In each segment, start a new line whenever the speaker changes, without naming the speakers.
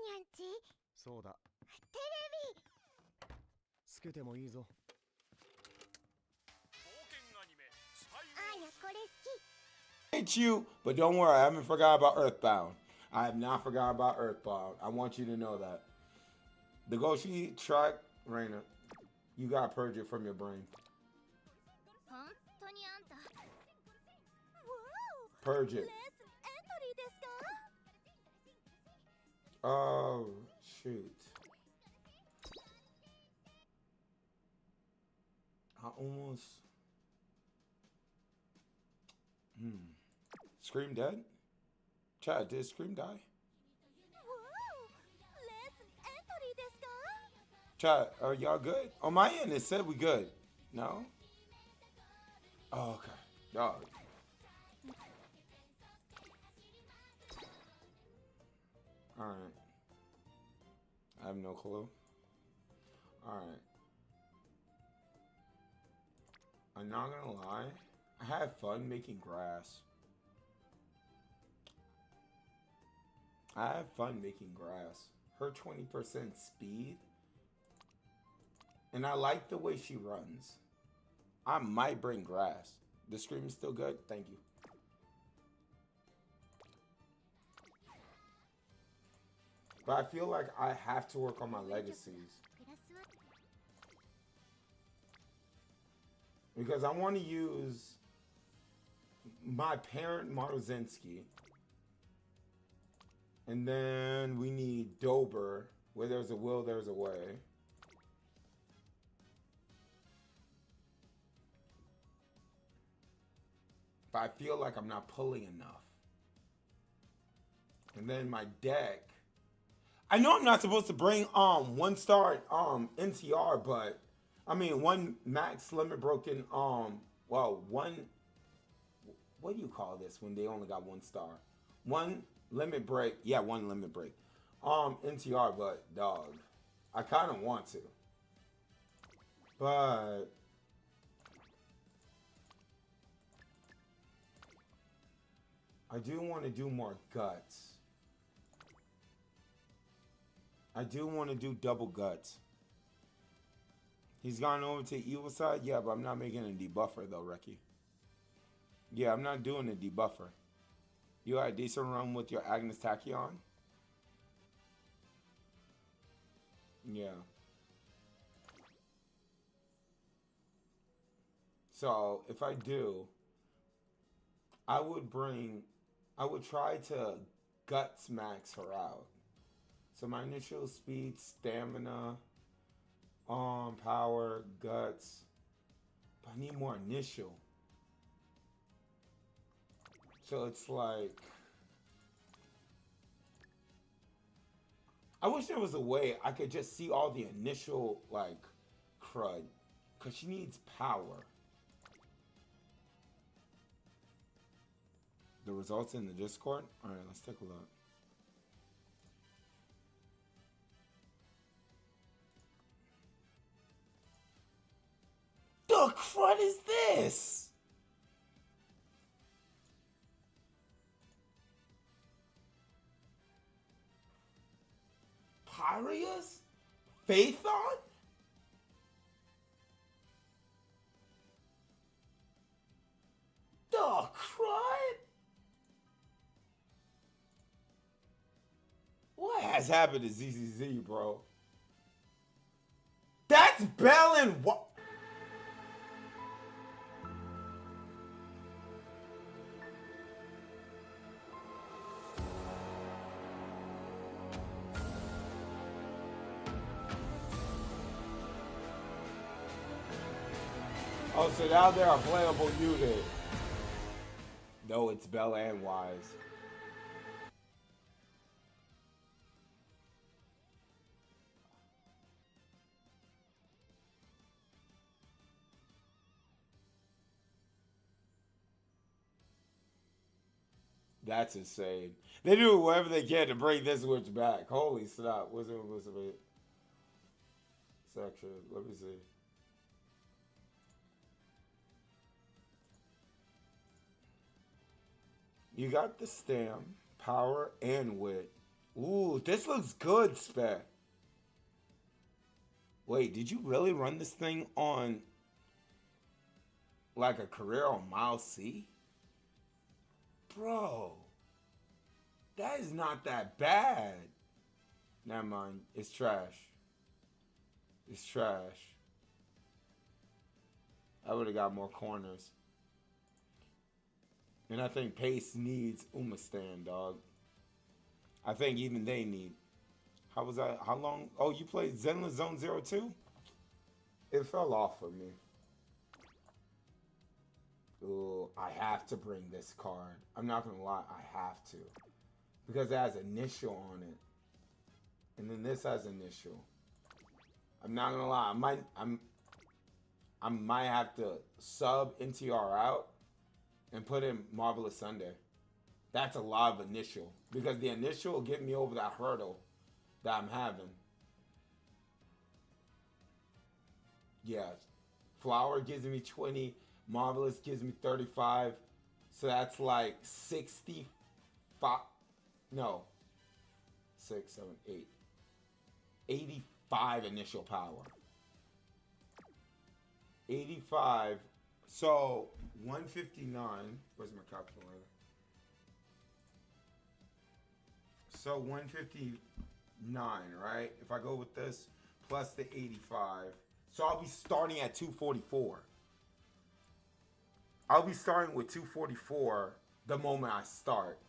にゃんち。
そうだ。
テレビ。
つけてもいいぞ。
あやこれ好き。
Hate you, but don't worry, I haven't forgot about Earthbound. I have not forgot about Earthbound. I want you to know that. The Goshi track, Raina, you gotta purge it from your brain. Purge it. Oh, shoot. I almost... Scream dead? Chad, did Scream die? Chad, are y'all good? On my end, it said we good. No? Oh, okay. Dog. Alright. I have no clue. Alright. I'm not gonna lie. I had fun making grass. I have fun making grass. Her 20% speed. And I like the way she runs. I might bring grass. The Scream is still good? Thank you. But I feel like I have to work on my legacies. Because I want to use my parent Maruzinski. And then we need Dober. Where there's a will, there's a way. But I feel like I'm not pulling enough. And then my deck. I know I'm not supposed to bring 1-star NTR, but I mean 1 max limit broken well, one, what do you call this when they only got 1 star? 1 limit break. Yeah, 1 limit break. NTR, but dog, I kind of want to. But I do want to do more guts. I do want to do double guts. He's gone over to evil side? Yeah, but I'm not making a debuffer though, Reki. Yeah, I'm not doing a debuffer. You had a decent run with your Agnes Tachyon? Yeah. So, if I do, I would try to guts max her out. So my initial speed, stamina, power, guts. But I need more initial. So it's like, I wish there was a way I could just see all the initial like crud, cause she needs power. The results in the Discord? Alright, let's take a look. The crud is this? Pyrius? Phaethon? The crud? What has happened to ZZZ, bro? That's Bell and what? Oh, so now they're a playable unit. No, it's Bell and Wise. That's insane. They do whatever they can to bring this witch back. Holy snap. What's it? Section. Let me see. You got the stam, power, and wit. Ooh, this looks good, Spec. Wait, did you really run this thing on like a career on Miles C? Bro, that is not that bad. Never mind, it's trash. It's trash. I would have got more corners. And I think Pace needs Umastan, dog. I think even they need. How was that? How long? Oh, you played Zenless Zone 02? It fell off for me. Ooh, I have to bring this card. I'm not gonna lie, I have to. Because it has initial on it. And then this has initial. I'm not gonna lie, I might have to sub NTR out and put in Marvelous Sunday. That's a lot of initial. Because the initial will get me over that hurdle that I'm having. Yeah. Flower gives me 20. Marvelous gives me 35. So that's like 65. No. 6, 7, 8. 85 initial power. 85. So 159. Where's my calculator? So 159, right? If I go with this plus the 85. So I'll be starting at 244. I'll be starting with 244 the moment I start.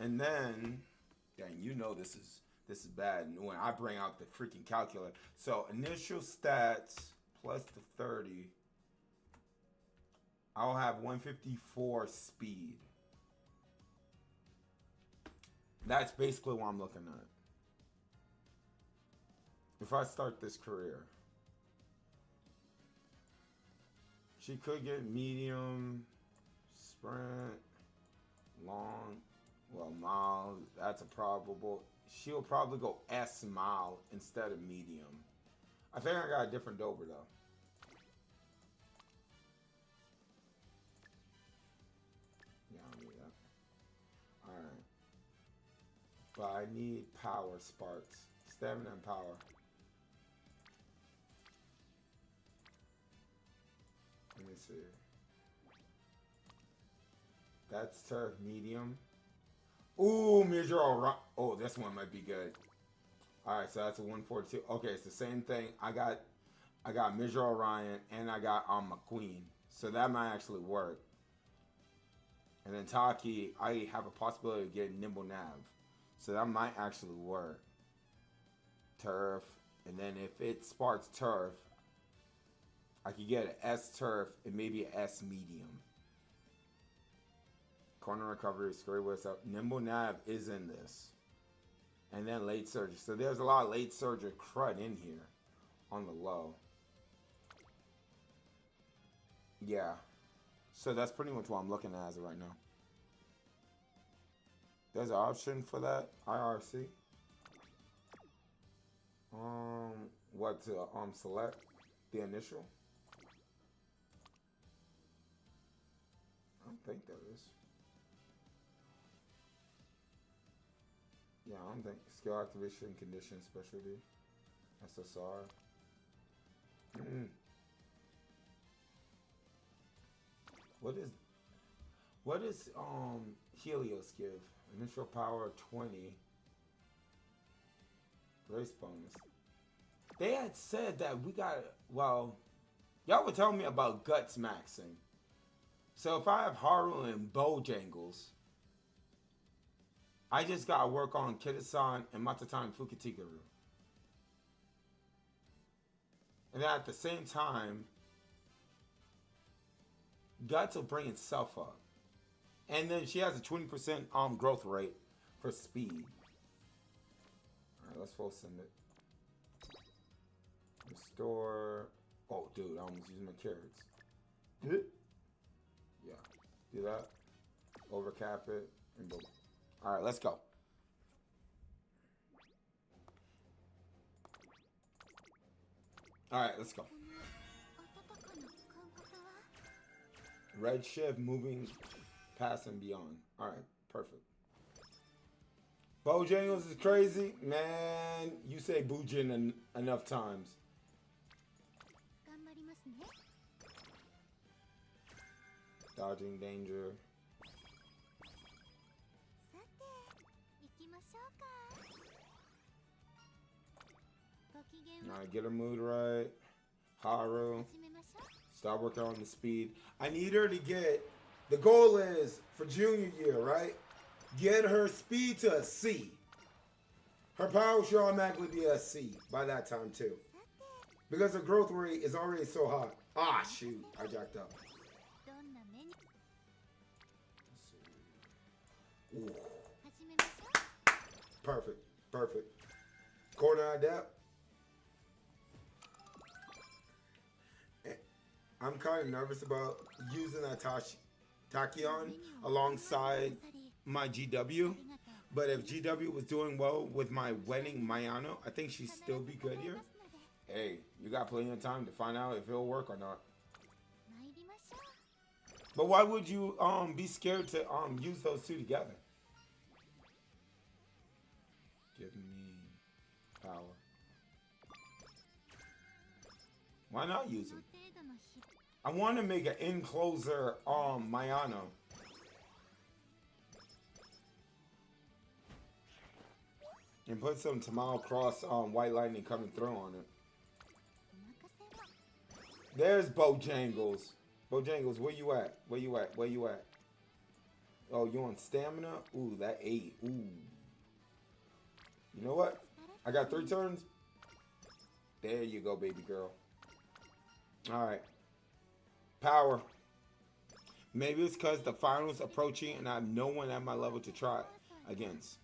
And then, dang, you know this is bad when I bring out the freaking calculator. So initial stats plus the 30. I'll have 154 speed. That's basically what I'm looking at. If I start this career. She could get medium, sprint, long, well, mile. That's a probable. She'll probably go S mile instead of medium. I think I got a different Dober though. Yeah, I don't need that. Alright. But I need power sparks. Stamina and power. Let me see. That's turf medium. Ooh, measure all. Oh, this one might be good. All right, so that's a 142. Okay, it's the same thing. I got Measure Orion and I got McQueen, so that might actually work. And then Taki, I have a possibility of getting Nimble Nav, so that might actually work. Turf, and then if it sparks Turf, I could get an S Turf and maybe an S Medium. Corner recovery, square what's up. Nimble Nav is in this. And then late surgery. So there's a lot of late surgery crud in here on the low. Yeah. So that's pretty much what I'm looking at as of right now. There's an option for that. IRC. What to select the initial? I don't think there is. Yeah, I don't think. Skill activation, condition, specialty, SSR. What is Helios give? Initial power 20. Race bonus. They had said that we got, well, y'all were telling me about guts maxing. So if I have Haru and Bojangles, I just gotta work on Kitasan and Matatani Fukitigaru. And then at the same time, Guts will bring itself up. And then she has a 20% growth rate for speed. Alright, let's full send it. Restore. Oh, dude, I almost used my carrots. Yeah. Do that. Overcap it. And boom. Alright, let's go. Alright, let's go. Red shift moving past and beyond. Alright, perfect. Bojangles is crazy, man. You say Boojin enough times.
頑張りますね。
Dodging danger.
さて、行きましょうか。ご機嫌は
Alright, get her mood right. Haru.
始めましょう。
Start working on the speed. I need her to get. The goal is for junior year, right? Get her speed to a C. Her power should automatically be a C by that time too,
さて、
because her growth rate is already so high. Ah, shoot! I jacked up.
どんなメニュー
Ooh,
始めましょう。
perfect, perfect. Corner adapt. I'm kind of nervous about using that Tachyon alongside my GW. But if GW was doing well with my wedding Mayano, I think she'd still be good here. Hey, you got plenty of time to find out if it'll work or not.
参りましょう。
But why would you be scared to use those two together? Give me power. Why not use
こ
them?
の程度の日
I want to make an encloser Mayano. And put some Tamao Cross White Lightning coming through on it.
お任せを。
There's Bojangles. Bojangles, where you at? Where you at? Where you at? Oh, you on stamina? Ooh, that 8. Ooh. You know what? I got 3 turns. There you go, baby girl. Alright. Power. Maybe it's because the finals approaching and I have no one at my level to try against.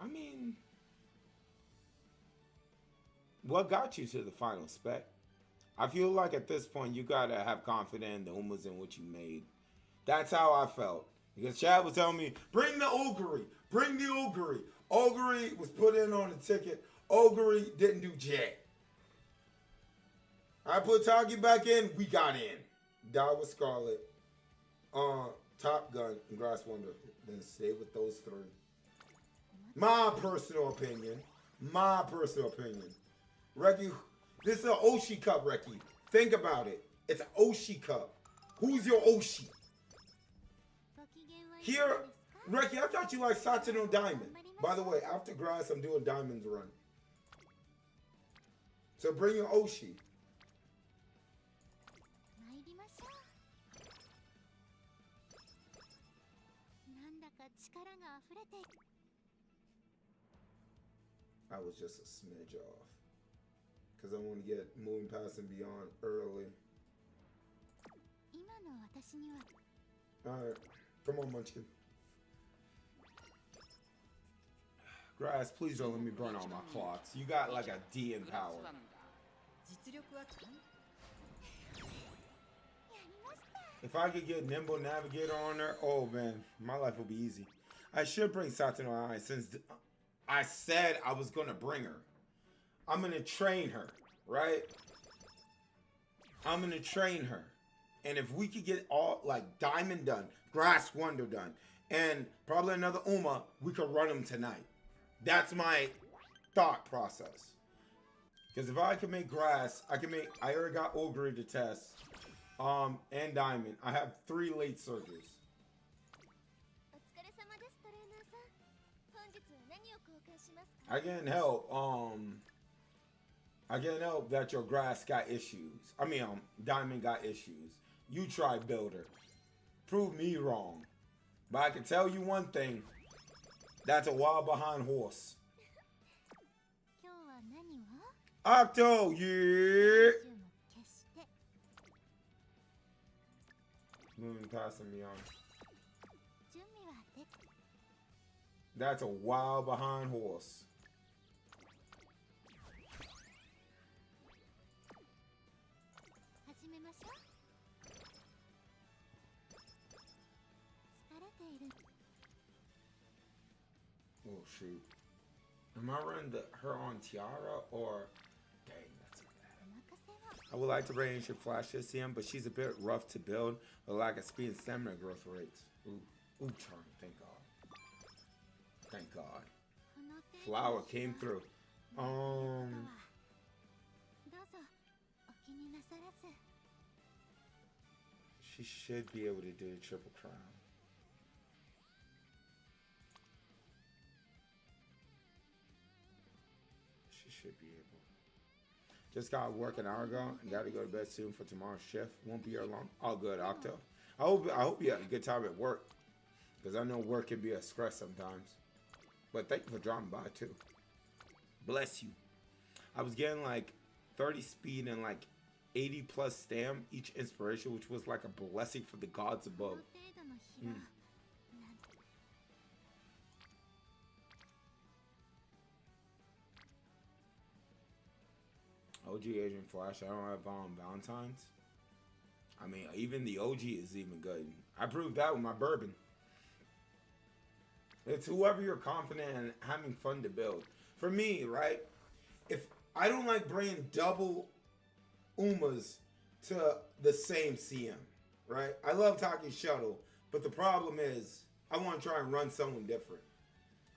I mean, what got you to the final, Spec? I feel like at this point you gotta have confidence in the Umas and what you made. That's how I felt. Because Chad was telling me, bring the Ogre, bring the Ogre. Ogre was put in on the ticket. Ogre didn't do jack. I put Taki back in, we got in. Die with Scarlet, Top Gun, and Grass Wonder. Then stay with those 3. My personal opinion. My personal opinion. Reki, this is an Oshi Cup, Reki. Think about it. It's an Oshi Cup. Who's your Oshi?
ご機嫌はいかが
Here,
ですか？
Reki, I thought you liked Satano Diamond. By the way, after Grass, I'm doing Diamond's run. So bring your Oshi.
参りましょう。なんだか力が溢れている。
I was just a smidge off. Because I want to get moving past and beyond early.
今の私には
Alright. Come on, Munchkin. Grass, please don't let me burn all my clocks. You got like a D in power.
実力は完
If I could get Nimble Navigator on her, oh man, my life will be easy. I should bring Satano Eye since I said I was going to bring her. I'm going to train her, right? I'm going to train her. And if we could get all, like, Diamond done, Grass Wonder done, and probably another Uma, we could run them tonight. That's my thought process. Because if I can make Grass, I already got Ogre to test, and Diamond. I have 3 late surges.
お疲れ様です、トレーナーさん。本日は何を交換しますか？
I can't help that your Grass got issues. I mean, Diamond got issues. You try Builder. Prove me wrong. But I can tell you one thing. That's a wild behind horse.
今日は何を？
Octo, yeah.
銃も消して。
Moving past and beyond.
準備はでき
That's a wild behind horse.
始めましょう。疲れている。
Oh shoot. Am I running her on Tiara or dang, that's so bad.
お任せを。
I would like to bring Ancient Flash this CM, but she's a bit rough to build with lack of speed and stamina growth rates. Ooh, charm. Thank God. Thank God. Flower came through.
どうぞお気になさらず。
She should be able to do a triple crown. She should be able. Just got work an hour ago and got to go to bed soon for tomorrow's shift. Won't be here long. All good, Octo. I hope you had a good time at work, because I know work can be a stress sometimes. But thank you for dropping by too. Bless you. I was getting like 30 speed and like 80 plus stam each inspiration, which was like a blessing for the gods above. OG Agent Flash. I don't have Valentine's. I mean, even the OG is even good. I proved that with my bourbon. It's whoever you're confident in having fun to build. For me, right? If I don't like bringing double Umas to the same CM, right? I love Taki Shuttle, but the problem is I want to try and run someone different.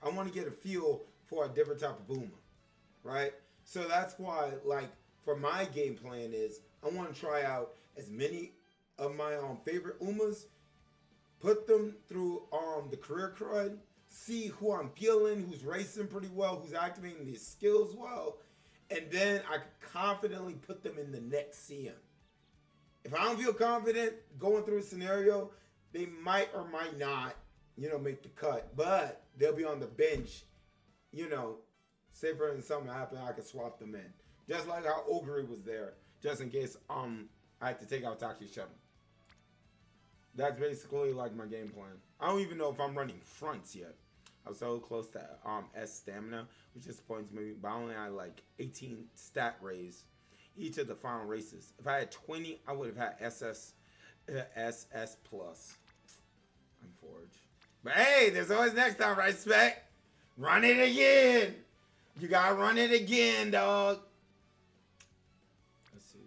I want to get a feel for a different type of Uma, right? So that's why, like, for my game plan is I want to try out as many of my favorite Umas, put them through the career crud, see who I'm feeling, who's racing pretty well, who's activating these skills well, and then I can confidently put them in the next CM. If I don't feel confident going through a scenario, they might or might not, make the cut, but they'll be on the bench, say for instance something happened, I could swap them in. Just like how Ogre was there, just in case I had to take out Taki Shuttle. That's basically like my game plan. I don't even know if I'm running fronts yet. I was so close to S stamina, which disappoints me, but I only had like 18 stat raise each of the final races. If I had 20, I would have had SS plus. I'm forged. But hey, there's always next time, right, Spec? Run it again. You gotta run it again, dog. Let's see.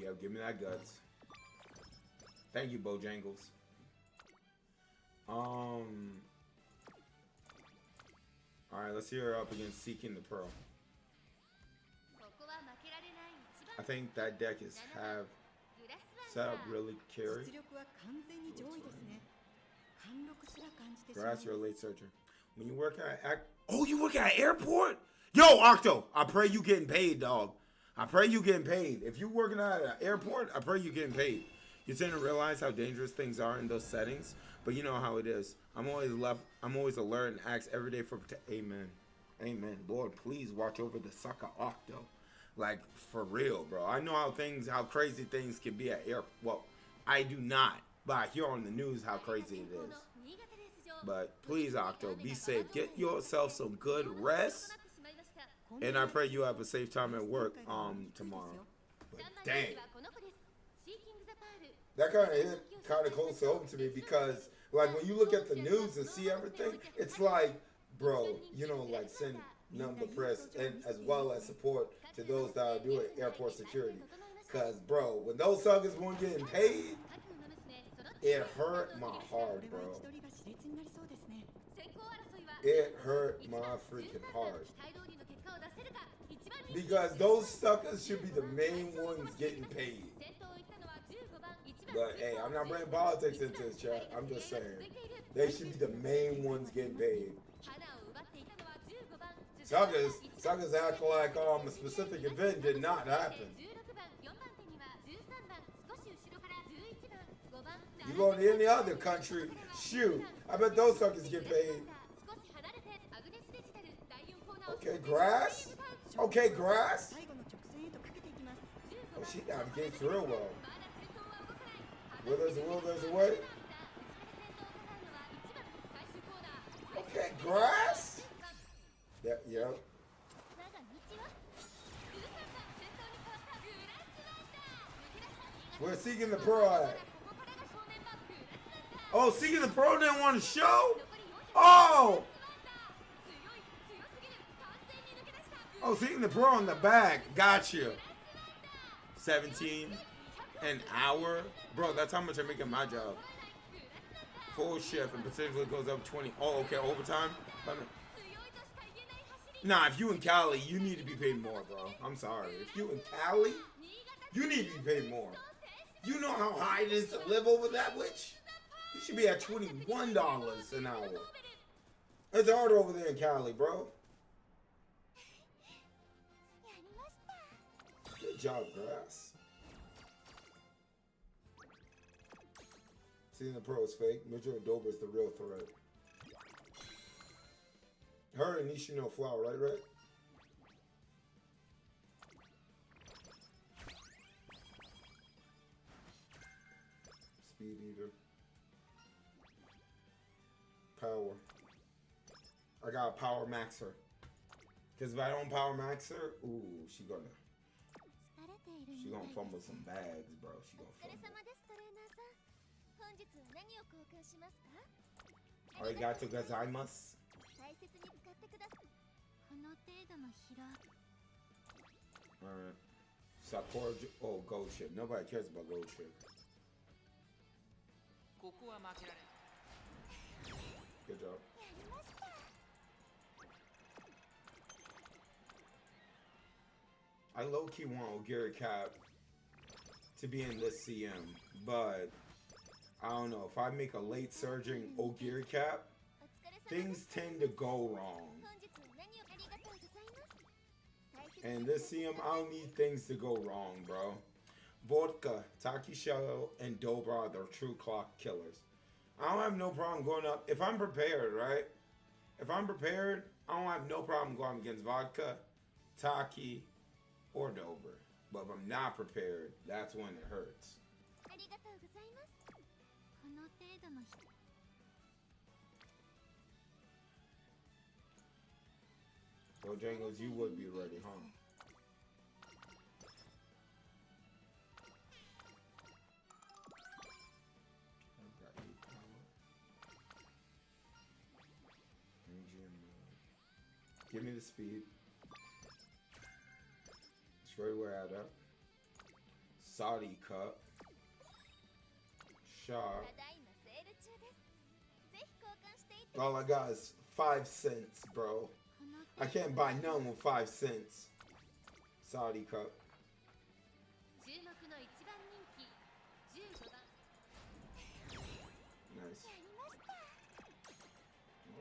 Yeah, give me that guts. Thank you, Bojangles. Alright, let's see her up against Seeking the Pearl. I think that deck is set up really carry. Grass, you're a late searcher. When you work at you work at an airport? Yo, Octo, I pray you getting paid, dog. I pray you getting paid. If you're working at an airport, I pray you getting paid. You tend to realize how dangerous things are in those settings, but you know how it is. I'm always alert and ask every day for amen. Amen. Lord, please watch over the sucker Octo. Like, for real, bro. I know how crazy things can be at air. Well, I do not, but I hear on the news how crazy it is. But please, Octo, be safe. Get yourself some good rest. And I pray you have a safe time at work tomorrow. But dang. That kind of hit kind of close to home to me, because like when you look at the news and see everything, it's like, bro, like send number press and as well as support to those that are doing airport security. Cause bro, when those suckers weren't getting paid, it hurt my heart, bro. It hurt my freaking heart. Because those suckers should be the main ones getting paid. But hey, I'm not bringing politics into this chat. I'm just saying they should be the main ones getting paid. Suckers act like a specific event did not happen. You go to any other country, shoot, I bet those suckers get paid. Okay, grass? Okay, grass? Oh, she navigates real well. Where there's a will, there's a way. Okay, grass? Yep. We're Seeking the Pro at. Oh, Seeking the Pro didn't want to show? Oh! Oh, seeing the pro in the back. Got you. 17 an hour? Bro, that's how much I make at my job. Full shift and potentially goes up 20. Oh, okay, overtime? Nah, if you in Cali, you need to be paid more, bro. I'm sorry. If you in Cali, you need to be paid more. You know how high it is to live over that witch? You should be at $21 an hour. It's hard over there in Cali, bro. Good job, Grass. Seeing the pro is fake. Mitchell Dober is the real threat. Her and Nishino Flower, right, Red? Speed Eater. Power. I got a Power Maxer. Because if I don't Power Maxer, ooh, she gonna fumble some bags, bro. She gonna fumble. Arigato gozaimasu. Alright. Sakura. Oh, gold chip. Nobody cares about gold chip. Good job. I low-key want Ogiri Cap to be in this CM, but I don't know. If I make a late surging Ogiri Cap, things tend to go wrong. And this CM, I don't need things to go wrong, bro. Vodka, Takishelo, and Dobra are the true clock killers. I don't have no problem going up. If I'm prepared, right? If I'm prepared, I don't have no problem going against Vodka, Taki, or Dober. But if I'm not prepared, that's when it hurts. Bojangles, you would be ready, huh? Give me the speed. Straight where I up. Saudi Cup. Shot. All I got is 5 cents, bro. I can't buy none with 5 cents. Saudi Cup. Nice.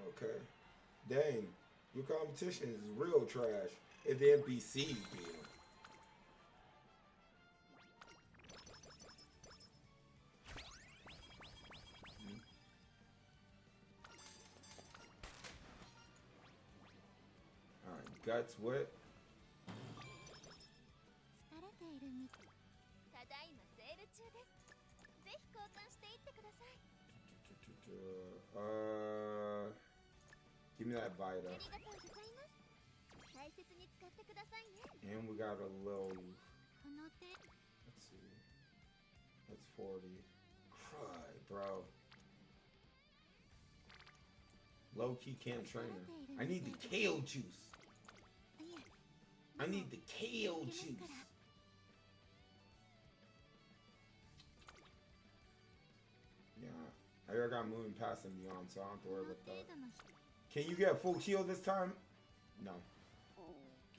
Okay. Dang. Your competition is real trash if the NPCs beat them. Alright, guts what? Give me that Vita. And we got a little. Let's see. That's 40. Cry, bro. Low key can't train her. I need the kale juice. I need the kale juice. Yeah, I already got moving past and beyond, so I don't have to worry about that. Can you get a full kill this time? No.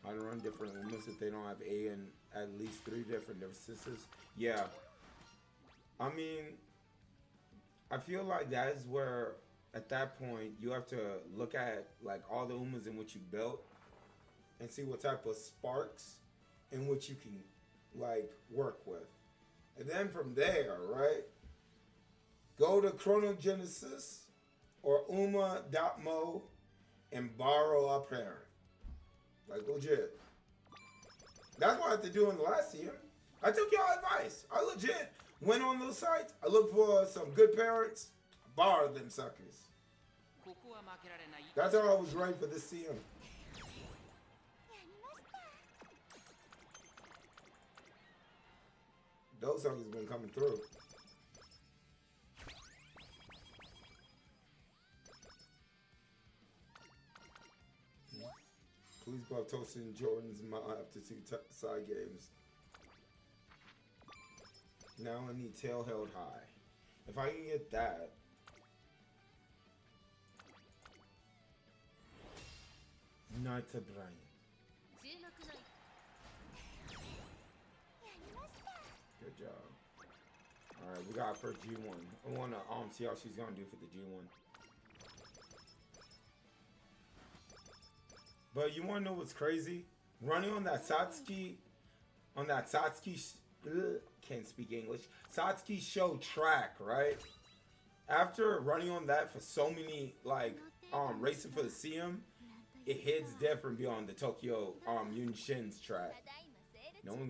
I don't run different limits if they don't have A and at least 3 different differences. Yeah. I mean, I feel like that is where, at that point, you have to look at like all the Umas in which you built and see what type of sparks in which you can like work with. And then from there, right? Go to Chronogenesis or Uma.mo and borrow a parent. Like legit. That's what I had to do in the last year. I took y'all advice. I legit went on those sites. I looked for some good parents. Borrowed them suckers. That's how I was ready for this CM. Those suckers been coming through. Please People have toasted in Jordan's after two side games. Now I need tail held high. If I can get that. Not to Brian. Good job. Alright, we got first G1. I wanna see how she's gonna do for the G1. But you wanna know what's crazy? Running on that Satsuki can't speak English. Satsuki show track, right? After running on that for so many racing for the CM, it hits different beyond the Tokyo Yunshin's track. No one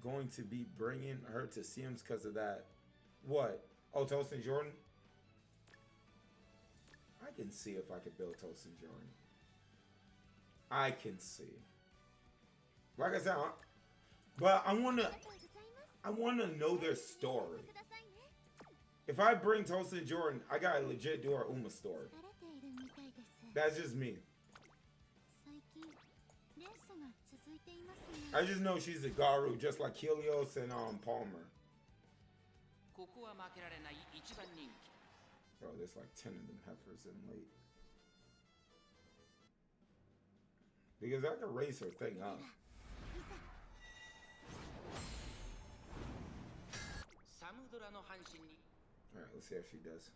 going to be bringing her to CMs because of that. What? Oh, Toast and Jordan? I can see if I could build Toast and Jordan. I can see. Like I said, but I wanna know their story. If I bring Toast and Jordan, I gotta legit do our Uma story. That's just me. I just know she's a Garu, just like Helios and Palmer. Bro, there's like 10 of them heifers in late. Because I can raise her thing up. Alright, let's see how she does.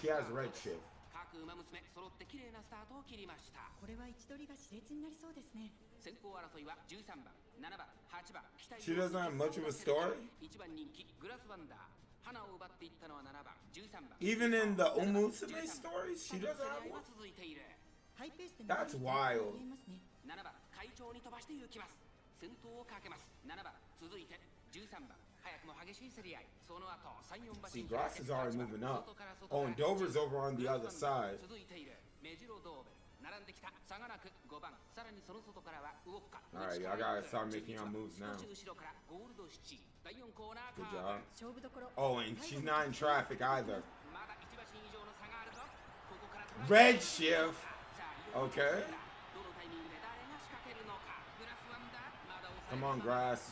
She has red shift. She doesn't have much of a story. Even in the Umusume stories, she doesn't have one. That's wild. See, Grass is already moving up. Oh, and Dover's over on the other side. Alright, y'all gotta start making your moves now. Good job. Oh, and she's not in traffic either. Red shift. Okay. Come on, Grass.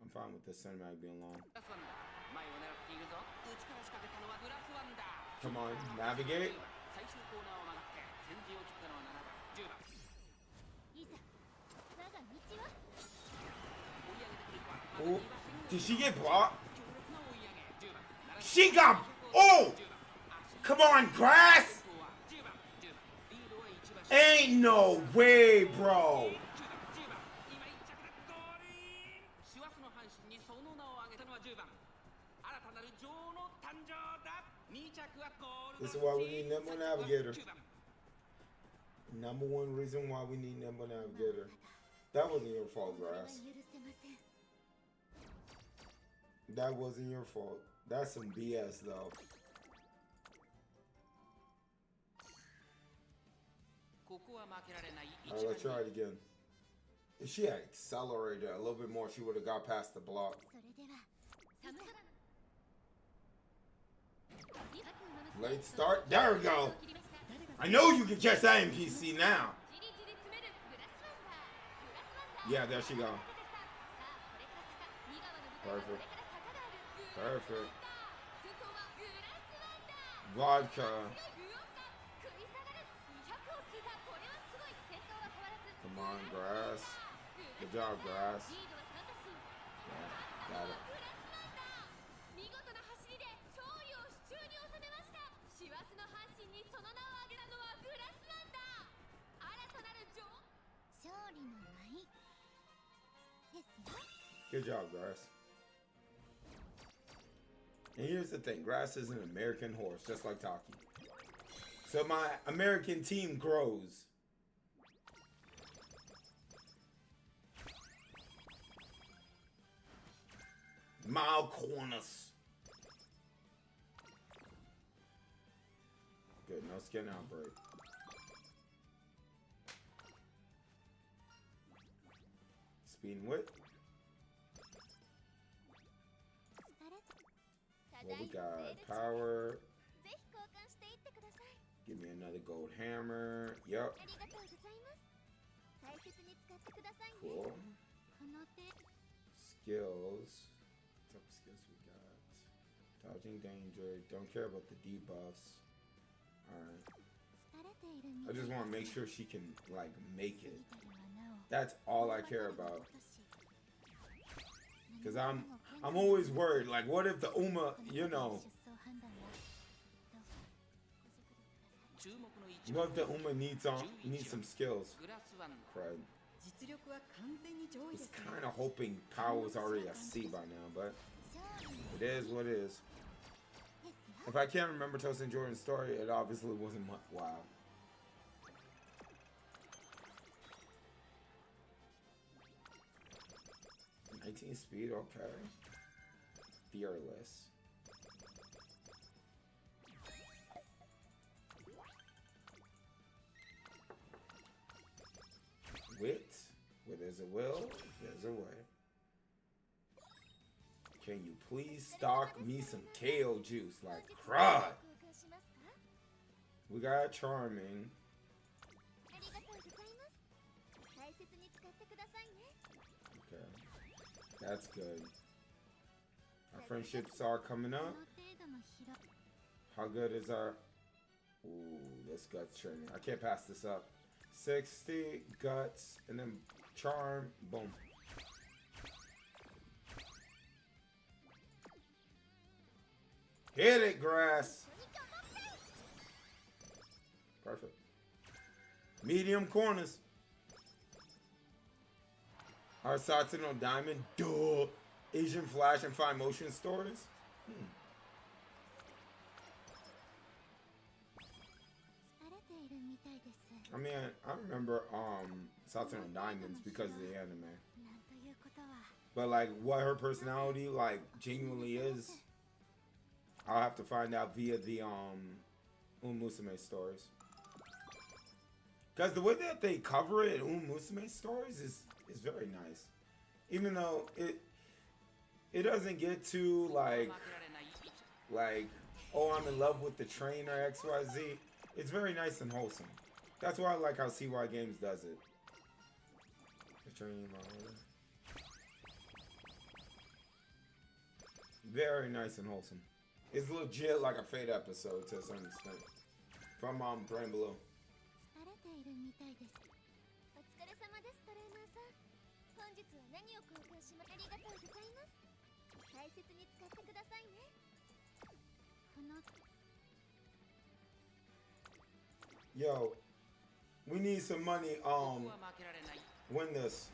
I'm fine with this cinematic being long. Come on, navigate. Oh, did she get blocked? She got... Oh! Come on, Grass! Ain't no way, bro. This is why we need Nimble Navigator. Number one reason why we need Nimble Navigator. That wasn't your fault, Grass. That wasn't your fault. That's some BS, though. Alright, let's try it again. If she had accelerated a little bit more, she would have got past the block. Late start. There we go. I know you can catch that NPC now. Yeah, there she go. Perfect. Perfect. Vodka. Come on, Grass. Good job, Grass. Yeah, got it. Good job, Grass. And here's the thing, Grass is an American horse, just like Taki. So my American team grows. Mild corners. Good, no skin outbreak. speed and wit.
疲れた
What we
ただいま
got?
セール中
Power.
ぜひ交換していってください
Give me another gold hammer. Yup.
ありがとうございます大切に使ってくださいね
Cool.
この手
Skills. What type of skills we got? Dodging danger. Don't care about the debuffs. Alright.
疲れているみ
I
たい
just
です
want to make sure she can, like, make
過ぎ
it.
たるはなお
That's all I care about. Because I'm always worried. Like, what if the Uma, you know,
出走判断はどうぞご足力ください
what if the Uma needs some skills?
グラスワン
Crud.
実力は完全に上
I
位
was
ですね
kind of hoping Power was already a C by now, but
勝利
it is what it is.
ですよ
If I can't remember Tosin Jordan's story, it obviously wasn't much. Wow. $19 speed, okay. Fearless. Wit. Where there's a will, there's a way. Can you please stock me some KO juice? Like, crud!
交換しますか
We got Charming.
ありがとうございます大切に使ってくださいね
Okay. That's good. Our friendships are coming
こ
up.
の程度の広
How good is our... Ooh, this guts training. I can't pass this up. 60, guts, and then charm. Boom. Hit it, grass. Perfect. Medium corners. Our Satsuno Diamond. Duh. Asian Flash and Fine Motion stories.
疲れているみたいです
I mean, I remember Satsuno Diamonds because of the anime.
なんということは
But like what her personality like genuinely is, I'll have to find out via the Musume stories. Because the way that they cover it in Musume stories is very nice. Even though it doesn't get too
負けられない
like oh I'm in love with the trainer XYZ. It's very nice and wholesome. That's why I like how CY Games does it. The training model. Very nice and wholesome. It's legit like a Fate episode to some extent. From Brain Below.
疲れているみたいですお疲れ様ですトレーナーさん本日は何を交換しまありがとうございます大切に使ってくださいねこの
Yo, we need some money.
ここは負けられない
Win this.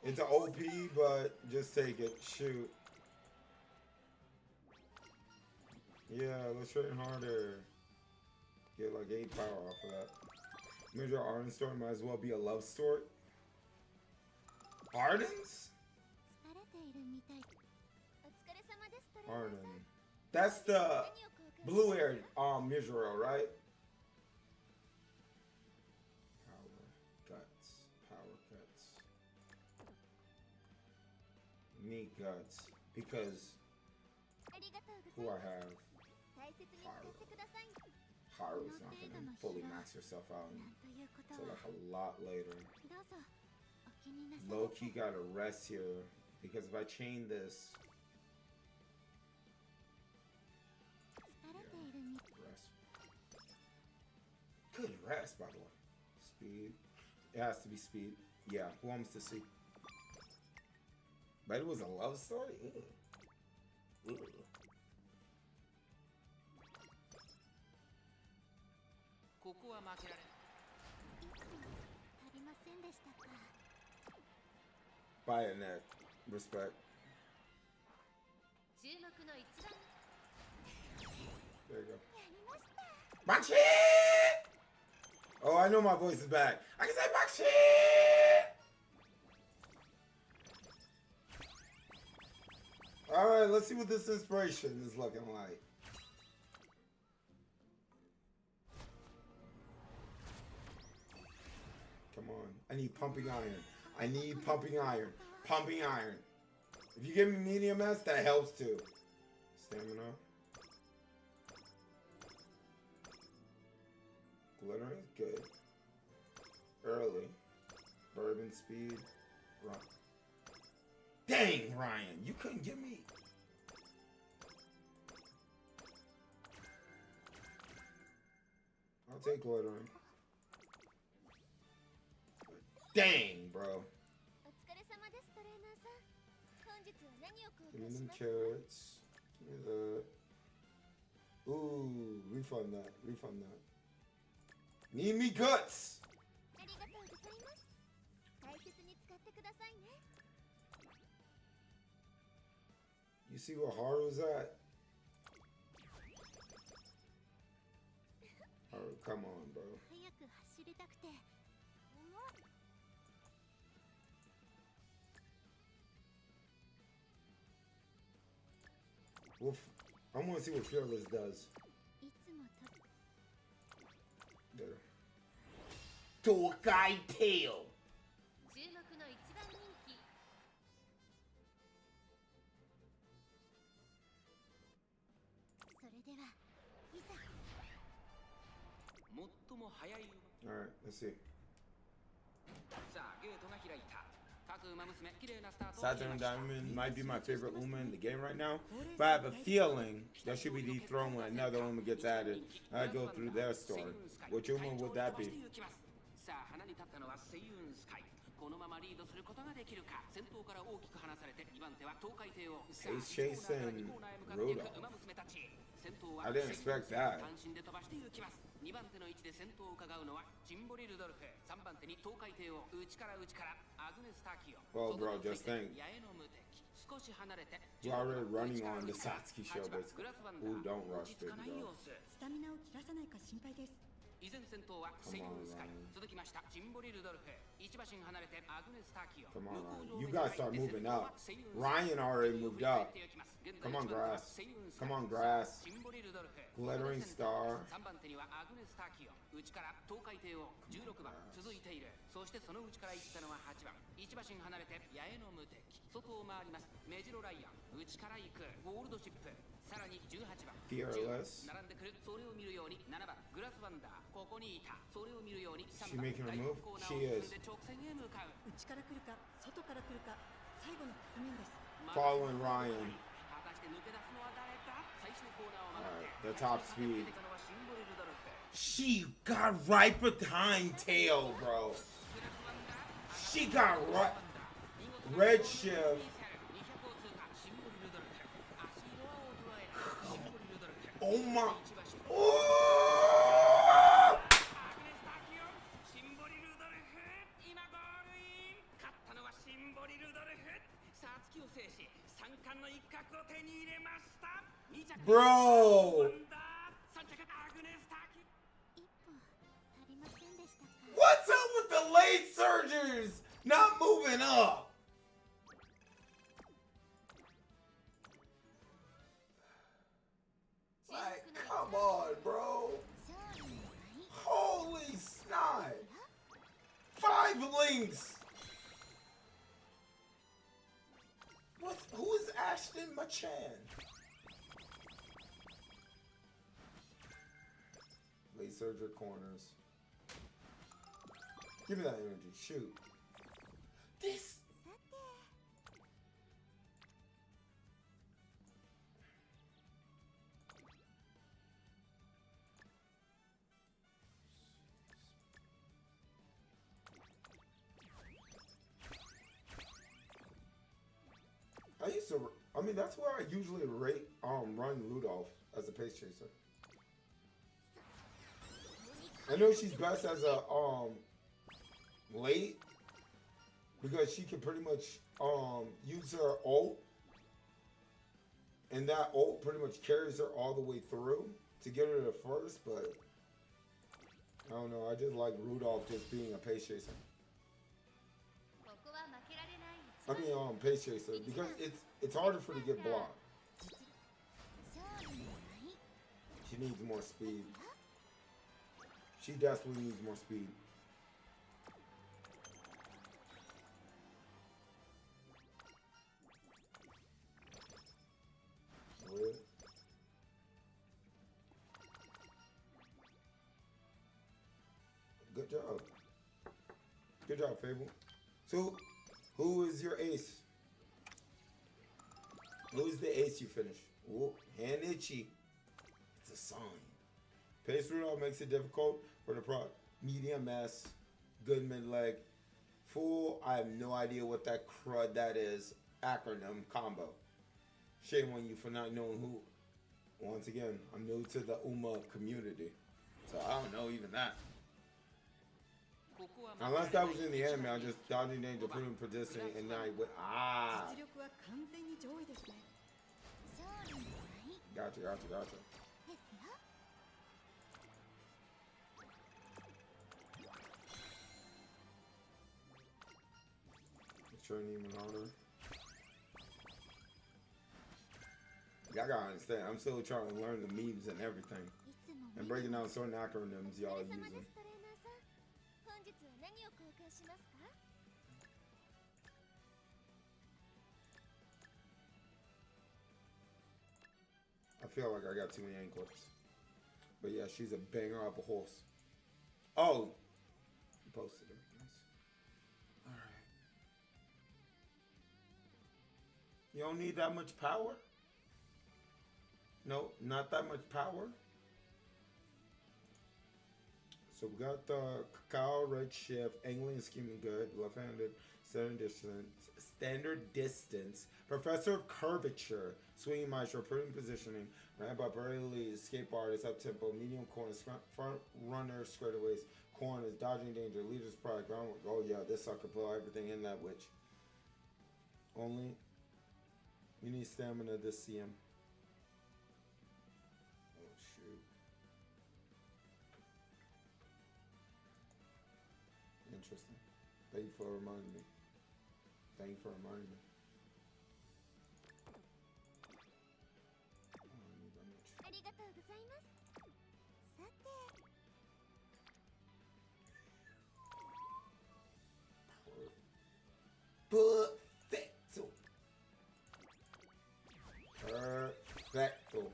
It's an OP, but just take it. Shoot. Yeah, let's train harder. Get like 8 power off of that. Major Arden story might as well be a love story. Arden's?
疲れているみたいお疲れ様ですトレーナー
Arden.
さん
That's the
何を交換し
blue-haired Mizuro, right? Power guts. Power guts. Need guts. Because
ありがとう
who
ござ
I
います
have,
大切に使ってください
Haru's not gonna fully max herself out
なんということ
until
は
like a lot later.
どうぞお気になさらず
Low-key gotta rest here. Because if I chain this,
疲れているみ
rest. Good rest, by the way. Speed. It has to be speed. Yeah, who wants to see? But it was a love story? Ugh. Ugh.
ここは負けられない
足りませんでしたか
Buy a neck. Respect.
注目の一覧
There you go.
やりました
Bakshi! Oh, I know my voice is back. I can say Bakshi! Alright, let's see what this inspiration is looking like. Come on. I need pumping iron. I need pumping iron. Pumping iron. If you give me medium S, that helps too. Stamina. Glittering is good. Early. Bourbon speed. Run. Dang, Ryan, you couldn't give me. I'll take glittering. Dang, bro. Give me them carrots. Give me that. Ooh, refund that. Refund that. Need me guts. You see where Haru's at? Haru, come on, bro. I want to see what Fearless does. There. Tokai Tail. Alright, let's see. Saturn Diamond might be my favorite Uma in the game right now, but I have a feeling that should be dethroned when another Uma gets added. I go through their story. Which Uma would that be? Ace Chase and Rudolph. I didn't expect that. Well, bro, just think. You're already running on the Satsuki show, basically. Ooh, don't rush, baby doll. Come on, Ryan. You guys start moving up. Ryan already moved up. Come on, Grass. Come on, Grass. Glittering Star. Fearless. She making a move? She is. Following Ryan. Alright, the top speed. She got right behind Tail, bro. She got right. Red Shift. Oh my. Oh! Bro! What's up with the late surgers not moving up? Like, come on, bro. Holy snot. 5 links. What? Who is Ashton Machan? Late surger corners. Give me that energy. Shoot. This. I mean, that's where I usually run Rudolph as a pace chaser. I know she's best as a late because she can pretty much use her ult, and that ult pretty much carries her all the way through to get her to first. But I don't know. I just like Rudolph just being a pace chaser. I mean, pace chaser because it's harder for her to get blocked. She needs more speed. She desperately needs more speed. Good job, Fable. So, who is your ace? Who is the ace you finish? Ooh, hand itchy. It's a sign. Pace Rudolph makes it difficult for the pro. Medium S. Good mid leg. Full, I have no idea what that crud that is. Acronym combo. Shame on you for not knowing who. Once again, I'm new to the UMA community. So I don't know even that. Unless that was in the anime, I'm just dodging danger, putting positioning, and now I would. Ah!
実力は完全に上位ですね。
勝利のない
Gotcha, gotcha, gotcha.
ですよ。
Training and honor. Y'all gotta understand, I'm still trying to learn the memes and everything.
いつも
And breaking down certain acronyms
お
y'all
疲れ
are
様で
using.
すトレーナーさん。本日は何を交換しますか？
I feel like I got too many anklets. But yeah, she's a banger of a horse. Oh! You posted her. Nice. Alright. You don't need that much power? No, not that much power. So we got the cacao, red shift, angling, scheming good, left-handed, standard distance, professor of curvature, swinging maestro, prudent positioning, ran by early escape artist, up tempo, medium corners, front runner, straightaways, corners, dodging danger, leader's pride, groundwork. Oh yeah, this sucker put everything in that witch. Only you need stamina this CM. Oh shoot. Interesting. Thank you for reminding me. Thank you for reminding me. Oh, I need that much.
ありがとうございます。さて、
Perfecto. Perfecto.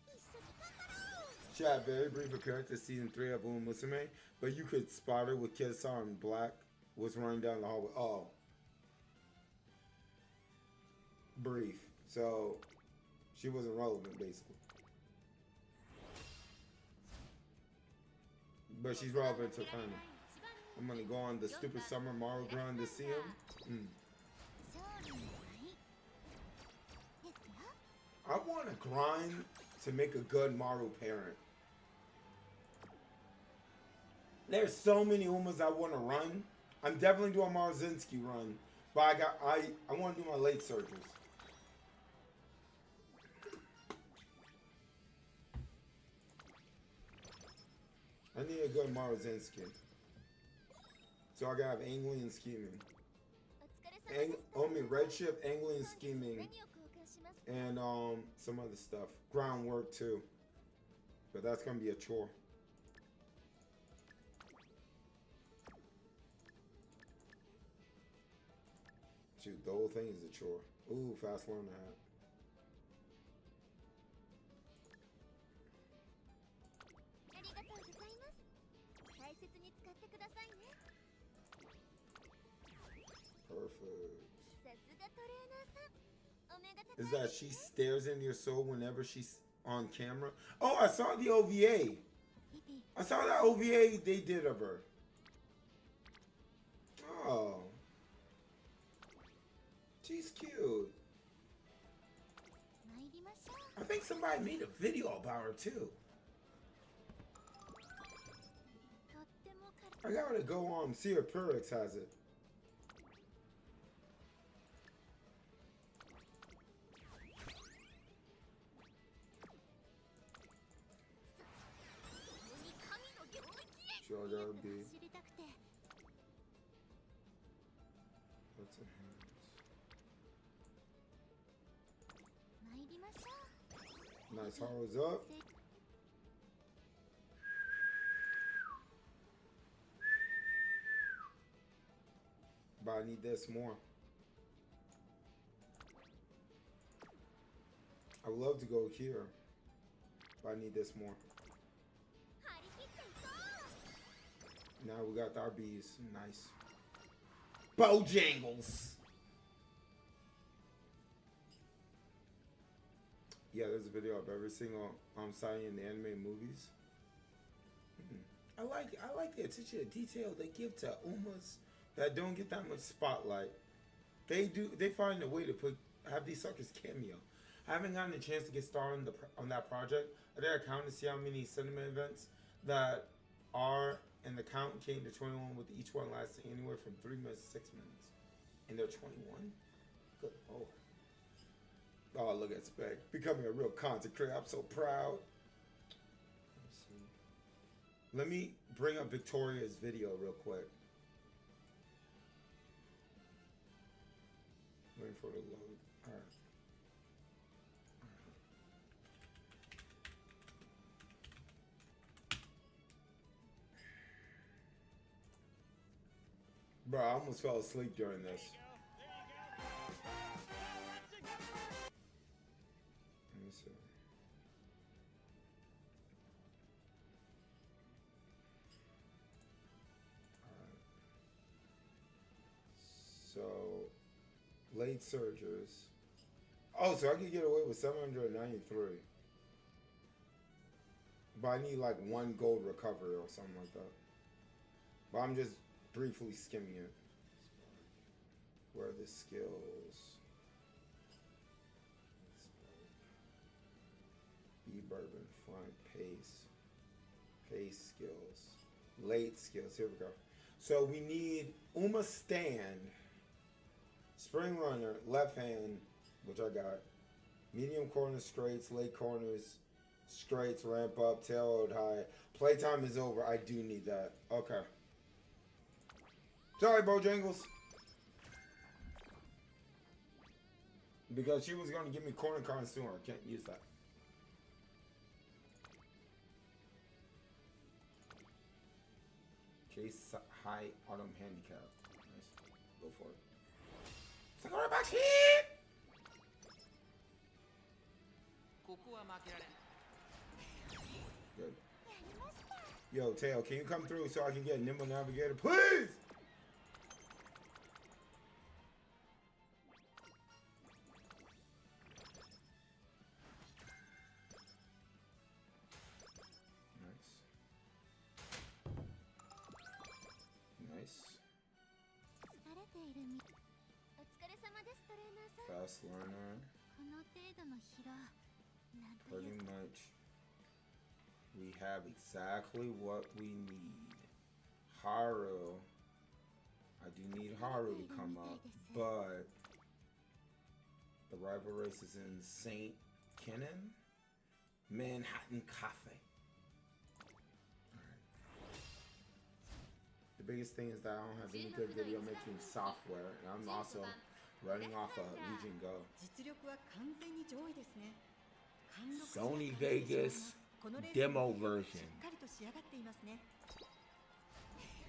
一緒に頑張ろう。
She had very brief appearance in season 3 of Uma Musume, but you could spot her with Kisa in black was running down the hallway. Oh. Brief. So, she wasn't relevant, basically. But she's relevant to fandom. I'm gonna go on the stupid summer Mario grind to see him.
勝利のないですよ。
I want to grind to make a good Maru parent. There's so many Umas I want to run. I'm definitely doing Marzinski run, but I want to do my late surgeries. I need a good Marzinski. So I gotta have angling and scheming.
お疲れ様です。
Only red shift, angling and scheming.
何を交換しますか？
And some other stuff. Groundwork too. But that's gonna be a chore. Shoot, the whole thing is a chore. Ooh, fast learn that.
ありがとうございます。大切に使ってくださいね。
Perfect.
さすがトレーナーさん。お目が高い
Is that she stares into your soul whenever she's on camera? Oh, I saw the OVA.
ピピ、
I saw that OVA they did of her. Oh. She's cute.
参りましょう。
I think somebody made a video about her too.
とっても軽
I gotta go on see if Purix has it.
い神の領域へ。
Sure, that would be.
走りたくて。
What's her hands?
参りましょう。
Nice horrors up. But I need this more. I would love to go here. But I need this more.
張り切っていこう。
Now we got our bees. Nice. Bojangles. Yeah, there's a video of every single sighting in the anime movies. I like the attention to detail they give to Umas that don't get that much spotlight. They find a way to have these suckers cameo. I haven't gotten a chance to get started on that project. I did a count to see how many cinema events that are, and the count came to 21, with each one lasting anywhere from 3 minutes to 6 minutes. And they're 21? Good lord. Oh, look at Spec. Becoming a real content creator. I'm so proud. Let's see. Let me bring up Victoria's video real quick. Waiting for it to load. Alright. Bro, I almost fell asleep during this. Let me see. Alright. So, late surgers. Oh, so I could get away with 793. But I need like 1 gold recovery or something like that. But I'm just briefly skimming it. Where are the skills? B bourbon, front, pace skills, late skills. Here we go. So we need Uma stand, spring runner, left hand, which I got. Medium corner straights, late corners, straights, ramp up, tail high. Playtime is over. I do need that. Okay. Sorry, Bojangles. Because she was going to give me corner cards sooner. I can't use that. Case high autumn handicap. Nice. Go for it. Sakura Bashi! Good. Yo, Tail, can you come through so I can get Nimble Navigator, please? Fast learner. Pretty much. We have exactly what we need. Haru. I do need Haru to come up, but the rival race is in St. Kenan, Manhattan Cafe. Alright. The biggest thing is that I don't have any good video making software, and I'm also running off a Legion Go. Sony Vegas demo version.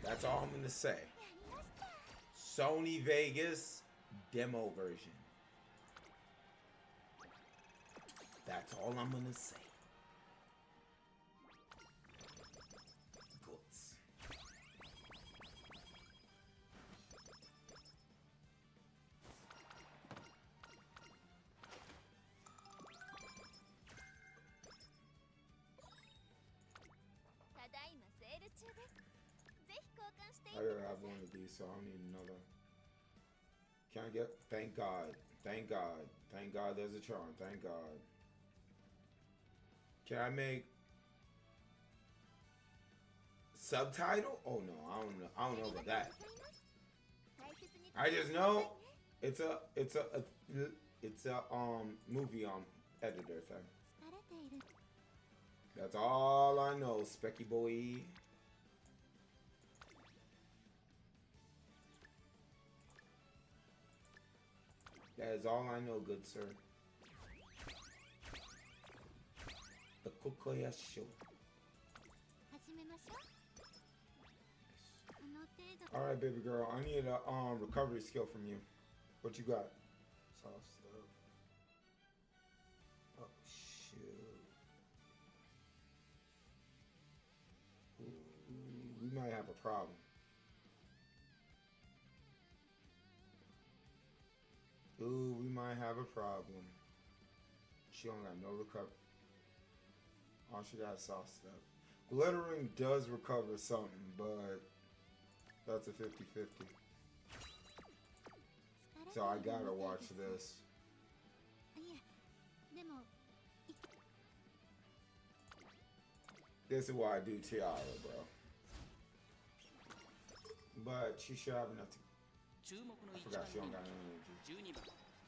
That's all I'm gonna say. Sony Vegas demo version. That's all I'm gonna say. Goods. I already have one of these, so I don't need another. Can I get? Thank God. Thank God. Thank God there's a charm. Thank God. Can I make subtitle? Oh no, I don't know. I don't know about that. I just know it's a movie editor thing. That's all I know, Specky boy. That is all I know, good sir. The Kokoya Show. Alright, baby girl. I need a recovery skill from you. What you got? Soft stuff. Oh, shoot. Ooh, we might have a problem. Ooh, we might have a problem. She don't got no recovery. Oh, she got a soft step. Glittering does recover something, but that's a 50-50. So I gotta watch this.
いえ、でも
This is why I do Tiara, bro. But she should have enough to...
注目の
I
一
forgot
番
she
人
don't got
気
no energy.
12番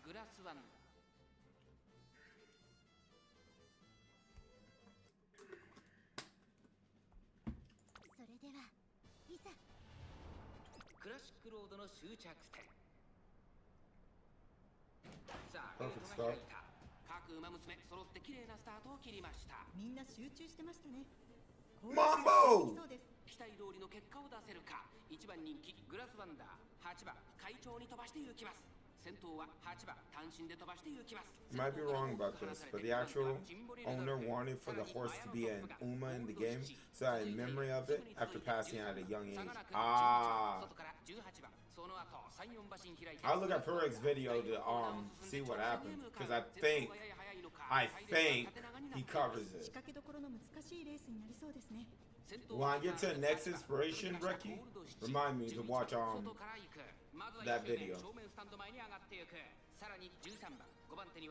グラスワン
それではいざ
クラシックロードの終着点さあ
Perfect
ゲートが
start.
開いた各馬娘揃って綺麗なスタートを切りました
みんな集中してましたね。
Mambo!
そうです。
期待通りの結果を出せるか1番人気グラスワンダー8番会長に飛ばして行きます先頭は8番単身で飛ばして行きます
Might be wrong about this, but the actual owner wanted for the horse to be an Uma in the game, so I had memory of it after passing at a young age. Ah. I'll look at Purek's video to see what happened, because I think he covers
仕
it.
掛けどころの難しいレースになりそうですね。
When I get to the next inspiration, Ricky, remind me to watch that video.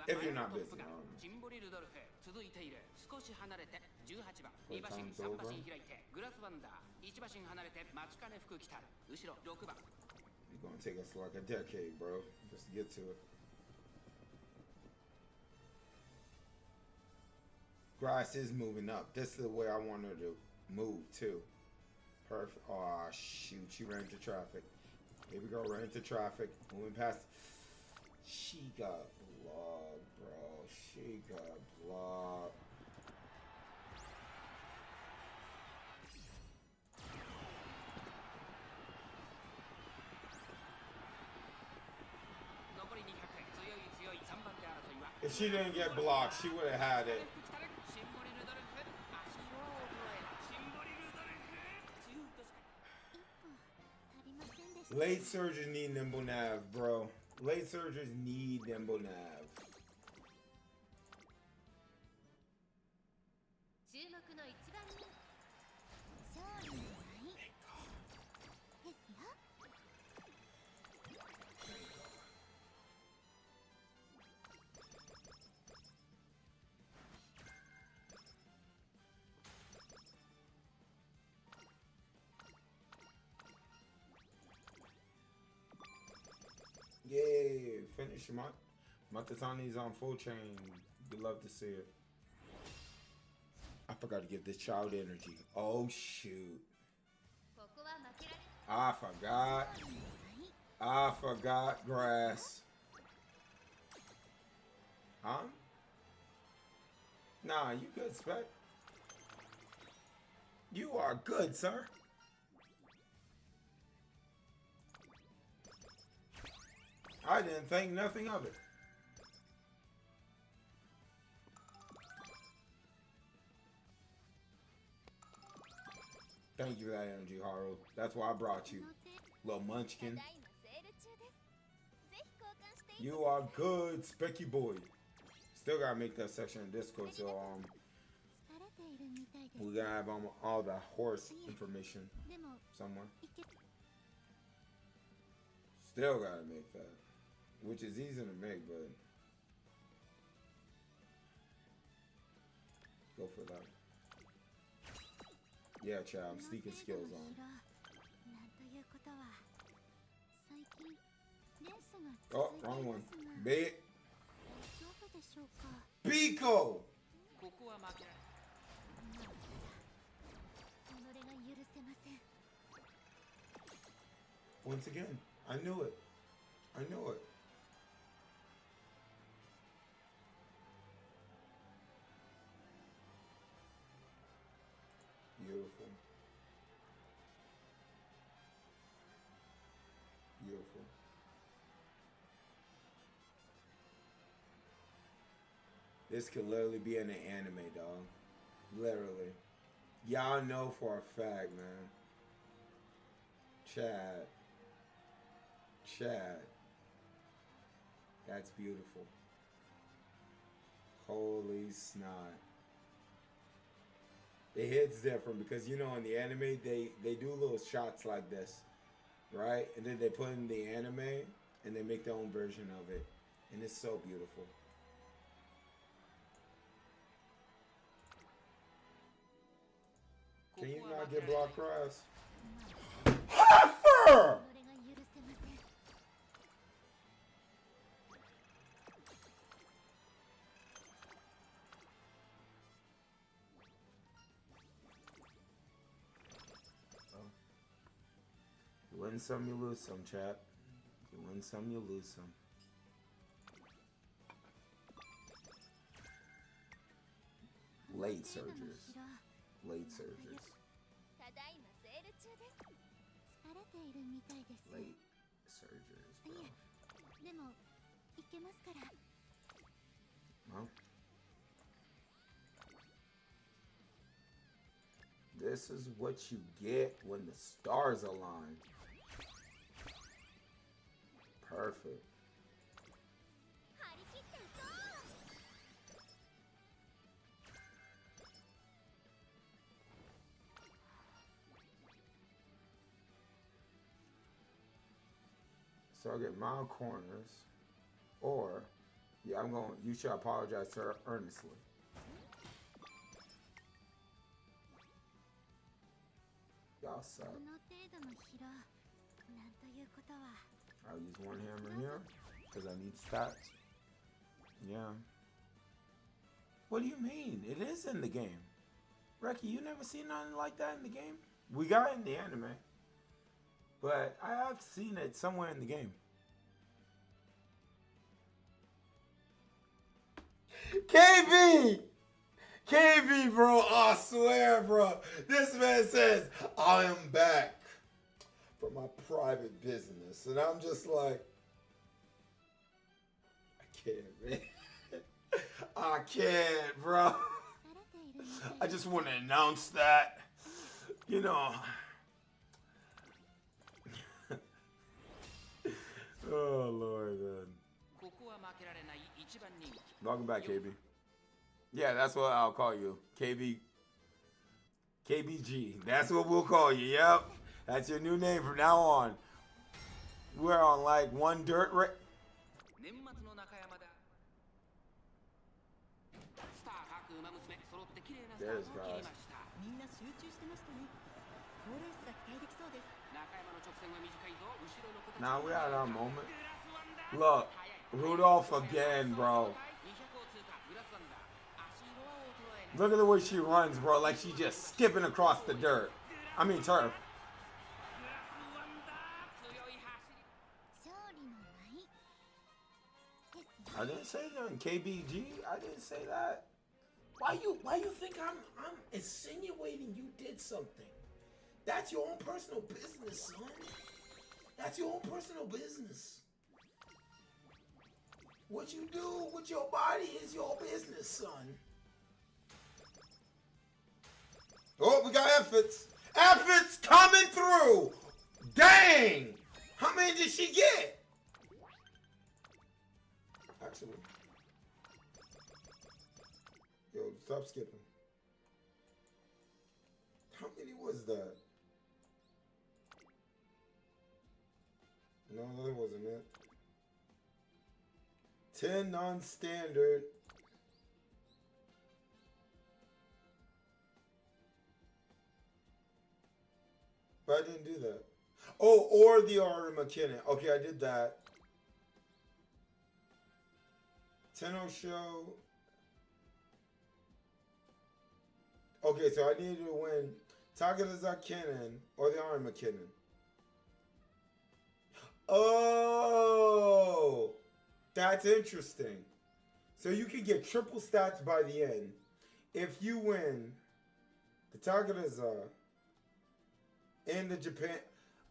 If you're not busy.
ジンボリルドルフ続いている少し離れて18番
Wait,
2馬身
time's
3馬
over.
身開いてグラスワンダー1馬身離れて待ちかね福来たる後ろ6番
It's gonna take us like a decade, bro, just to get to it. Grass is moving up. This is the way I want her to move too. Perfect. Oh shoot, she ran into traffic. Here we go, ran into traffic. Moving past. She got blocked, bro. She got blocked. If she didn't get blocked, she would have had it. Late surgers need nimble nav, bro. Late surgers need nimble nav.
注目の一番人勝利の舞ですよ
Yay, finish Matatani's on full chain. We'd love to see it. I forgot to give this child energy. Oh shoot.
ここは負けられ
I forgot.
勝利の舞
I forgot grass. Huh? Nah, you good, Spec. You are good, sir. I didn't think nothing of it. Thank you for that energy, Haru. That's why I brought you.
の手
Little
た
munchkin.
だいまセール中ですぜひ交換してい
You are good, Specky boy. Still gotta make that section in Discord, so
疲れているみたいです
we gotta have all the horse information
でも
somewhere.
いけ
Still gotta make that, which is easy to make, but go for that. Yeah, child, I'm sneaking skills on.
なんということは最近レースが
Oh,
続いて
wrong
いま
one.
すが
Bait.
大丈夫でしょうか
Pico!
ここは負けられ
まだ己が許せません
Once again, I knew it. I knew it. Beautiful. Beautiful. This could literally be in an anime, dog. Literally. Y'all know for a fact, man. Chad. Chad. That's beautiful. Holy snot. It hits different because, you know, in the anime, they do little shots like this, right? And then they put in the anime and they make their own version of it. And it's so beautiful. Can you not get blocked cross? Heifer!
己が許せません。
You win some, you lose some, chat. You win some, you lose some. Late surgers. Late surgers.
ただいまセール中です。疲れているみたいです。
Late surgers,
い
bro.
え、でも行けますから。
Huh? This is what you get when the stars align. Perfect.
張り切っていこう。
So I get mild corners, or yeah, you should apologize to her earnestly. Y'all suck.
この程度の疲労、なんということは。
I'll use one hammer here because I need stats. Yeah. What do you mean? It is in the game. Reki, you never seen nothing like that in the game? We got it in the anime, but I have seen it somewhere in the game. KB! KB, bro, I swear, bro. This man says, I am back for my private business. And I'm just like, I can't, man. I can't, bro.
疲れているみたい
I just want to announce that. You know. Oh, Lord, man.
ここは負けられない一番人気
Welcome back, KB. Yeah, that's what I'll call you. KBG. That's what we'll call you. Yep. That's your new name from now on. We're on like one dirt race.
年末の中山だスター各馬娘揃って綺麗なスタートを切りました
みんな集中してましたね。好レースが期待できそうです。
中山の直線は短いぞ後ろの子たち
Now we're at our moment. Look, Rudolph again, bro.
200を通過グラスワンダー足色は衰えない
Look at the way she runs, bro. Like she's just skipping across the dirt. I mean turf.
強い走り
勝利の舞ですね。
I didn't say nothing. KBG. I didn't say that. Why you think I'm insinuating you did something? That's your own personal business, son. That's your own personal business. What you do with your body is your business, son. Oh, we got efforts. Efforts coming through. Dang. How many did she get? Actually. Yo, stop skipping. How many was that? No, that wasn't it. 10 non-standard. But I didn't do that. Oh, or the Art of McKinnon. Okay, I did that. Tenno show. Okay, so I needed to win Takeda Kennen or the Art of McKinnon. Oh, that's interesting. So you can get triple stats by the end if you win the Takeda and the Japan.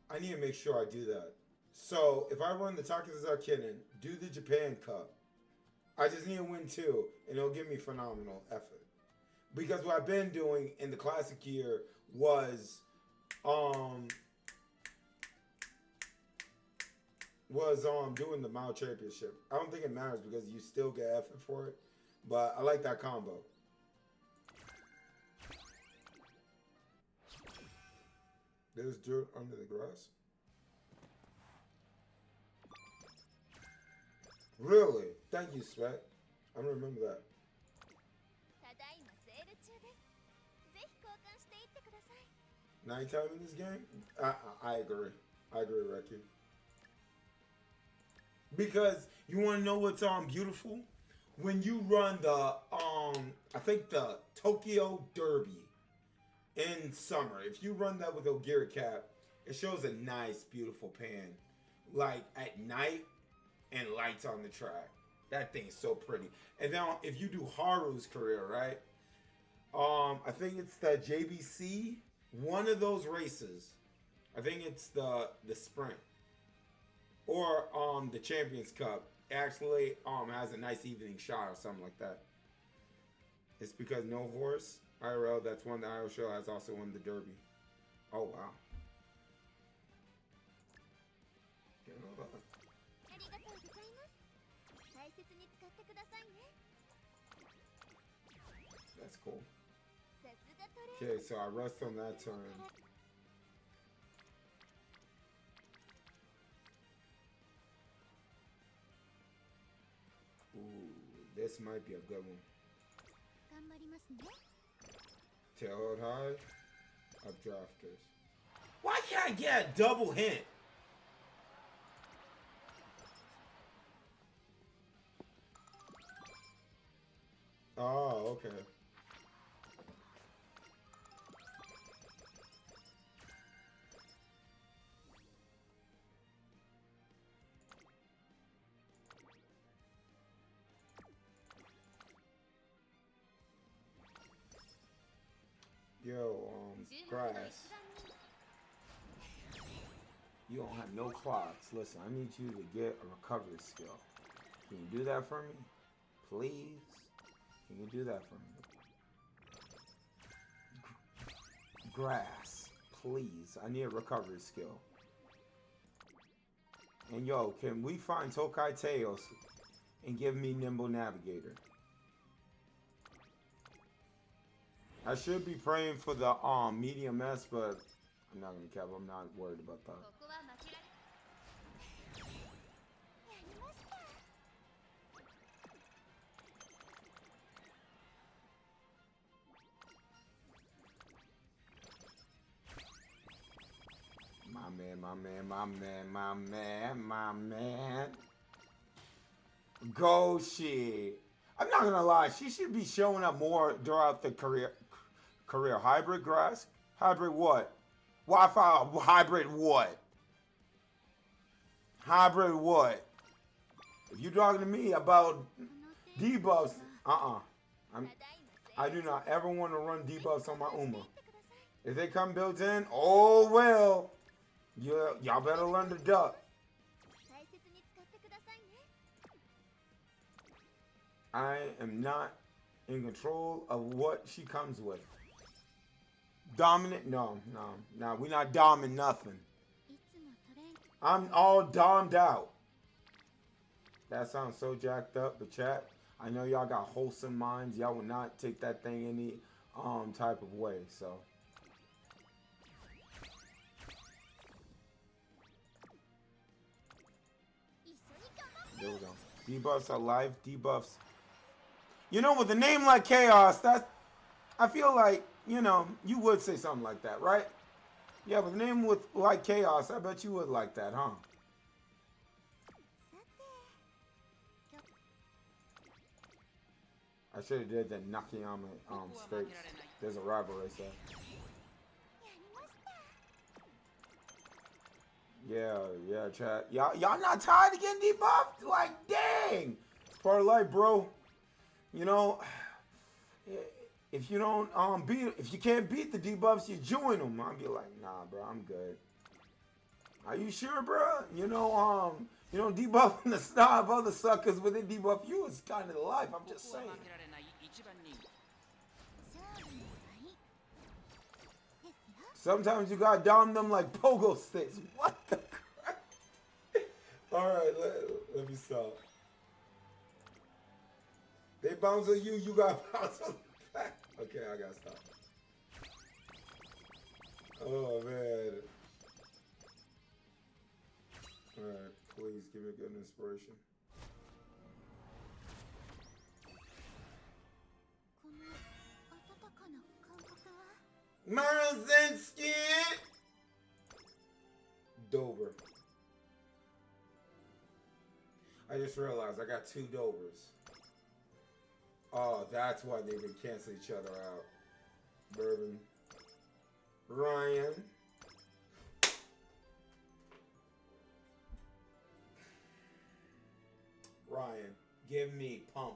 I need to make sure I do that. So if I run the Takeda Kennen, do the Japan Cup, I just need to win 2, and it'll give me phenomenal effort. Because what I've been doing in the classic year was was doing the Mile Championship. I don't think it matters because you still get effort for it, but I like that combo. There's dirt under the grass. Really? Thank you, Spec. I don't remember that.
ただいまセール中です。ぜひ交換していってください。
Nighttime in this game? I agree. I agree, Ricky. Because you want to know what's beautiful? When you run the I think the Tokyo Derby in summer, if you run that with Ogira Cap, it shows a nice, beautiful pan, like at night and lights on the track. That thing's so pretty. And now, if you do Haru's career, right? I think it's the JBC, one of those races. I think it's the sprint or the Champions Cup. Actually, has a nice evening shot or something like that. It's because no horse. IRL, that's one the IRL show has also won the Derby. Oh wow. Get all that.
ありがとうございます。大切に使ってくださいね。
That's cool.
さすがトレーナー。
Okay, so I rest on that turn. Ooh, this might be a good one.
頑張りますね。
Tailhood high, updrafters. Why can't I get a double hit? Oh, okay. Yo, grass. You don't have no clocks. Listen, I need you to get a recovery skill. Can you do that for me? Please? Can you do that for me? Grass. Please. I need a recovery skill. And yo, can we find Tokai Tails and give me Nimble Navigator? I should be praying for the medium S, but I'm not gonna cap. I'm not worried about that.
ここは負けられ。やりました。
My man, my man, my man, my man, my man. Go shit. I'm not gonna lie, she should be showing up more throughout the career hybrid grass. Hybrid what? Wi-Fi hybrid what? Hybrid what? If you're talking to me about debuffs, I do not ever want to run debuffs on my Uma. If they come built in, oh well. Y'all better learn to duck.
大切に使ってくださいね。
I am not in control of what she comes with. Dominant? No. We're not doming nothing.
いつもトレーン。
I'm all domed out. That sounds so jacked up, but chat, I know y'all got wholesome minds. Y'all will not take that thing any type of way, so. There we go. Debuffs are life. Debuffs. You know, with a name like Chaos, I feel like, you know, you would say something like that, right? Yeah, with a name like Chaos, I bet you would like that, huh?
さて。
I should have did the Nakayama stakes. There's a rival race there.
やりました。
Yeah, chat. Y'all not tired of getting debuffed? Like, dang! It's part of life, bro. You know, if you don't if you can't beat the debuffs, you join them. I'll be like, nah, bro, I'm good. Are you sure, bro? You know, debuffing the snob other suckers when they debuff you is kind of the life. I'm just saying.
負けられない一番人気
勝負の合い。ですよ。
Sometimes you gotta dom them like pogo sticks. What the crap? Alright, let me stop. They bounce on you, you got bounce on the back. Okay, I gotta stop. Oh man. Alright, please give me a good inspiration.
この温かな感覚は
Marzinski! Dover. I just realized I got 2 Dovers. Oh, that's why they've been canceling each other out. Bourbon. Ryan. Ryan, give me pump.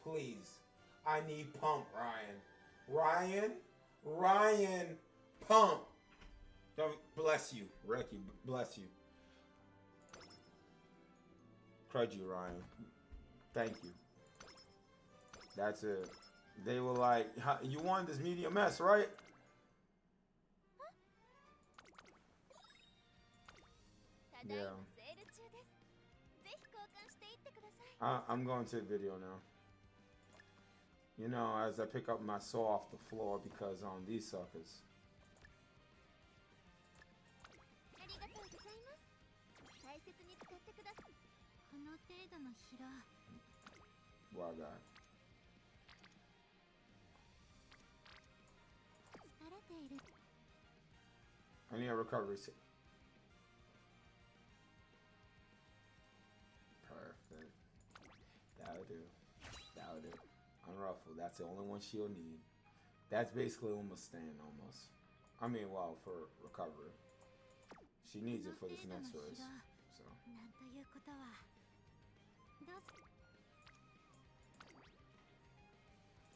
Please. I need pump, Ryan. Ryan, pump. Don't bless you, Ricky. Bless you. Crud you, Ryan. Thank you. That's it. They were like, you wanted this medium S, right?
ただい
Yeah.
まセール中です。ぜひ交換していってください。
I'm going to the video now. You know, as I pick up my saw off the floor because on these suckers.
ありがとうございます。大切に使ってください。この程度の疲労。
What I got?
疲れている。
I need a recovery set. Perfect. That'll do. That'll do. Unruffled. That's the only one she'll need. That's basically almost stand almost. I mean, well, for recovery. She needs it for this next race. So.
なんということは。どうぞ。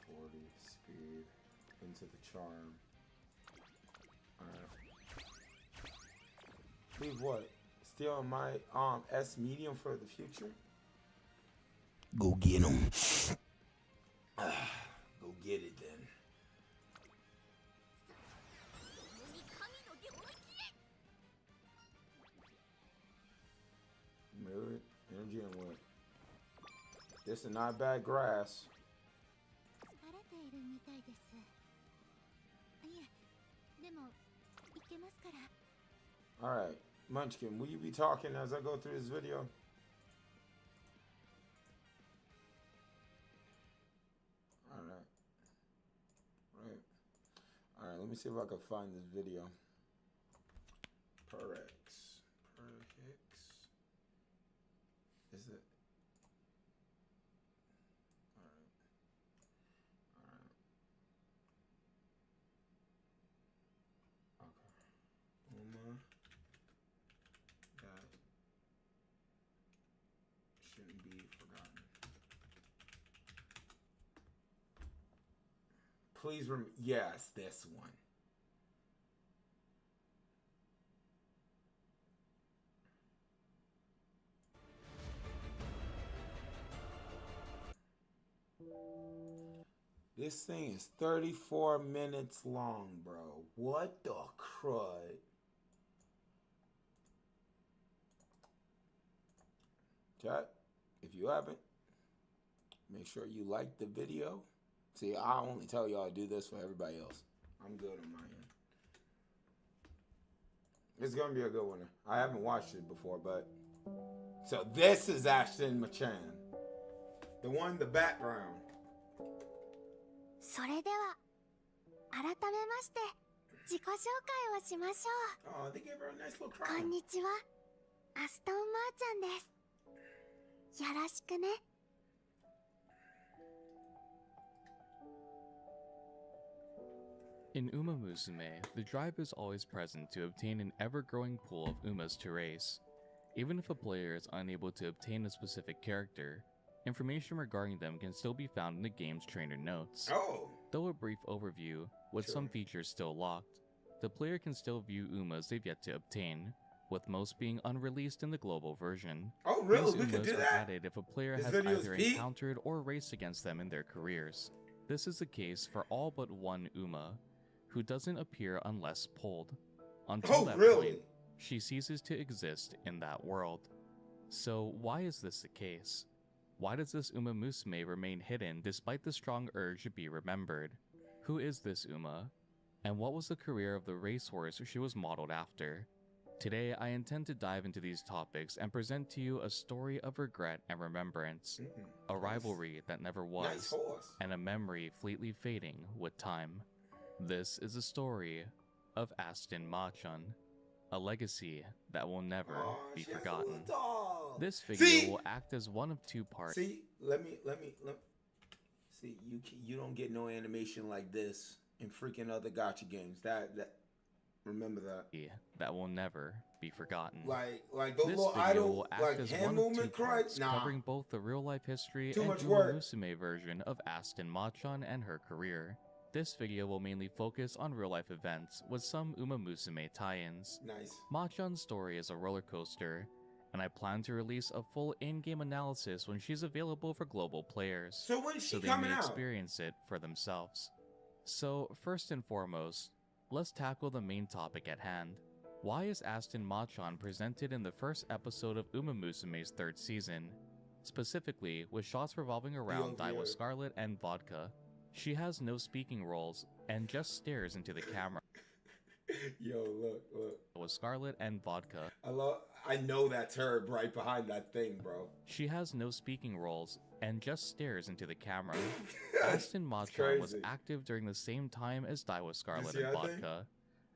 40 speed into the charm. Alright. Leave what? Still my S medium for the future? Go get him. Go get it then. Mirror energy and what? This is not bad grass.
疲れているみたいです。いえ、でもいけますから。
Alright, Munchkin, will you be talking as I go through this video? Alright. Right. Alright, let me see if I can find this video. Per X. Is it? Alright. Alright. Okay. Uma. That shouldn't be forgotten. Please remember. Yes, this one. This thing is 34 minutes long, bro. What the crud? Chat, if you haven't, make sure you like the video. See, I only tell y'all to do this for everybody else. I'm good on my end. It's gonna be a good one. I haven't watched it before, but... So this is Ashton Machan. The one in the background.
それでは改めまして自己紹介をしましょう。
Oh, they gave her a nice little
こ
crown.
んにちは、アストン・マーちゃんです。よろしくね。
In Uma Musume, the drive is always present to obtain an ever-growing pool of Umas to race. Even if a player is unable to obtain a specific character, information regarding them can still be found in the game's trainer notes.
Oh.
Though a brief overview, with
Sure.
some features still locked, the player can still view Umas they've yet to obtain, with most being unreleased in the global version.
Oh, really?
These
We could
Umas
do
are
that?
added if a player
This
has
video is
either
peak?
encountered or raced against them in their careers. This is the case for all but one Uma, who doesn't appear unless pulled. Until
Oh,
that
really?
point, she ceases to exist in that world. So why is this the case? Why does this Uma Musume remain hidden despite the strong urge to be remembered? Who is this Uma? And what was the career of the racehorse she was modeled after? Today, I intend to dive into these topics and present to you a story of regret and remembrance, a rivalry that never was, and a memory fleetly fading with time. This is the story of Aston Machan, a legacy that will never be forgotten. This video will act as one of two parts.
See, see, you don't get no animation like this in freaking other gacha games. Remember
that will never be forgotten.
Like those
this
little
video
idol,
will act
like
as
hand
one of two
movement
parts,
Nah.
covering both the real life history
Too
and
much
Uma
work.
Musume version of Aston Machan and her career. This video will mainly focus on real life events with some Uma Musume tie-ins.
Nice.
Machan's story is a roller coaster, and I plan to release a full in-game analysis when she's available for global players,
So when's she
so they
coming
may
out?
experience it for themselves. So first and foremost, let's tackle the main topic at hand. Why is Aston Machan presented in the first episode of Uma Musume's third season, specifically with shots revolving around Daiwa Scarlet and vodka? She has no speaking roles and just stares into the camera.
Yo, look.
With Scarlet and vodka.
I know that's her right behind that thing, bro.
She has no speaking roles and just stares into the camera. Aston Machan
crazy.
was active during the same time as Daiwa Scarlet
see
and
that thing?
vodka.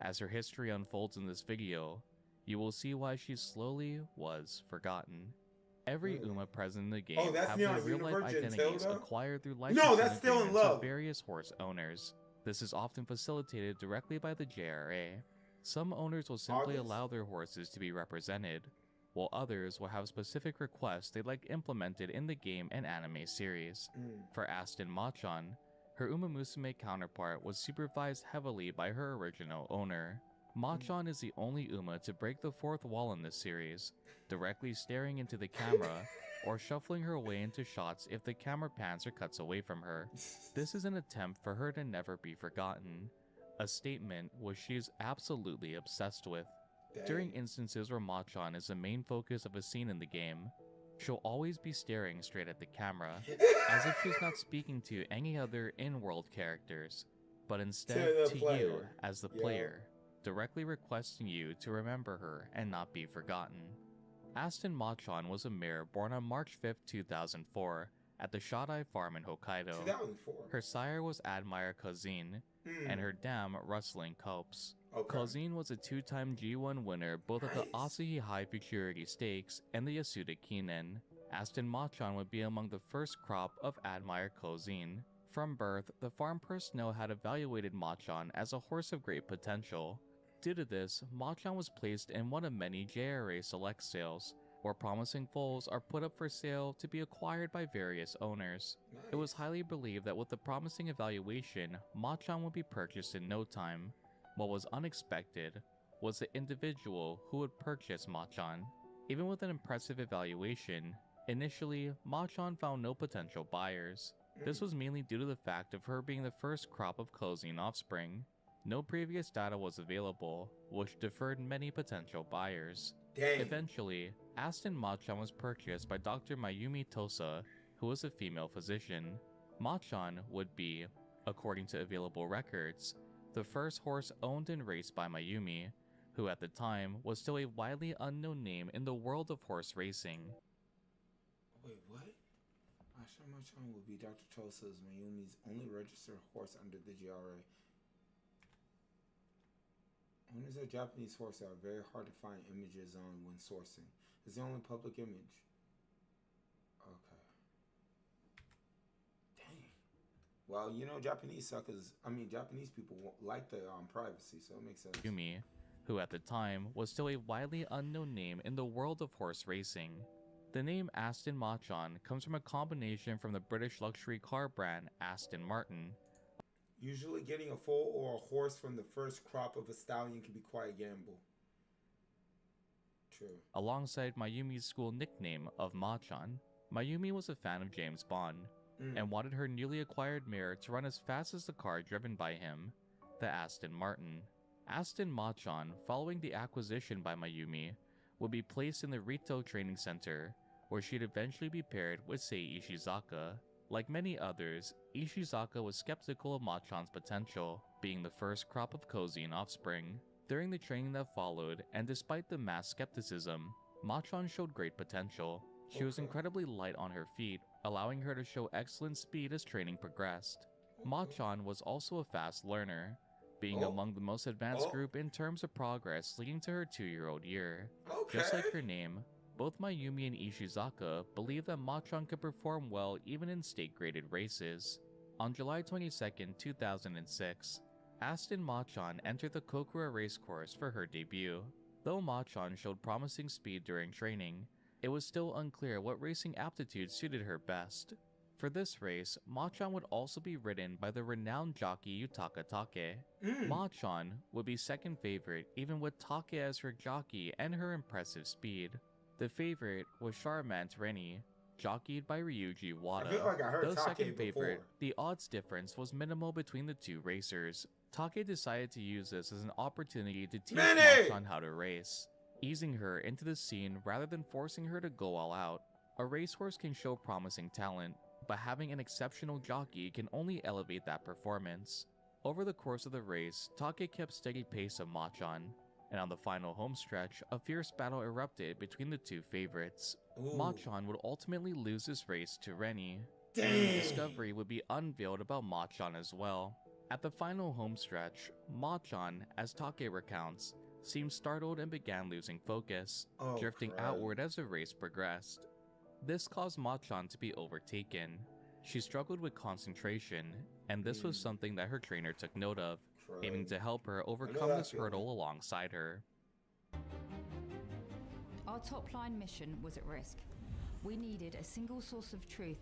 As her history unfolds in this video, you will see why she slowly was forgotten. Every
Really?
Uma present in the game
that's
have
Neon
their real-life
Universe and
identities
Tilda?
acquired through
No,
licensing
that's still in
agreements
love.
with various horse owners. This is often facilitated directly by the JRA. Some owners will simply
August.
allow their horses to be represented, while others will have specific requests they'd like implemented in the game and anime series. For Aston Machan, her Uma Musume counterpart was supervised heavily by her original owner. Machan is the only Uma to break the fourth wall in this series, directly staring into the camera or shuffling her way into shots if the camera pans or cuts away from her. This is an attempt for her to never be forgotten, a statement which she is absolutely obsessed with. During instances where Machan is the main focus of a scene in the game, she'll always be staring straight at the camera, as if she's not speaking to any other in-world characters, but instead to you as the player, directly requesting you to remember her and not be forgotten. Aston Machan was a mare born on March 5, 2004, at the Shadai farm in Hokkaido.
2004.
Her sire was Admire Kozin, and her dam Rustling Copes.
Okay.
Kozin was a two-time G1 winner both at the Asahi High Futurity Stakes and the Yasuda Kinen. Aston Machan would be among the first crop of Admire Kozin. From birth, the farm personnel had evaluated Machan as a horse of great potential. Due to this, Machan was placed in one of many JRA select sales, where promising foals are put up for sale to be acquired by various owners. It was highly believed that with the promising evaluation, Machan would be purchased in no time. What was unexpected was the individual who would purchase Machan. Even with an impressive evaluation, initially, Machan found no potential buyers. This was mainly due to the fact of her being the first crop of Kozin offspring. No previous data was available, which deferred many potential buyers.
Dang.
Eventually, Aston Machan was purchased by Dr. Mayumi Tosa, who was a female physician. Machan would be, according to available records, the first horse owned and raced by Mayumi, who at the time was still a widely unknown name in the world of horse racing.
Wait, what? Aston Machan will be Dr. Tosa's Mayumi's only registered horse under the GRA. Owners of Japanese horses are very hard to find images on when sourcing. It's the only public image. Okay. Dang. Well, you know, Japanese people like the privacy, so it makes sense.
Mayumi, who at the time was still a widely unknown name in the world of horse racing. The name Aston Machan comes from a combination from the British luxury car brand Aston Martin.
Usually getting a foal or a horse from the first crop of a stallion can be quite a gamble. True.
Alongside Mayumi's school nickname of Machan, Mayumi was a fan of James Bond, and wanted her newly acquired mare to run as fast as the car driven by him, the Aston Martin. Aston Machan, following the acquisition by Mayumi, would be placed in the Rito Training Center, where she'd eventually be paired with Sei Ishizaka. Like many others, Ishizaka was skeptical of Machan's potential, being the first crop of Kozin offspring. During the training that followed, and despite the mass skepticism, Machan showed great potential. She was incredibly light on her feet, allowing her to show excellent speed as training progressed. Machan was also a fast learner, being among the most advanced group in terms of progress leading to her 2-year-old year. Just like her name, both Mayumi and Ishizaka believe that Machan could perform well even in state-graded races. On July 22, 2006, Aston Machan entered the Kokura race course for her debut. Though Machan showed promising speed during training, it was still unclear what racing aptitude suited her best. For this race, Machan would also be ridden by the renowned jockey Yutaka Take. Machan would be second favorite even with Take as her jockey and her impressive speed. The favorite was Charmant Rennie, jockeyed by Ryuji Wada.
I feel like I heard
Though
Take
second favorite,
before.
the odds difference was minimal between the two racers. Take decided to use this as an opportunity to teach Machan how to race, easing her into the scene rather than forcing her to go all out. A racehorse can show promising talent, but having an exceptional jockey can only elevate that performance. Over the course of the race, Take kept steady pace of Machan, and on the final homestretch, a fierce battle erupted between the two favorites. Machan would ultimately lose this race to Rennie, and a discovery would be unveiled about Machan as well. At the final homestretch, Machan, as Take recounts, seemed startled and began losing focus, drifting outward as the race progressed. This caused Machan to be overtaken. She struggled with concentration, and this was something that her trainer took note of, aiming to help her overcome this hurdle alongside her.
Our top-line mission was at risk. We needed a single source of truth.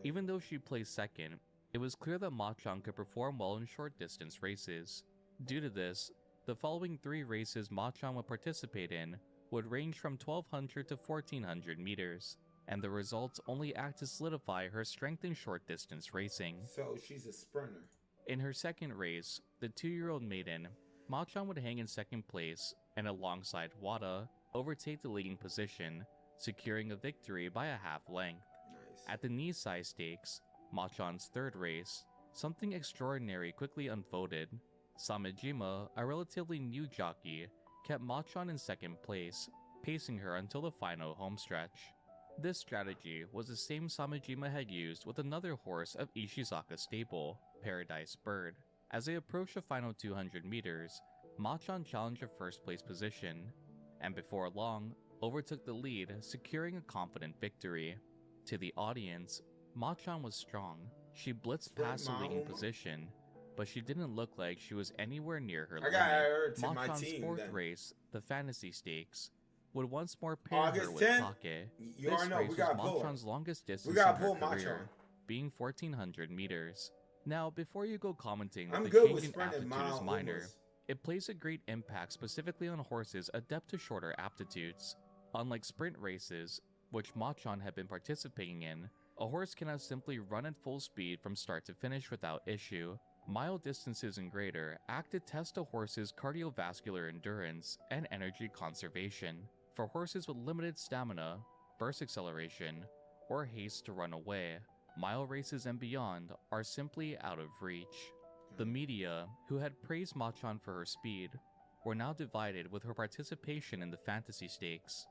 Even though she placed second, it was clear that Machan could perform well in short-distance races. Due to this, the following 3 races Machan would participate in would range from 1200 to 1400 meters, and the results only act to solidify her strength in short-distance racing.
So she's a sprinter.
In her second race, the 2-year-old maiden, Machan would hang in second place and alongside Wada, overtake the leading position, securing a victory by a half length. At the knee-size stakes, Machan's third race, something extraordinary quickly unfolded. Samejima, a relatively new jockey, kept Machan in second place, pacing her until the final homestretch. This strategy was the same Samejima had used with another horse of Ishizaka's stable, Paradise Bird. As they approached the final 200 meters, Machan challenged a first place position, and before long, overtook the lead, securing a confident victory. To the audience, Machan was strong. She blitzed past the leading position, but she didn't look like she was anywhere near her limit. Machan's fourth race, the Fantasy Stakes, would once more pair her with Take. This race was Machan's longest distance in her career, being 1400 meters. Now, before you go commenting that the change in aptitude is minor, it plays a great impact specifically on horses adept to shorter aptitudes. Unlike sprint races, which Machan had been participating in, a horse cannot simply run at full speed from start to finish without issue. Mile distances and greater act to test a horse's cardiovascular endurance and energy conservation. For horses with limited stamina, burst acceleration, or haste to run away, mile races and beyond are simply out of reach. The media, who had praised Machan for her speed, were now divided with her participation in the Fantasy Stakes.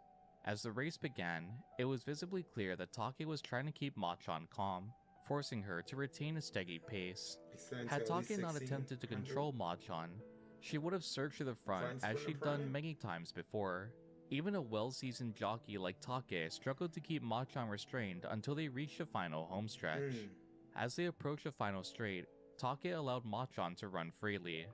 As the race began, it was visibly clear that Take was trying to keep Machan calm, forcing her to retain a steady pace. Had Take not attempted to control Machan, she would have surged to the front as she'd done many times before. Even a well-seasoned jockey like Take struggled to keep Machan restrained until they reached the final homestretch. As they approached the final straight, Take allowed Machan to run freely,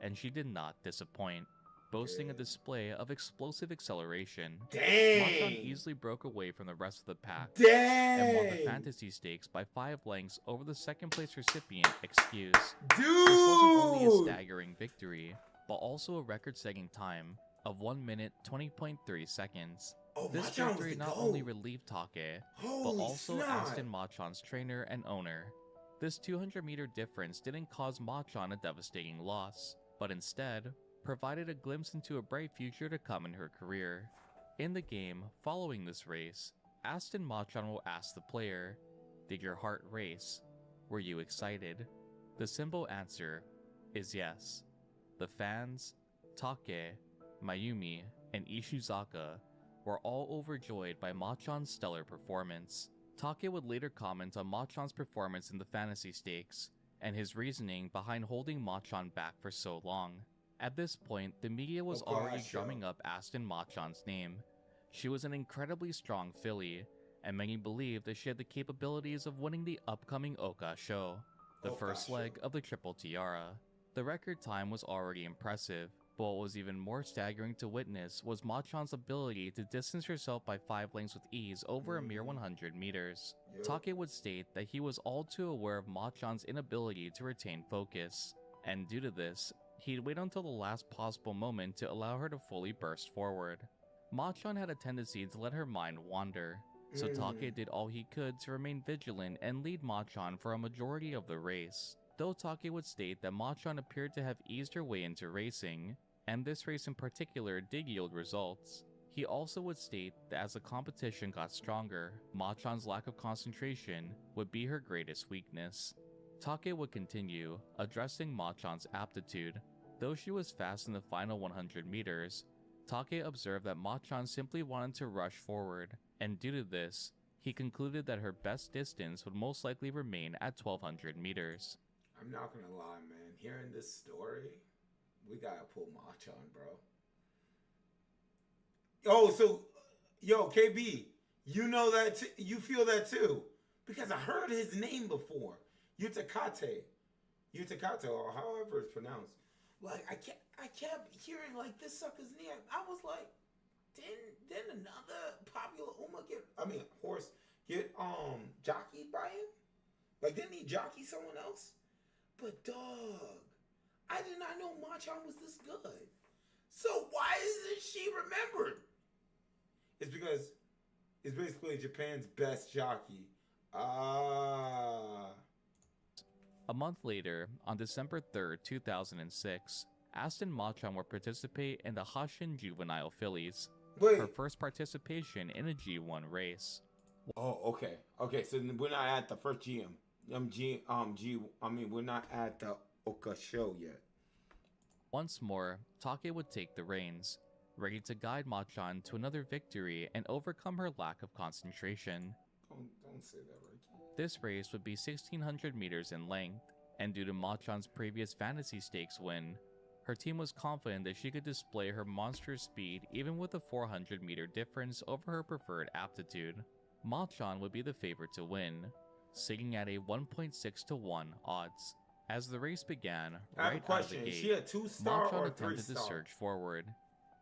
and she did not disappoint, boasting a display of explosive acceleration. Machan easily broke away from the rest of the pack and won the Fantasy Stakes by 5 lengths over the second place recipient, Excuse. This wasn't only a staggering victory, but also a record-setting time of 1 minute 20.3 seconds. This victory not only relieved Take, but also Aston Machan's trainer and owner. This 200-meter difference didn't cause Machan a devastating loss, but instead provided a glimpse into a bright future to come in her career. In the game following this race, Aston Machan will ask the player, "Did your heart race? Were you excited?" The simple answer is yes. The fans, Take, Mayumi, and Ishizaka were all overjoyed by Machan's stellar performance. Take would later comment on Machan's performance in the fantasy stakes, and his reasoning behind holding Machan back for so long. At this point, the media was already drumming up Aston Machan's name. She was an incredibly strong filly, and many believed that she had the capabilities of winning the upcoming Oka show, the first leg of the Triple Tiara. The record time was already impressive, but what was even more staggering to witness was Machan's ability to distance herself by 5 lengths with ease over a mere 100 meters. Take would state that he was all too aware of Machan's inability to retain focus, and due to this, he'd wait until the last possible moment to allow her to fully burst forward. Machan had a tendency to let her mind wander, so Take did all he could to remain vigilant and lead Machan for a majority of the race. Though Take would state that Machan appeared to have eased her way into racing, and this race in particular did yield results, he also would state that as the competition got stronger, Machan's lack of concentration would be her greatest weakness. Take would continue, addressing Machan's aptitude. Though she was fast in the final 100 meters, Take observed that Machan simply wanted to rush forward, and due to this, he concluded that her best distance would most likely remain at 1200 meters.
I'm not gonna lie, man. Hearing this story, we gotta pull Machan, bro. Oh, so, yo, KB, you know that you feel that too, because I heard his name before, Utakate, or however it's pronounced. Like I kept hearing like this sucker's name. I was like, didn't another popular horse get jockeyed by him? Like, didn't he jockey someone else? But dog, I did not know Machan was this good. So why isn't she remembered? It's because it's basically Japan's best jockey.
A month later, on December 3rd, 2006, Aston Machan will participate in the Hashin Juvenile Fillies, her first participation in a G1 race.
Oh, okay. Okay, so we're not at the first GM. We're not at the Oka show yet.
Once more, Take would take the reins, ready to guide Machan to another victory and overcome her lack of concentration.
Don't say that, right?
This race would be 1600 meters in length, and due to Machan's previous fantasy stakes win, her team was confident that she could display her monstrous speed even with a 400-meter difference over her preferred aptitude. Machan would be the favorite to win, sitting at a 1.6 to 1 odds. As the race began, right out of the gate,
is she a 2-star
Machan
or
attempted
3-star?
to surge forward.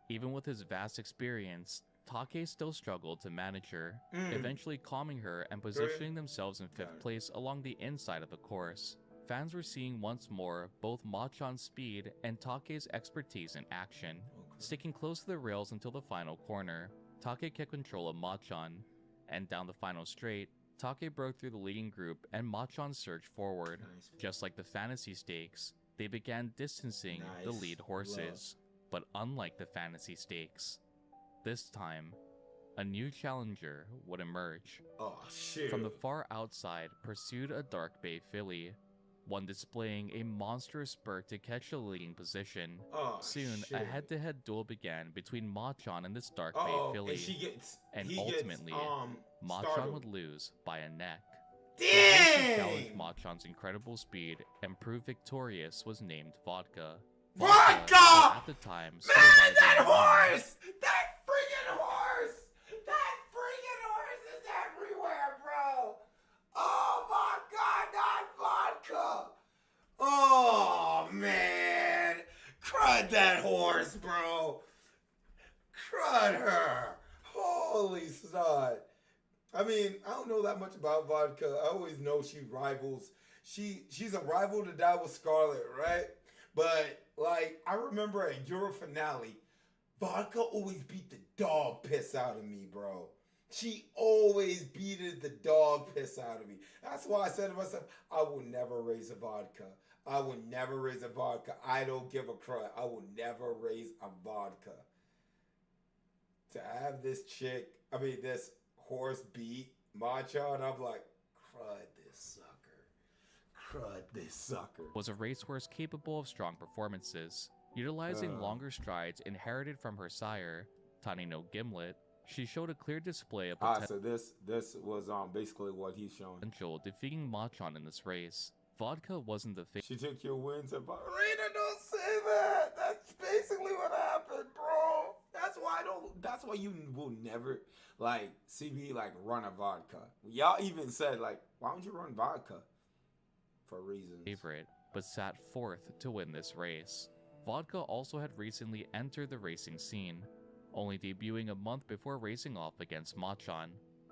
Even with his vast experience, Take still struggled to manage her, eventually calming her and positioning themselves in 5th place along the inside of the course. Fans were seeing once more both Machan's speed and Take's expertise in action. Sticking close to the rails until the final corner, Take kept control of Machan, and down the final straight, Take broke through the leading group and Machan surged forward. Just like the fantasy stakes, they began distancing the lead horses. But unlike the fantasy stakes, this time, a new challenger would emerge.
Oh, shit.
From the far outside pursued a Dark Bay filly, one displaying a monstrous spurt to catch the leading position. Soon, a head-to-head duel began between Machan and this Dark Bay filly, and ultimately, Machan would lose by a neck. The horse who challenged Machan's incredible speed and proved victorious was named Vodka.
Vodka!
At the time,
man, that horse! That freaking horse! That freaking horse is everywhere, bro! Oh my god, not vodka! Oh man! Crud that horse, bro! Crud her! Holy snot! I mean, I don't know that much about vodka. I always know she rivals. She's a rival to die with Scarlet, right? But like, I remember at Euro finale, Vodka always beat the dog piss out of me, bro. She always beated the dog piss out of me. That's why I said to myself, I will never raise a vodka. I will never raise a vodka. I don't give a crap. I will never raise a vodka. To have this chick, this horse beat Machan, I'm like, crud this sucker. Crud this sucker.
Was a racehorse capable of strong performances. Utilizing longer strides inherited from her sire, Tanino Gimlet, she showed a clear display of
So this was basically what he's showing.
potential, defeating Machan in this race. Vodka wasn't the
She took your wins and Rita, don't say that. That's basically what happened, bro. That's why you will never see me run a vodka. Y'all even said why don't you run vodka? For reasons.
favorite, but sat fourth to win this race. Vodka also had recently entered the racing scene, only debuting a month before racing off against Machan.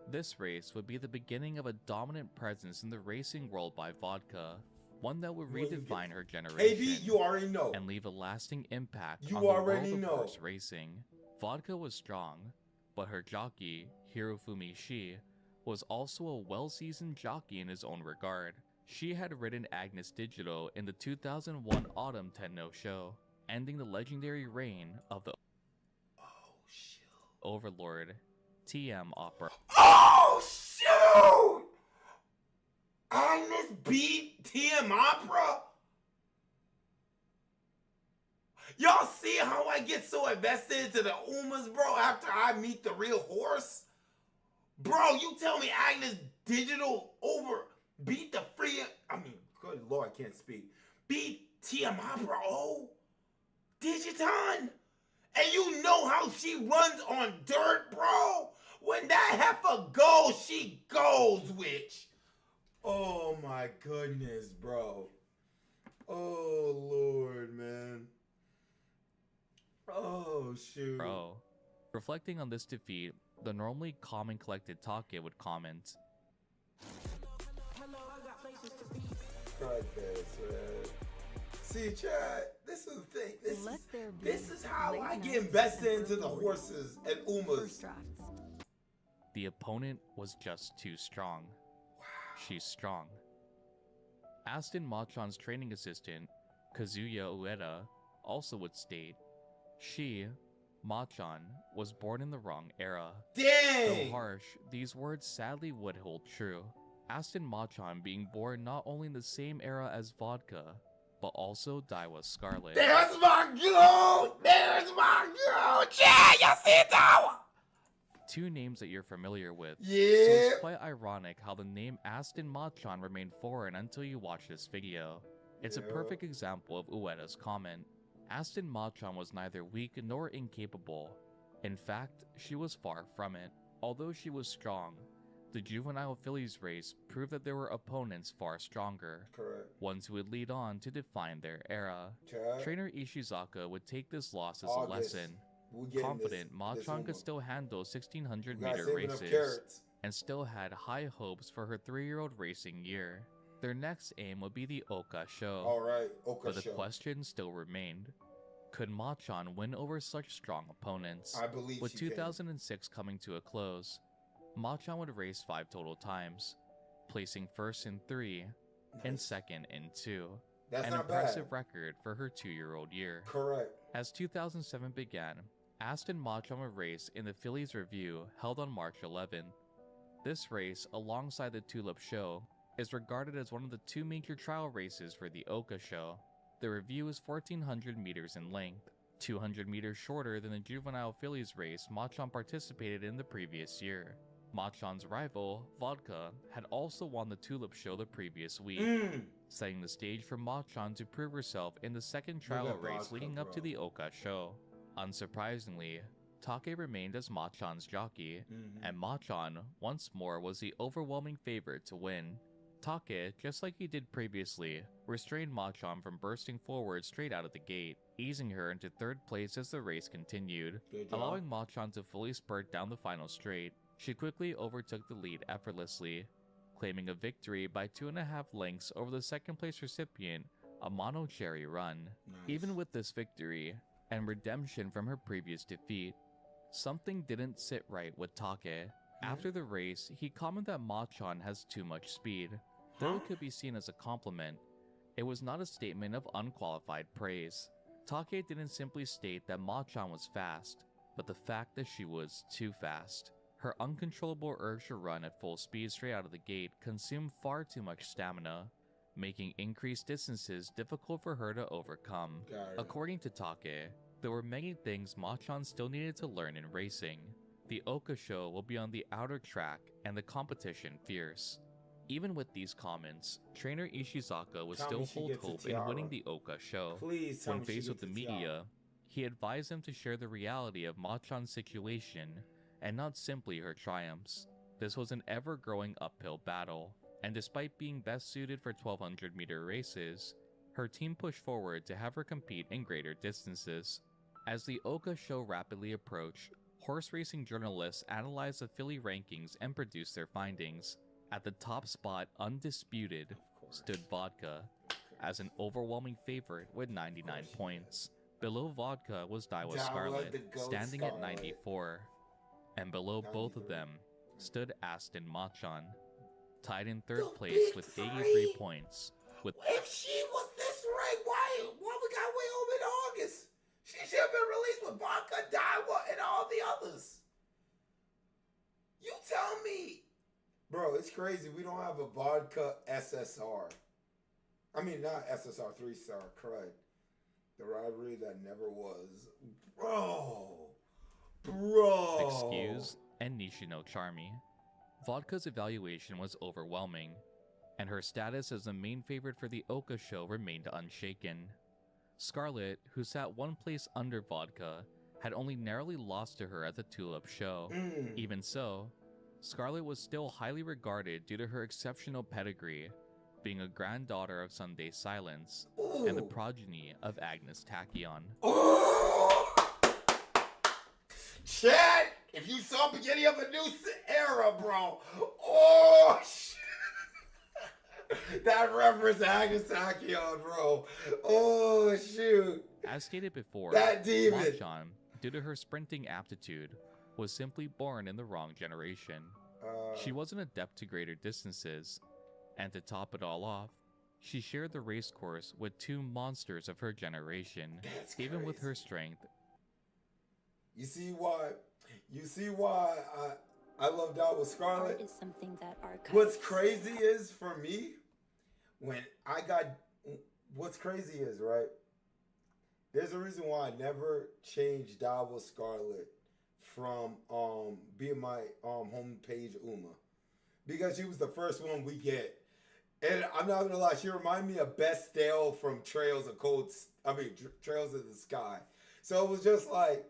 This race would be the beginning of a dominant presence in the racing world by Vodka, one that would redefine her generation
AB, you already know.
and leave a lasting impact
You
on the
already
world of
know.
horse racing. Vodka was strong, but her jockey, Hirofumi Shi, was also a well-seasoned jockey in his own regard. She had ridden Agnes Digital in the 2001 Autumn Tenno show, ending the legendary reign of the Overlord TM Opera.
Oh shoot! Agnes beat TM Opera. Y'all see how I get so invested into the Umas, bro, after I meet the real horse? Bro, you tell me Agnes Digital beat the good lord, I can't speak. Beat Tiamat, bro. Digiton. And you know how she runs on dirt, bro. When that heifer goes, she goes, witch. Oh my goodness, bro. Oh Lord, man. Oh shoot.
Bro. Reflecting on this defeat, the normally calm and collected Take would comment,
Fuck this, man. See, Chad, this is the thing. This is how I get invested into the horses and Umas.
the opponent was just too strong. She's strong. Aston Machan's training assistant, Kazuya Ueda, also would state, Machan, was born in the wrong era.
Dang!
Though harsh, these words sadly would hold true. Aston Machan being born not only in the same era as Vodka, but also Daiwa Scarlet.
There's my girl! There's my girl! Yeah, you see Daiwa!
Two names that you're familiar with. So
Yeah.
it's quite ironic how the name Aston Machan remained foreign until you watch this video. It's a
Yeah.
perfect example of Ueda's comment. Aston Machan was neither weak nor incapable. In fact, she was far from it. Although she was strong, the juvenile fillies race proved that there were opponents far stronger,
Correct.
ones who would lead on to define their era.
Chad,
Trainer Ishizaka would take this loss as a
August.
lesson.
we'll get in
Confident,
this
Machan could
Uma.
still handle 1600
We gotta
meter
save enough
races
carrots.
and still had high hopes for her 3-year-old racing year. Their next aim would be the Oka show,
Alright, Oka
but the
show.
question still remained. Could Machan win over such strong opponents?
I believe
With
she can.
2006 coming to a close, Machan would race 5 total times, placing first in 3 and
Nice.
second in 2.
That's
An
not
impressive
bad.
record for her 2-year-old year.
Correct.
As 2007 began, Aston Machan would race in the Phillies Review held on March 11. This race, alongside the Tulip Show, is regarded as one of the 2 major trial races for the Oka show. The review is 1400 meters in length, 200 meters shorter than the juvenile fillies race Machan participated in the previous year. Machan's rival, Vodka, had also won the Tulip Show the previous week, setting the stage for Machan to prove herself in the second trial
at
race
Vodka,
leading up to
bro.
the Oka show. Unsurprisingly, Take remained as Machan's jockey, and Machan once more was the overwhelming favorite to win. Take, just like he did previously, restrained Machan from bursting forward straight out of the gate, easing her into 3rd place as the race continued.
Good job.
Allowing Machan to fully spurt down the final straight, she quickly overtook the lead effortlessly, claiming a victory by 2.5 lengths over the 2nd place recipient, Amano Cherry Run.
Nice.
Even with this victory, and redemption from her previous defeat, something didn't sit right with Take. After the race, he commented that Machan has too much speed. Though it could be seen as a compliment, it was not a statement of unqualified praise. Take didn't simply state that Machan was fast, but the fact that she was too fast. Her uncontrollable urge to run at full speed straight out of the gate consumed far too much stamina, making increased distances difficult for her to overcome. According to Take, there were many things Machan still needed to learn in racing. The Oka show will be on the outer track and the competition fierce. Even with these comments, trainer Ishizaka would still hold hope in winning the Oka show.
Please tell
When
me she
faced with
gets
the
a tiara.
media, he advised them to share the reality of Machan's situation and not simply her triumphs. This was an ever-growing uphill battle, and despite being best suited for 1200-meter races, her team pushed forward to have her compete in greater distances. As the Oka show rapidly approached, horse racing journalists analyzed the filly rankings and produced their findings. At the top spot, undisputed, stood Vodka, as an overwhelming favorite with 99 points. Below Vodka was Daiwa
Daiwa,
Scarlet,
the GOAT
standing at
Scarlet.
94. And below both of
93.
them stood Aston Machan, tied in
The
third place
big
with
three?
83 points. With
If she was this rank, why we got way over in August? She should have been released with Vodka, Daiwa, and all the others. You tell me. Bro, it's crazy. We don't have a Vodka SSR. I mean, not SSR 3-star, crud. The rivalry that never was. Bro.
Excuse and Nishino Charmy. Vodka's evaluation was overwhelming, and her status as the main favorite for the Oka show remained unshaken. Scarlet, who sat one place under Vodka, had only narrowly lost to her at the Tulip show. Even so, Scarlet was still highly regarded due to her exceptional pedigree, being a granddaughter of Sunday Silence and the progeny of Agnes Tachyon.
Oh! Chad, if you saw beginning of a new era, bro. Oh, that reference to Agnes Tachyon, bro. Oh, shoot.
As stated before,
That demon.
Machan, due to her sprinting aptitude, was simply born in the wrong generation. She wasn't adept to greater distances, and to top it all off, she shared the race course with two monsters of her generation.
That's
Even with
crazy.
her strength,
You see why I love Daiwa Scarlet?
Art is something that archives.
What's crazy is for me, what's crazy is, right? There's a reason why I never changed Daiwa Scarlet from being my homepage Uma. Because she was the first one we get. And I'm not gonna lie, she reminded me of Bestial from Trails of the Sky. So it was just like,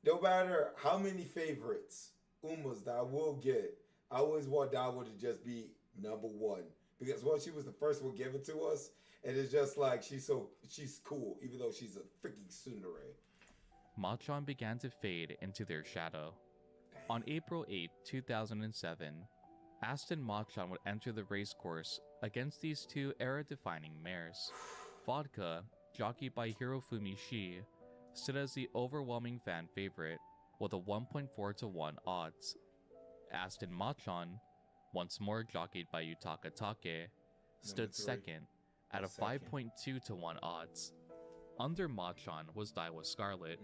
no matter how many favorites Umas that I will get, I always want Daiwa to just be number one. Because once she was the first one given to us, and it's just like she's cool, even though she's a freaking tsundere.
Machan began to fade into their shadow. On April 8, 2007, Aston Machan would enter the race course against these two era-defining mares. Vodka, jockeyed by Hirofumi Shi, stood as the overwhelming fan favorite with a 1.4 to 1 odds. Aston Machan, once more jockeyed by Yutaka Take, stood
three.
second at a 5.2 to 1 odds. Under Machan was Daiwa Scarlet,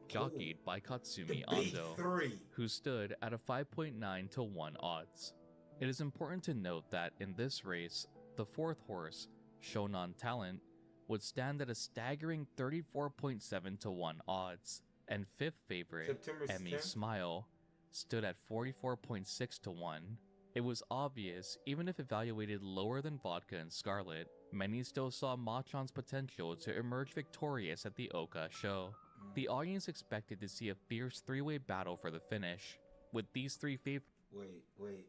jockeyed by Katsumi Ando,
Three.
who stood at a 5.9 to 1 odds. It is important to note that in this race, the fourth horse, Shonan Talent, would stand at a staggering 34.7 to 1 odds, and fifth favorite,
September
Emmy
10th?
Smile, stood at 44.6 to 1. It was obvious, even if evaluated lower than Vodka and Scarlet, many still saw Machan's potential to emerge victorious at the Oka show. The audience expected to see a fierce three-way battle for the finish, with these three favorites.
Wait.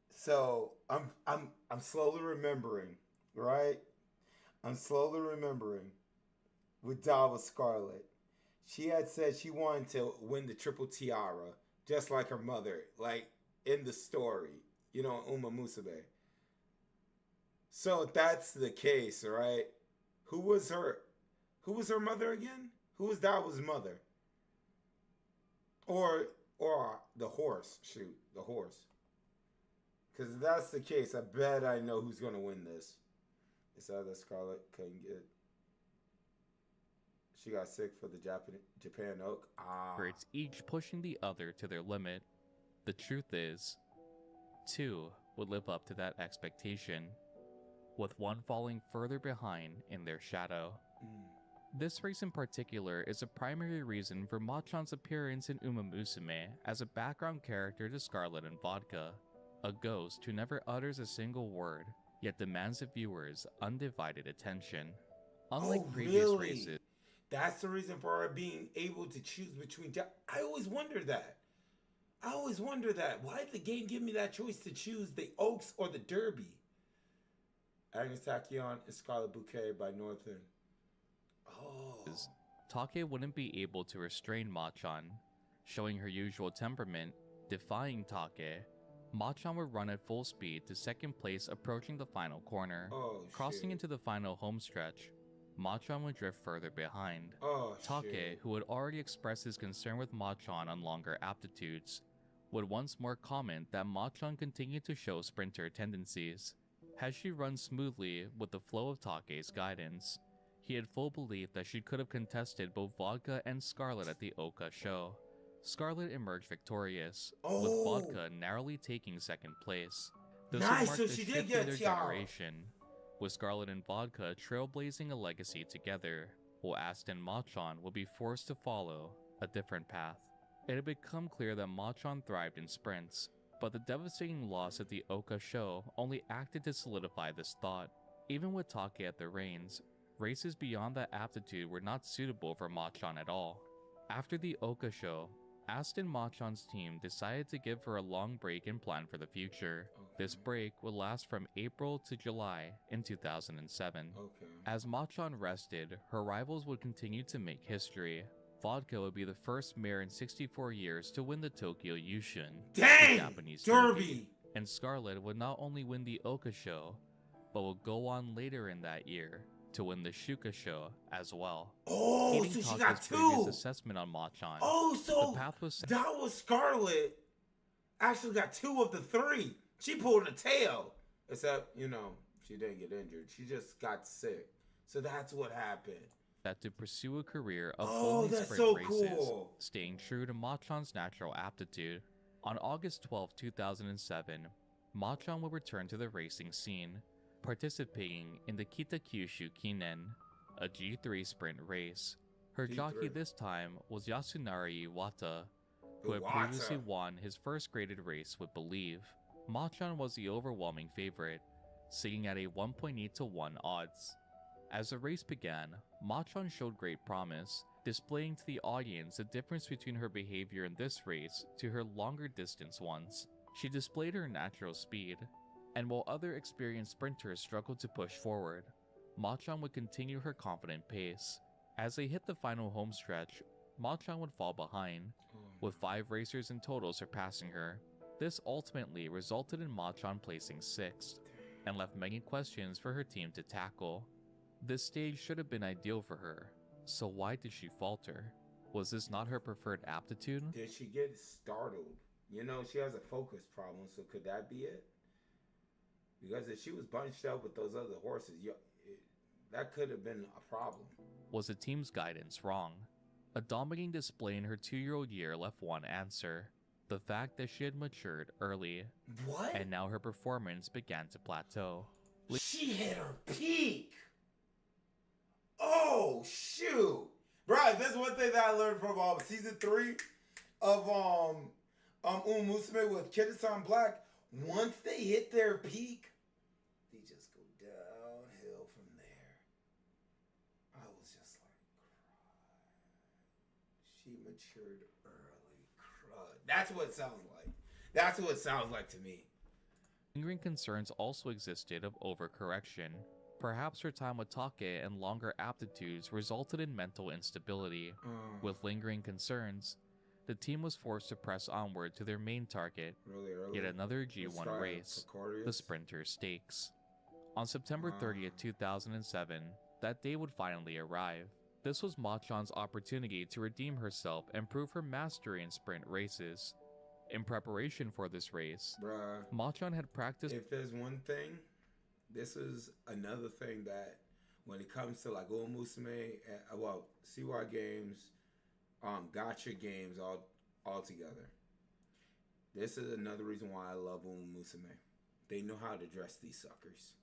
So I'm slowly remembering, right? I'm slowly remembering with Daiwa Scarlet. She had said she wanted to win the triple tiara, just like her mother, like in the story, Uma Musabe. So if that's the case, right? Who was her mother again? Who was Daiwa's mother? Or Or the horse. Shoot, the horse. Because if that's the case, I bet I know who's going to win this. It's either Scarlett couldn't get... She got sick for the Japan Oak.
It's each pushing the other to their limit. The truth is, two would live up to that expectation, with one falling further behind in their shadow. This race in particular is a primary reason for Machan's appearance in Uma Musume as a background character to Scarlet and Vodka, a ghost who never utters a single word, yet demands the viewers' undivided attention. Unlike previous races,
that's the reason for her being able to choose between... I always wonder that. Why did the game give me that choice to choose the Oaks or the Derby? Agnes Tachyon and Scarlet Bouquet by Northern.
Take wouldn't be able to restrain Machan. Showing her usual temperament, defying Take, Machan would run at full speed to second place approaching the final corner. Crossing into the final homestretch, Machan would drift further behind. Take, who had already expressed his concern with Machan on longer aptitudes, would once more comment that Machan continued to show sprinter tendencies. Had she run smoothly with the flow of Take's guidance, he had full belief that she could have contested both Vodka and Scarlet at the Oka show. Scarlet emerged victorious, with Vodka narrowly taking second place. This would mark the shift in their generation, with Scarlet and Vodka trailblazing a legacy together, while Aston Machan would be forced to follow a different path. It had become clear that Machan thrived in sprints, but the devastating loss at the Oka show only acted to solidify this thought. Even with Take at the reins, races beyond that aptitude were not suitable for Machan at all. After the Oka show, Aston Machan's team decided to give her a long break and plan for the future. This break would last from April to July in 2007. As Machan rested, her rivals would continue to make history. Vodka would be the first mare in 64 years to win the Tokyo Yushun, the Japanese Derby, and Scarlet would not only win the Oka show, but would go on later in that year to win the Shuka show as well.
So she got two.
Assessment on Machan.
So
the path was
that was Scarlet. Actually got two of the three. She pulled a tail. Except, she didn't get injured. She just got sick. So that's what happened.
That to pursue a career of only sprint races, staying true to Machan's natural aptitude. On August 12, 2007, Machan will return to the racing scene, participating in the Kitakyushu Kinen, a G3 sprint race. Her jockey this time was Yasunari Iwata, who had previously won his first graded race with Believe. Machan was the overwhelming favorite, sitting at a 1.8 to 1 odds. As the race began, Machan showed great promise, displaying to the audience the difference between her behavior in this race to her longer distance ones. She displayed her natural speed, and while other experienced sprinters struggled to push forward, Machan would continue her confident pace. As they hit the final home stretch, Machan would fall behind, with 5 racers in total surpassing her. This ultimately resulted in Machan placing 6th, and left many questions for her team to tackle. This stage should have been ideal for her, so why did she falter? Was this not her preferred aptitude?
Did she get startled? She has a focus problem, so could that be it? Because if she was bunched up with those other horses, that could have been a problem.
Was the team's guidance wrong? A dominating display in her 2-year-old year left one answer: the fact that she had matured early.
What?
And now her performance began to plateau.
She hit her peak! Oh, shoot! Right, that's one thing that I learned from season 3 of Musume with Kitasan Black. Once they hit their peak, they just go downhill from there. I was just like, crud. She matured early. Crud. That's what it sounds like. That's what it sounds like to me.
Lingering concerns also existed of overcorrection. Perhaps her time with Take and longer aptitudes resulted in mental instability. With lingering concerns, the team was forced to press onward to their main target, yet another G1 race, the Sprinter Stakes. On September 30th, 2007, that day would finally arrive. This was Machan's opportunity to redeem herself and prove her mastery in sprint races. In preparation for this race,
Bruh,
Machan had practiced.
if there's one thing, this is another thing that when it comes to like Musume, well, CY games, gotcha games all together. This is another reason why I love Musume. They know how to dress these suckers.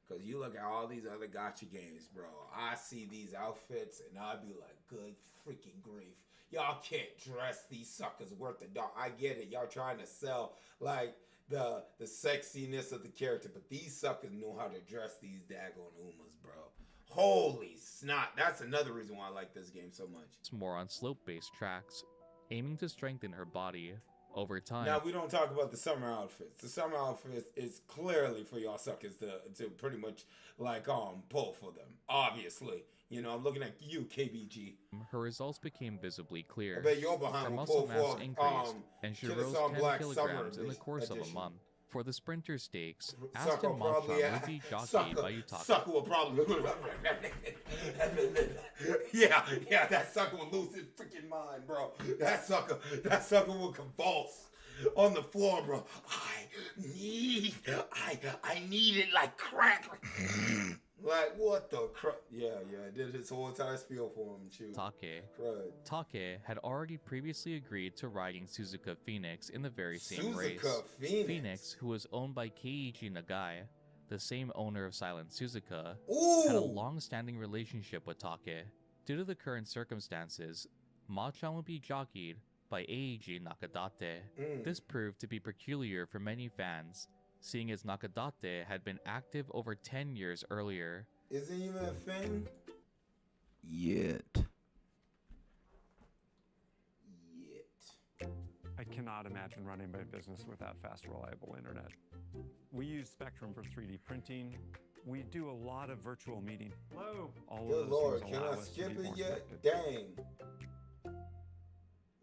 Because you look at all these other gotcha games, bro. I see these outfits and I'd be like, good freaking grief. Y'all can't dress these suckers worth the dog. I get it. Y'all trying to sell like the sexiness of the character. But these suckers know how to dress these daggone Umas, bro. Holy snot. That's another reason why I like this game so much.
More on slope-based tracks, aiming to strengthen her body. Over time.
Now we don't talk about the summer outfits. The summer outfits is clearly for y'all suckers to pretty much like pull for them. Obviously, you know I'm looking at you, KBG.
Her results became visibly clear.
I bet your behind
her
will
muscle
pull
mass
for
increased, and she rose 10
Black
kilograms
Summer
in the course of a
edition.
month. For the sprinter stakes,
Sucker
Aston
probably
Machan would be jockeyed by Utaka.
Sucker will probably yeah, that sucker will lose his freaking mind, bro. That sucker will convulse on the floor, bro. I need it like crack. Like what the crap? Yeah, I did his whole entire spiel for him. Shoot.
Take had already previously agreed to riding Suzuka Phoenix in the very same race. Phoenix, who was owned by Keiji Nagai, the same owner of Silent Suzuka, had a long-standing relationship with Take. Due to the current circumstances, Machan would be jockeyed by Eiji Nakadate. This proved to be peculiar for many fans, seeing as Nakadate had been active over 10 years earlier.
Isn't even a thing?
Yet.
I cannot imagine running my business without fast, reliable internet. We use Spectrum for 3D printing. We do a lot of virtual meeting.
Hello.
All of
Good
those
Lord,
things
can
allow
I
us to
skip
be
it
more
yet?
connected.
Dang.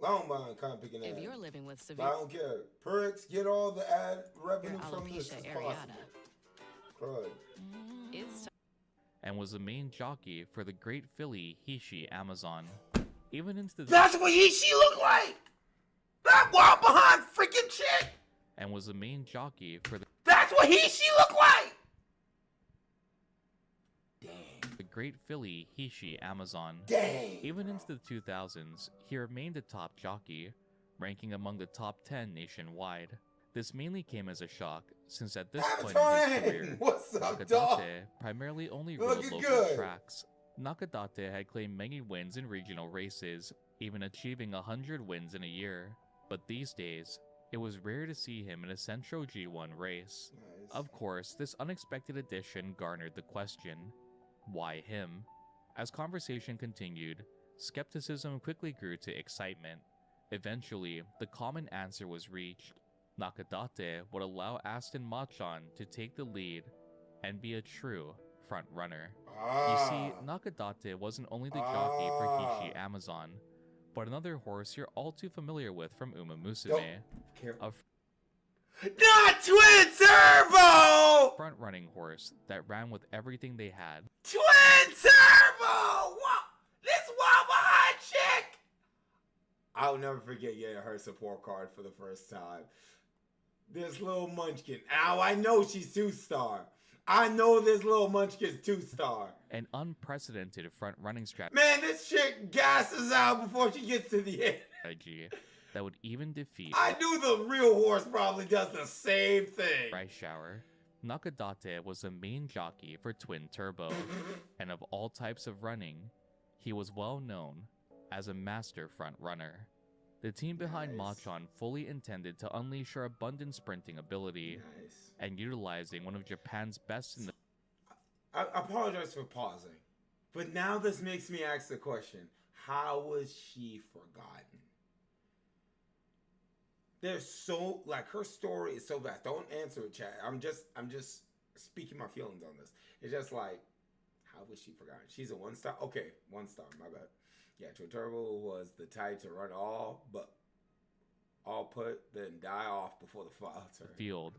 Long bond kind of picking that.
If you're living with
But
severe
I don't care. Perks, get all the ad revenue from this
alopecia
as
areata,
possible. Crud.
it's
And was the main jockey for the great filly Hishi Amazon. Even into the
That's what she look like! That wild behind freaking chick!
and was the main jockey for
That's what she look like!
the great filly Hishi Amazon.
Dang!
Even into the 2000s, he remained a top jockey, ranking among the top 10 nationwide. This mainly came as a shock, since at this point in his career,
What's up, dog?
Nakadate primarily only rode
Looking
local
good.
tracks. Nakadate had claimed many wins in regional races, even achieving 100 wins in a year. But these days, it was rare to see him in a Central G1 race.
Nice.
Of course, this unexpected addition garnered the question, why him? As conversation continued, skepticism quickly grew to excitement. Eventually, the common answer was reached. Nakadate would allow Aston Machan to take the lead and be a true front runner. You see, Nakadate wasn't only the jockey for Hishi Amazon, but another horse you're all too familiar with from Uma Musume, a
Not Twin Turbo!
front-running horse that ran with everything they had.
Twin Turbo! What? This wild behind chick! I'll never forget getting her support card for the first time. This little munchkin. Ow, I know she's 2-star. I know this little munchkin's 2-star.
An unprecedented front-running
Man, this chick gasses out before she gets to the end.
strategy that would even defeat
I knew the real horse probably does the same thing.
Rice Shower. Nakadate was the main jockey for Twin Turbo, and of all types of running, he was well known as a master front runner. The team behind Machan fully intended to unleash her abundant sprinting ability, and utilizing one of Japan's best in the
I apologize for pausing, but now this makes me ask the question: how was she forgotten? There's so her story is so vast. Don't answer it, chat. I'm just speaking my feelings on this. It's just like, how was she forgotten? She's a 1-star. Okay, 1-star. My bad. Yeah, Twin Turbo was the type to run all put, then die off before the final turn.
field.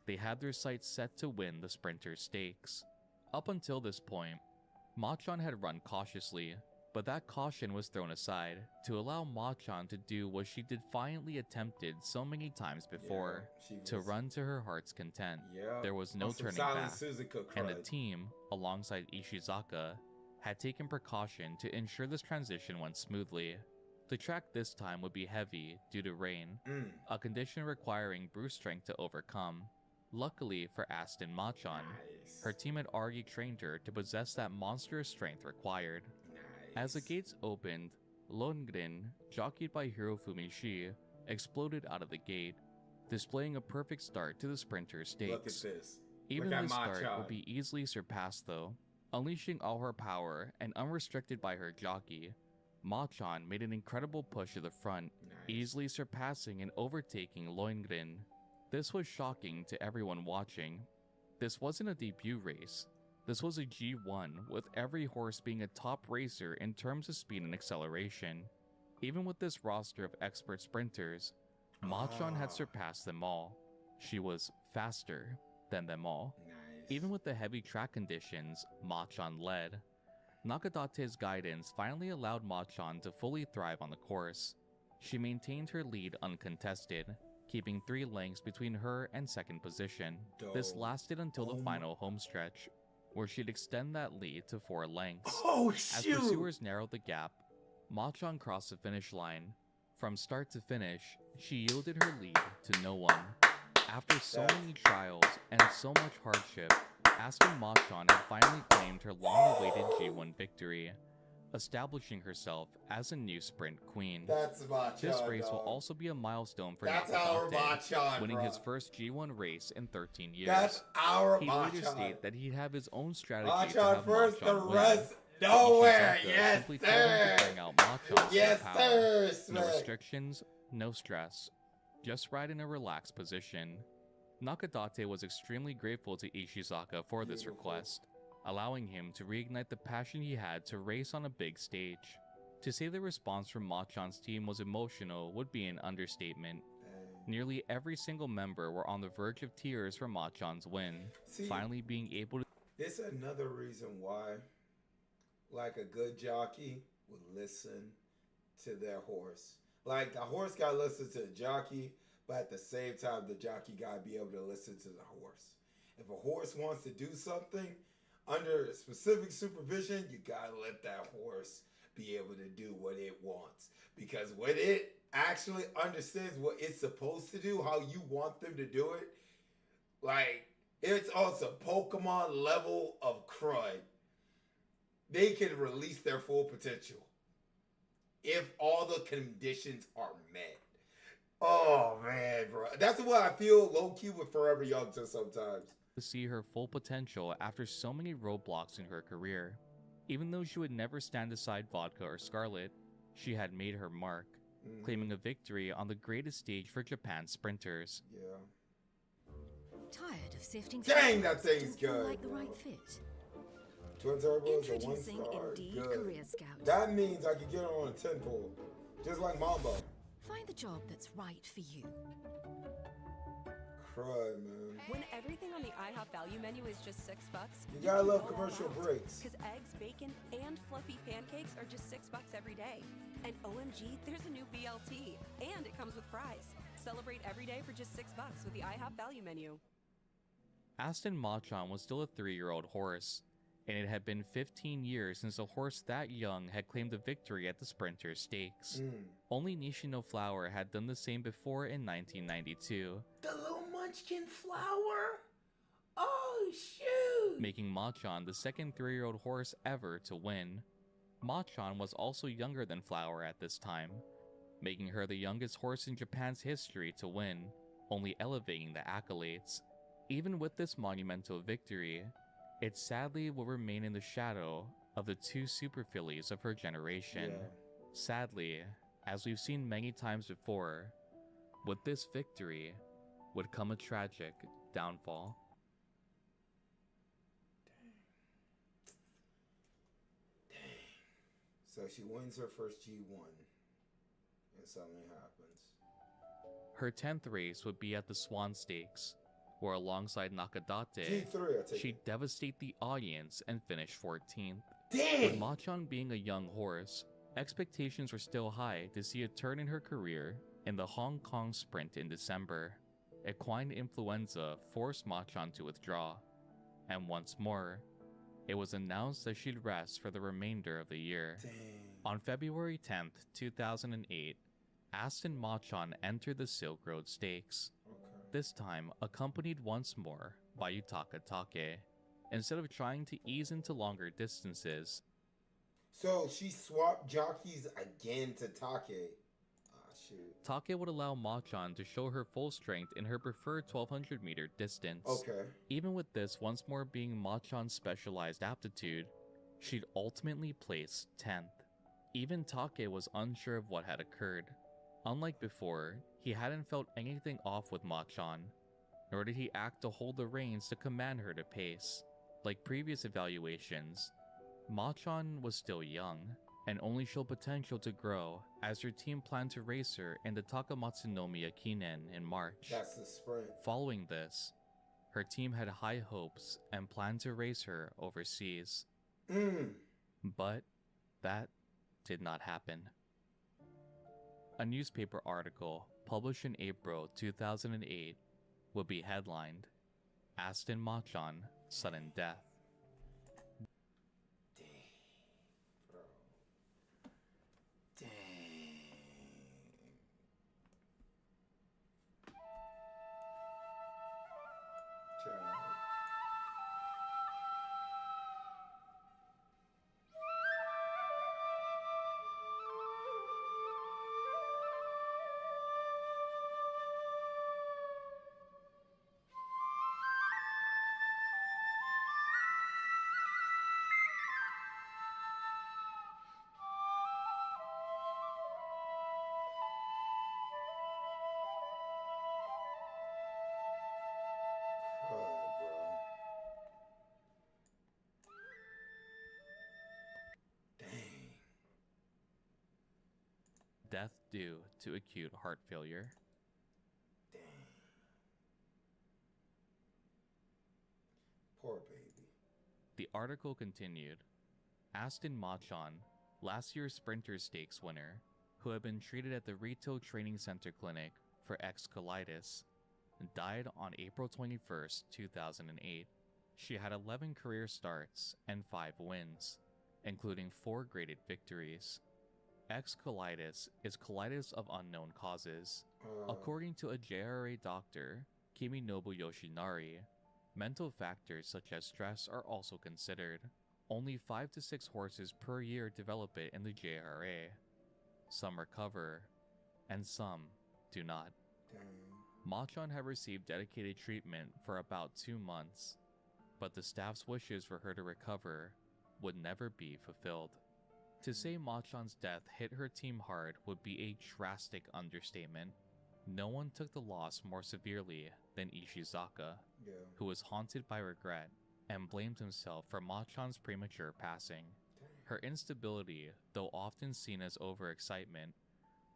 They had their sights set to win the Sprinter Stakes. Up until this point, Machan had run cautiously, But that caution was thrown aside to allow Ma-chan to do what she defiantly attempted so many times before, to run to her heart's content. There was no turning back, and the team, alongside Ishizaka, had taken precaution to ensure this transition went smoothly. The track this time would be heavy due to rain, a condition requiring brute strength to overcome. Luckily for Aston Ma-chan, her team had already trained her to possess that monstrous strength required. As the gates opened, Longrin, jockeyed by Hirofumi Shi, exploded out of the gate, displaying a perfect start to the sprinter stakes.
Look at this.
Even
Look at
this start
Ma-chan.
would be easily surpassed though. Unleashing all her power and unrestricted by her jockey, Ma-chan made an incredible push to the front, easily surpassing and overtaking Longrin. This was shocking to everyone watching. This wasn't a debut race. This was a G1, with every horse being a top racer in terms of speed and acceleration. Even with this roster of expert sprinters, Ma-chan had surpassed them all. She was faster than them all. Even with the heavy track conditions, Ma-chan led. Nakadate's guidance finally allowed Ma-chan to fully thrive on the course. She maintained her lead uncontested, keeping 3 lengths between her and second position. This lasted until the final homestretch, where she'd extend that lead to 4 lengths. As pursuers narrowed the gap, Ma-chan crossed the finish line. From start to finish, she yielded her lead to no one. After so many trials and so much hardship, Aston Ma-chan had finally claimed her long-awaited G1 victory, establishing herself as a new sprint queen.
That's Ma-chan.
This race will also be a milestone for
That's our
Nakadate,
Ma-chan,
winning
bro.
his first G1 race in 13 years.
That's our
He
Ma-chan.
later stated that he'd have his own strategy to
Ma-chan
have
first, the
Ma-chan win.
rest nowhere.
Ishizaka
Yes,
simply told him to
sir.
bring out Ma-chan's
Yes,
power.
sir,
No
Smack.
restrictions, no stress. Just ride in a relaxed position. Nakadate was extremely grateful to Ishizaka for this request, allowing him to reignite the passion he had to race on a big stage. To say the response from Ma-chan's team was emotional would be an understatement. Nearly every single member were on the verge of tears for Ma-chan's win, finally being able to...
This is another reason why, like a good jockey would listen to their horse. Like the horse got to listen to the jockey, but at the same time, the jockey got to be able to listen to the horse. If a horse wants to do something under specific supervision, you got to let that horse be able to do what it wants. Because when it actually understands what it's supposed to do, how you want them to do it, like, it's also Pokemon level of crud. They can release their full potential if all the conditions are met. Oh, man, bro. That's what I feel low-key with Forever Young to sometimes.
to see her full potential after so many roadblocks in her career. Even though she would never stand aside Vodka or Scarlet, she had made her mark, claiming a victory on the greatest stage for Japan's sprinters.
Yeah.
Tired of sifting
Dang, that thing's
Don't feel
good,
like the
bro.
right fit.
Twin Turbo is a
Introducing
1-star.
Indeed
Good.
Career Scout.
That means I could get on a 10 pole, just like Mambo.
Find the job that's right for you.
Crud, man.
When everything on the IHOP value menu is just $6,
You gotta
can
love
go all
commercial
out.
breaks.
Cause eggs, bacon, and fluffy pancakes are just $6 every day. And OMG, there's a new BLT, and it comes with fries. Celebrate every day for just $6 with the IHOP value menu.
Aston Martin was still a 3-year-old horse, and it had been 15 years since a horse that young had claimed a victory at the Sprinter's Stakes. Only Nishino Flower had done the same before in 1992.
The little munchkin flower? Oh, shoot!
Making Machan the second 3-year-old horse ever to win. Machan was also younger than Flower at this time, making her the youngest horse in Japan's history to win, only elevating the accolades. Even with this monumental victory, it sadly will remain in the shadow of the 2 super fillies of her generation.
Yeah.
Sadly, as we've seen many times before, with this victory would come a tragic downfall.
So she wins her first G1, and something happens.
Her 10th race would be at the Swan Stakes, where alongside Nakadate,
G3, I take
she'd devastate the audience and finish 14th.
Dang!
With Machan being a young horse, expectations were still high to see a turn in her career in the Hong Kong Sprint in December. Equine influenza forced Machan to withdraw, and once more, it was announced that she'd rest for the remainder of the year.
Dang.
On February 10th, 2008, Aston Machan entered the Silk Road Stakes, this time accompanied once more by Yutaka Take. Instead of trying to ease into longer distances,
So she swapped jockeys again to Take. Ah, shoot.
Take would allow Machan to show her full strength in her preferred 1200 meter distance.
Okay.
Even with this once more being Machan's specialized aptitude, she'd ultimately place 10th. Even Take was unsure of what had occurred. Unlike before, he hadn't felt anything off with Machan, nor did he act to hold the reins to command her to pace. Like previous evaluations, Machan was still young, and only showed potential to grow as her team planned to race her in the Takamatsunomiya Kinen in March.
That's the sprint.
Following this, her team had high hopes and planned to race her overseas. But that did not happen. A newspaper article published in April 2008 would be headlined, Aston Machan, Sudden Death.
Dang. Child.
Death due to acute heart failure.
Dang. Poor baby.
The article continued, Aston Machan, last year's Sprinter Stakes winner, who had been treated at the Rito Training Center Clinic for X-colitis, died on April 21st, 2008. She had 11 career starts and 5 wins, including 4 graded victories. X-colitis is colitis of unknown causes. According to a JRA doctor, Kiminobu Yoshinari, mental factors such as stress are also considered. Only 5 to 6 horses per year develop it in the JRA. Some recover, and some do not. Machan had received dedicated treatment for about 2 months, but the staff's wishes for her to recover would never be fulfilled. To say Machan's death hit her team hard would be a drastic understatement. No one took the loss more severely than Ishizaka, who was haunted by regret and blamed himself for Machan's premature passing. Her instability, though often seen as overexcitement,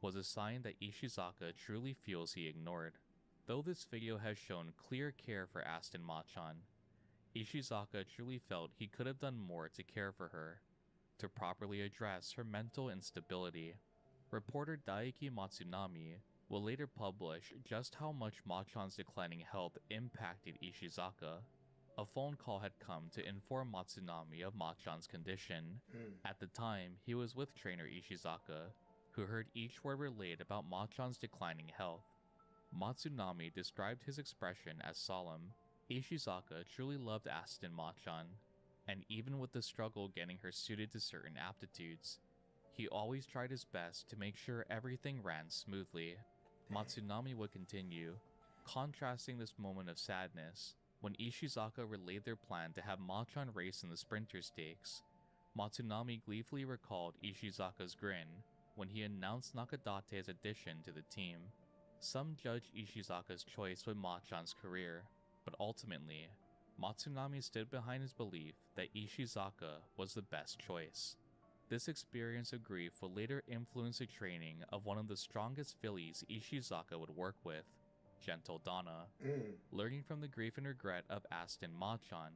was a sign that Ishizaka truly feels he ignored. Though this video has shown clear care for Aston Machan, Ishizaka truly felt he could have done more to care for her, to properly address her mental instability. Reporter Daiki Matsunami will later publish just how much Machan's declining health impacted Ishizaka. A phone call had come to inform Matsunami of Machan's condition. At the time, he was with trainer Ishizaka, who heard each word relayed about Machan's declining health. Matsunami described his expression as solemn. Ishizaka truly loved Aston Machan, and even with the struggle getting her suited to certain aptitudes, he always tried his best to make sure everything ran smoothly. Matsunami would continue, contrasting this moment of sadness. When Ishizaka relayed their plan to have Machan race in the Sprinter Stakes, Matsunami gleefully recalled Ishizaka's grin when he announced Nakadate's addition to the team. Some judged Ishizaka's choice with Machan's career, but ultimately, Matsunami stood behind his belief that Ishizaka was the best choice. This experience of grief would later influence the training of one of the strongest fillies Ishizaka would work with, Gentle Donna. Learning from the grief and regret of Aston Machan,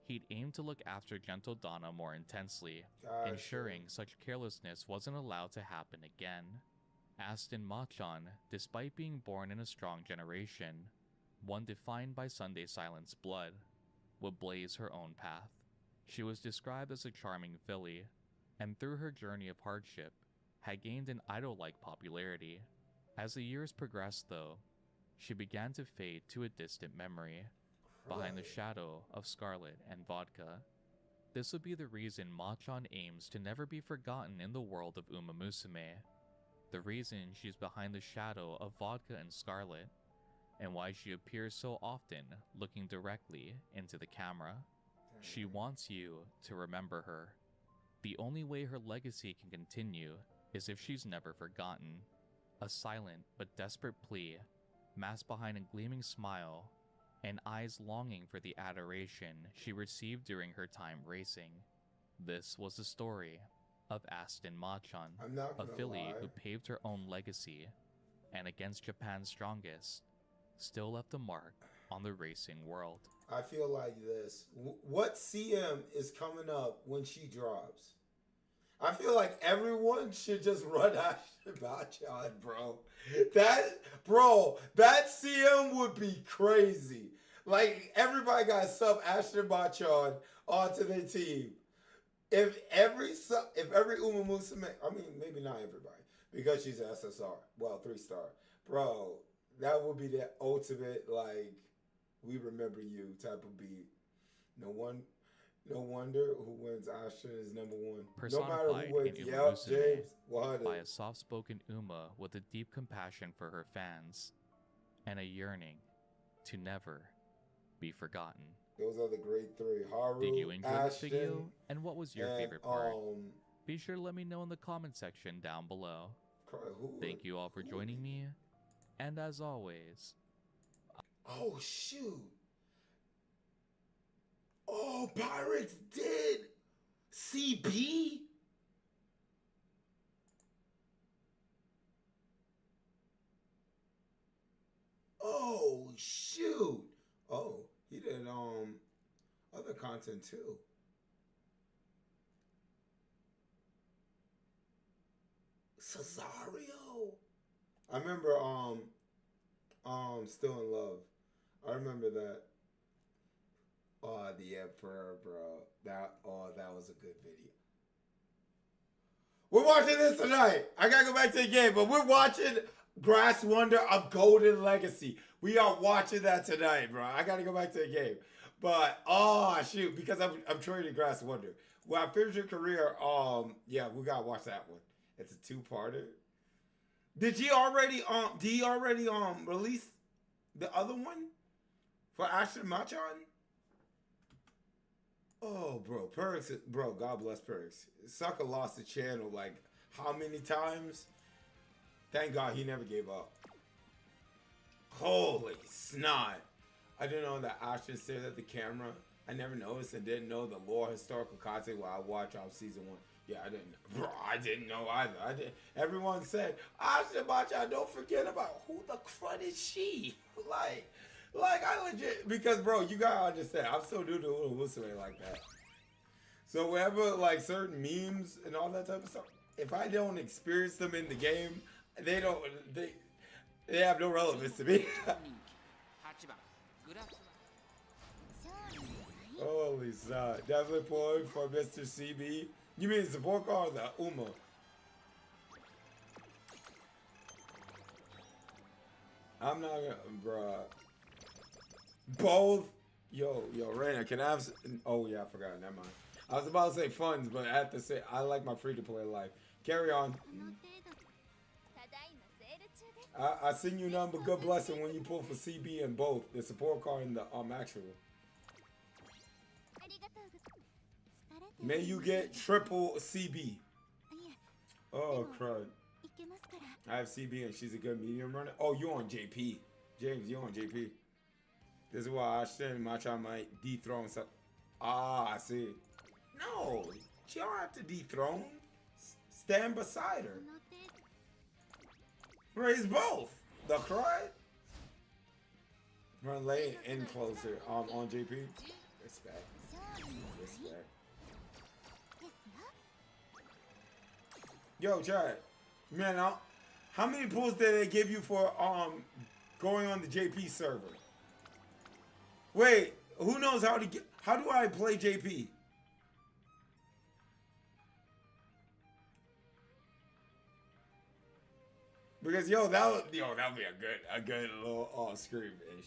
He'd aimed to look after gentle Donna more intensely,
Gotcha.
ensuring such carelessness wasn't allowed to happen again. Aston Machan, despite being born in a strong generation, one defined by Sunday Silence blood, would blaze her own path. She was described as a charming filly, and through her journey of hardship, had gained an idol-like popularity. As the years progressed though, she began to fade to a distant memory, behind the shadow of Scarlet and Vodka. This would be the reason Machan aims to never be forgotten in the world of Uma Musume, the reason she's behind the shadow of Vodka and Scarlet, and why she appears so often looking directly into the camera. She wants you to remember her. The only way her legacy can continue is if she's never forgotten. A silent but desperate plea, masked behind a gleaming smile, and eyes longing for the adoration she received during her time racing. This was the story of Aston Machan, a filly who paved her own legacy, and against Japan's strongest, still left a mark on the racing world.
I feel like this. What CM is coming up when she drops? I feel like everyone should just run Ashton Machan, bro. That CM would be crazy. Like, everybody got sub Ashton Machan onto their team. If every Uma Musume, I mean, maybe not everybody, because she's an SSR, well, 3-star. Bro, that would be the ultimate, like, we remember you type of beat. No wonder who wins Ashton is number one. No matter
Personified
who wins.
in Uma
Yep,
Musume
James. What?
by a soft-spoken Uma with a deep compassion for her fans, and a yearning to never be forgotten.
Those are the great three. Haru,
Did you enjoy this
Ashton,
video? And what was your favorite part?
um,
Be sure to let me know in the comment section down below. Thank you all for joining me, and as always...
Oh, shoot. Oh, Pirates did CB? Oh, shoot. Oh, he did other content too. Cesario. I remember Still in Love. I remember that. Oh, the Emperor, bro. That was a good video. We're watching this tonight. I gotta go back to the game, but we're watching Grass Wonder, A Golden Legacy. We are watching that tonight, bro. I gotta go back to the game. But oh shoot, because I'm trading Grass Wonder. When I finish your career, yeah, we gotta watch that one. It's a 2-parter. Did he already release the other one for Ashton Machan? Oh, bro, Perix, bro, God bless Perix. Sucker lost the channel like how many times? Thank God he never gave up. Holy snot. I didn't know that Ashton stared at the camera. I never noticed and didn't know the lore historical content while I watched off season 1. Yeah, I didn't. Bro, I didn't know either. Everyone said, Ashton Machan, don't forget about who the crud is she? Like, I legit, because, bro, you gotta understand, I'm so new to Musume like that. So whenever, like, certain memes and all that type of stuff, if I don't experience them in the game, they have no relevance to me. Holy snot. Definitely pulling for Mr. CB. You mean the support car or the Uma? I'm not gonna, bruh. Both. Yo, Raina, can I have? Oh yeah, I forgot. Never mind. I was about to say funds, but I have to say I like my free-to-play life. Carry on. I send you nothing but good blessing when you pull for CB and both the support car and the actual. May you get triple CB. Oh crud. I have CB and she's a good medium runner. Oh, you on JP? James, you on JP? This is why Ashton Machan might dethrone some. Ah, I see. No, she don't have to dethrone. Stand beside her. Raise both. The cry. Run late and closer. On JP. Respect. respect. Yo, Chad, man, how many pulls did they give you for going on the JP server? Wait, who knows how to get? How do I play JP? Because that would be a good little scream-ish.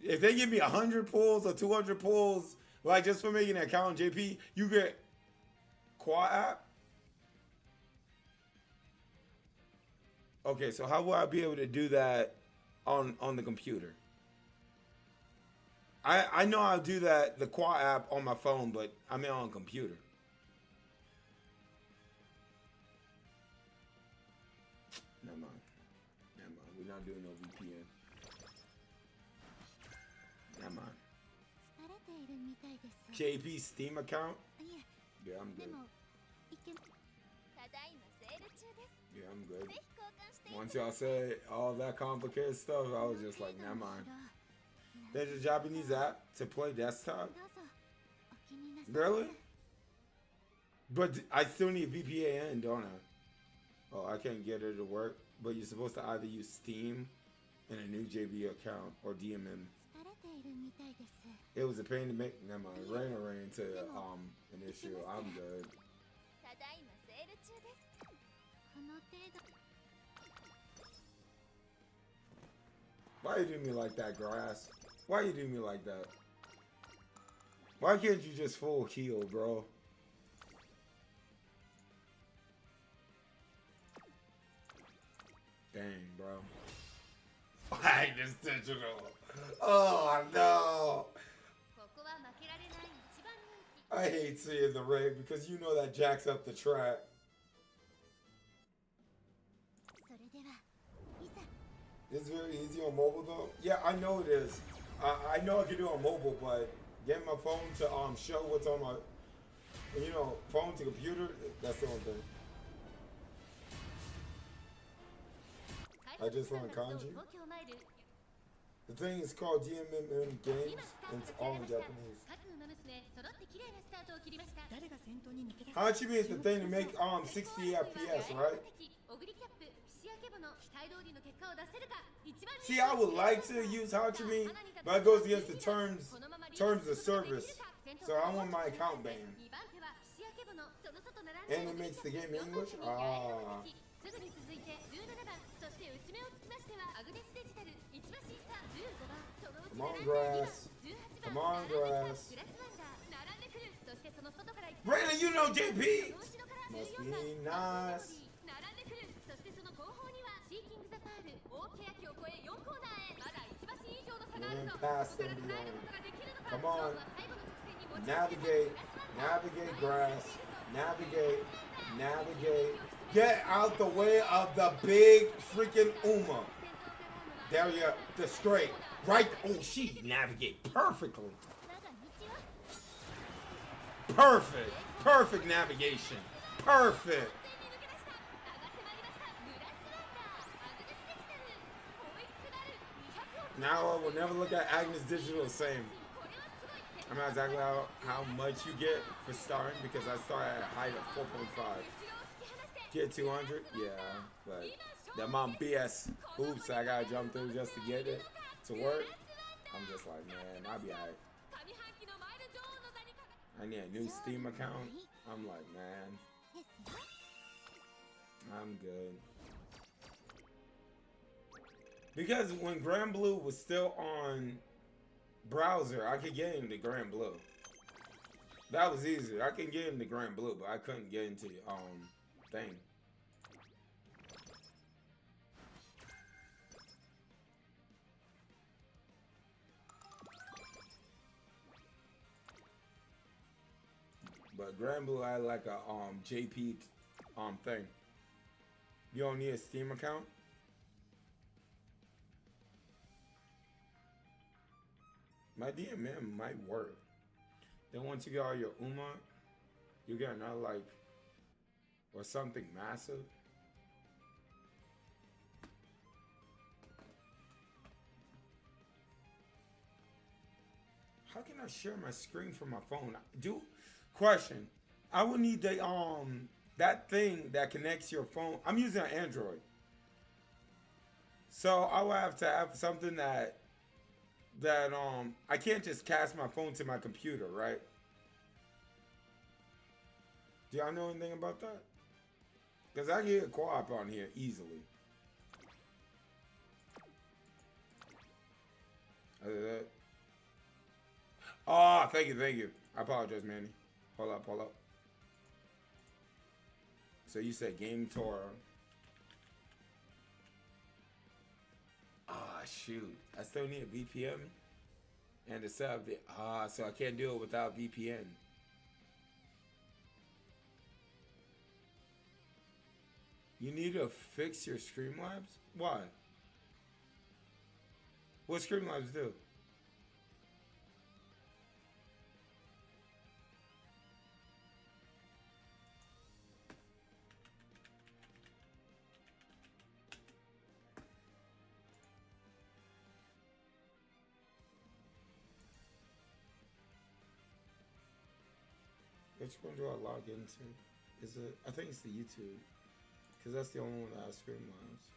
If they give me 100 pulls or 200 pulls, like just for making an account on JP, you get quad app. Okay, so how will I be able to do that on the computer? I know I'll do that, the quad app on my phone, but I mean on computer. Never mind. We're not doing no VPN. Never mind. JP Steam account? Yeah, I'm good. Yeah, I'm good. Once y'all said all that complicated stuff, I was just like, never mind. There's a Japanese app to play desktop? Really? But I still need VPN, don't I? Oh, I can't get it to work. But you're supposed to either use Steam and a new JB account or DMM. It was a pain to make. Never mind. Rain or rain to an issue. I'm good. Why you do me like that, grass? Why you do me like that? Why can't you just full heal, bro? Dang, bro. I hate this digital. Oh, no. I hate seeing the rain because you know that jacks up the track. It's very easy on mobile though. Yeah, I know it is. I know I can do it on mobile, but getting my phone to show what's on my, phone to computer, that's the only thing. I just learned kanji. The thing is called DMM Games, and it's all in Japanese. Kanji means the thing to make 60 FPS, right? See, I would like to use Hachimi, but it goes against the terms of service. So I want my account banned. And it makes the game English? Ah. Come on, grass. Come on, grass. Brandon, you know JP? Must be nice. We're past and beyond. Come on. Navigate. Navigate, grass. Navigate. Navigate. Get out the way of the big freaking Uma. There you the straight. Right. Oh, she navigate perfectly. Perfect. Perfect navigation. Perfect. Now I will never look at Agnes Digital the same. I'm not exactly how much you get for starting because I start at a height of 4.5. Get 200? Yeah, but that mom BS hoops I gotta jump through just to get it to work. I'm just like, man, I'll be alright. I need a new Steam account. I'm like, man, I'm good. Because when Grand Blue was still on browser, I could get into Grand Blue. That was easier. I can get into Grand Blue, but I couldn't get into thing. But Grand Blue had like a JP thing. You don't need a Steam account? My DMM might work. Then once you get all your UMA, you get another like, or something massive. How can I share my screen from my phone? Question. I would need the that thing that connects your phone. I'm using an Android. So I would have to have something that I can't just cast my phone to my computer, right? Do y'all know anything about that? Because I can get co-op on here easily. Other than that. Oh, thank you. I apologize, Manny. Hold up. So you said Game Toro. Ah, shoot. I still need a VPN and a sub. So I can't do it without VPN. You need to fix your Streamlabs? Why? What Streamlabs do? Which one do I log into? Is it? I think it's the YouTube, because that's the only one that has Streamlabs.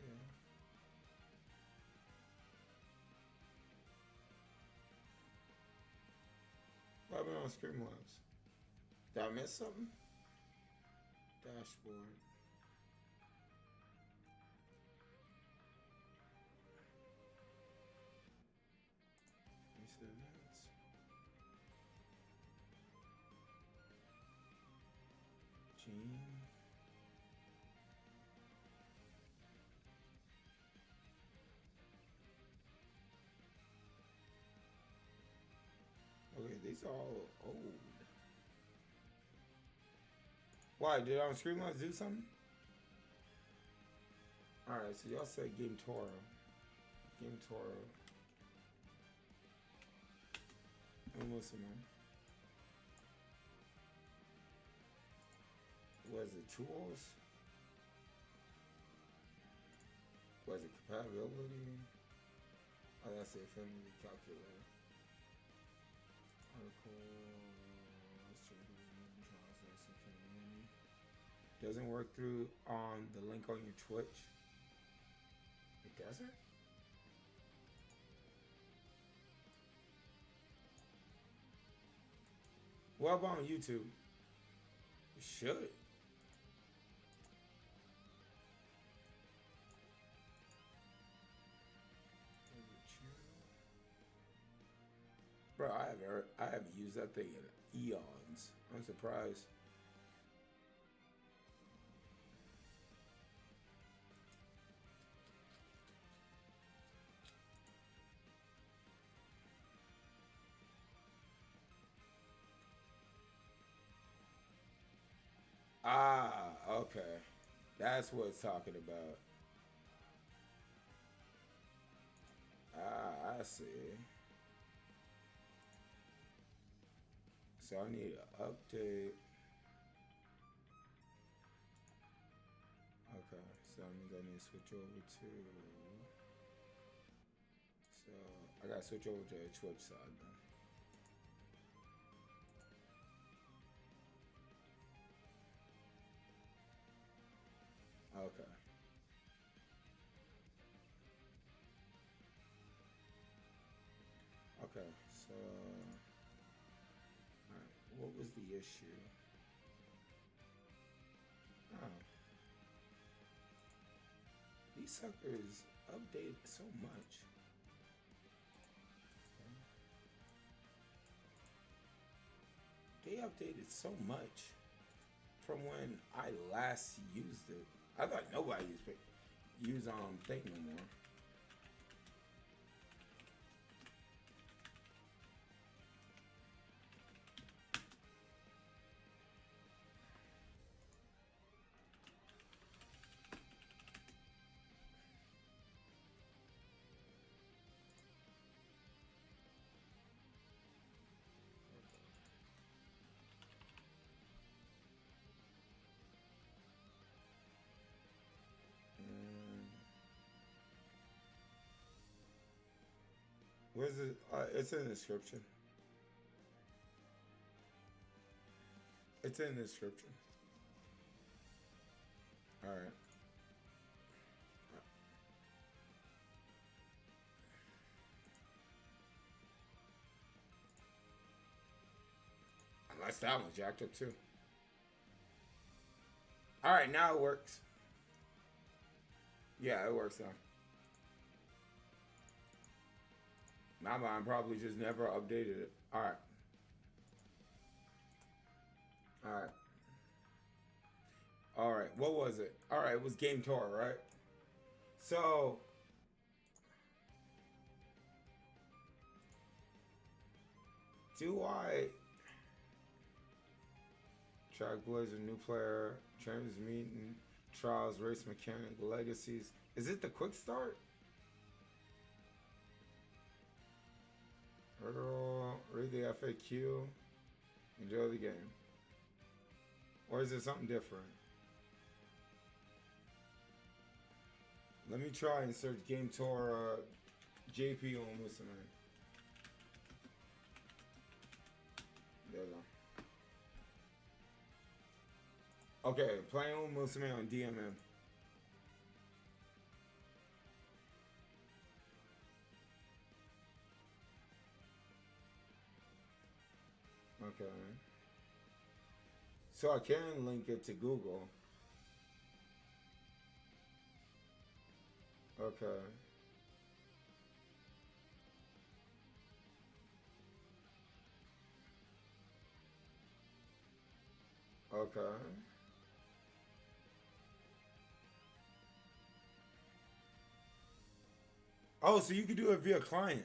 Yeah. What happened on Streamlabs? Did I miss something? Dashboard. Events. Gene. Okay, these are all old. Why? Did on Streamlabs do something? Alright, so y'all said Game Toro. Game Toro. I'm listening. Was it tools? Was it compatibility? Oh, that's it. Family calculator. Article. Doesn't work through on the link on your Twitch. It doesn't? What about on YouTube? It should. Bro, I haven't used that thing in eons. I'm surprised. Ah, okay. That's what it's talking about. Ah, I see. So I need an update. Okay, so that means I need to switch over to... So, I gotta switch over to the Twitch side then. Okay. Okay, so... Alright, what was the issue? Oh. These suckers update so much. They updated so much from when I last used it. I thought nobody use thing no more. Where's it? It's in the description. It's in the description. All right. Unless that one's jacked up too. All right, now it works. Yeah, it works now. My mind probably just never updated it. All right. All right. All right. What was it? All right. It was Game Tour, right? So. Do I. Track Blazer, new player, trainers meeting, trials, race mechanic, legacies. Is it the quick start? Read the FAQ. Enjoy the game. Or is it something different? Let me try and search Game Tour JP on Musume. There we go. Okay, playing with Musume on DMM. Okay. So I can link it to Google. Okay. Okay. Oh, so you can do it via client.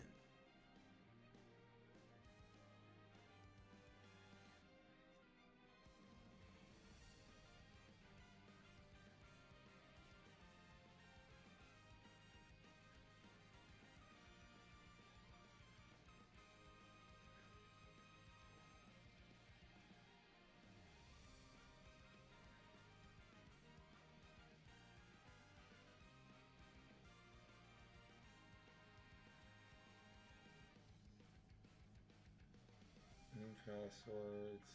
Passwords.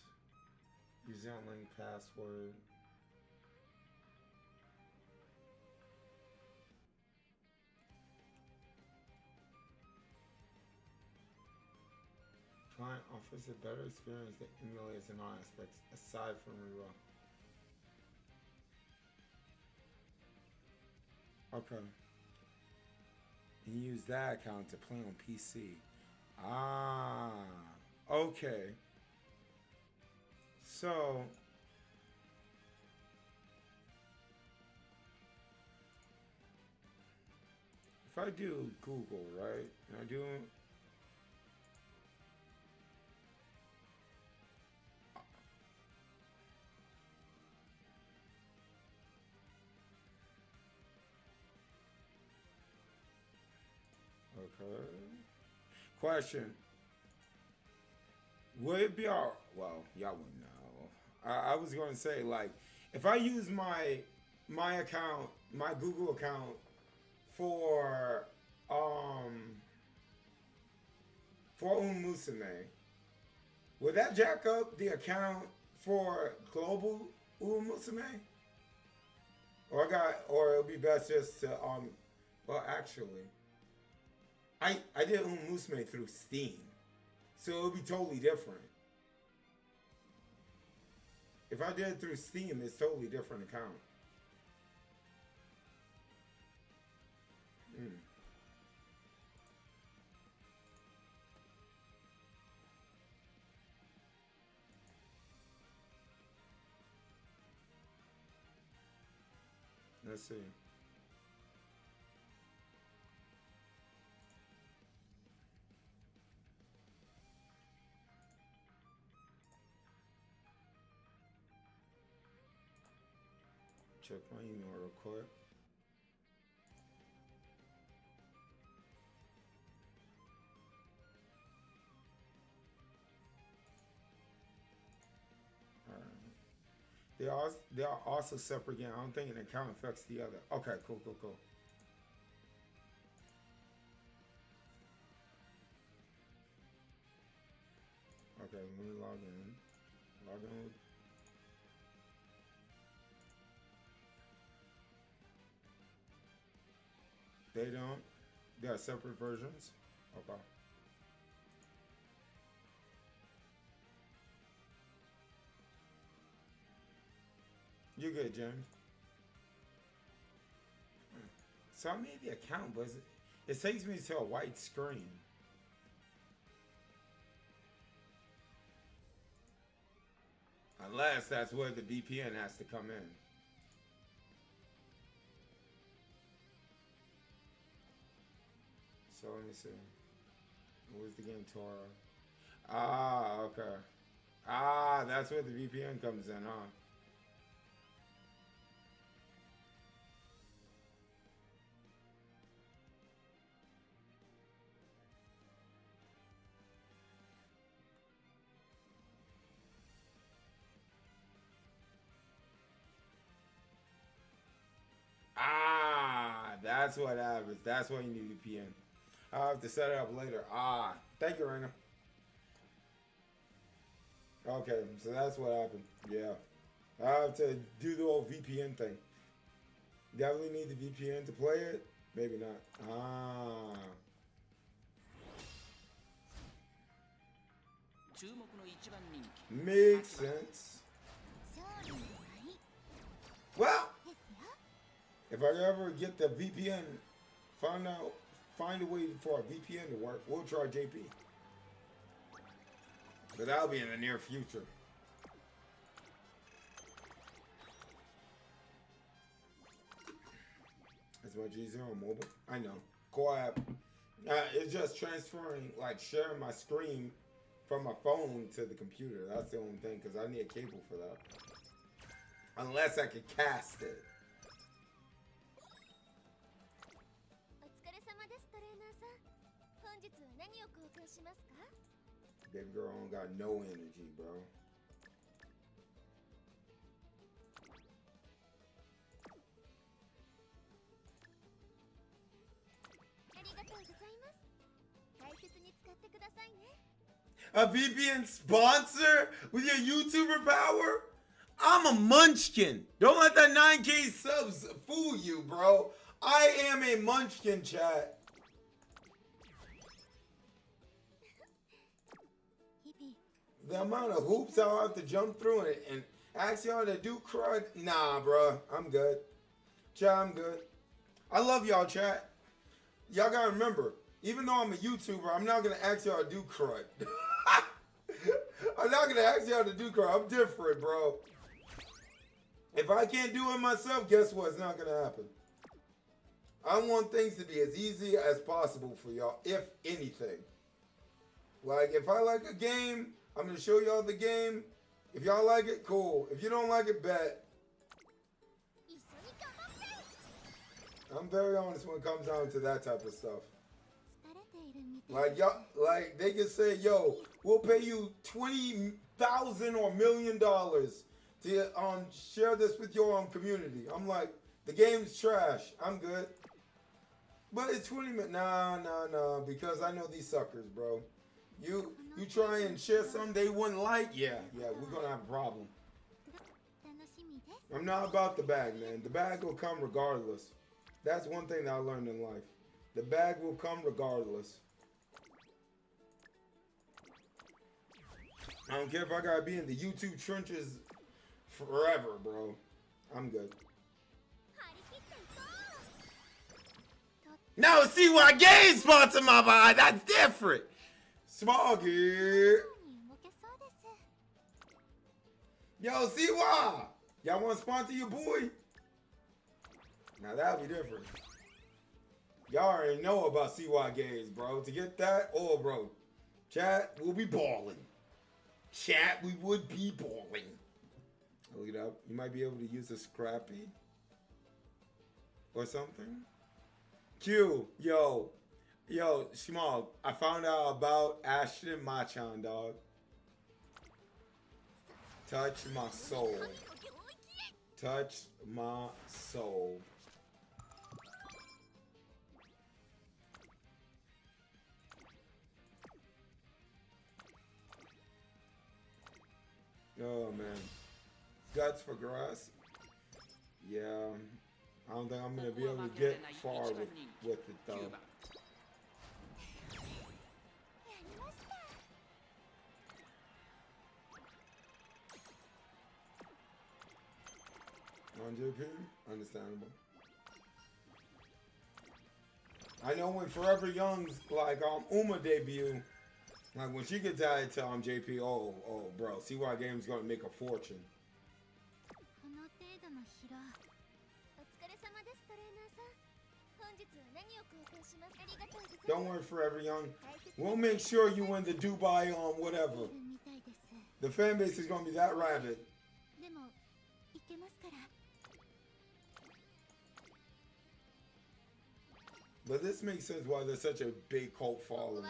Use link password. Client offers a better experience that emulates in all aspects, aside from reroll. Okay. And use that account to play on PC. Ah. Okay. So if I do Google, right? And I do okay. Question. Would it be all well, y'all wouldn't know. I was gonna say, like, if I use my account, my Google account for Musume, would that jack up the account for global Musume? Or it'll be best just to well, actually I did Musume through Steam. So it'll be totally different. If I did it through Steam, it's totally different account. Let's see. Check my email real quick. They are also separate again. I don't think an account affects the other. Okay, cool. Okay, let me log in. Log in with... They don't. They are separate versions. Okay. You're good, James. So I made the account, but it takes me to a white screen. Unless that's where the VPN has to come in. So let me see. What was the game, Tora? Ah, okay. Ah, that's where the VPN comes in, huh? Ah, that's what happens. That's why you need VPN. I'll have to set it up later. Ah, thank you, Raina. Okay, so that's what happened. Yeah. I have to do the whole VPN thing. Definitely need the VPN to play it? Maybe not. Ah. Makes sense. Well, if I ever get the VPN, find a way for a VPN to work, we'll try JP. But that'll be in the near future. It's much easier on mobile. I know. Co-op. It's just transferring, like sharing my screen from my phone to the computer. That's the only thing, because I need a cable for that. Unless I could cast it. Baby girl don't got no energy, bro. A VPN sponsor with your YouTuber power? I'm a munchkin. Don't let that 9K subs fool you, bro. I am a munchkin, chat. The amount of hoops I'll have to jump through and ask y'all to do crud. Nah, bro. I'm good. Chat, I'm good. I love y'all, chat. Y'all gotta remember, even though I'm a YouTuber, I'm not gonna ask y'all to do crud. I'm not gonna ask y'all to do crud. I'm different, bro. If I can't do it myself, guess what? It's not gonna happen. I want things to be as easy as possible for y'all, if anything. Like, if I like a game, I'm going to show y'all the game. If y'all like it, cool. If you don't like it, bet. I'm very honest when it comes down to that type of stuff. Like, y'all, like, they can say, yo, we'll pay you $20,000 or $1 million to share this with your community. I'm like, the game's trash. I'm good. But it's 20 minutes. Nah, because I know these suckers, bro. You try and share something they wouldn't like? Yeah, we're gonna have a problem. I'm not about the bag, man. The bag will come regardless. That's one thing that I learned in life. The bag will come regardless. I don't care if I gotta be in the YouTube trenches forever, bro. I'm good. No, see what game sponsor my vibe. That's different. Smoggy. Yo, see why? Y'all want to sponsor your boy? Now that'll be different. Y'all already know about CY Games, bro. To get that, oh, bro. Chat, we'll be balling. Chat, we would be balling. Look it up. You might be able to use a Scrappy or something. Q, yo, Shmog, I found out about Ashton Machan, dog. Touch my soul. Touch my soul. man. Guts for grass. Yeah. I don't think I'm gonna be able to get far with it though. On JP? Understandable. I know when Forever Young's like Uma debut, like when she gets added to JP, oh bro, see why game's gonna make a fortune. Don't worry, Forever Young. We'll make sure you win the Dubai whatever. The fan base is gonna be that rabid. But this makes sense why there's such a big cult following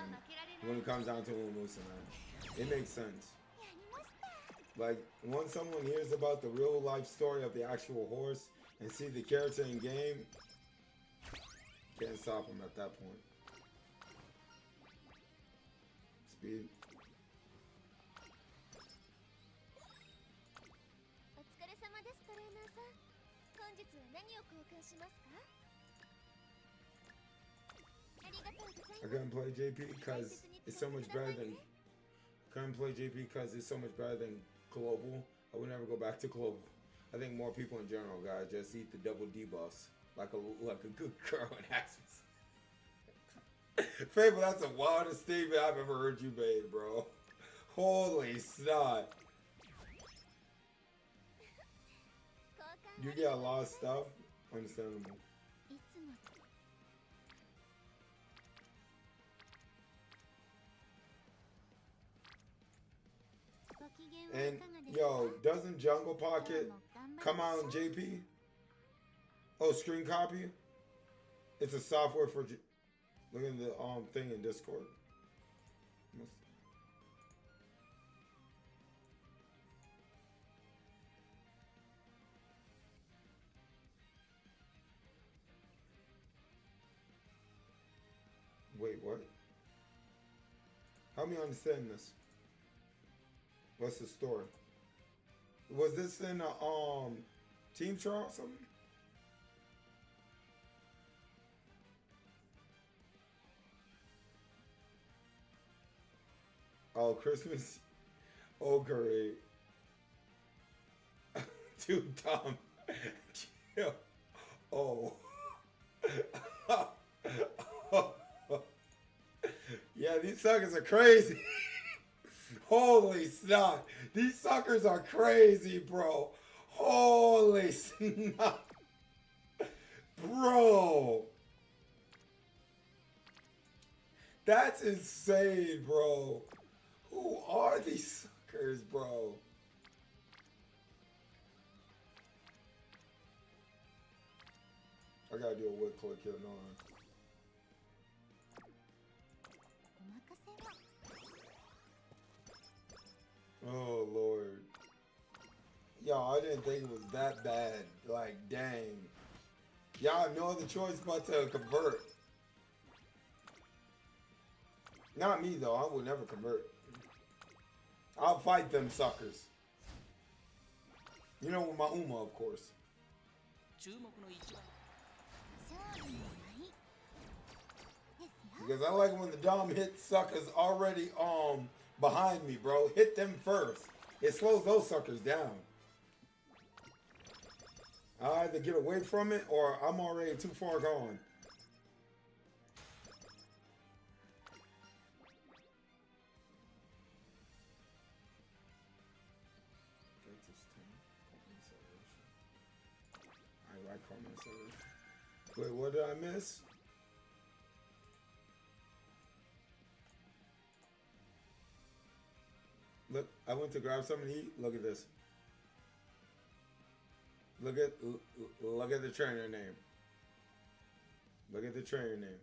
when it comes down to Umusa, man. It makes sense. Like, once someone hears about the real life story of the actual horse and see the character in game, can't stop him at that point. Speed. I couldn't play JP because it's so much better than global. I would never go back to global. I think more people in general, guys, just eat the double debuffs like a good girl in Axis. Fable, that's the wildest statement I've ever heard you made, bro. Holy snot. You get a lot of stuff. Understandable. And yo, doesn't Jungle Pocket come out in JP? Oh, screen copy? It's a software for look at the thing in Discord. Wait, what? Help me understand this. What's the story? Was this in a team trial or something? Oh, Christmas. Oh, great. Too dumb. Oh. Yeah, these suckers are crazy. Holy snot. These suckers are crazy, bro. Holy snot. Bro. That's insane, bro. Who are these suckers, bro? I gotta do a whip click here, no. Oh, Lord. Yo, I didn't think it was that bad. Like, dang. Y'all have no other choice but to convert. Not me, though. I would never convert. I'll fight them suckers. You know, with my Uma, of course. Because I like when the Dom hits suckers already behind me, bro. Hit them first. It slows those suckers down. I either get away from it or I'm already too far gone. I like Carmen Acceleration. Wait, what did I miss? Look, I went to grab something to eat. Look at this. Look at the trainer name. Look at the trainer name.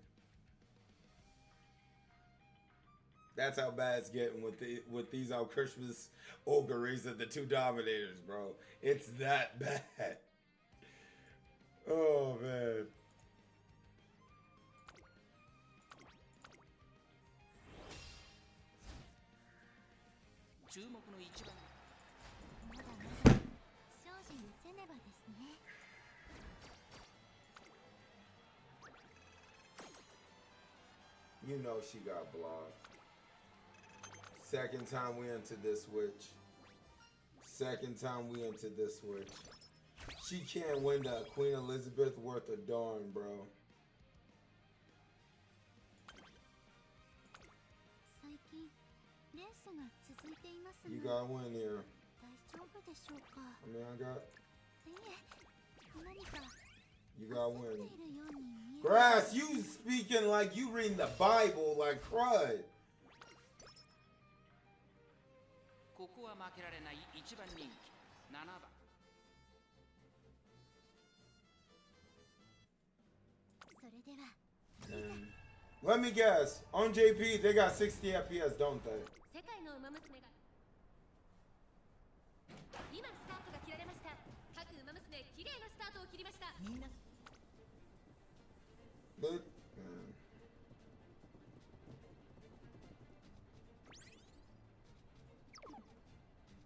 That's how bad it's getting with these Christmas ogres and the two dominators, bro. It's that bad. Oh man.
精進せねばですね。
You know she got blocked. Second time we entered this witch. Second time we entered this witch. She can't win the Queen Elizabeth worth a darn, bro.
最近レースが続いていますが、
You got one here.
大丈夫でしょうか。
I mean, I got.
いえ、何か
You got
焦
one.
っているように見える。
Grass, you speaking like you reading the Bible like crud.
ここは負けられない一番人気7番。
それでは
Let me guess. On JP, they got 60 FPS, don't they?
世界の馬娘が今スタートが切られました。各馬娘綺麗なスタートを切りました。みんな
But,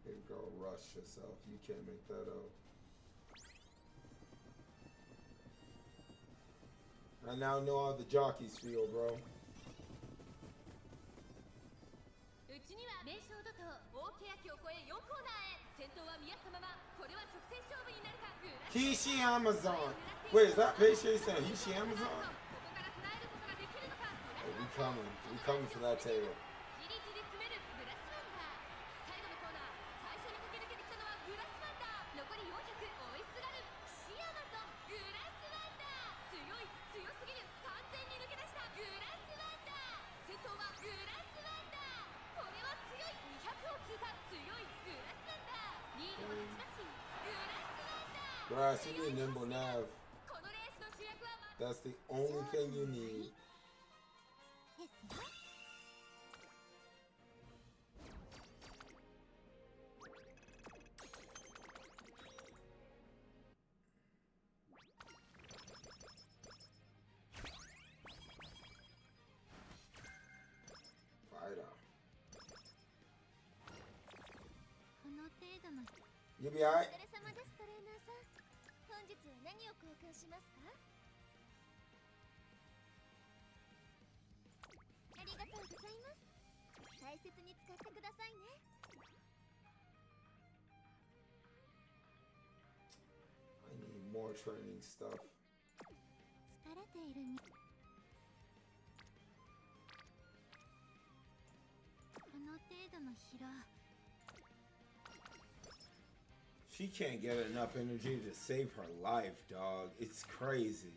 here you go, rush yourself. You can't make that up. I now know how the jockeys feel, bro.
うちには名称怒涛大欅を越え4コーナーへ。先頭は見合ったまま。これは直線勝負になるか。
Hishi Amazon. Wait, is that Peixe saying Hishi Amazon?
ここから捉えることができるのか。
Hey, we coming. We coming for that table.
じりじり詰めるグラスワンダー。最後のコーナー、最初に駆け抜けてきたのはグラスワンダー。残り400追いすがるシアマゾン。グラスワンダー。強い、強すぎる。完全に抜け出したグラスワンダー。先頭はグラスワンダー。これは強い。200を通過。強いグラスワンダー。リードを立ちます。グラスワンダー。
Grass, you need nimble nav.
このレースの主役は
That's the only thing you need.
ですよ。
Fighter.
この程度の
You be alright?
お疲れ様ですトレーナーさん。本日は何を交換しますか？ありがとうございます。大切に使ってくださいね。
I need more training stuff.
疲れているみ。この程度の疲労。
She can't get enough energy to save her life, dog. It's crazy.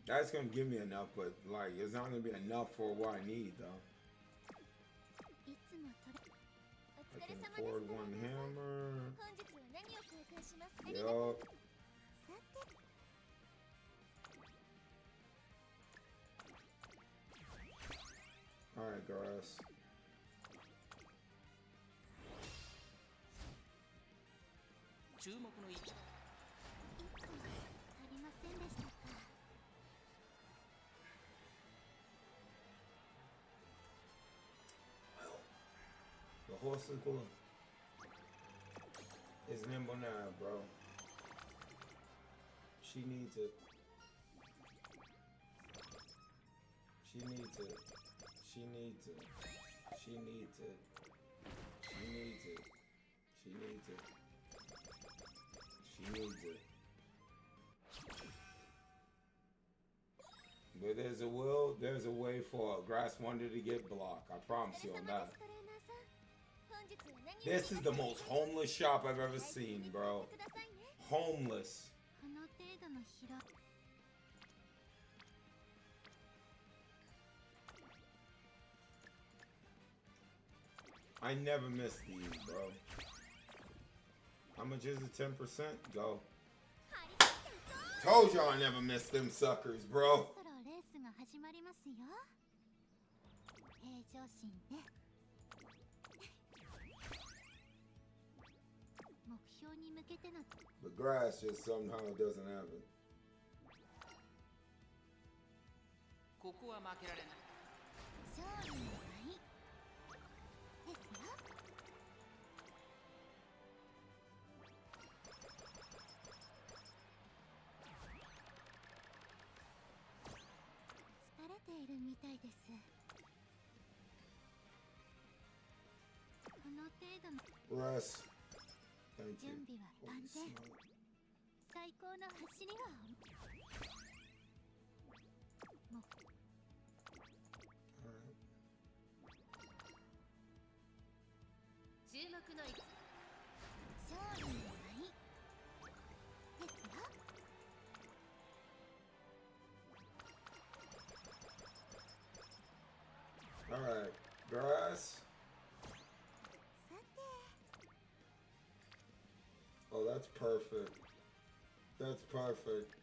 That's gonna give me enough, but like, it's not gonna be enough for what I need, though.
いつもトレ。お
I
疲れ
can
様です
afford
トレ
one
ーナーさん。
hammer.
本日は何を交換しますか？ありがとう。
Yup.
さて。
All right, grass.
注目の位置。
1個足りませんでしたか。
The horse is cool. It's nimble now, bro. She needs it. She needs it. She needs it. She needs it. She needs it. She needs it. She needs it. Where there's a will, there's a way for a grass wonder to get blocked. I promise you on that. This is the most homeless shop I've ever seen, bro. Homeless.
この程度の疲労。
I never miss these, bro. How much is it? 10%? Go. Told y'all I never miss them suckers, bro.
そろそろレースが始まりますよ。平常心ね。目標に向けての
The grass just somehow doesn't have it.
ここは負けられない。
勝利の舞。ているみたいです。この程度の
Russ. Thank
準
you.
備は万全。最高の走りはもう
Alright.
注目の勝利の舞ですよ。
Alright. Grass.
さて
Oh, that's perfect. That's perfect.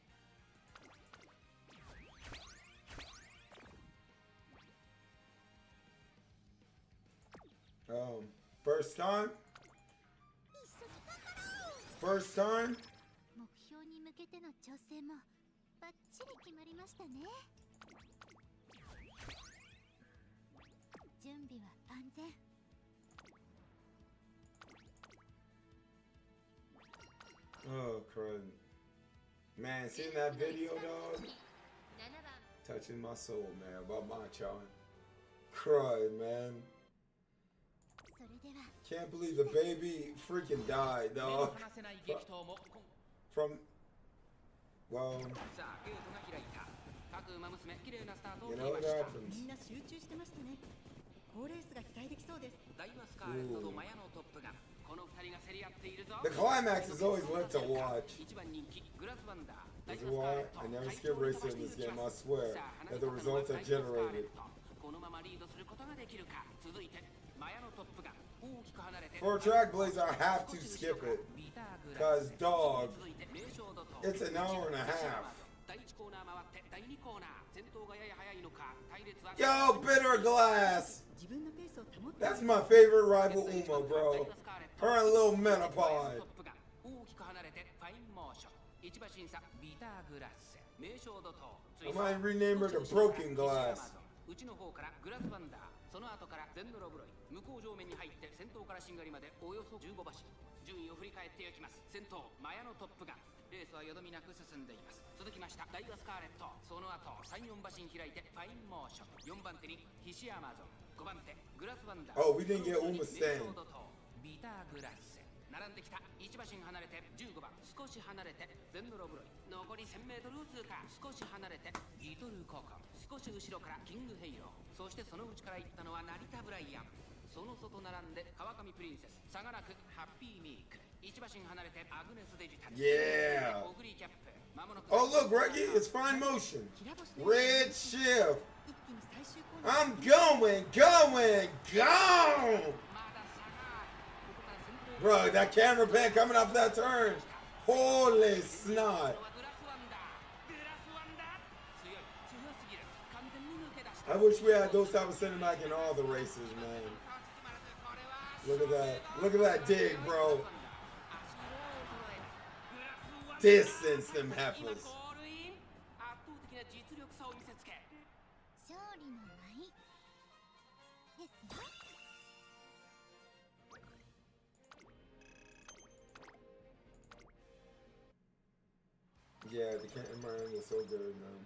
First time?
一緒に頑張ろう。
First time?
目標に向けての調整もバッチリ決まりましたね。準備は万全。
Oh, crud. Man, seeing that video, dog, touching my soul, man, about my child. Crud, man.
それでは
Can't believe the baby freaking died,
目の
dog.
離せない激闘も
From, well,
さあゲートが開いた各馬娘綺麗なスタートを
you
切
know
りま
what
した
happens.
みんな集中してましたね。好レースが期待できそうです。
ダイワスカーレットとマヤのトップがこの二人が競り合っているぞ
The climax is always lit to watch.
一番人気グラスワンダー
This is why I never skip racing in this game, I swear, that the results are generated.
このままリードすることができるか続いてマヤのトップが大きく離れて
For track blazer, I have to skip it. Cause, dog, it's an hour and a half.
第1コーナー回って第2コーナー先頭がやや早いのか隊列は
Yo, Bitter Glass!
自分のペースを保って
That's my favorite rival Uma, bro. Her and Little Menopause.
トップが大きく離れてファインモーション一馬審査ビターグラッセ名称怒涛
I might rename her the Broken Glass.
うちの方からグラスワンダーその後からゼンドロブロイ向こう上面に入って先頭からしんがりまでおよそ15馬身順位を振り返っていきます先頭マヤのトップがレースはよどみなく進んでいます続きましたダイワスカーレットその後3、4馬身開いてファインモーション4番手にヒシアマゾン5番手グラスワンダー
Oh, we didn't get Uma stand.
ビターグラッセ並んできた1馬身離れて15番少し離れてゼンドロブロイ残り 1000m を通過少し離れてリトルココ少し後ろからキングヘイローそしてその内から行ったのは成田ブライアンその外並んで川上プリンセス差がなくハッピーミーク1馬身離れてアグネスデジタル
Yeah.
オグリーキャップ間もなく
Oh, look, Reggie, it's fine motion.
きら星の
Red shift.
一気に最終コーナー
I'm going, going, gone!
まだ差がここから先頭
Bro, that camera pan coming off that turn. Holy snot.
グラスワンダーグラスワンダー強い強すぎる完全に抜け出した
I wish we had those type of cinematic in all the races, man. Look at that. Look at that dig, bro. Distance them heifers.
圧倒的な実力差を見せつけ
勝利の舞ですよ。
Yeah, the camera is so good, man.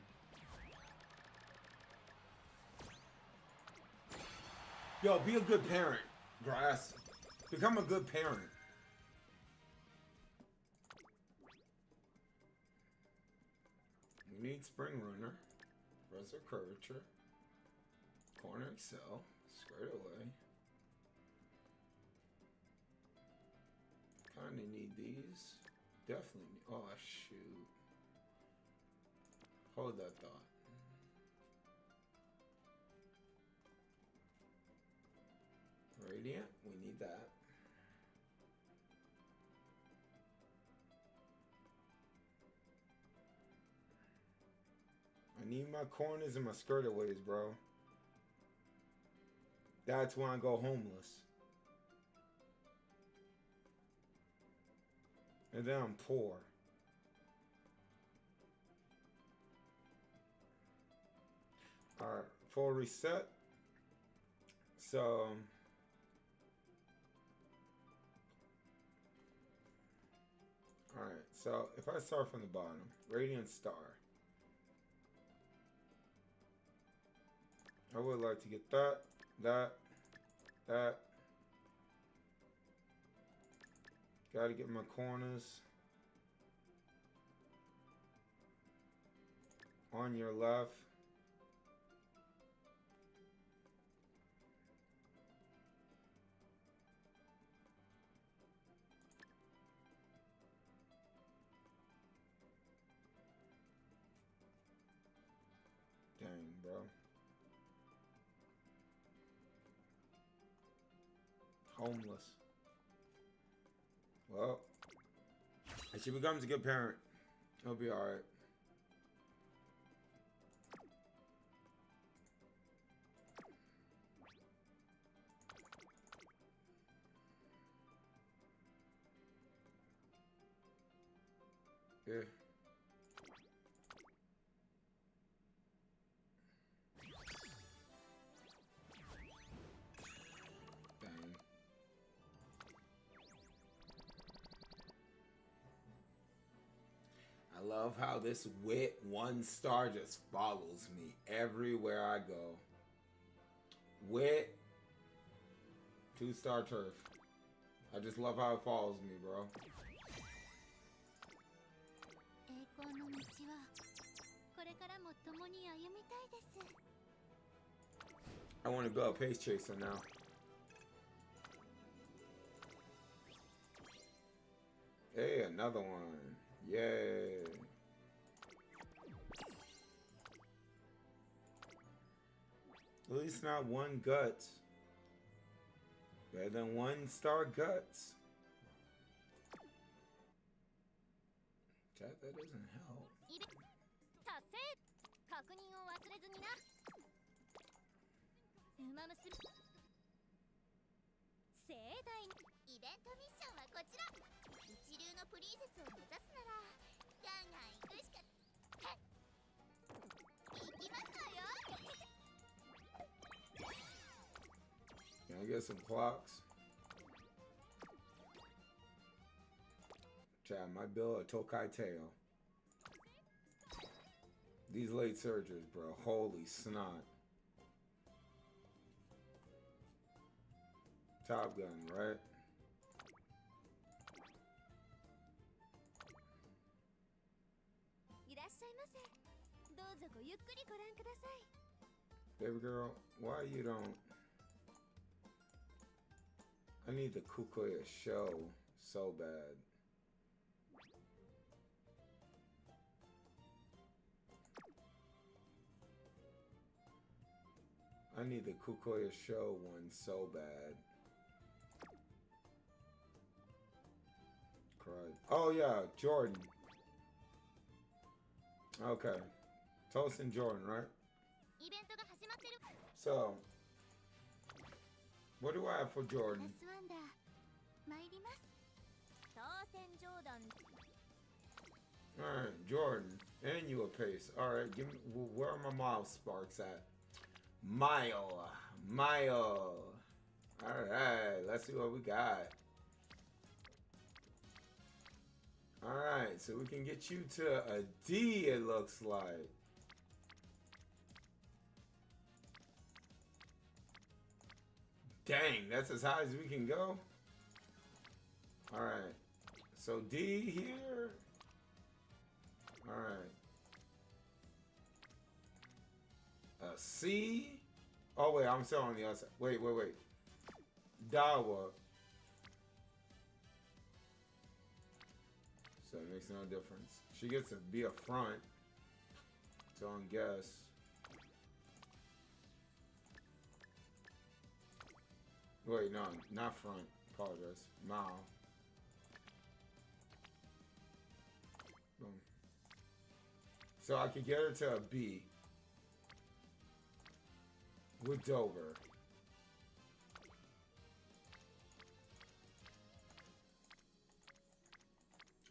Yo, be a good parent, Grass. Become a good parent. We need Spring Runner, Razor Curvature, Corner Excel, Skirt Away. Kinda need these. Definitely need. Oh, shoot. Hold that thought. Radiant, we need that. I need my corners and my skirtaways, bro. That's when I go homeless. And then I'm poor. Alright, full reset. So alright, so if I start from the bottom, Radiant Star. I would like to get that, that. Gotta get my corners. On your left. Dang, bro. Homeless. Well, if she becomes a good parent, it'll be alright. Yeah. Dang. I love how this wit 1-star just follows me everywhere I go. Wit 2-star turf. I just love how it follows me, bro.
栄光の道はこれからも共に歩みたいです。
I want to build a pace chaser now. Hey, another one. Yay. At least not 1 guts. Better than 1-star guts. Chat, that doesn't help.
達成。確認を忘れずにな。馬娘。盛大にイベントミッションはこちら。一流のプリンセスを目指すならガンガン行くしか。行きますわよ。
Can I get some clocks? Chat, my bill a Tokai tail. These late surgers, bro. Holy snot. Top Gun, right? Baby girl, why you don't? I need the Kukoya show so bad. I need the Kukoya show one so bad. Cried. Oh yeah, Jordan. Okay. Toast and Jordan, right? So, what do I have for Jordan? Alright, Jordan. And you a pace. Alright, give me, where are my mile sparks at? Mile. Alright, let's see what we got. Alright, so we can get you to a D, it looks like. Dang, that's as high as we can go. Alright, so D here. Alright. A C. Oh, wait, I'm still on the other side. Wait. Dawa. So it makes no difference. She gets to be a front. So I guess. Wait, no, not front. Apologize. Mao. Boom. So I could get her to a B. With Dover.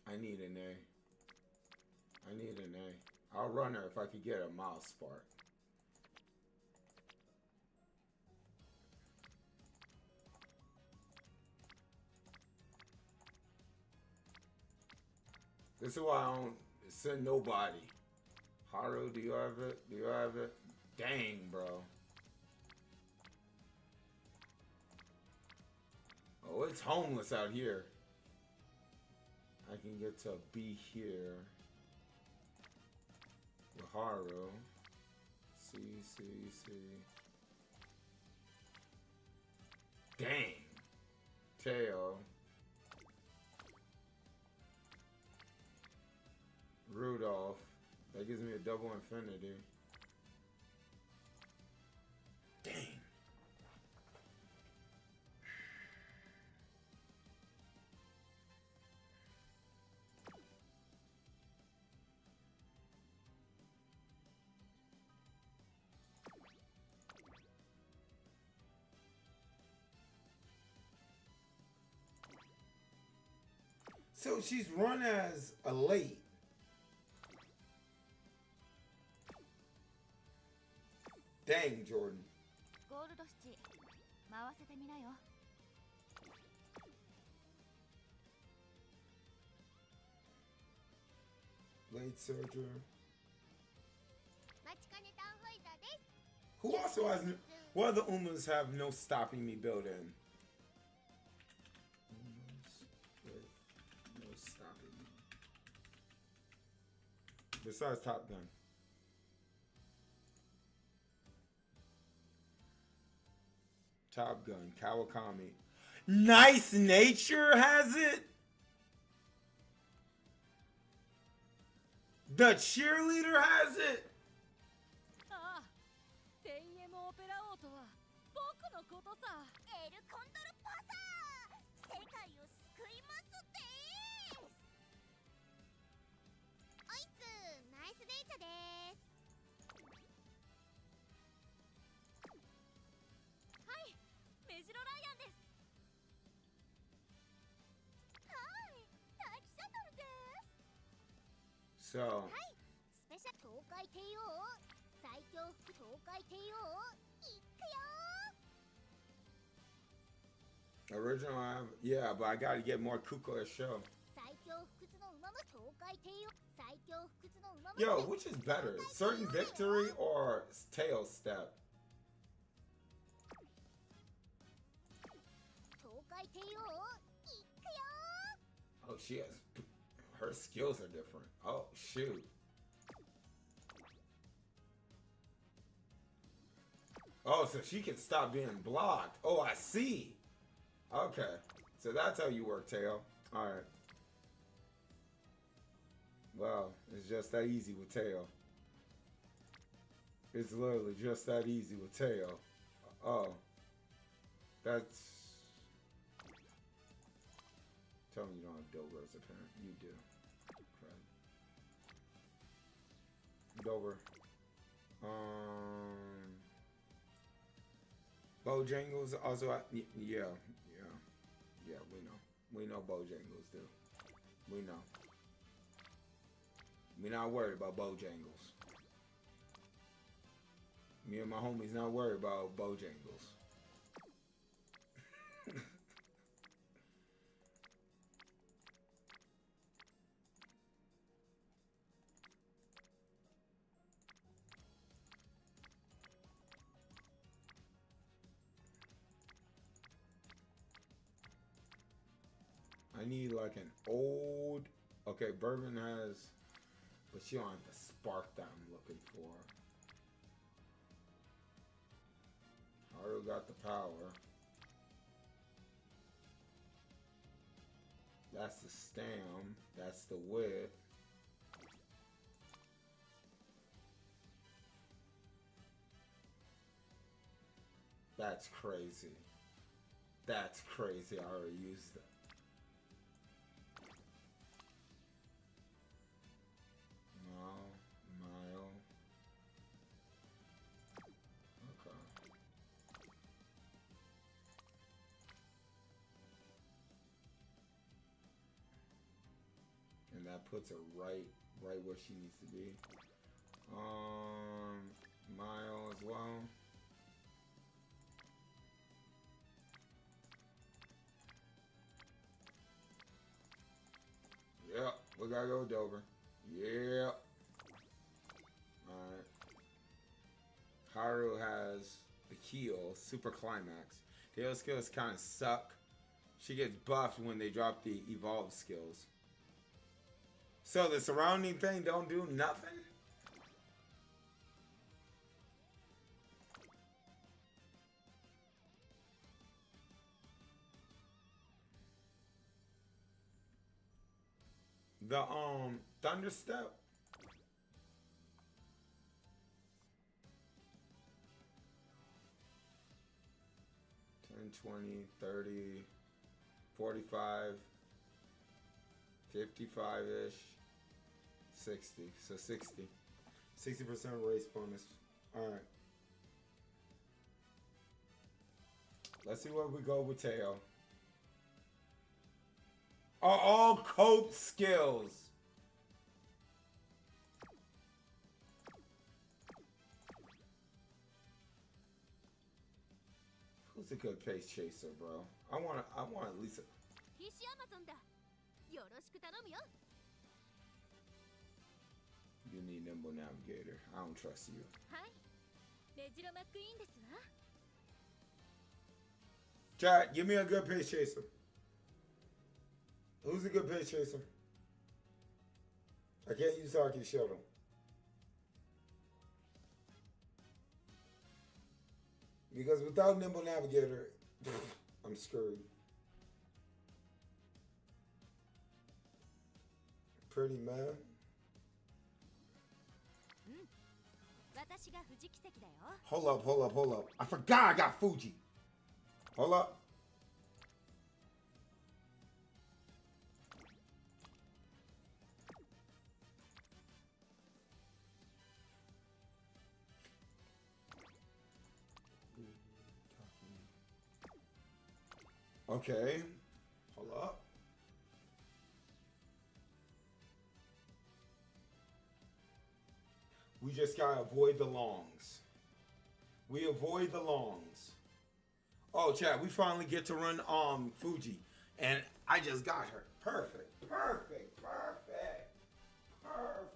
I need an A. I need an A. I'll run her if I could get a mouse spark. This is why I don't send nobody. Haru, do you have it? Do you have it? Dang, bro. Oh, it's homeless out here. I can get to B here. With Haru. C. Dang. Tail. Rudolph. That gives me a double infinity. Dang. So she's run as a late. Dang, Jordan.
ゴールド七回せてみなよ。
Late surgery.
待ちかねたホイザーです。
Who also has no, what other Umas have no stopping me building? Umas with no stopping me. Besides Top Gun. Top Gun, Kawakami. Nice Nature has it? The cheerleader has it?
ああ、テイエムオペラ王とは僕のことさ。
エルコンドルパサー、世界を救いますってーす。おいっす、ナイスデイチャでーす。
はい、メジロライアンです。
はい、タキシャトルです。
So,
はい、スペシャル東海帝王、最強副東海帝王、いっくよー。
original, yeah, but I gotta get more Kuko to show.
最強不屈の馬も東海帝王、最強不屈の馬も。
Yo, which is better? Certain Victory or Tail Step?
東海帝王、いっくよ
Oh, she has. Her skills are different. Oh, shoot. Oh, so she can stop being blocked. Oh, I see. Okay. So that's how you work, Tail. Alright. Well, it's just that easy with Tail. It's literally just that easy with Tail. Oh. That's... Tell me you don't have Dover as a parent. You do. Crap. Dover. Bojangles also. Yeah. We know. We know Bojangles do. We know. We not worried about Bojangles. Me and my homies not worried about Bojangles. I need like an old. Okay, Bourbon has, but she don't have the spark that I'm looking for. Haru got the power. That's the stam. That's the wit. That's crazy. That's crazy. I already used that. Mile. Okay. And that puts her right where she needs to be. Mile as well. Yep, we gotta go Dover. Yep. Alright. Haru has the Keel, Super Climax. The other skills kind of suck. She gets buffed when they drop the evolve skills. So the surrounding thing don't do nothing? The thunder step. $10, $20, $30, $45, $55-ish, $60. So 60. 60% race bonus. Alright. Let's see where we go with Teo. Are all cope skills. Who's a good pace chaser, bro? I want at least a...
必死アマゾンだ。よろしく頼むよ。
You need nimble navigator. I don't trust you.
はい。レジロマックイーンですわ。
Chat, give me a good pace chaser. Who's a good pace chaser? I can't use Hockey Shuttle. Because without Nimble Navigator, I'm screwed. Pretty man.
私が富士奇跡だよ。
Hold up, hold up, hold up. I forgot I got Fuji. Hold up. Okay. Hold up. We just gotta avoid the longs. We avoid the longs. Oh, chat, we finally get to run Fuji. And I just got her. Perfect. Perfect. Perfect. Perfect.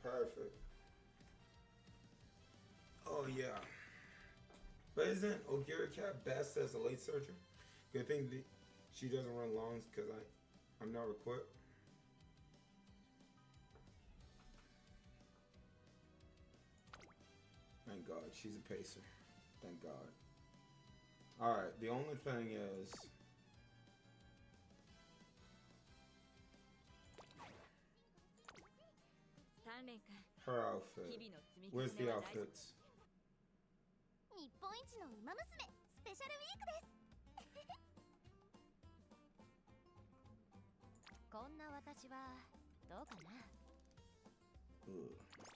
Perfect. Oh yeah. But isn't Ogira Cat best as a late searcher? Good thing that she doesn't run longs because I'm not equipped. Thank God, she's a pacer. Thank God. Alright, the only thing is her outfit. Where's the outfits?
日本一の馬娘スペシャルウィークです。こんな私はどうかな。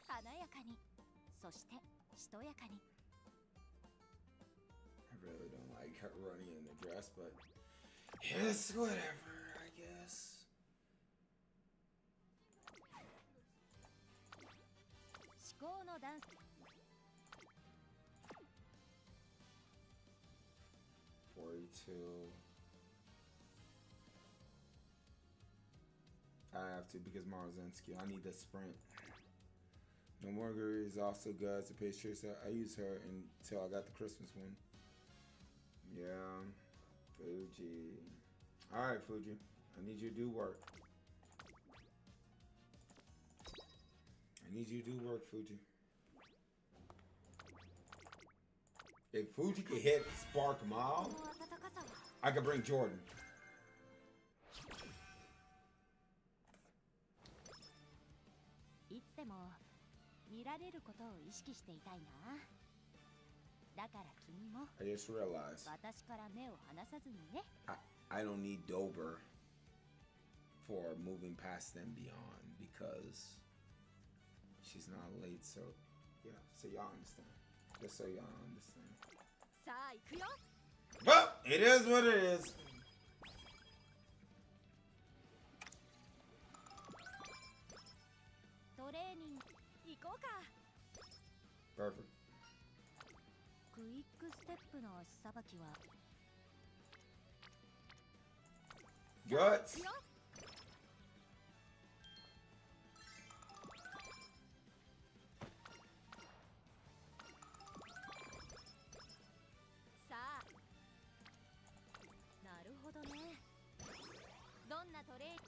華やかに、そしてしとやかに。
I really don't like her running in the dress, but it's whatever, I guess.
至高のダンス。
42. I have to because Marzensky. I need the sprint. No Marguerite is also good as a pace chaser. I use her until I got the Christmas one. Yeah. Fuji. Alright, Fuji. I need you to do work. I need you to do work, Fuji. If Fuji can hit Spark Mile, I can bring Jordan.
れることを意識していたいな。だから君も
I just realized
私から目を離さずにね。
I don't need Dober for moving past and beyond because she's not late. So yeah, so y'all understand. Just so y'all understand.
さあ行くよ。
But it is what it is.
トレーニング行こうか。
Perfect.
クイックステップの足さばきは
Guts.
行くよ。さあ、なるほどね。どんなトレー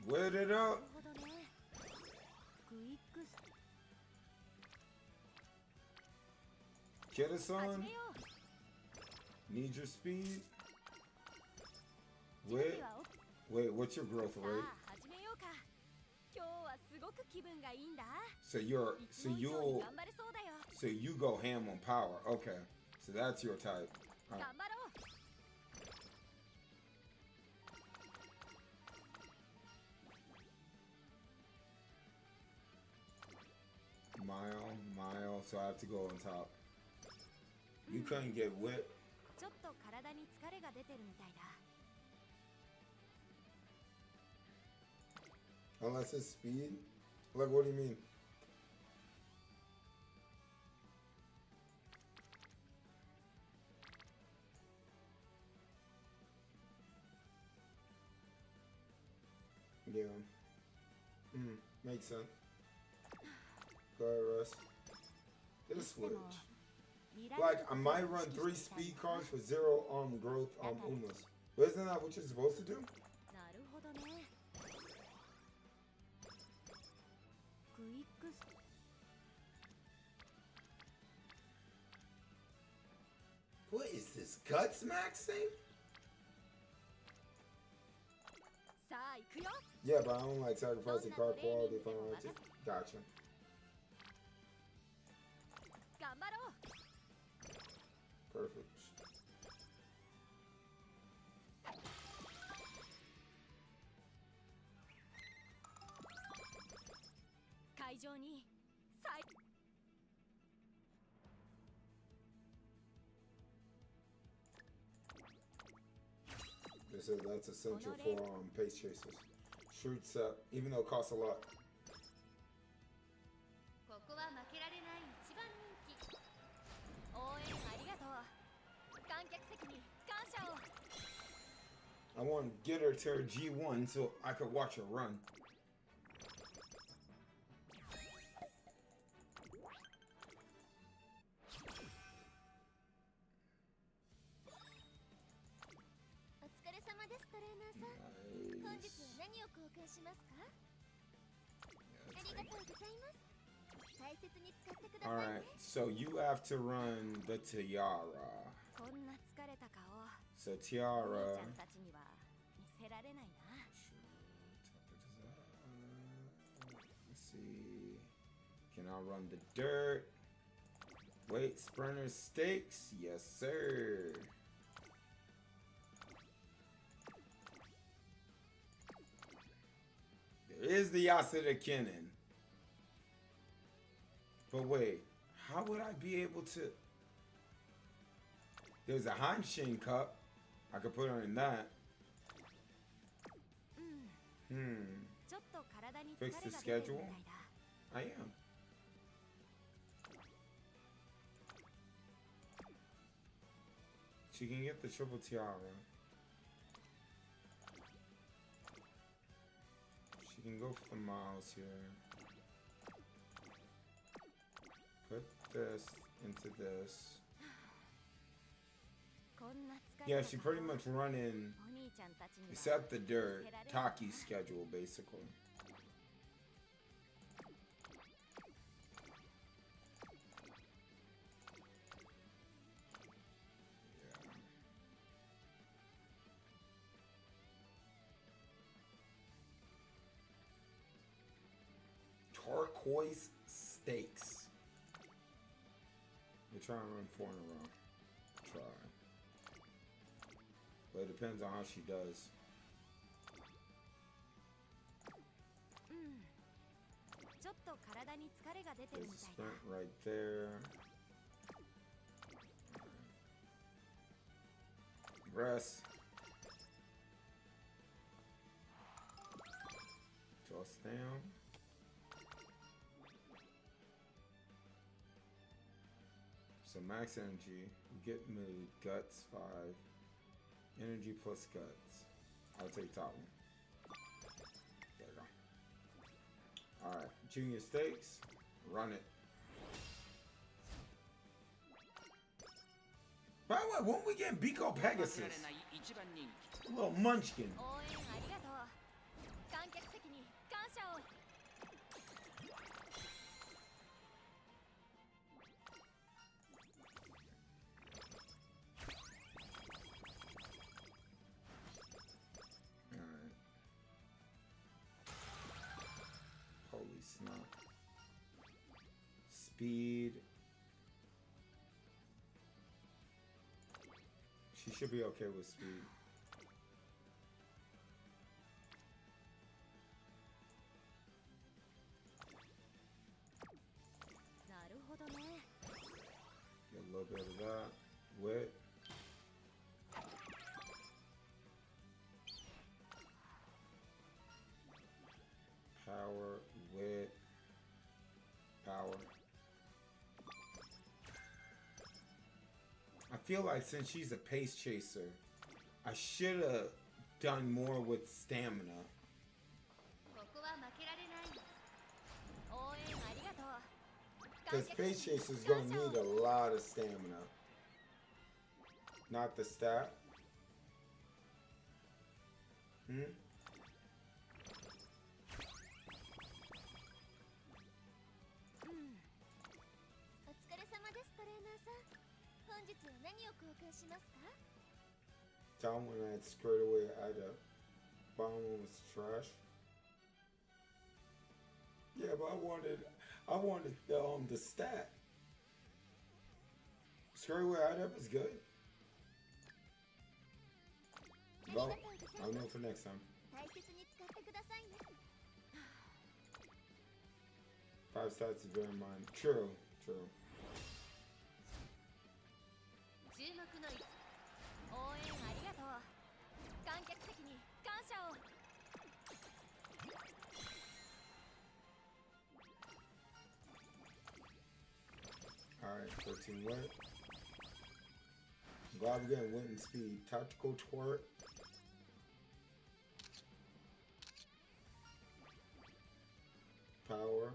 Whip it
なる
up.
ほどね。クイックス
Get us
始
on.
めよう。
Need your speed.
準
Wait,
備は OK。
wait. What's your growth
さ
rate?
あ始めようか。今日はすごく気分がいいんだ。
So
い
you're
つも以上に
you'll
頑張れそうだよ。
so you go ham on power. Okay. So that's your type. All
頑
right.
張ろう。
Mile. So I have to go on top. You couldn't get whipped.
ちょっと体に疲れが出てるみたいだ。
Unless it's speed. Like, what do you mean? Yeah. Makes sense. Go ahead, Russ. Get a switch. Like, I might run 3 speed cars for 0 growth Umas. But isn't that what you're supposed to do?
なるほどね。クイックス
What is this, Guts Max thing?
さあ行くよ。
Yeah, but I don't like sacrificing car quality if I don't want to. Gotcha.
頑張ろう。
Perfect.
会場に最
That's essential for pace chasers. Shoots up, even though it costs a lot.
ここは負けられない一番人気。応援ありがとう。観客席に感謝を。
I want to get her to her G1 so I could watch her run.
お疲れ様ですトレーナーさん。本日は何を交換しますか？ありがとうございます。大切に使ってくださいね。
Alright, so you have to run the Tiara.
こんな疲れた顔。
So
お兄
Tiara.
ちゃんたちには見せられないな。
Let's see. Can I run the dirt? Wait, sprinter stakes? Yes, sir. There is the Yasuda Kennen. But wait, how would I be able to? There's a Hanshin cup. I could put her in that.
ちょっと体に疲
Fix
れ
the
が出てる
schedule?
みたいだ。
I am. She can get the triple tiara. She can go for the miles here. Put this into this.
こんな疲れ
Yeah,
た
she
顔。
pretty much running
お兄ちゃんたちには
except the dirt
見せられないな。
Taki schedule basically. Turquoise stakes. We're trying to run 4 in a row. Try. But it depends on how she does. There's a sprint right there. Rest. Toss down. So max energy, you get mood, guts 5, energy plus guts. I'll take top one. There you go. Alright, junior stakes, run it. By the way, when we get Biko Pegasus? A little munchkin. Speed. She should be okay with speed. Get a little bit of that. Wit. Power. Wit. Power. I feel like since she's a pace chaser, I should have done more with stamina. Because pace chasers gonna need a lot of stamina. Not the stat. Tell him when I squared away at the bottom one was trash. Yeah, but I wanted the stat. Squared away add up is good. Well, I'll know for next time. 5 stats to bear in mind. True, true. Alright, 13 wet. Glad we're getting wit and speed. Tactical twerk. Power.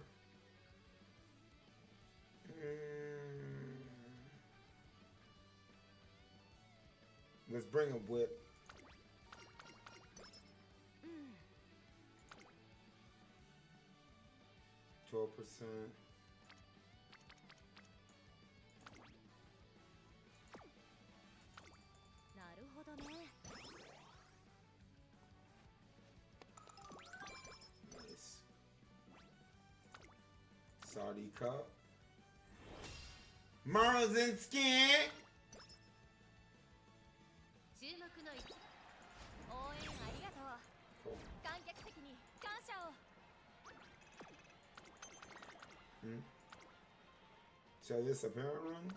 Let's bring a whip. %. Nice. Saudi Cup. Marl's in skin. Cool. So this apparent run?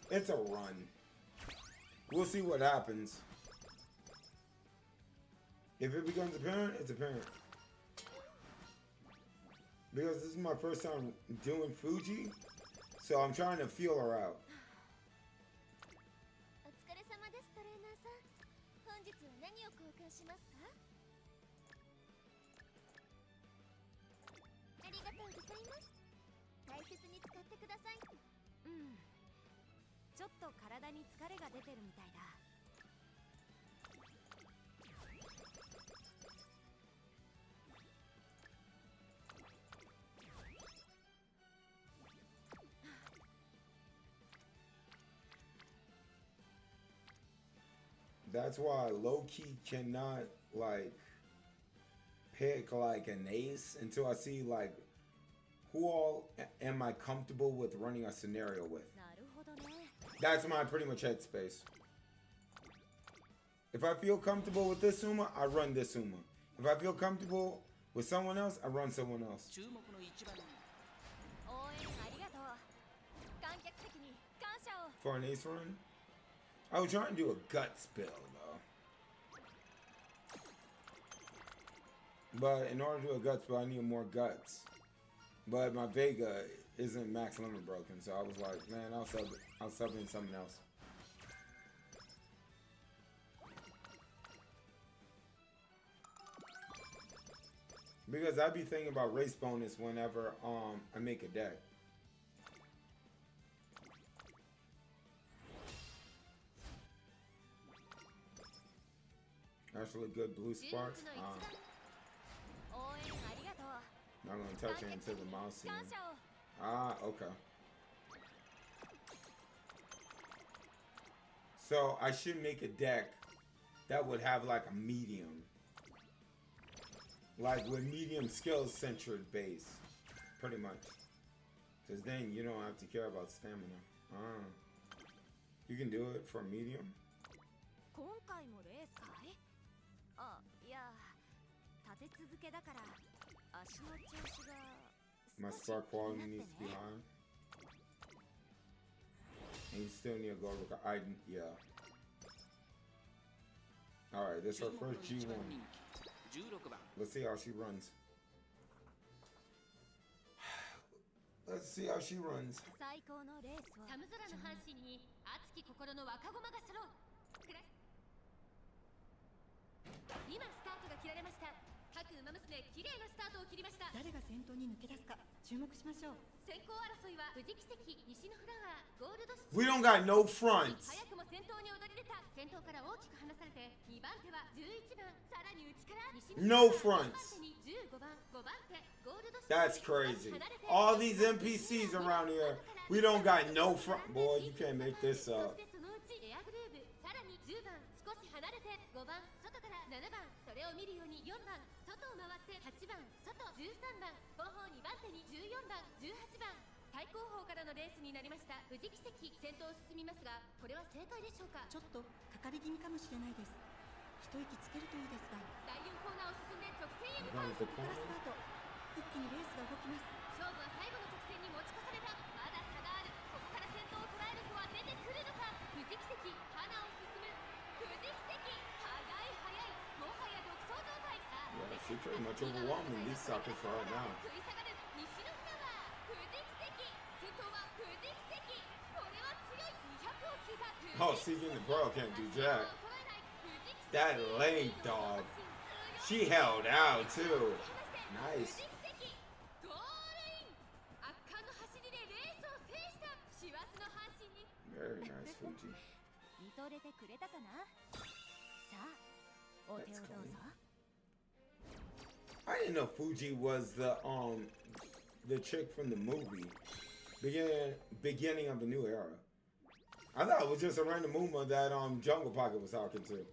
It's a run. We'll see what happens. If it becomes apparent, it's apparent. Because this is my first time doing Fuji, so I'm trying to feel her out. That's why low-key cannot, like, pick, like, an ace until I see, like, who all am I comfortable with running a scenario with?
なるほどね。
That's my pretty much headspace. If I feel comfortable with this Uma, I run this Uma. If I feel comfortable with someone else, I run someone else.
注目の一番人
応援ありがとう。観客席に感謝を。
For an ace run? I was trying to do a guts build though. But in order to do a guts build, I need more guts. But my Vega isn't max limit broken, so I was like, man, I'll sub in something else. Because I'd be thinking about race bonus whenever I make a deck. Actually, good blue sparks.
応援ありがとう。
Not gonna touch it until the mouse scene.
感謝を。
Ah, okay. So I should make a deck that would have like a medium. Like with medium skills centered base. Pretty much. Because then you don't have to care about stamina. Ah. You can do it for medium?
今回もレースかい？あ、いや、立て続けだから足の調子が
My spark quality needs to be high. And you still need to go look at yeah. Alright, this is her
注目の
first
一番
G1.
人気16番
Let's see how she runs. Let's see how she runs.
最高のレースを。
寒空の阪神に熱き心の若駒が揃う。今スタートが切られました。各馬娘綺麗なスタートを切りました。
誰が先頭に抜け出すか注目しましょう。
先行争いは富士奇跡、西のフラワー、ゴールドシティ。
We don't got no fronts.
早くも先頭に躍り出た。先頭から大きく離されて2番手は11番、さらに内から西の
No
フラワー
fronts.
3番手に15番、5番手、ゴールドシティ。
That's crazy. All these NPCs around here, we don't got no front. Boy, you can't make this
そ
up.
してそのうちエアグルーヴ、さらに10番、少し離れて5番、外から7番、それを見るように4番、外を回って8番、外13番、後方2番手に14番、18番。最高峰からのレースになりました。富士奇跡、先頭を進みますが、これは正解でしょうか。
ちょっとかかり気味かもしれないです。一息つけるといいですが。
第4コーナーを進んで直線へ向かう。
The
プラスタート。一気にレースが動きます。
勝負は最後の直線に持ち越された。まだ差がある。ここから先頭を捉える子は出てくるのか。富士奇跡、花を進む。富士奇跡、速い速い。もはや独走状態。さあ、
Yeah, she pretty much overwhelming these suckers for right now.
食い下がる西のフラワー。富士奇跡。先頭は富士奇跡。これは強い。200を切った。
Oh, see, even the bro can't do jack. That late dog. She held out too. Nice.
ゴールイン。圧巻の走りでレースを制した師走の阪神に。
Very nice, Fuji.
見とれてくれたかな。さあ、お手をどうぞ。
I didn't know Fuji was the chick from the movie. Beginning of the new era. I thought it was just a random Uma that Jungle Pocket was talking to.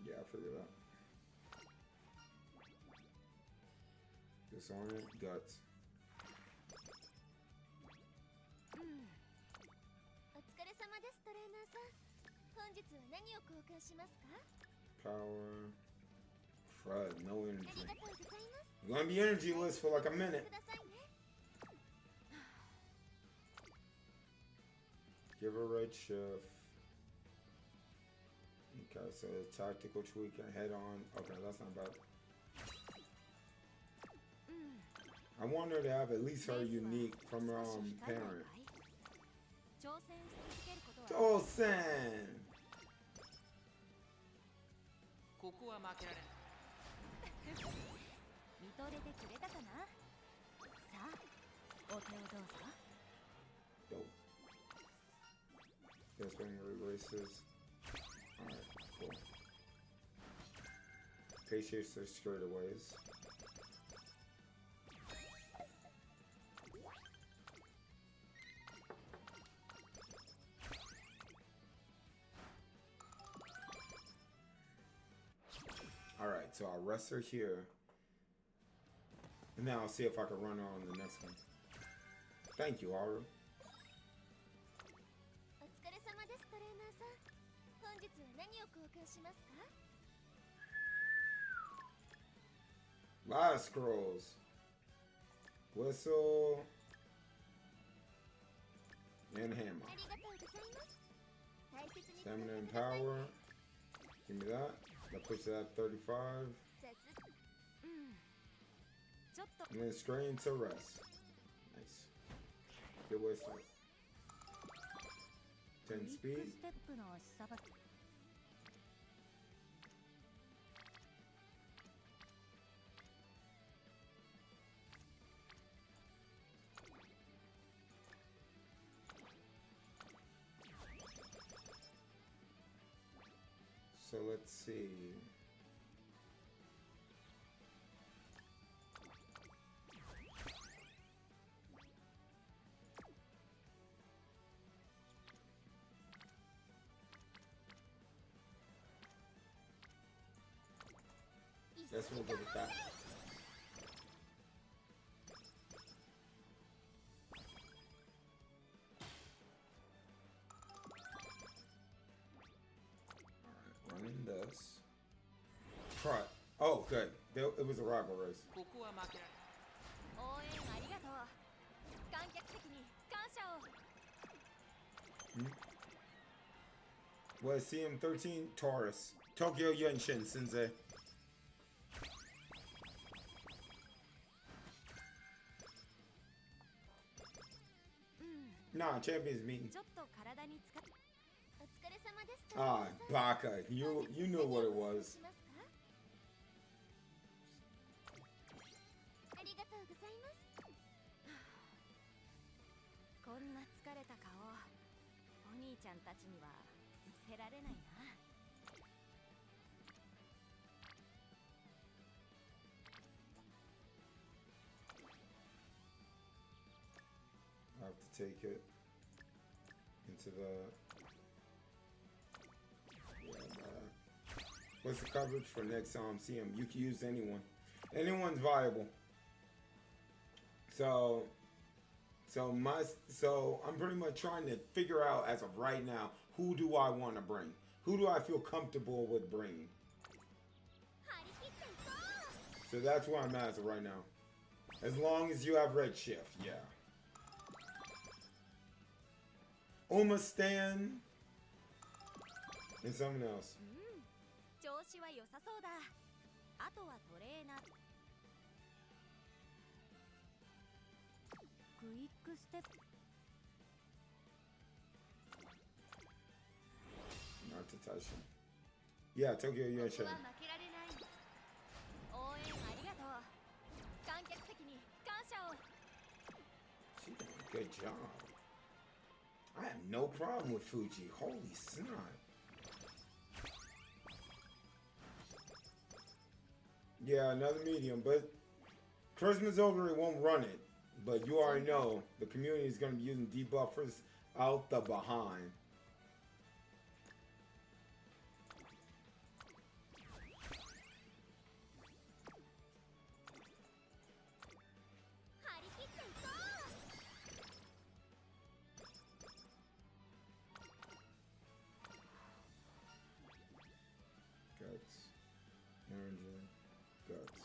Yeah, I figured that. Disarmament, guts.
お疲れ様です、トレーナーさん。本日は何を交換しますか？
Power. Crud, no
あ
energy.
りがとうございます。
You're gonna be energyless for like a minute.
くださいね。
Give her red shift. Okay, so it's tactical tweak and head on. Okay, that's not bad. I want her to have at least her unique from her parent.
挑戦し続けることは
Tosen!
ここは負けられない。
見とれてくれたかな。さあ、お手をどうぞ。
Dope. Guess when races. Alright, cool. Patience are straightaways. So I'll rest her here. And now I'll see if I can run her on the next one. Thank you, Haru.
お疲れ様ですトレーナーさん。本日は何を交換しますか？
Last scrolls. Whistle. And hammer.
ありがとうございます。大切に使って
Stamina and
くださいね。
power. Give me that. That puts it at 35.
さす
ちょっと
And then straight into rest. Nice. Good whistle. 10 speed.
ステップの足さばき
So let's see. Guess we'll go with that. Alright, running this. Try. Oh, good. It was a rival race.
ここは負けられ
応援ありがとう。観客席に感謝を。
What is CM13? Taurus. Tokyo Yunshin Sensei. Nah, champions meeting.
ちょっと体に使っ
お疲れ様ですトレーナ
Ah,
ーさん。
Baka. You knew what it was.
ありがとうございます。
こんな疲れた顔、お兄ちゃんたちには見せられないな。
I have to take it into the. Yeah, what's the coverage for next CM? You can use anyone. Anyone's viable. So I'm pretty much trying to figure out as of right now, who do I want to bring? Who do I feel comfortable with bringing? So that's where I'm at as of right now. As long as you have Red Shift, yeah. Uma Stan and someone else.
調子は良さそうだ。あとはトレーナー。クイックステップ。
Not to touch him. Yeah, Tokyo
こ
Yunshin.
こは負けられない。
応援ありがとう。観客席に感謝を。
She did a good job. I have no problem with Fuji. Holy snot. Yeah, another medium, but Christmas over, it won't run it. But you already know the community is going to be using debuffers out the behind. Guts. Energy. Guts.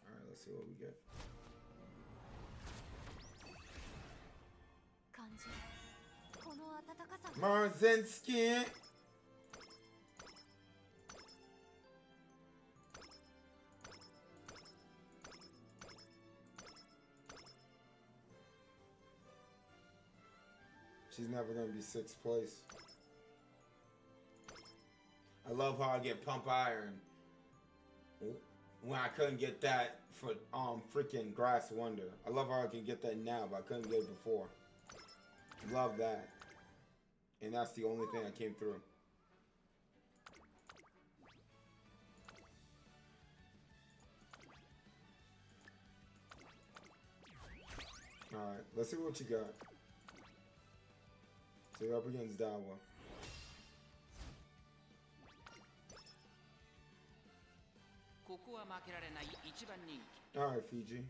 Alright, let's see what we get.
感じる。この温かさ。
Marzinski! She's never gonna be sixth place. I love how I get pump iron when I couldn't get that for freaking Grass Wonder. I love how I can get that now, but I couldn't get it before. Love that. And that's the only thing I came through. Alright, let's see what you got. So you're up against Dawa.
ここは負けられない一番人気。
All right, Fiji.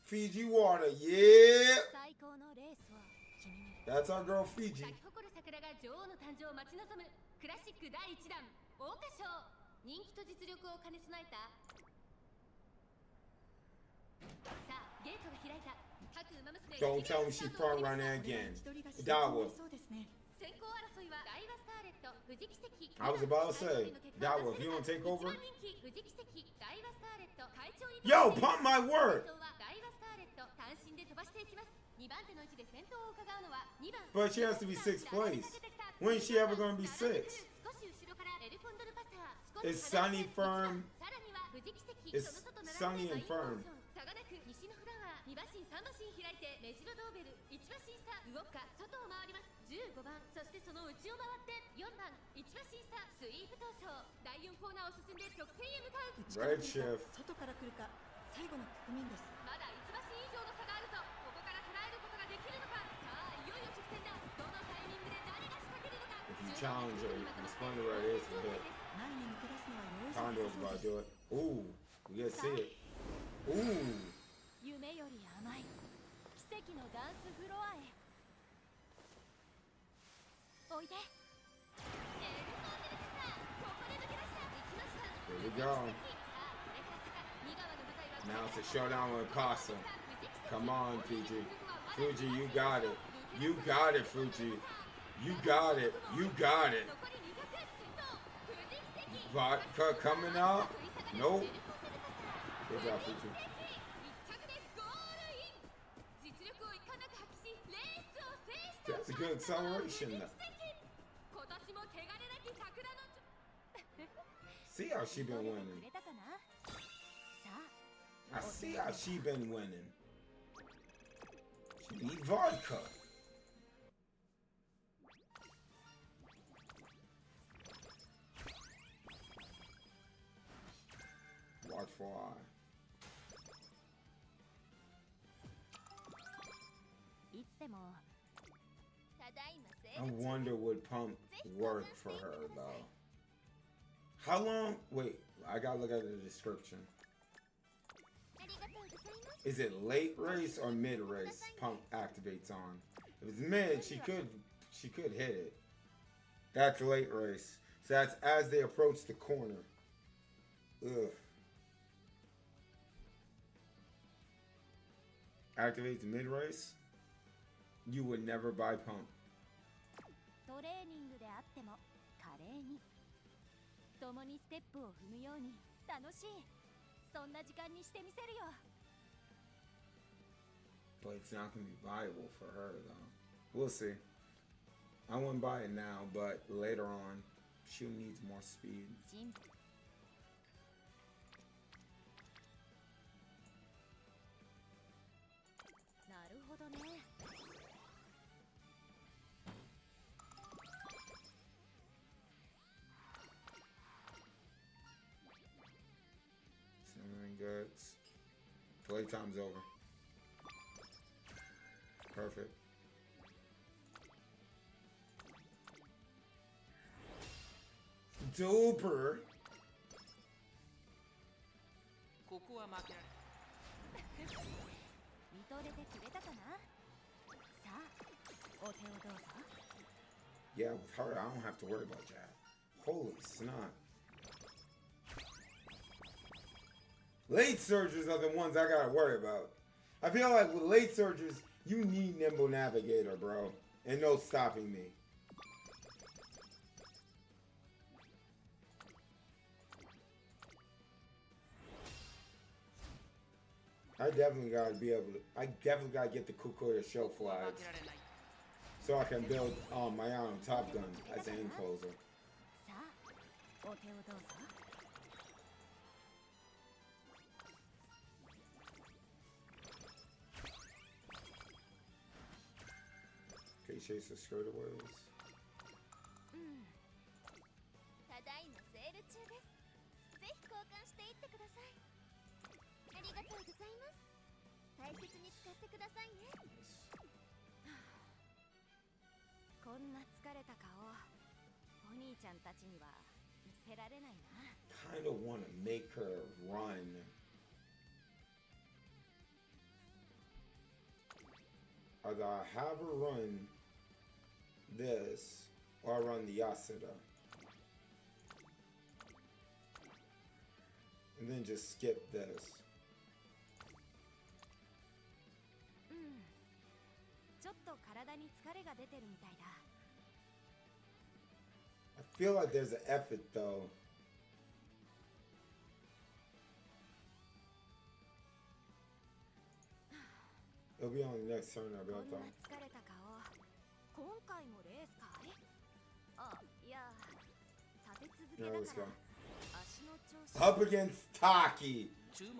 Fiji water, yeah.
最高のレースを君に。
That's our girl Fiji.
咲き誇る桜が女王の誕生を待ち望むクラシック第1弾桜花賞。人気と実力を兼ね備えた。さあゲートが開いた。各馬娘
Don't tell me she front running again. Dawa.
そうですね。
先行争いはダイワスターレット、富士奇跡。
I was about to say, Dawa, if you don't take over.
一番人気富士奇跡、ダイワスターレット、会長に。
Yo, pump my word.
先頭はダイワスターレット、単身で飛ばしていきます。2番手の位置で先頭を伺うのは2番。
But she has to be sixth place. When is she ever going to be sixth?
少し後ろからエルコンドルパサー。
It's Sunny Firm.
さらには富士奇跡。
It's Sunny and Firm.
差がなく西のフラワー。2馬身3馬身開いてメジロドーベル。1馬身差動くか外を回ります。15番、そしてその内を回って4番、1馬身差スイープ闘争。第4コーナーを進んで直線へ向かう。
Red shift.
外から来るか最後の局面です。
まだ1馬身以上の差があるぞ。ここから捉えることができるのか。さあいよいよ直線だ。どのタイミングで誰が仕掛けるのか。
If you challenge her, respond to her, it's a hit.
前に抜け出すのは容易
Condor's
そう
about
で
to
す。
do it. Ooh, we get to see it. Ooh.
夢より甘い奇跡のダンスフロアへ。おいで。
Here we go. Now it's a showdown with Casa. Come on, Fiji. Fuji, you got it. You got it, Fuji. You got it. You got it. Vodka coming up? Nope. Good job, Fuji. That's a good acceleration. See how she been winning. I see how she been winning. She need vodka. Watch for eye.
いつでも。ただいま
I wonder would pump work for her though. How long? Wait, I gotta look at the description. Is it late race or mid race? Pump activates on. If it's mid, she could hit it. That's late race. So that's as they approach the corner. Ugh. Activates mid race. You would never buy pump.
トレーニングであっても華麗に共にステップを踏むように楽しいそんな時間にしてみせるよ。
But it's not gonna be viable for her though. We'll see. I wouldn't buy it now, but later on, she needs more speed.
なるほどね。
Simmering goods. Playtime's over. Perfect. Duper.
ここは負けられ。
見とれてくれたかな。さあ、お手をどうぞ。
Yeah, with her, I don't have to worry about that. Holy snot. Late surgers are the ones I gotta worry about. I feel like with late surgers, you need Nimble Navigator, bro. And no stopping me. I definitely gotta get the Kukoya show flags. So I can build my own Top Gun as an aim closer.
さあ、お手をどうぞ。
Okay, chase the skirtaways.
ただいまセール中です。ぜひ交換していってください。ありがとうございます。大切に使ってくださいね。こんな疲れた顔、お兄ちゃんたちには見せられないな。
want to make her run. Either I have her run this, or I run the Yasuda. And then just skip this.
ちょっと体に疲れが出てるみたいだ。
I feel like there's an effort though. It'll be on the next turn, I bet though.
疲れた顔。今回もレースかい？あ、いや、立て続けだ
Now let's
から
go.
足の調子。
Up against Taki,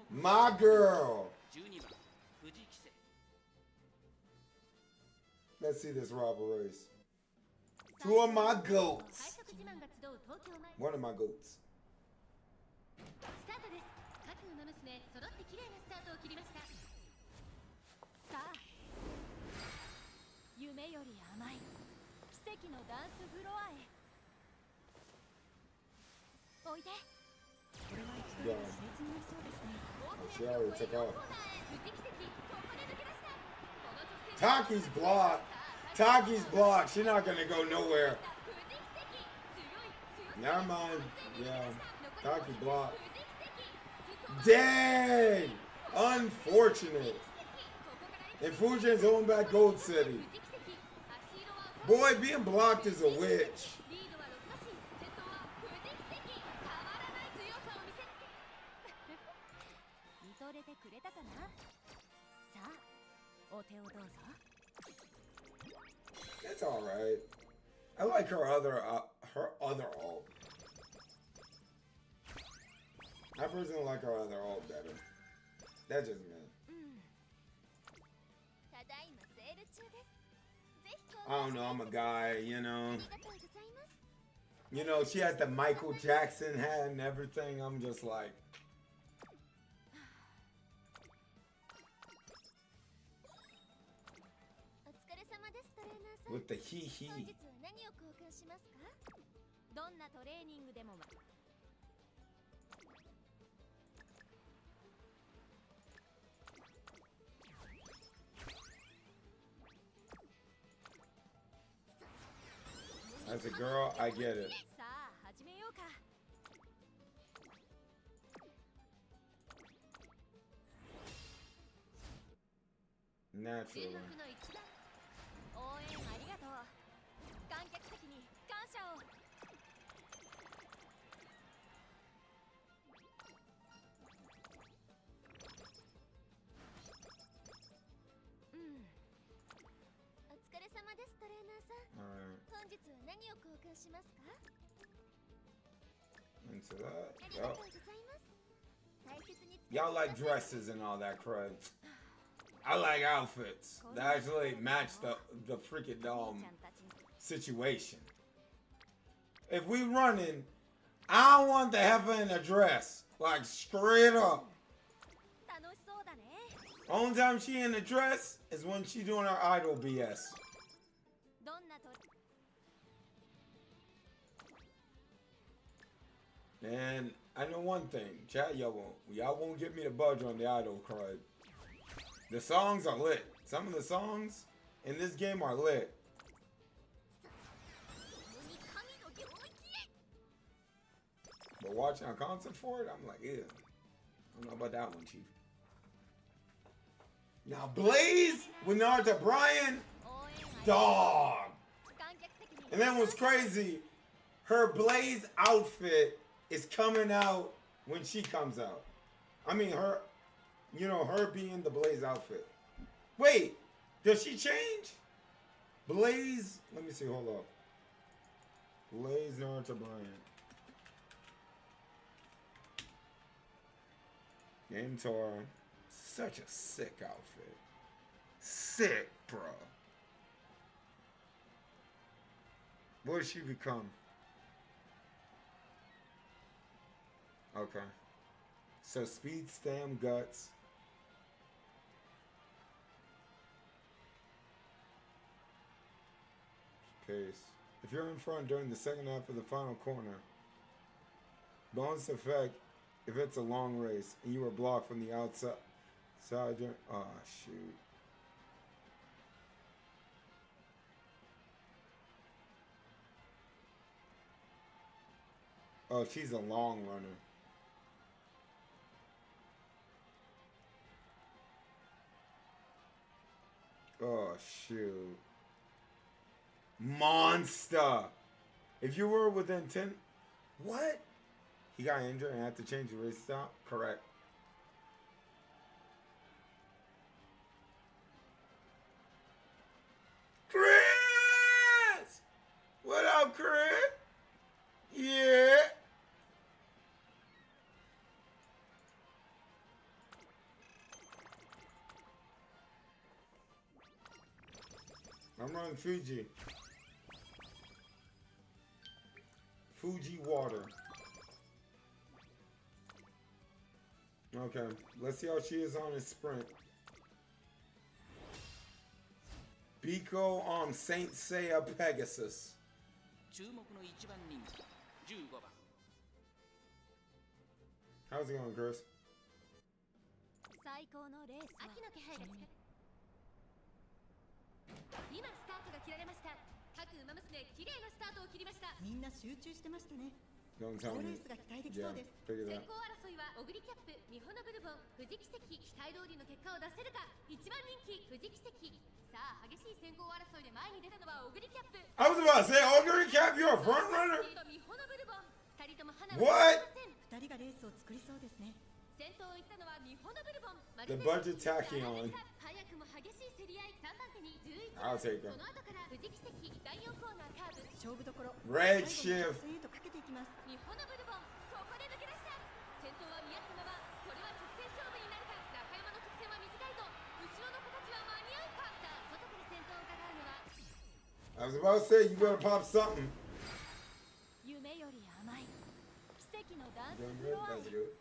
my girl.
12番藤木瀬
Let's see this rival race. Two of my goats.
快速自慢が集う東京前
One of my goats.
スタートです。各馬娘揃って綺麗なスタートを切りました。
さあ、夢より甘い奇跡のダンスフロアへ。おいで。
これは一度の成人にそうですね。
She already took off.
藤木関ここで抜け出した。この女性
Taki's blocked. Taki's blocked. She's not gonna go nowhere.
藤木関強い強い
Never mind. Yeah. Taki blocked. Dang! Unfortunate. And Fujin's on back Gold City. Boy, being blocked is a witch.
リードは6馬身先頭は藤木関たまらない強さを見せつけ
見とれてくれたかな。さあ、お手をどうぞ。
It's alright. I like her other ult. I personally like her other ult better. That's just me.
ただいまセール中です。ぜひ購
I
入
don't
して
know. I'm a guy, you
あ
know.
りがとうございます。
You know, she has the Michael Jackson hat and everything. I'm just like,
お疲れ様ですトレーナーさん。
with the hee hee.
本日は何を交換しますか？どんなトレーニングでも。
As a girl, I get it.
さあ始めようか。
注
Naturally.
目の一番
応援ありがとう。観客席に感謝を。 お疲れ様ですトレーナーさん。
Alright.
本日は何を交換しますか？
Into
あ
that.
りがとう
Yup.
ございます。大切に使って
Y'all like
ください。
dresses and all that crud. I like outfits that actually match the freaking
ちゃんたちに
situation. If we running, I want the heifer in a dress. Like straight up.
楽しそうだね。
Only time she in a dress is when she doing her idol BS.
どんなトレ
And I know one thing, chat, y'all won't get me to budge on the idol crud. The songs are lit. Some of the songs in this game are lit.
に神の領域へ。
But watching a concert for it, I'm like, yeah. I don't know about that one, Chief. Now Blaze with Naruto Brian,
応援ありがとう。
dog.
観客席に
And then what's crazy, her Blaze outfit is coming out when she comes out. I mean, her, you know, her being the Blaze outfit. Wait, does she change? Blaze, let me see, hold up. Blaze Naruto Brian. Game Tour. Such a sick outfit. Sick, bro. What does she become? Okay. So speed, stam, guts. Pace. If you're in front during the second half of the final corner, bonus effect, if it's a long race and you were blocked from the outside. Oh, shoot. Oh, she's a long runner. Oh, shoot. Monster. If you were within 10... What? He got injured and had to change the race stop? Correct. Chris! What up, Chris? Yeah. I'm running Fuji. Fuji water. Okay, let's see how she is on a sprint. Biko on Saint Seiya Pegasus.
注目の一番人気15番
How's it going, Chris?
最高のレースは秋の気配が近い。今スタートが切られました。各馬娘綺麗なスタートを切りました。
みんな集中してましたね。
Don't
好
tell
レ
me.
ースが期待できそうです。
Figure
先
that.
行争いは小栗キャップ、ミホノブルボン、富士奇跡、期待通りの結果を出せるか。一番人気富士奇跡。さあ激しい先行争いで前に出たのは小栗キャップ。
I was about to say, Ogre Cap, you're a front runner?
ミホノブルボン、二人とも花
What?
2人がレースを作りそうですね。
先頭を行ったのはミホノブルボン。
The budget tacky on.
早くも激しい競り合い。3番手に11
I'll take
そ
him.
の後から富士奇跡、第4コーナーカーブ。
勝負どころ。
Red
最後
shift.
の直線へとかけていきます。
ミホノブルボン、ここで抜け出した。先頭は宮島は、これは直線勝負になるか。中山の直線は短いぞ。後ろの子たちは間に合うか。さあ外から先頭を伺うのは
I was about to say, you better pop something.
夢より甘い奇跡のダンス
Doing
フ
good,
ロア
that's good.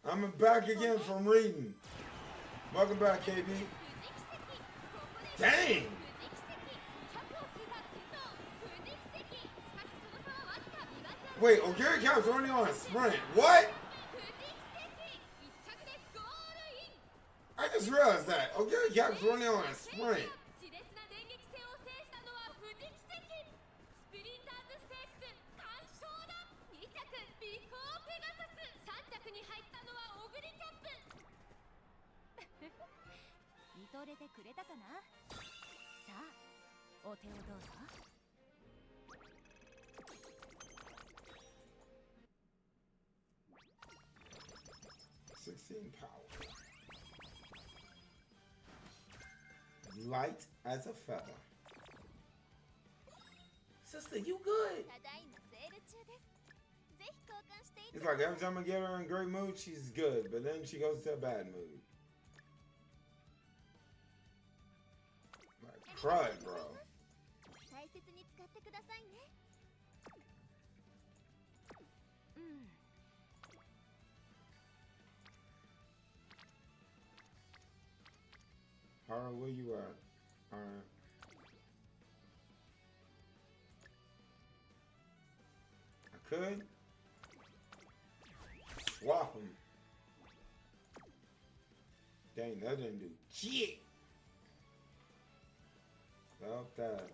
I'm back again from reading. Welcome back, KB.
富士奇跡、ここで
Dang!
富士奇跡、100を切った先頭富士奇跡。しかしその差はわずか2番手。
Wait, Ogre Cap's running on a sprint. What?
富士奇跡、1着でゴールイン。
I just realized that. Ogre Cap's running on a sprint.
熾烈な電撃戦を制したのは富士奇跡。スプリンターズステークス完勝だ。2着ビコーペガサス、3着に入ったのはオグリキャップ。見とれてくれたかな。さあお手をどうぞ。
16 power. Light as a feather. Sister, you good?
ただいまセール中です。ぜひ交換してい
It's
ただ
like every time I get her in a great mood, she's good, but then she goes to a bad mood. Like, crud, bro.
大切に使ってくださいね。うん。
Alright, where you at? Alright. I could swap him. Dang, that didn't do shit. Stop that.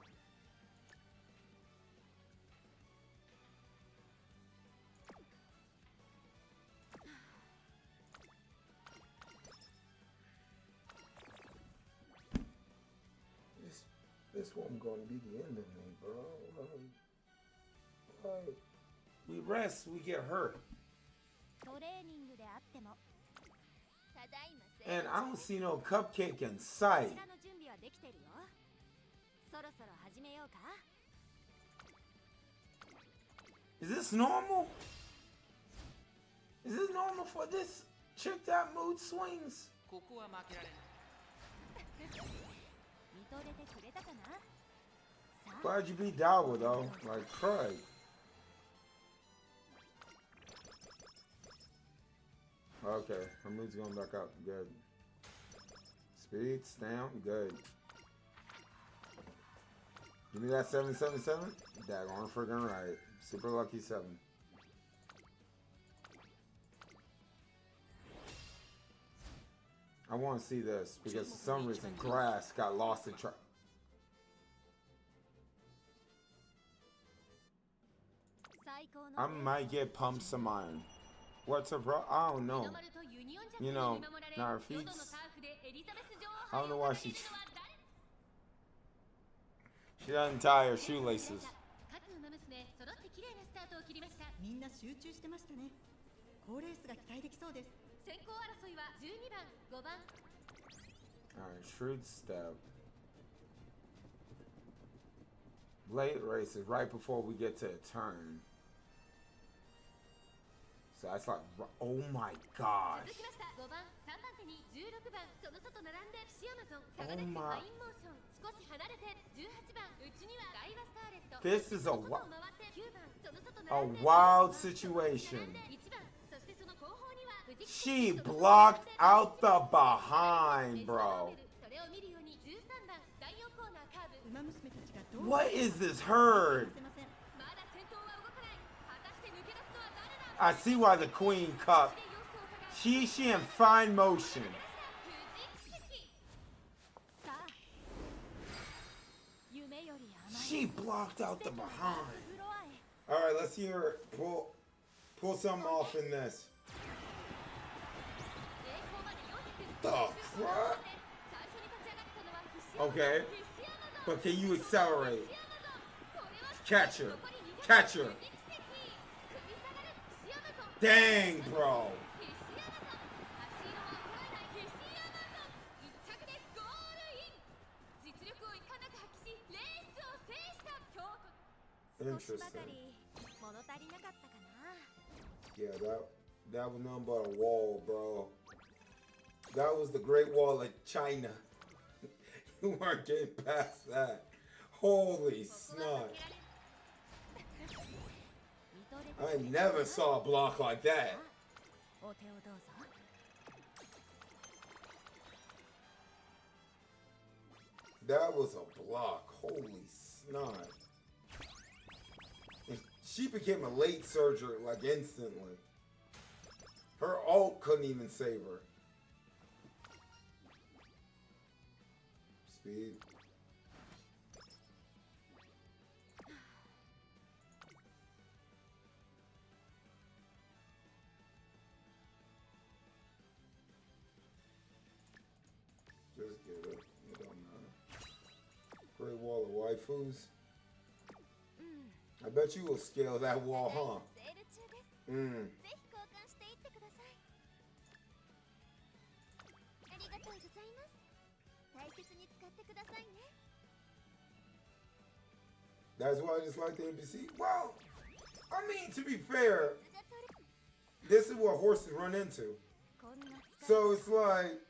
This one gonna be the end of me, bro. Like, we rest, we get hurt.
トレーニングであっても。ただいまセール
And
中
I don't see no cupcake in sight.
こちらの準備はできてるよ。そろそろ始めようか。
Is this normal? Is this normal for this chick that mood swings?
ここは負けられない
見とれてくれたかな。さあ
Glad you beat Dawa though. Like, crud. Okay, her mood's going back up. Good. Speed, stamp, good. Give me that 777. Daggone friggin' right. Super lucky 7. I want to see this because for some reason grass got lost in track. I might get pumped some iron. What's up, bro? I don't know. You know, our feet. I don't know why she doesn't tie her shoelaces.
みんな集中してましたね。好レースが期待できそうです。
先行争いは12番、5番。
Alright, shrewd step. Late races right before we get to a turn. So that's like, oh my gosh. Oh my. This is a wild situation. She blocked out the behind, bro. What is this herd? I see why the queen cup. She in fine motion. She blocked out the behind. All right, let's hear her pull something off in this. The crap? Okay, but can you accelerate? Catch her. Catch her. Dang, bro. Interesting. Yeah, that was nothing but a wall, bro. That was the Great Wall of China. You weren't getting past that. Holy snot. I never saw a block like that. That was a block. Holy snot. And she became a late surger like instantly. Her ult couldn't even save her. Speed. Just get it. It don't matter. Great wall of waifus. I bet you will scale that wall, huh? That's why I just like the NPC. Well, I mean, to be fair, this is what horses run into. So it's like,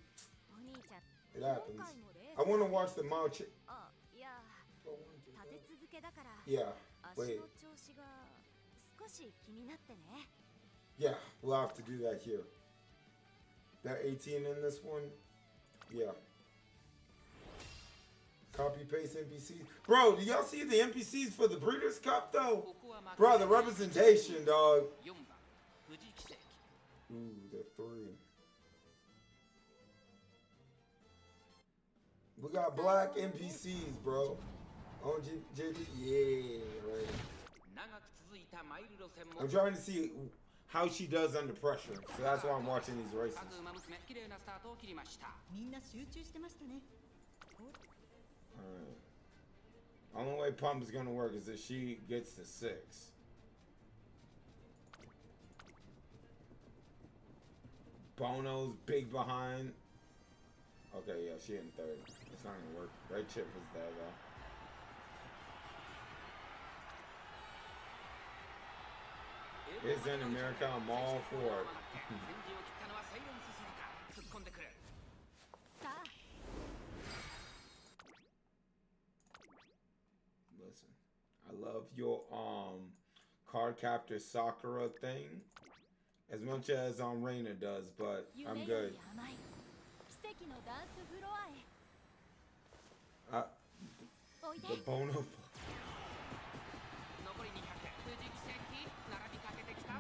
it happens. I want to watch the Mao Che. Yeah, wait. Yeah, we'll have to do that here. That 18 in this one? Yeah. Copy paste NPCs. Bro, do y'all see the NPCs for the Breeders' Cup though? Bro, the representation, dog. Ooh, the 3. We got black NPCs, bro. On JP, yeah, right. I'm trying to see how she does under pressure, so that's why I'm watching these races. Alright. Only way pump is gonna work is if she gets to 6. Bono's big behind. Okay, yeah, she in 3rd. It's not gonna work. Red Chip was there though. It's in America, I'm all for it. Listen, I love your card captor Sakura thing as much as Reina does, but I'm good. The Bono.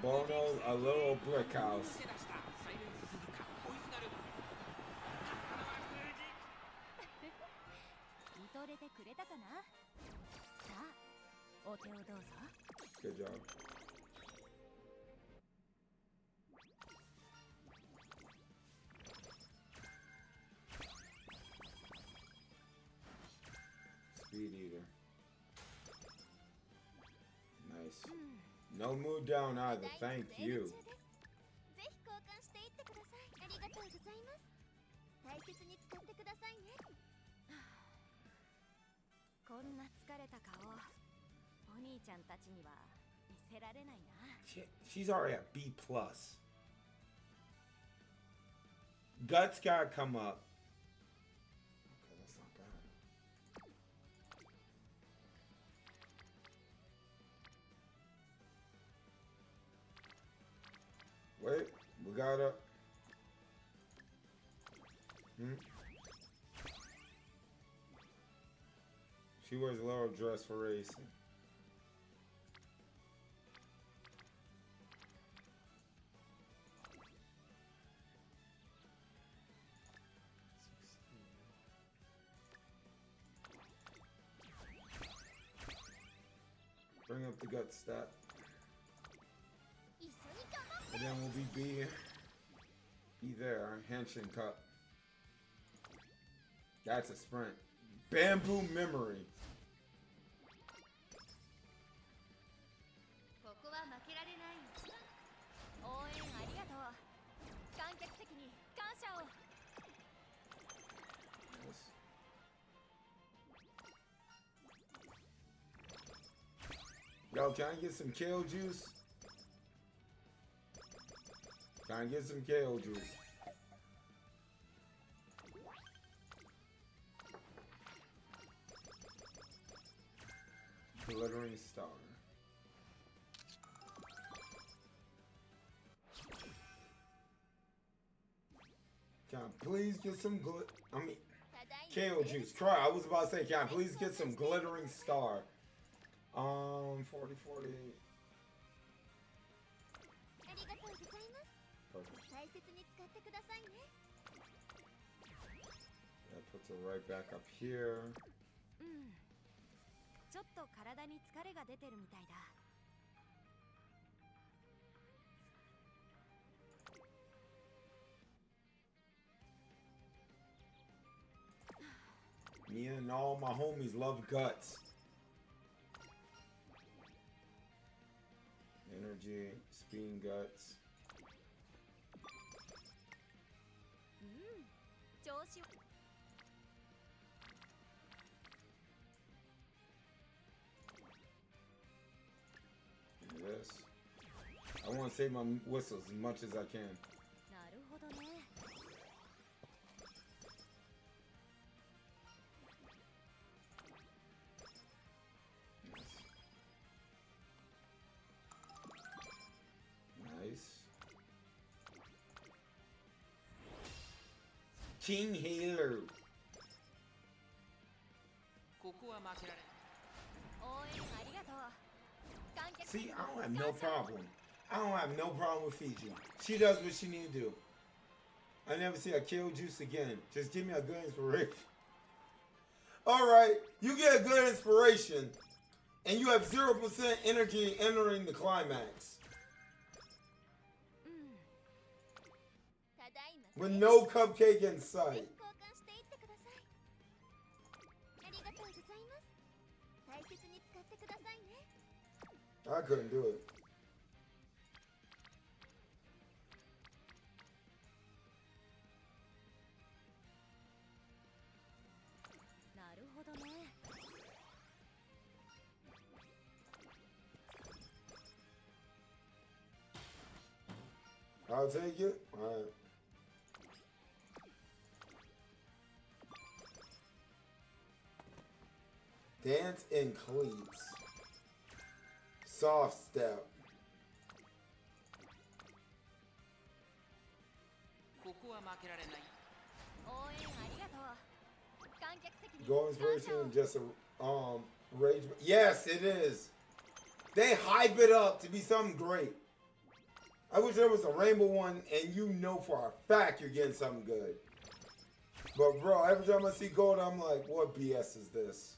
Bono's a little brick house.
踊れてくれたかな。さあお手をどうぞ。
Good job. Speed eater. Nice. No mood down either. Thank you.
ぜひ交換していってください。ありがとうございます。大切に使ってくださいね。こんな疲れた顔、お兄ちゃんたちには見せられないな。
She's already at B+. Guts gotta come up. Okay, that's not bad. Wait, we gotta... She wears a little dress for racing. Bring up the gut stat. And then we'll be there. Henshin Cup. That's a sprint. Bamboo memory.
ここは負けられない。
応援ありがとう。観客席に感謝を。
Yes. Yo, can I get some kale juice? Can I get some kale juice? Glittering star. Can I please get some kale juice? Try. I was about to say, can I please get some glittering star? 40, 40.
ありがとうございます。
Perfect.
大切に使ってくださいね。
That puts it right back up here.
ちょっと体に疲れが出てるみたいだ。
Me and all my homies love guts. Energy, spin guts.
調子。
And this. I want to save my whistles as much as I can.
なるほどね。
Nice. King Healer.
ここは負けられ。
応援ありがとう。観客
See, I don't have no problem. I don't have no problem with Fiji. She does what she need to do. I never see her kill juice again. Just give me a good inspiration. Alright, you get a good inspiration, and you have 0% energy entering the climax.
ただいま。
With no cupcake in sight.
交換していってください。ありがとうございます。大切に使ってくださいね。
I couldn't do it.
なるほどね。
I'll take it. Alright. Dance in cleats. Soft step.
ここは負けられない。
応援ありがとう。観客席に
Go
感謝
inspiration
を。
and just a rage. Yes, it is. They hype it up to be something great. I wish there was a rainbow one and you know for a fact you're getting something good. But bro, every time I see gold, I'm like, what BS is this?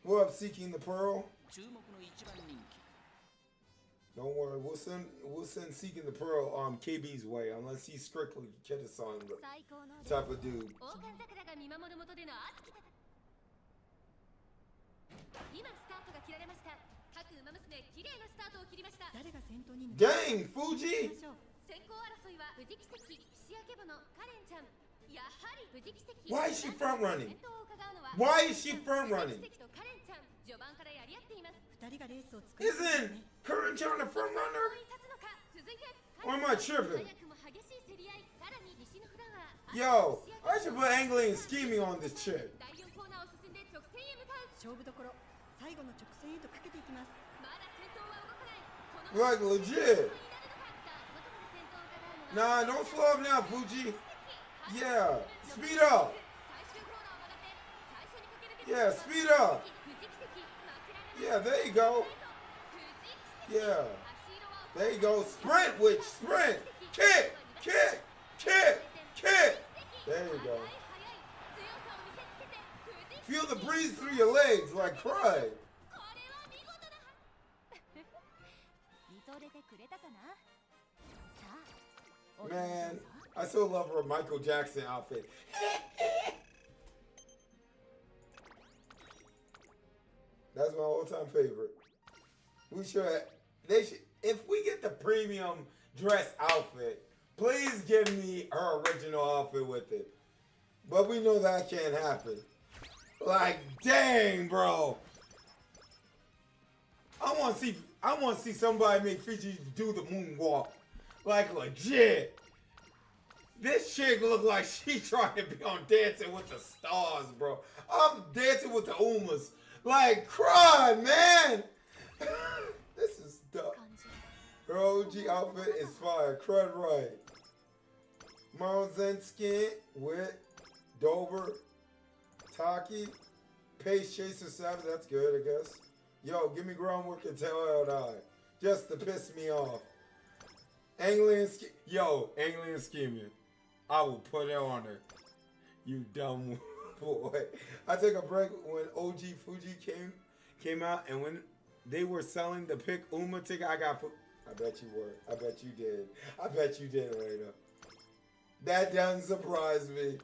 What up, Seeking the Pearl?
注目の一番人気
Don't worry, we'll send Seeking the Pearl KB's way, unless he's strictly Kitasan type of dude.
王冠桜が見守る下での熱き戦い。今スタートが切られました。各馬娘綺麗なスタートを切りました。
誰が先頭に
Dang, Fuji!
先行争いは富士奇跡、岸明母のカレンちゃん。やはり富士奇跡。
Why is she front running?
先頭を伺うのは
Why is she front running?
富士奇跡とカレンちゃん。序盤からやり合っています。
2人がレースを作る
Isn't Current John a front runner?
立つのか。続いて
Or am I tripping?
早くも激しい競り合い。さらに西のフラワー。
Yo, I should put angling and scheming on this chick.
第4コーナーを進んで直線へ向かう。
勝負どころ最後の直線へとかけていきます。
まだ先頭は動かない。この
Like legit. Nah, don't slow up now, Fuji. Yeah, speed up. Yeah, speed up. Yeah, there you go. Yeah. There you go. Sprint, witch, sprint. Kick, kick, kick, kick. There you go. Feel the breeze through your legs like cry. Man, I still love her Michael Jackson outfit. That's my all-time favorite. They should, if we get the premium dress outfit, please give me her original outfit with it. But we know that can't happen. Like, dang, bro. I want to see somebody make Fiji do the moonwalk. Like, legit. This chick look like she trying to be on Dancing with the Stars, bro. I'm dancing with the Umas. Like, cry, man. This is dumb. Her OG outfit is fire. Crud right. Marlon skin with Dover, Taki, Pace Chaser 7. That's good, I guess. Yo, give me groundwork and tell out just to piss me off. Angling scheming. I will put it on her. You dumb boy. I took a break when OG Fuji came out, and when they were selling the pick Uma ticket, I bet you were. I bet you did. I bet you did, Elena. That doesn't surprise me.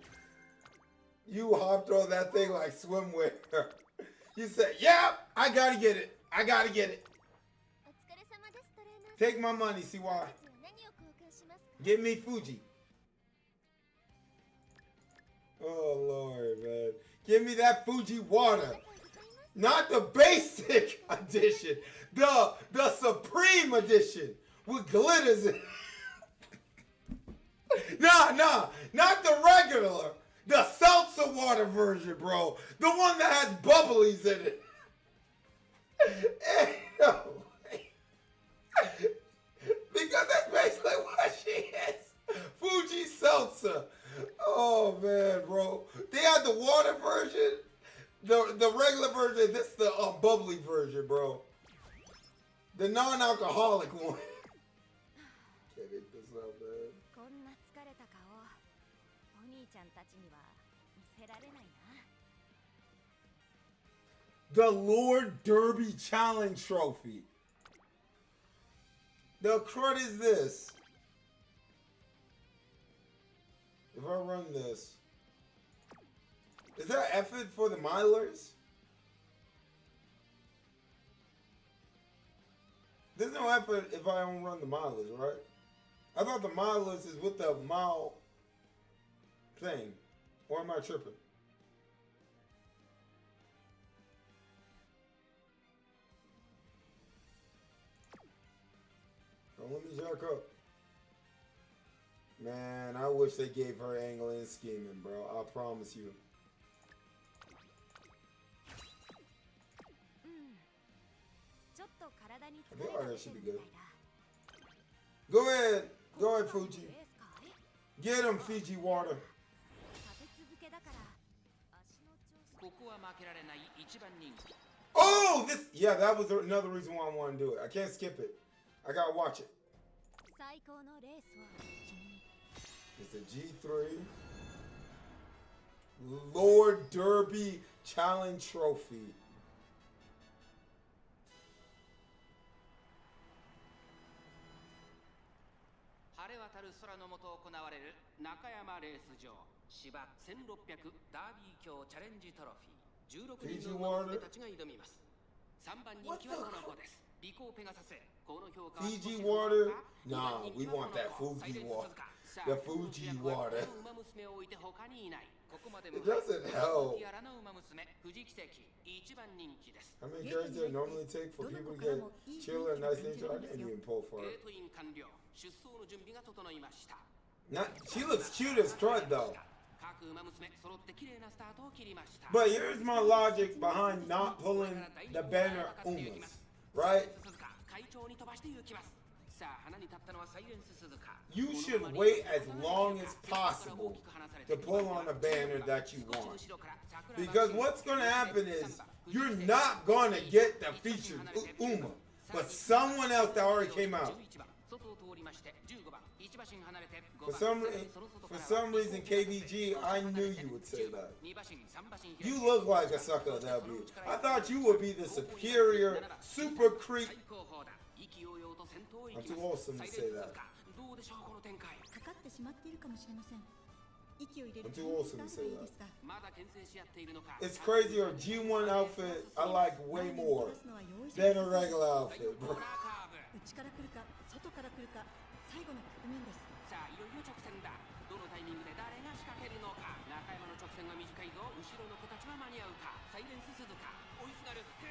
You hopped on that thing like swimwear. You said, "Yep, I gotta get it. I gotta get it." Take my money, see why. Give me Fuji. Oh Lord, man. Give me that Fuji water. Not the basic edition. The Supreme edition with glitters in it. Nah, not the regular. The seltzer water version, bro. The one that has bubblies in it. Ain't no way. Because that's basically what she is. Fuji seltzer. Oh man, bro. They had the water version, the regular version. This is the bubbly version, bro. The non-alcoholic one. Can't make this up, man. The Lord Derby Challenge Trophy. The crud is this? If I run this, is there effort for the milers? There's no effort if I don't run the milers, right? I thought the milers is with the mile thing. Or am I tripping? Don't let me jack up. Man, I wish they gave her angling and scheming, bro. I promise you. I think that should be good. Go ahead. Go ahead, Fuji. Get him, Fiji water.
ここは負けられない一番人気。
Oh, this, yeah, that was another reason why I want to do it. I can't skip it. I gotta watch it.
最高のレースを君に。
It's a G3 Lord Derby Challenge Trophy.
晴れ渡る空の下行われる中山レース場芝1600ダービー強チャレンジトロフィー16人の馬娘たちが挑みます。3番人気はこの子です。リコーペガサス。この評価は
Fiji water? Nah, we want that Fuji water. The Fuji water. It doesn't help. How many carrots do I normally take for people to get Chillin nice nature? I didn't even pull for it. Not, she looks cute as crud though. But here's my logic behind not pulling the banner Umas, right? You should wait as long as possible to pull on a banner that you want. Because what's going to happen is you're not going to get the featured Uma, but someone else that already came out. For some reason, KBG, I knew you would say that. You look like a sucker, W. I thought you would be the superior, super creep. I'm too awesome to say that. I'm too awesome to say that. It's crazy, her G1 outfit I like way more than a regular outfit, bro.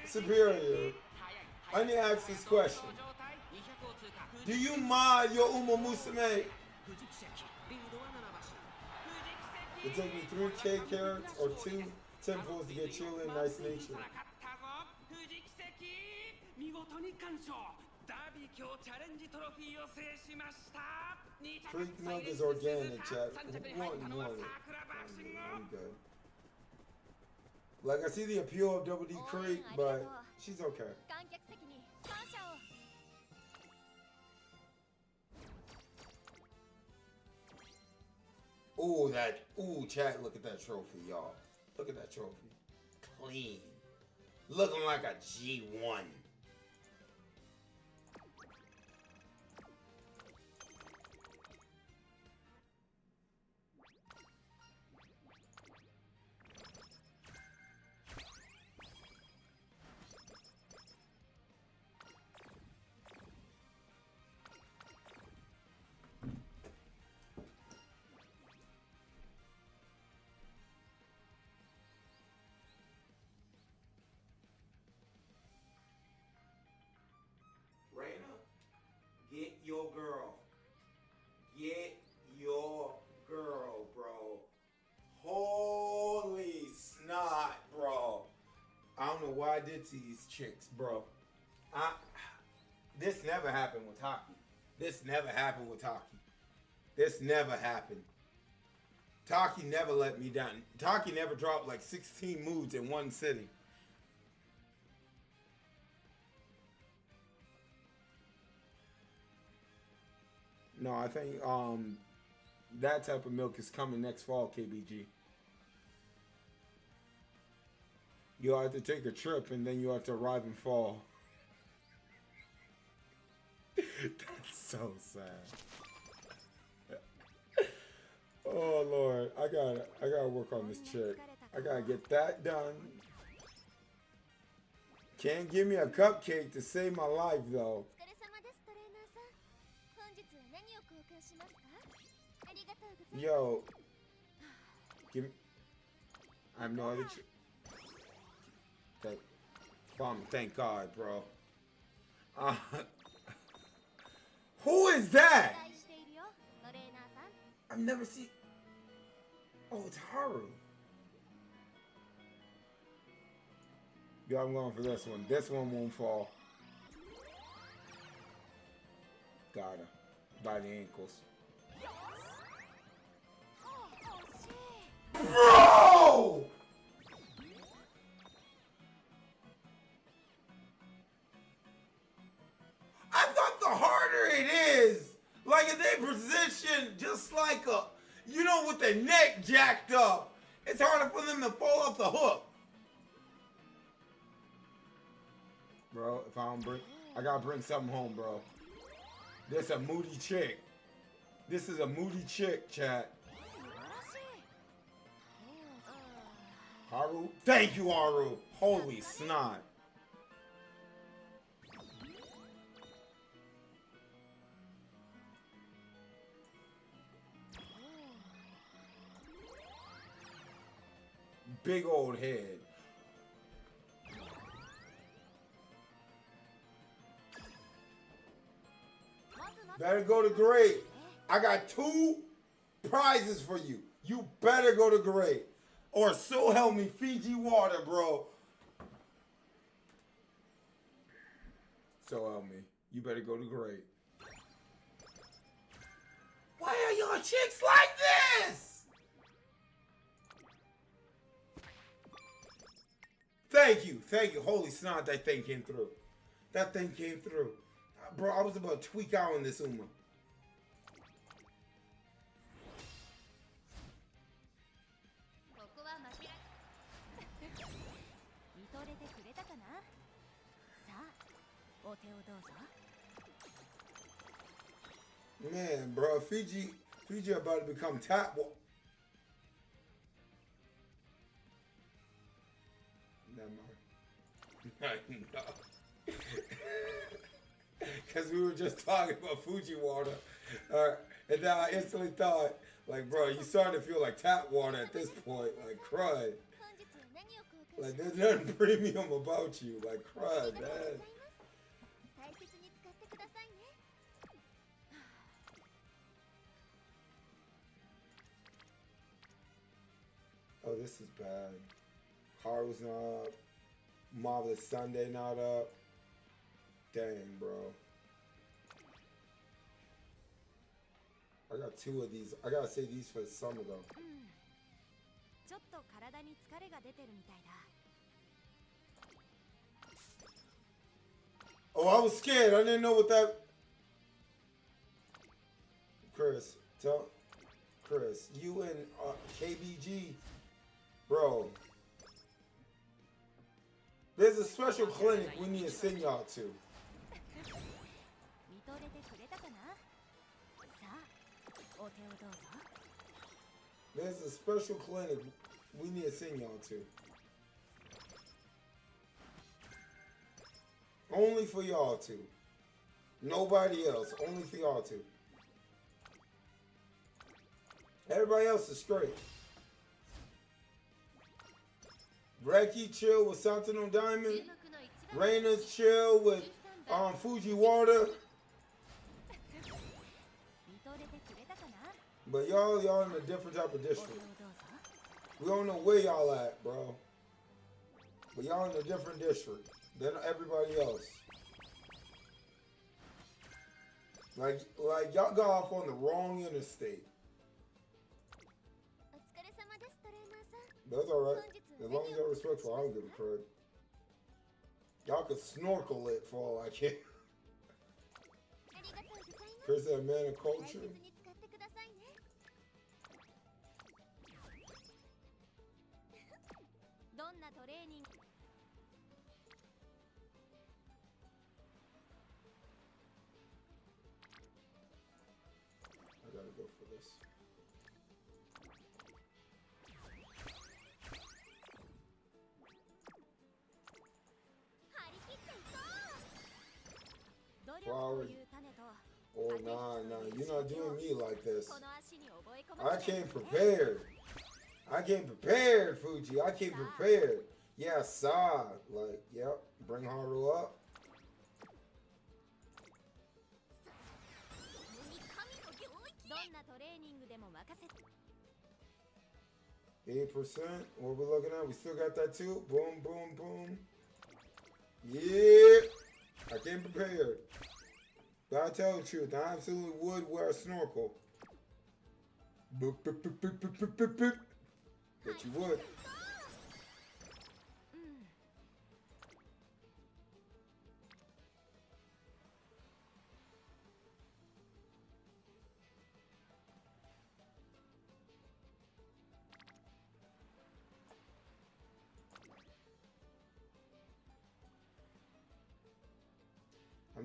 Superior, I need to ask this question. Do you mod your Uma Musume? It took me 3K carrots or 2 temples to get Chillin nice nature. Creek milk is organic, chat. One. I'm good. Like, I see the appeal of Double D Creek, but she's okay. Ooh, chat, look at that trophy, y'all. Look at that trophy. Clean. Looking like a G1. Get your girl. Get your girl, bro. Holy snot, bro. I don't know what I did to these chicks, bro. This never happened with Taki. This never happened with Taki. This never happened. Taki never let me down. Taki never dropped like 16 moves in one sitting. No, I think that type of milk is coming next fall, KBG. You'll have to take a trip and then you have to arrive in fall. That's so sad. Oh Lord, I gotta work on this chick. I gotta get that done. Can't give me a cupcake to save my life though. Yo, give me. I have no other. Thank God, bro. Who is that? I've never seen. Oh, it's Haru. Yo, I'm going for this one. This one won't fall. Got her by the ankles. Bro! neck jacked up. It's harder for them to fall off the hook. Bro, if I don't bring, I gotta bring something home, bro. This a moody chick. This is a moody chick, chat. Haru? Thank you, Haru. Holy snot. Big old head. Better go to great. I got 2 prizes for you. You better go to great. Or so help me Fiji water, bro. So help me. You better go to great. Why are y'all chicks like this? Thank you. Thank you. Holy snot, that thing came through. That thing came through. Bro, I was about to tweak out on this Uma. Man, bro, Fiji about to become tap. Never mind. Because we were just talking about Fuji water. And then I instantly thought, like, bro, you starting to feel like tap water at this point. Like, crud. Like, there's nothing premium about you. Like, crud, man. Oh, this is bad. Haru's not up. Marvelous Sunday not up. Dang, bro. I got 2 of these. I gotta save these for the summer, though. Oh, I was scared. I didn't know what that... Chris, you and KBG, bro. There's a special clinic we need to send y'all to. There's a special clinic we need to send y'all to. Only for y'all two. Nobody else. Only for y'all two. Everybody else is straight. Reki chill with Santino Diamond. Reina's chill with Fuji Water. But y'all in a different type of district. We don't know where y'all at, bro. But y'all in a different district than everybody else. Like y'all got off on the wrong interstate. That's alright. As long as y'all respectful, I don't give a crud. Y'all could snorkel it for all I care. Chris said man of culture. I gotta go for this. Flower. Oh, nah, you're not doing me like this. I came prepared. Fuji. I came prepared. Yeah, Sa. Like, yep. Bring Haru up. $8%. What we looking at? We still got that too. Boom, boom, boom. Yeah. I came prepared. But I tell the truth, I absolutely would wear a snorkel. Boop, boop, boop, boop, boop, boop, boop, boop. But you would.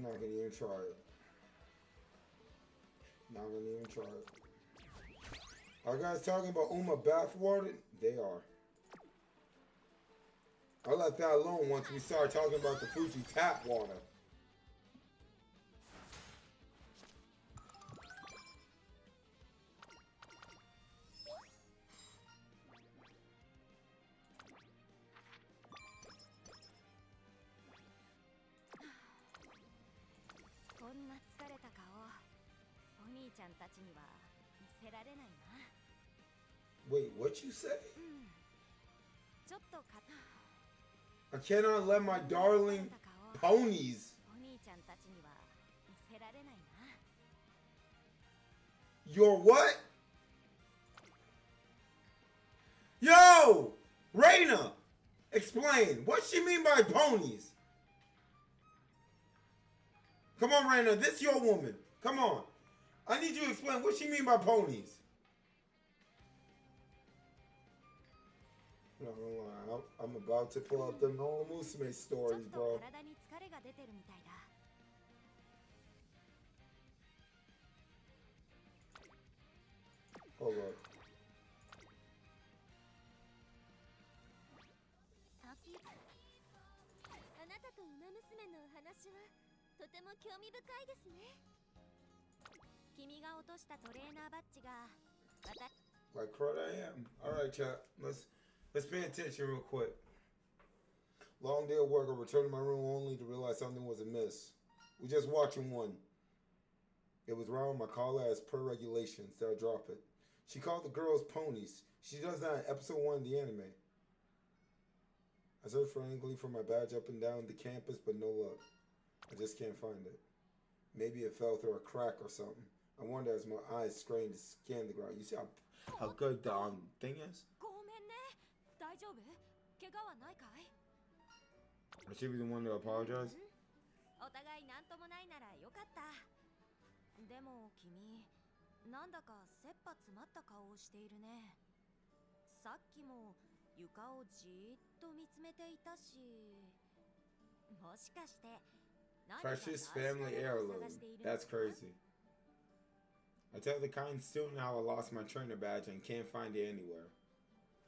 not gonna even try it. Not gonna even try it. Are guys talking about Uma bathwater? They are. I left that alone once we started talking about the Fuji tap water. Wait, what you say? I cannot let my darling ponies. Your what? Yo! Reina! Explain. What she mean by ponies? Come on, Reina. This your woman. Come on. I need you to explain what she mean by ponies. No, I'm about to pull up the No Musume stories, bro. Hold up.
あなたとウマ娘のお話はとても興味深いですね。君が落としたトレーナーバッジが私
Like crud I am. Alright, chat. Let's pay attention real quick. Long day of work. I returned to my room only to realize something was amiss. We're just watching one. It was round my collar as per regulations, so I drop it. She called the girls ponies. She does that in episode 1 of the anime. I searched frantically for my badge up and down the campus, but no luck. I just can't find it. Maybe it fell through a crack or something. I wonder as my eyes strained to scan the ground. You see how good the thing is? I should be the one to apologize.
お互いなんともないならよかった。でも君、なんだか切羽詰まった顔をしているね。さっきも床をじーっと見つめていたし、もしかして
Precious family heirloom. That's crazy. I tell the kind student how I lost my trainer badge and can't find it anywhere.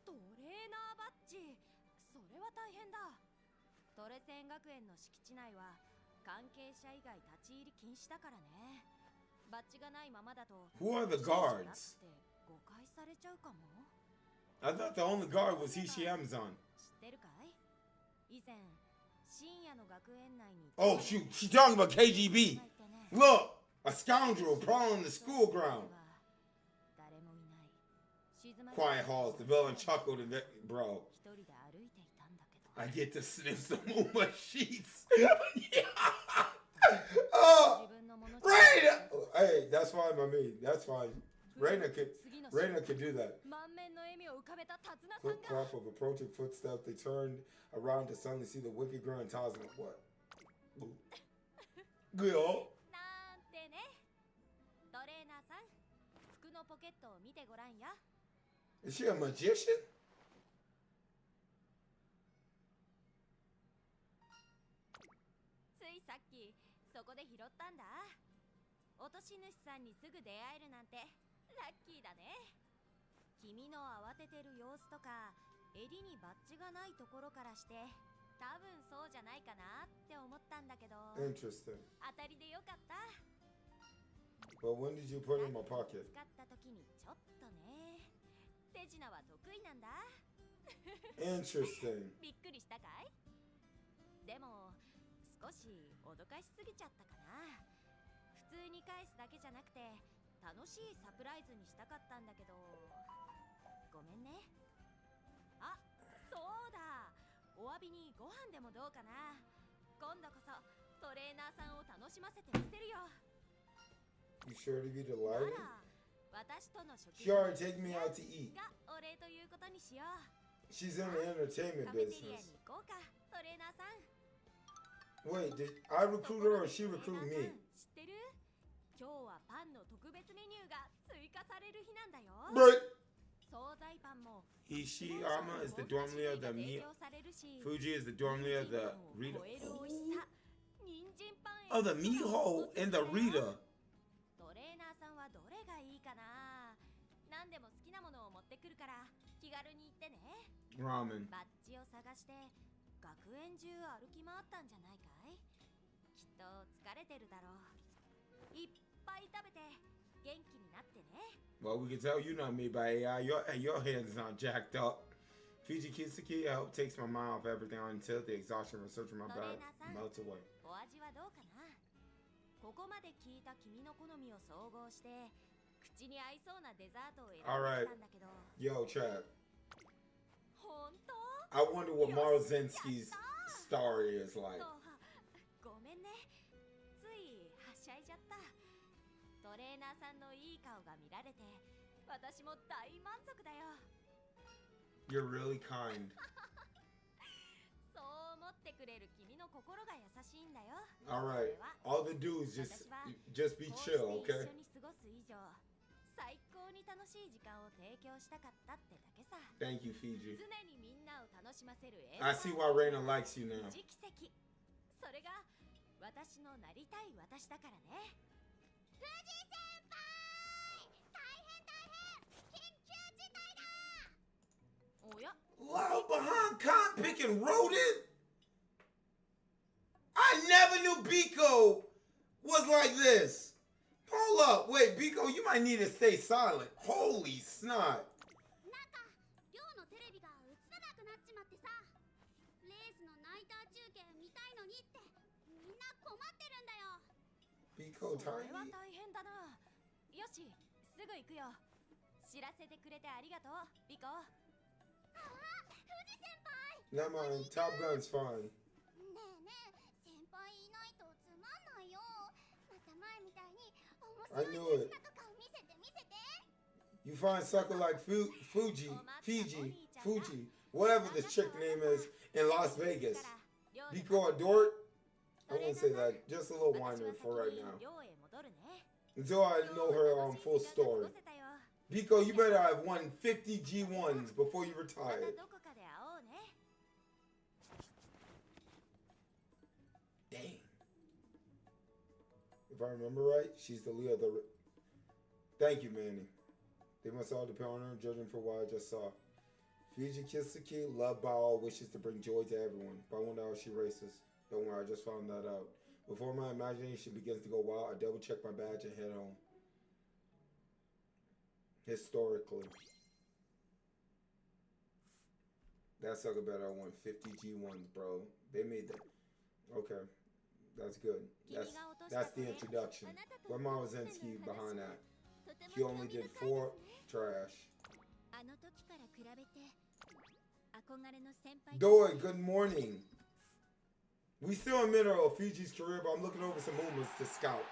トレーナーバッジ、それは大変だ。トレセン学園の敷地内は関係者以外立ち入り禁止だからね。バッジがないままだと
Who are the guards?
誤解されちゃうかも。
I thought the only guard was Hishi Amazon.
知ってるかい？以前深夜の学園内に
Oh shoot, she's talking about KGB. Look, a scoundrel prowling the school ground. Quiet halls, the villain chuckled and bro. I get to sniff some Uma sheets. Oh, Raina! Hey, that's fine by me. That's fine. Raina could do that. Quick clap of approaching footsteps. They turned around to suddenly see the wicked girl and Tarzan. What? Girl. Is she a magician?
ついさっきそこで拾ったんだ。落とし主さんにすぐ出会えるなんてラッキーだね。君の慌ててる様子とか襟にバッジがないところからして多分そうじゃないかなって思ったんだけど。
Interesting.
当たりでよかった。
But when did you put it in my pocket?
使った時にちょっとね。手品は得意なんだ。
Interesting.
びっくりしたかい？でも少し脅かしすぎちゃったかな。普通に返すだけじゃなくて楽しいサプライズにしたかったんだけど。ごめんね。あ、そうだ。お詫びにご飯でもどうかな。今度こそトレーナーさんを楽しませてみせるよ。
You sure to be delighted?
私との食事
She already taking me out to eat.
がお礼ということにしよう。
She's in the entertainment
カフェテリア
business.
に行こうか、トレーナーさん。
Wait, did I recruit her or she recruit me?
知ってる？今日はパンの特別メニューが追加される日なんだよ。
But
惣菜パンも
Ishiyama is the dorm leader of the Fuji is the dorm leader of the Rita.
超える美味しさ。人
Oh, the Miho and the Rita.
トレーナーさんはどれがいいかな。何でも好きなものを持ってくるから気軽に行ってね。
Ramen.
バッジを探して学園中歩き回ったんじゃないかい。きっと疲れてるだろう。いっぱい食べて元気になってね。
Well, we can tell you're not made by AI. Your hands not jacked up. Fiji Kisuki, I hope takes my mind off everything until the exhaustion of searching my body melts away.
お味はどうかな。ここまで聞いた君の好みを総合して口に合いそうなデザートを選んできたんだけど。
Yo, Chad.
本当?
I wonder what Maruzenski's story is like.
ごめんね。ついはしゃいじゃった。トレーナーさんのいい顔が見られて私も大満足だよ。
You're really kind.
そう思ってくれる君の心が優しいんだよ。
All right. All the dudes just be chill, okay?
一緒に過ごす以上最高に楽しい時間を提供したかったってだけさ。
Thank you, Fiji.
常にみんなを楽しませる
I see why Reina likes you now.
奇跡。それが私のなりたい私だからね。藤先輩、大変緊急事態だ。おや
Loud behind con picking rodent? I never knew Biko was like this. Hold up, wait, Biko, you might need to stay silent. Holy snot.
なんか寮のテレビが映らなくなっちまってさ、レースのナイター中継見たいのにってみんな困ってるんだよ。
Biko
それは
tiny.
大変だな。よし、すぐ行くよ。知らせてくれてありがとう、ビコ。ああ、藤先輩。
Never mind, Top Gun's fine.
ねえねえ、先輩いないとつまんないよ。また前みたいに面
I
白
knew
い
it.
手品とかを見せて見せて。
You find sucker like Fiji, whatever the chick name is in Las Vegas. Biko a Dort? I won't say that. Just a little whiner for right now.
寮へ戻るね。
Until I know her full story. Biko, you better have won 50 G1s before you
また
retire.
どこかで会おうね。
Dang. If I remember right, she's the leader of the... Thank you, Manny. They must all depend on her, judging for what I just saw. Fiji Kisuki, loved by all, wishes to bring joy to everyone. But I wonder how she races. Don't worry, I just found that out. Before my imagination begins to go wild, I double check my badge and head home. Historically. That sucker better have won 50 G1s, bro. They made that. Okay. That's good. That's the introduction. Where Maruzenski behind that? He only did 4. Trash.
あの時から比べて憧れの先輩。
Doi, good morning. We still in the middle of Fiji's career, but I'm looking over some movements to scout.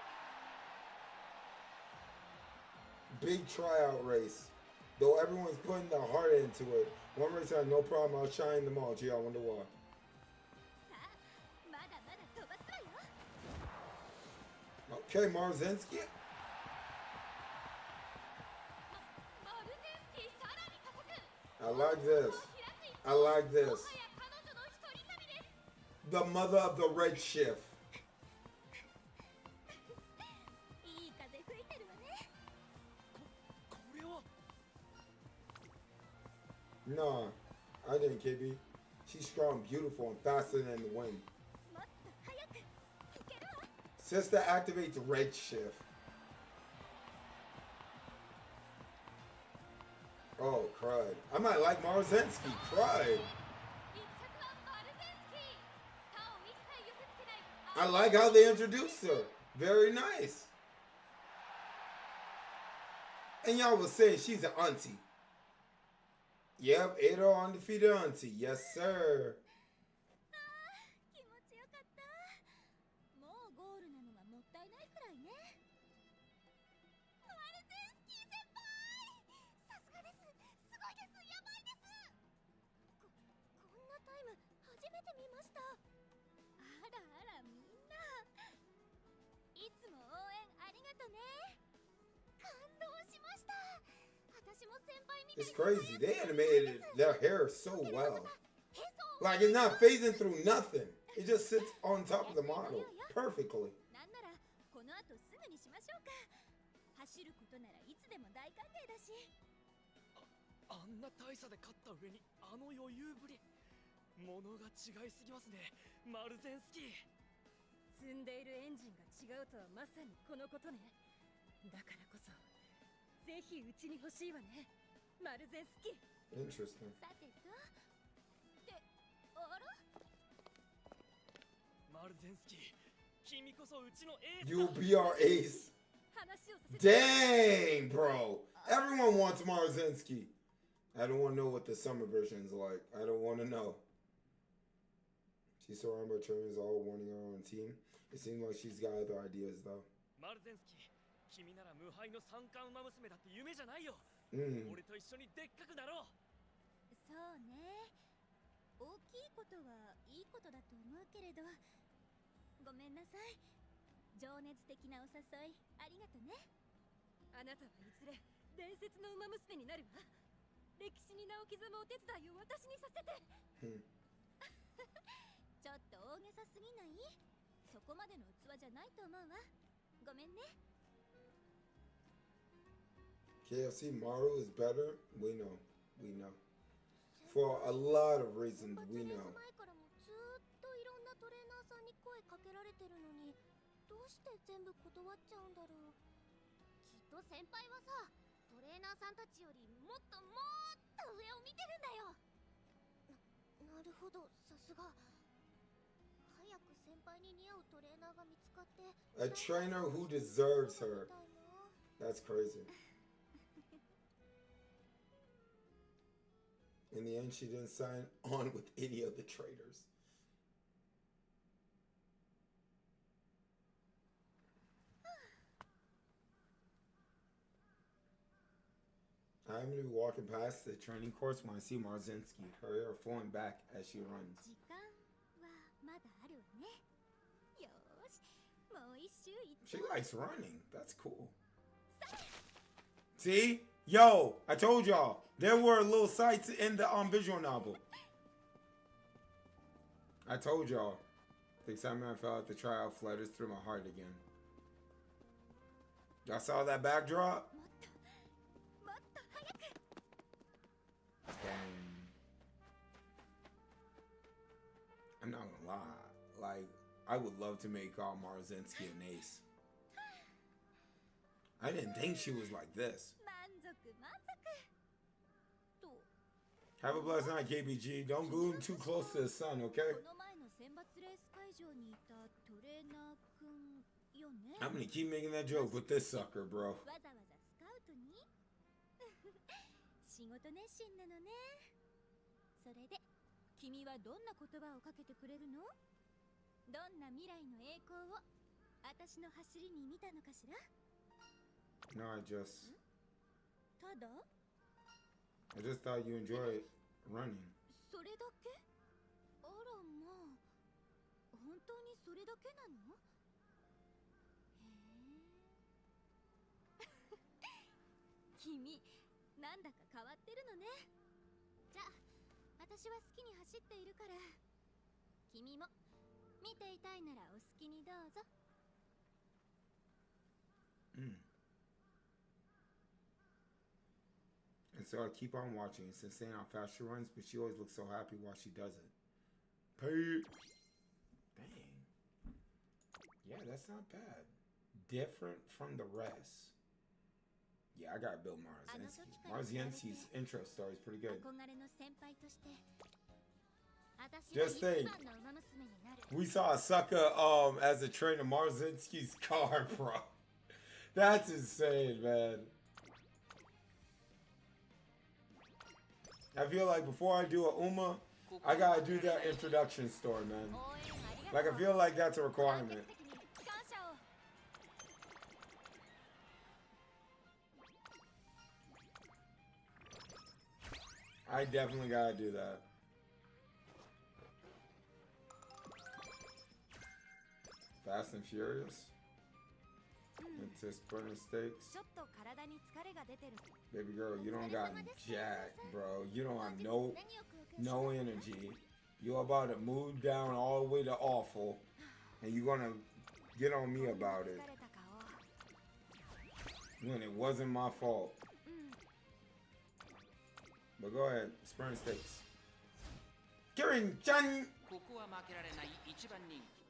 Big tryout race. Though everyone's putting their heart into it. One race I had no problem outshining them all. Gee, I wonder why.
さあ、まだまだ飛ばすわよ。
Okay, Maruzenski.
マルゼンスキーさらに加速。
I like this. I like this.
もはや彼女の一人旅です。
The mother of the red shift.
いい風吹いてるわね。
Nah, I didn't, KB. She's strong, beautiful, and faster than the wind.
もっと早く行けるわ。
Sister activates red shift. Oh, crud. I might like Maruzenski. Crud.
一着はマルゼンスキー。他を一切寄せ付けない。
I like how they introduced her. Very nice. And y'all was saying she's an auntie. Yep, Edo undefeated auntie. Yes, sir.
ああ、気持ちよかった。もうゴールなのがもったいないくらいね。マルゼンスキー先輩、さすがです。すごいです。やばいです。こんなタイム初めて見ました。あらあら、みんな。いつも応援ありがとね。感動しました。私も先輩みたい
It's crazy. They animated their hair so well. Like, it's not phasing through nothing. It just sits on top of the model. perfectly.
なんならこの後すぐにしましょうか。走ることならいつでも大歓迎だし。
あんな大差で勝った上にあの余裕ぶり、物が違いすぎますね、マルゼンスキー。
積んでいるエンジンが違うとはまさにこのことね。だからこそぜひうちに欲しいわね、マルゼンスキー。
Interesting.
さてとってあら、
マルゼンスキー、君こそうちのエースだ。
You'll be our ace.
話をさせて。
Dang, bro. Everyone wants Marzinski. I don't want to know what the summer version is like. I don't want to know. She's surrounded by trainers all wanting her own team. It seems like she's got other ideas, though.
マルゼンスキー、君なら無敗の三冠馬娘だって夢じゃないよ。俺と一緒にでっかくなろう。
そうね。大きいことはいいことだと思うけれど、ごめんなさい。情熱的なお誘いありがとね。
あなたはいずれ伝説の馬娘になるわ。歴史に名を刻むお手伝いを私にさせて。
ちょっと大げさすぎない？そこまでの器じゃないと思うわ。ごめんね。
KFC Maru is better. We know. We know. For a lot of reasons, we know.
前からもずーっといろんなトレーナーさんに声かけられてるのに、どうして全部断っちゃうんだろう。きっと先輩はさ、トレーナーさんたちよりもっともっと上を見てるんだよ。なるほど、さすが。早く先輩に似合うトレーナーが見つかって。
A trainer who deserves her. That's crazy. In the end, she didn't sign on with any of the traders. I happen to be walking past the training course when I see Marzinski, her hair flowing back as she runs.
時間はまだあるわね。よーし、もう一周行っ
She likes running. That's cool. See? Yo, I told y'all. There were little sights in the visual novel. I told y'all. The excitement I felt at the tryout flutters through my heart again. Y'all saw that backdrop?
もっと早く。
Dang. I'm not gonna lie. Like, I would love to make Marzinski an ace. I didn't think she was like this.
満足満足。と。
Have a blessed night, KBG. Don't glue too close to the sun, okay?
この前の選抜レース会場にいたトレーナーくんよね。
I'm gonna keep making that joke with this sucker, bro.
わざわざスカウトに仕事熱心なのね。それで君はどんな言葉をかけてくれるの？どんな未来の栄光を私の走りに見たのかしら？
No, I just
ただ？
thought you enjoy running.
それだけ？あらまあ、本当にそれだけなの？へえ。君、なんだか変わってるのね。じゃあ、私は好きに走っているから、君も見ていたいならお好きにどうぞ。
And so I keep on watching. It's insane how fast she runs, but she always looks so happy while she does it. Dang. Yeah, that's not bad. Different from the rest. Yeah, I gotta build Marzinski. Marzinski's intro story is pretty good.
憧れの先輩として、私
Just
が
think,
一番の馬娘になる。
we saw a sucker as a trainer Marzinski's car, bro. That's insane, man. I feel like before I do a Uma, I gotta do that introduction story, man. Like, I feel like that's a requirement. I definitely gotta do that. Fast and Furious. Into Sprinter Stakes.
ちょっと体に疲れが出てる。
Baby girl, you don't got jack, bro. You don't have no energy. You're about to move down all the way to awful, and you're gonna get on me about it when it wasn't my fault. But go ahead, Spurn Stakes. Kirin-chan!
ここは負けられない一番人気。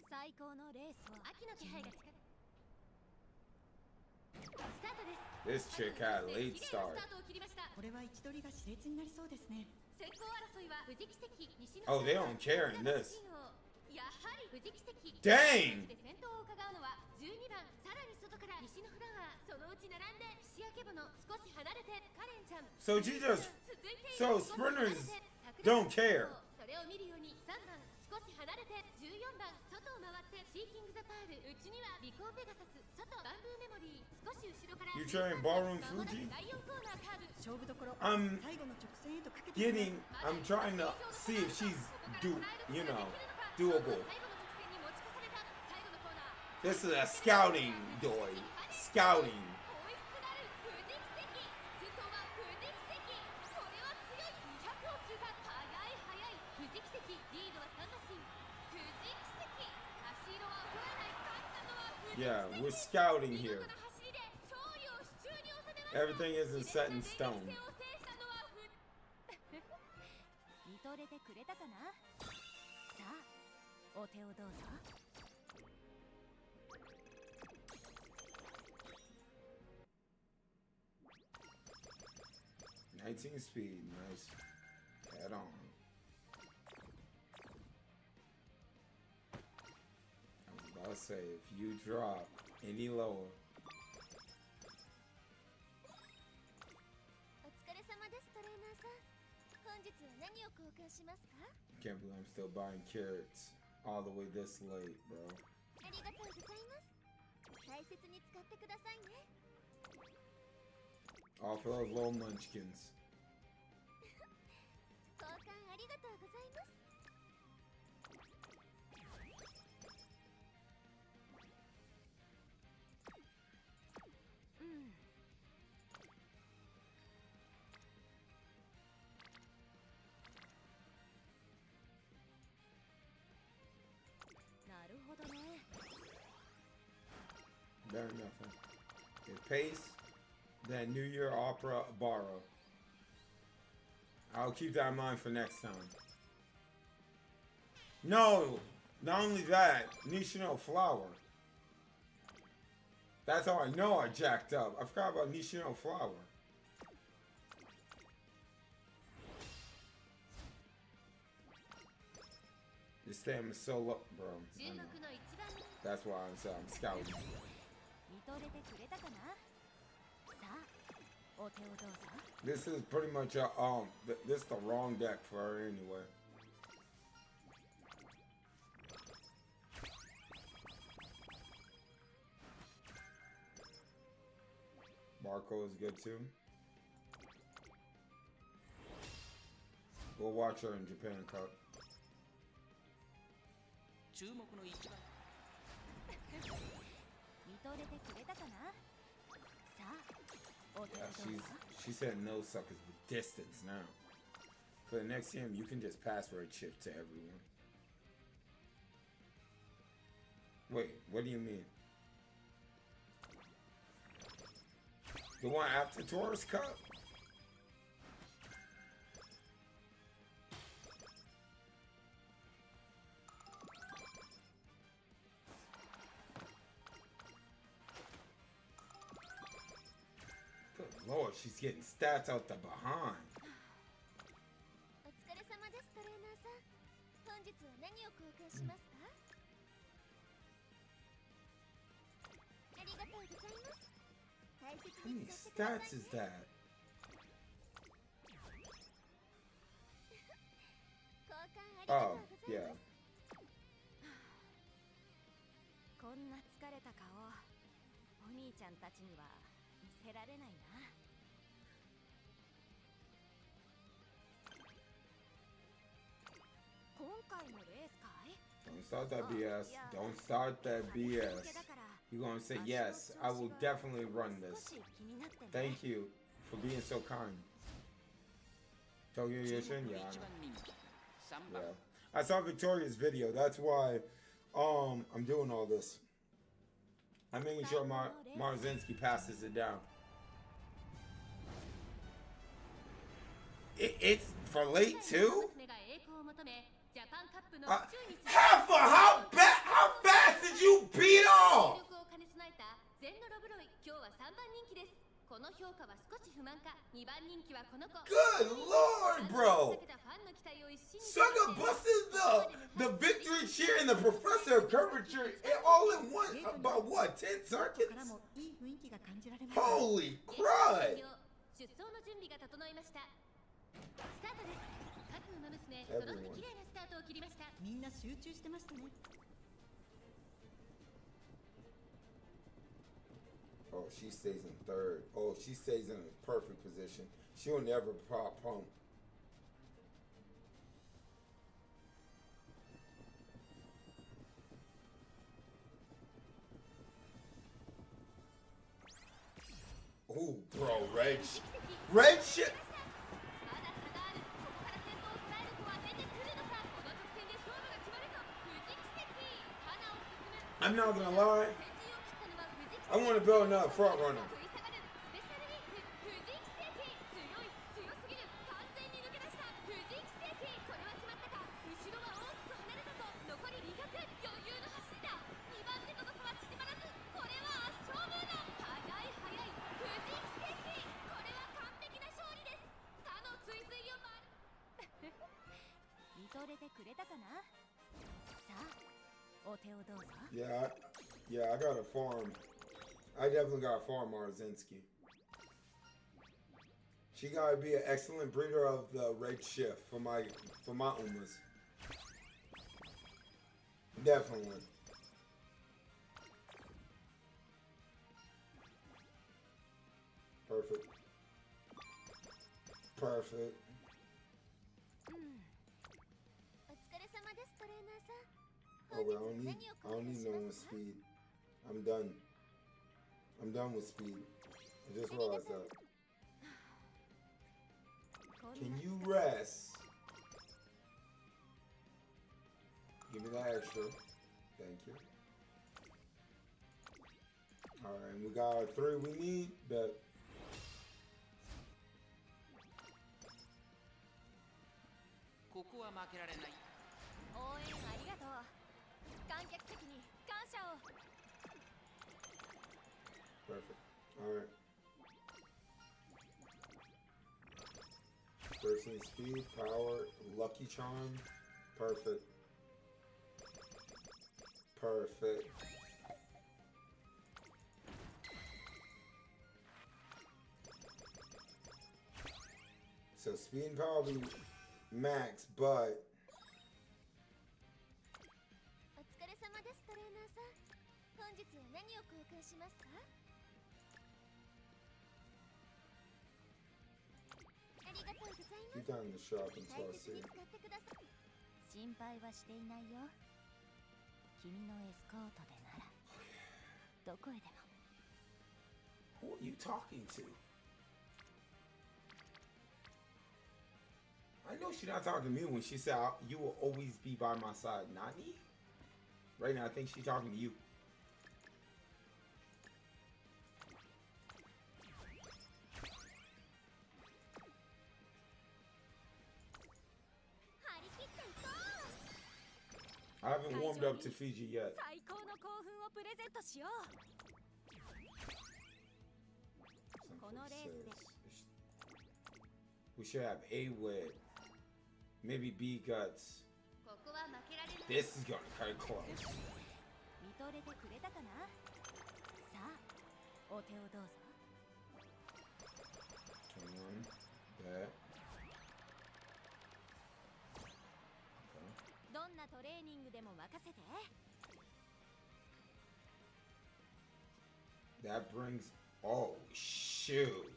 最高のレースを秋の気配が近い。スタートです。
This chick had a late start.
これは位置取りが熾烈になりそうですね。
先行争いは富士奇跡西の
Oh, they don't care in this.
やはり富士奇跡
Dang!
で先頭を伺うのは12番さらに外から西のフラワーそのうち並んで岸明けぼの少し離れてカレンちゃん
So she just... So sprinters don't care.
それを見るように3番少し離れて14番外を回ってシーキングザパールうちにはリコーペガサス外バンブーメモリー少し後ろから
You trying Ballroom Fuji?
第4コーナーカーブ
勝負どころ
I'm
最後の直線へとかけて
getting... I'm trying to see if she's you know, doable. This is a scouting doy. Scouting. Yeah, we're scouting here. Everything isn't set in stone.
見とれてくれたかな。さあ、お手をどうぞ。
19 speed, nice. Head on. I was about to say, if you drop any lower.
お疲れ様です、トレーナーさん。本日は何を交換しますか？
Can't believe I'm still buying carrots all the way this late, bro.
ありがとうございます。大切に使ってくださいね。
All for those little munchkins.
交換ありがとうございます。なるほどね。
Better nothing. Okay, pace. That New Year Opera borrow. I'll keep that in mind for next time. No! Not only that, Nishino Flower. That's how I know I jacked up. I forgot about Nishino Flower. This stamina is so low, bro. I know. That's why I'm saying I'm scouting.
見とれてくれたかな。さあ、お手をどうぞ。
This is pretty much this is the wrong deck for her anyway. Barco is good too. We'll watch her in Japan Cup.
注目の一番。
見とれてくれたかな。さあ、お手を
Yeah,
どうぞ。
she said no suckers with distance now. For the next game, you can just password shift to everyone. Wait, what do you mean? The one after Tourist Cup? Good Lord, she's getting stats out the behind.
お疲れ様です、トレーナーさん。本日は何を交換しますか？ありがとうございます。大切
How
に
many
使ってください
stats is
ね。
that?
交換ありがとう
Oh,
ござい
yeah.
ます。こんな疲れた顔、お兄ちゃんたちには見せられないな。今回もレースかい？
Don't start that BS. Don't start that BS. You're gonna say yes. I will definitely run this. Thank you for being so kind. Tokyo
注目
Yoshin,
の
yeah.
一番人気。
Yeah. I saw Victoria's video. That's why I'm doing all this. I'm making sure Marzinski passes it down. It's for late too? How fast did you beat off? Good lord, bro! Sucker busted the victory cheer and the professor of curvature all in one. About what, 10 circuits? Holy crud! Oh, she stays in third. Oh, she stays in a perfect position. She'll never pop pump. Oh, bro, red shit. I'm not gonna lie. I want to build another front runner. Yeah, I got a farm. I definitely got a farm Marzinski. She gotta be an excellent breeder of the red shift for my Umas. Definitely. Perfect. Perfect. Oh wait, I don't need no more speed. I'm done. I'm done with speed. I just realized that. Can you rest? Give me that extra. Thank you. Alright, we got our 3 we need, but perfect. Alright. 13 speed, power, lucky charm. Perfect. Perfect. So speed and power will be max, but you done the shop until I see it. Who are you talking to? I know she's not talking to me when she said you will always be by my side. Nani? Right now, I think she's talking to you. I haven't warmed up to Fiji yet. We should have A with maybe B guts. This is gonna cut close. Come on, that. That brings, oh shoot.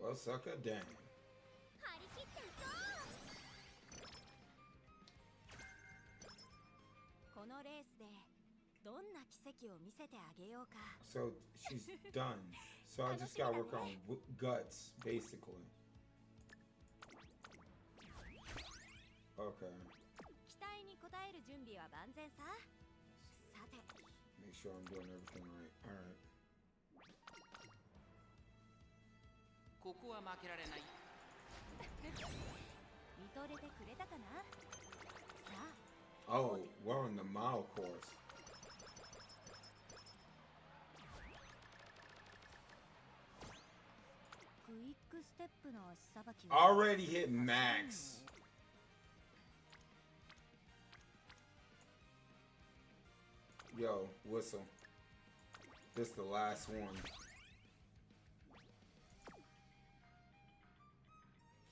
Well, sucker down.
のレースでどんな奇跡を見せてあげようか。
So she's done. So I just gotta work on guts, basically. Okay.
期待に応える準備は万全さ。さて
Make sure I'm doing everything right. Alright.
ここは負けられない。
見とれてくれたかな。さあ
Oh, we're on the mile course.
Quick step の足さばきは
Already hit max. Yo, whistle. This the last one.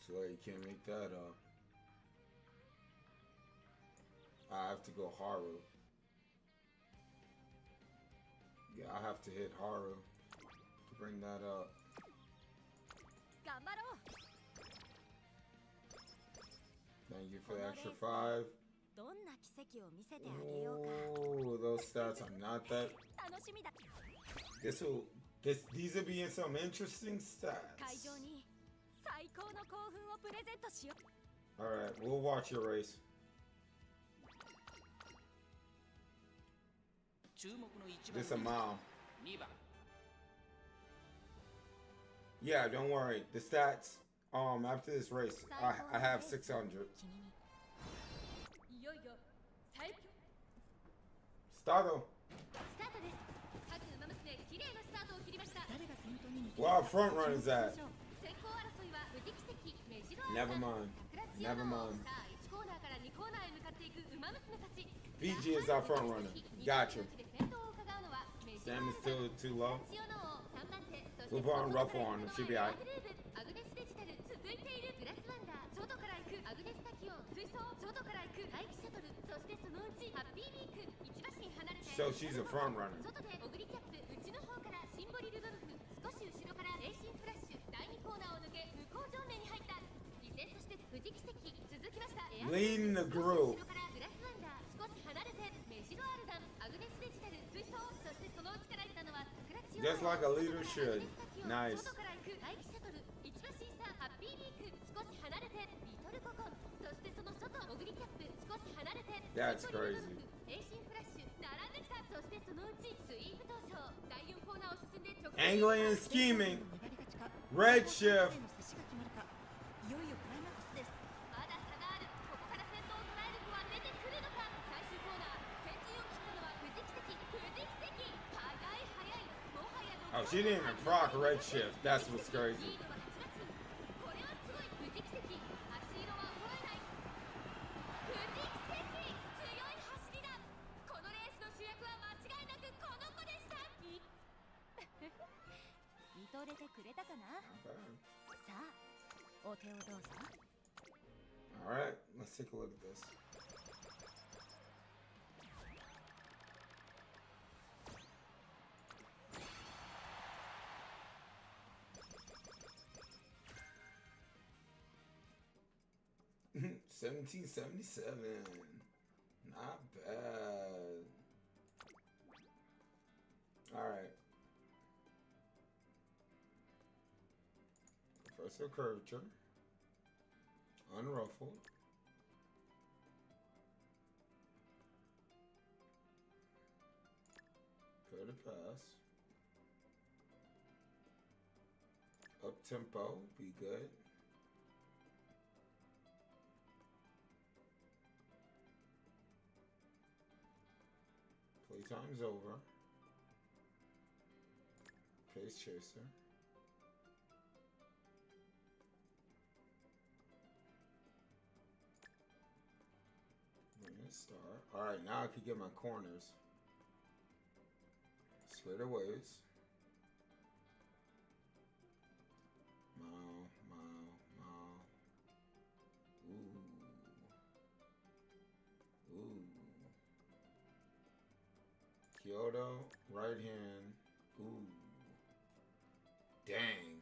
So you can't make that up. I have to go Haru. Yeah, I have to hit Haru to bring that up.
頑張ろう。
Thank you for the extra 5.
どんな奇跡を見せてあげようか。
Oh, those stats are not that.
楽しみだ。
These will be in some interesting
会
stats.
場に最高の興奮をプレゼントしよう。
Alright, we'll watch your race.
注目の一番
This a mile.
2番
Yeah, don't worry. The stats, after this race, I have 600.
君に
いよいよ最強
Start.
スタートです。各馬娘綺麗なスタートを切りました。
誰が先頭に抜け
Where our front runners at?
先行争いは富士奇跡、目白
Never mind. Never mind.
さあ1コーナーから2コーナーへ向かっていく馬娘たち。
VG is our front runner. Gotcha.
先頭を伺うのは目白
Sam is still too low.
千代の王3番手、そして
We'll put on ruffle on him. She'll be alright.
アグネスデジタル続いているグラスワンダー、外から行くアグネスタキオン追走、外から行く大気シャトル、そしてそのうちハッピーミーク一馬身離れて
So she's a front runner.
外でオグリキャップ、内の方からシンボリルドルフ、少し後ろからレーシンフラッシュ、第2コーナーを抜け向こう上面に入った。依然として富士奇跡続きました。エア
Leading the
後
group.
ろからグラスワンダー、少し離れて目白アルダン、アグネスデジタル追走、そしてその内から行ったのは桜千代
Just like a leader should. Nice.
外から行く大気シャトル、一馬身差ハッピーミーク少し離れてリトルココン、そしてその外オグリキャップ少し離れて
That's
シンボリルドル
crazy.
フ、エイシンフラッシュ並んできた。そしてそのうちスイープ登場、第4コーナーを進んで直
Angling and scheming.
粘りがちか
Red shift.
の差しが決まるか。いよいよクライマックスです。
まだ差がある。ここから先頭を捉える子は出てくるのか。最終コーナー先陣を切ったのは富士奇跡、富士奇跡速い速い、もはや
Oh, she didn't even proc red shift. That's what's crazy.
リードは8馬身。これはすごい。富士奇跡、足色は衰えない。富士奇跡、強い走りだ。このレースの主役は間違いなくこの子でした。
見とれてくれたかな。 さあお手をどうぞ。
Alright, let's take a look at this. $17.77. Not bad. Alright. Professor Curvature. Unruffled. Clear to pass. Up tempo, be good. Playtime's over. Pace chaser. Bring in a star. Alright, now I can get my corners. Straightaways. Mile. Ooh. Kyoto, right hand. Ooh. Dang.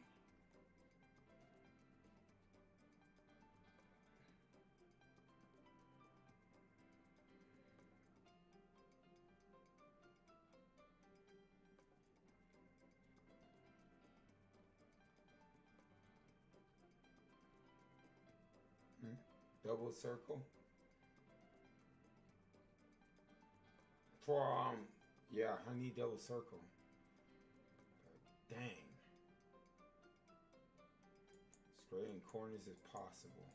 Double circle. For yeah, I need double circle. Dang. Straight in corners is possible.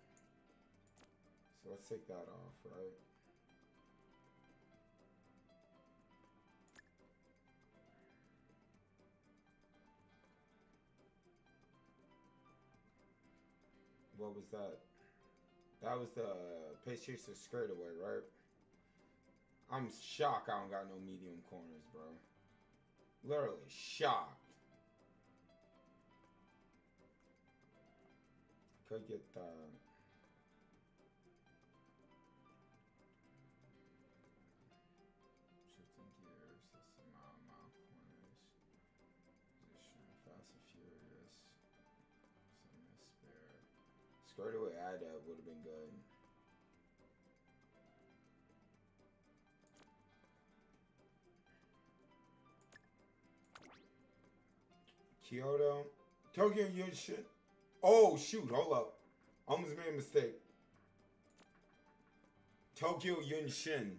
So let's take that off, right? What was that? That was the Pace Chaser straight away, right? I'm shocked I don't got no medium corners, bro. Literally shocked. Could get that. Shifting gears. Let's see mile corners. Position, fast and furious. Some spare. Straight away add that would have been good. Kyoto. Tokyo Yushin. Oh, shoot. Hold up. Almost made a mistake. Tokyo Yunshin.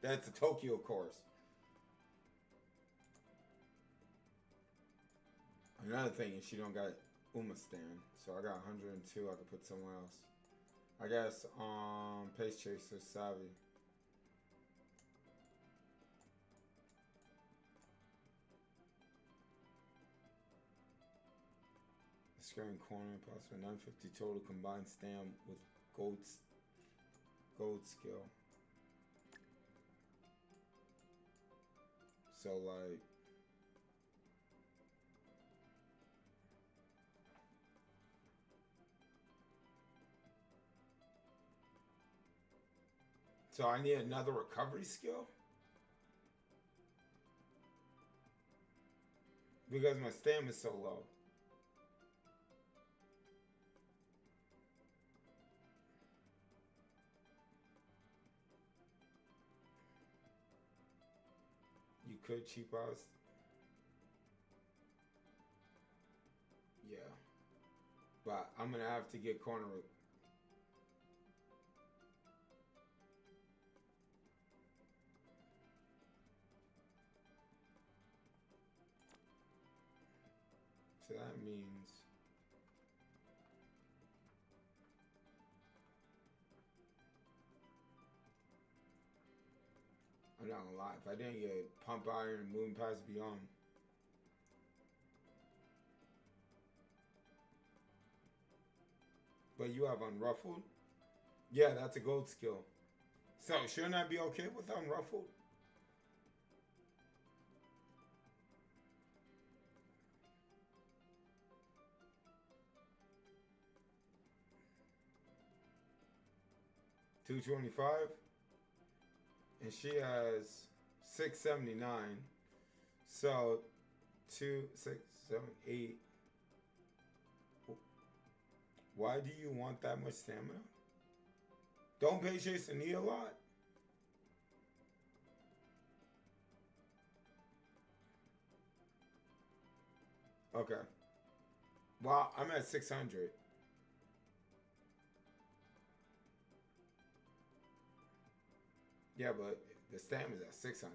That's a Tokyo course. Another thing is she don't got Uma stand. So I got 102 I could put somewhere else. I guess Pace Chaser Savvy. Screen corner, possible 950 total combined stamp with gold skill. So like so I need another recovery skill? Because my stamina is so low. You could cheap out. Yeah. But I'm gonna have to get corner. So that means I'm not gonna lie, if I didn't get Pump Iron and Moon Pass Beyond. But you have Unruffled? Yeah, that's a gold skill. So shouldn't I be okay with Unruffled? $225, and she has 679. So 2, 6, 7, 8. Why do you want that much stamina? Don't Pace Chaser need a lot? Okay. Well, I'm at 600. Yeah, but the stamina's at 600.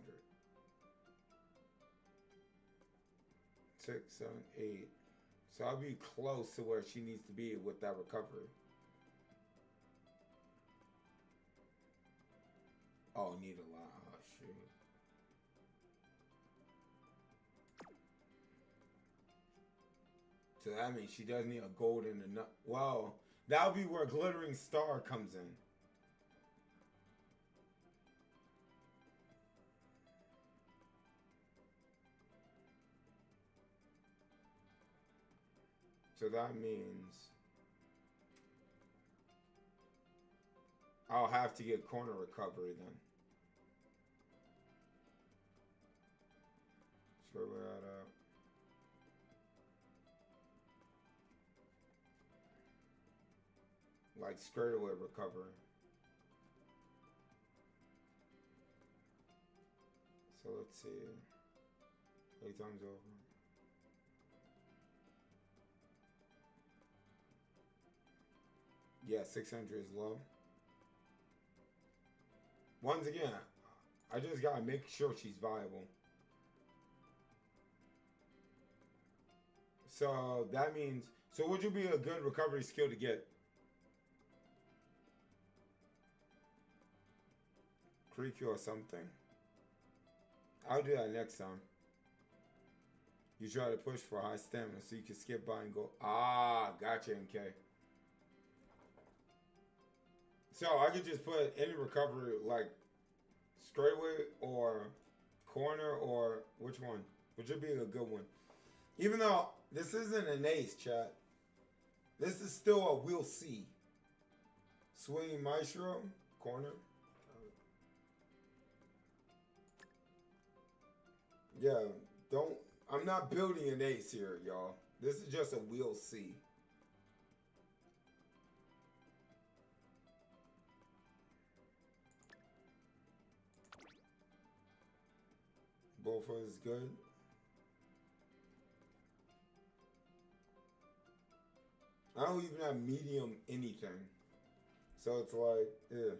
6, 7, 8. So I'll be close to where she needs to be with that recovery. Oh, need a lot. Oh, shoot. So that means she does need a gold and a nut. Wow. That'll be where Glittering Star comes in. So that means I'll have to get corner recovery then. So we're at like straight away recovery. So let's see. 8 times over. Yeah, 600 is low. Once again, I just gotta make sure she's viable. So that means, so would you be a good recovery skill to get? Creaky or something? I'll do that next time. You try to push for high stamina so you can skip by and go. Ah, gotcha, MK. So I could just put any recovery like straightaway or corner or which one? Which would be a good one. Even though this isn't an ace, chat. This is still a we'll see. Swing maestro, corner. Yeah, don't. I'm not building an ace here, y'all. This is just a we'll see. Both is good. I don't even have medium anything. So it's like, yeah.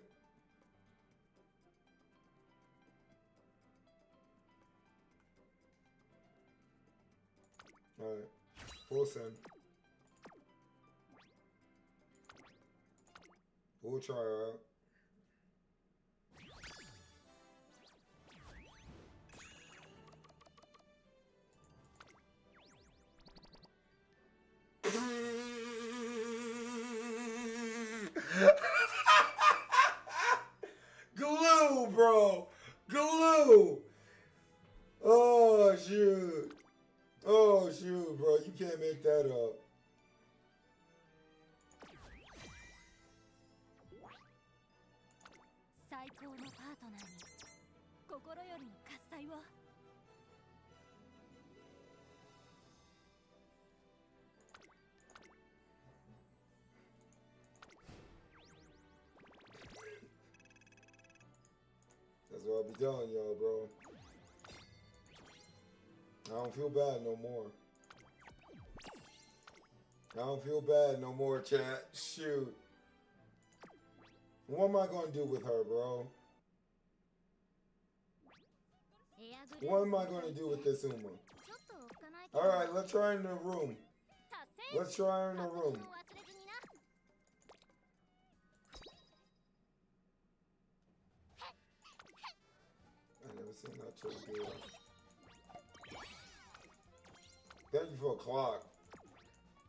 Alright. Full send. We'll try her out. Glue, bro. Glue. Oh, shoot. Oh, shoot, bro. You can't make that up. That's what I'll be telling y'all, bro. I don't feel bad no more. I don't feel bad no more, chat. Shoot. What am I gonna do with her, bro? What am I gonna do with this Uma? Alright, let's try in the room. Let's try her in the room. I never seen that chick do that. Thank you for a clock.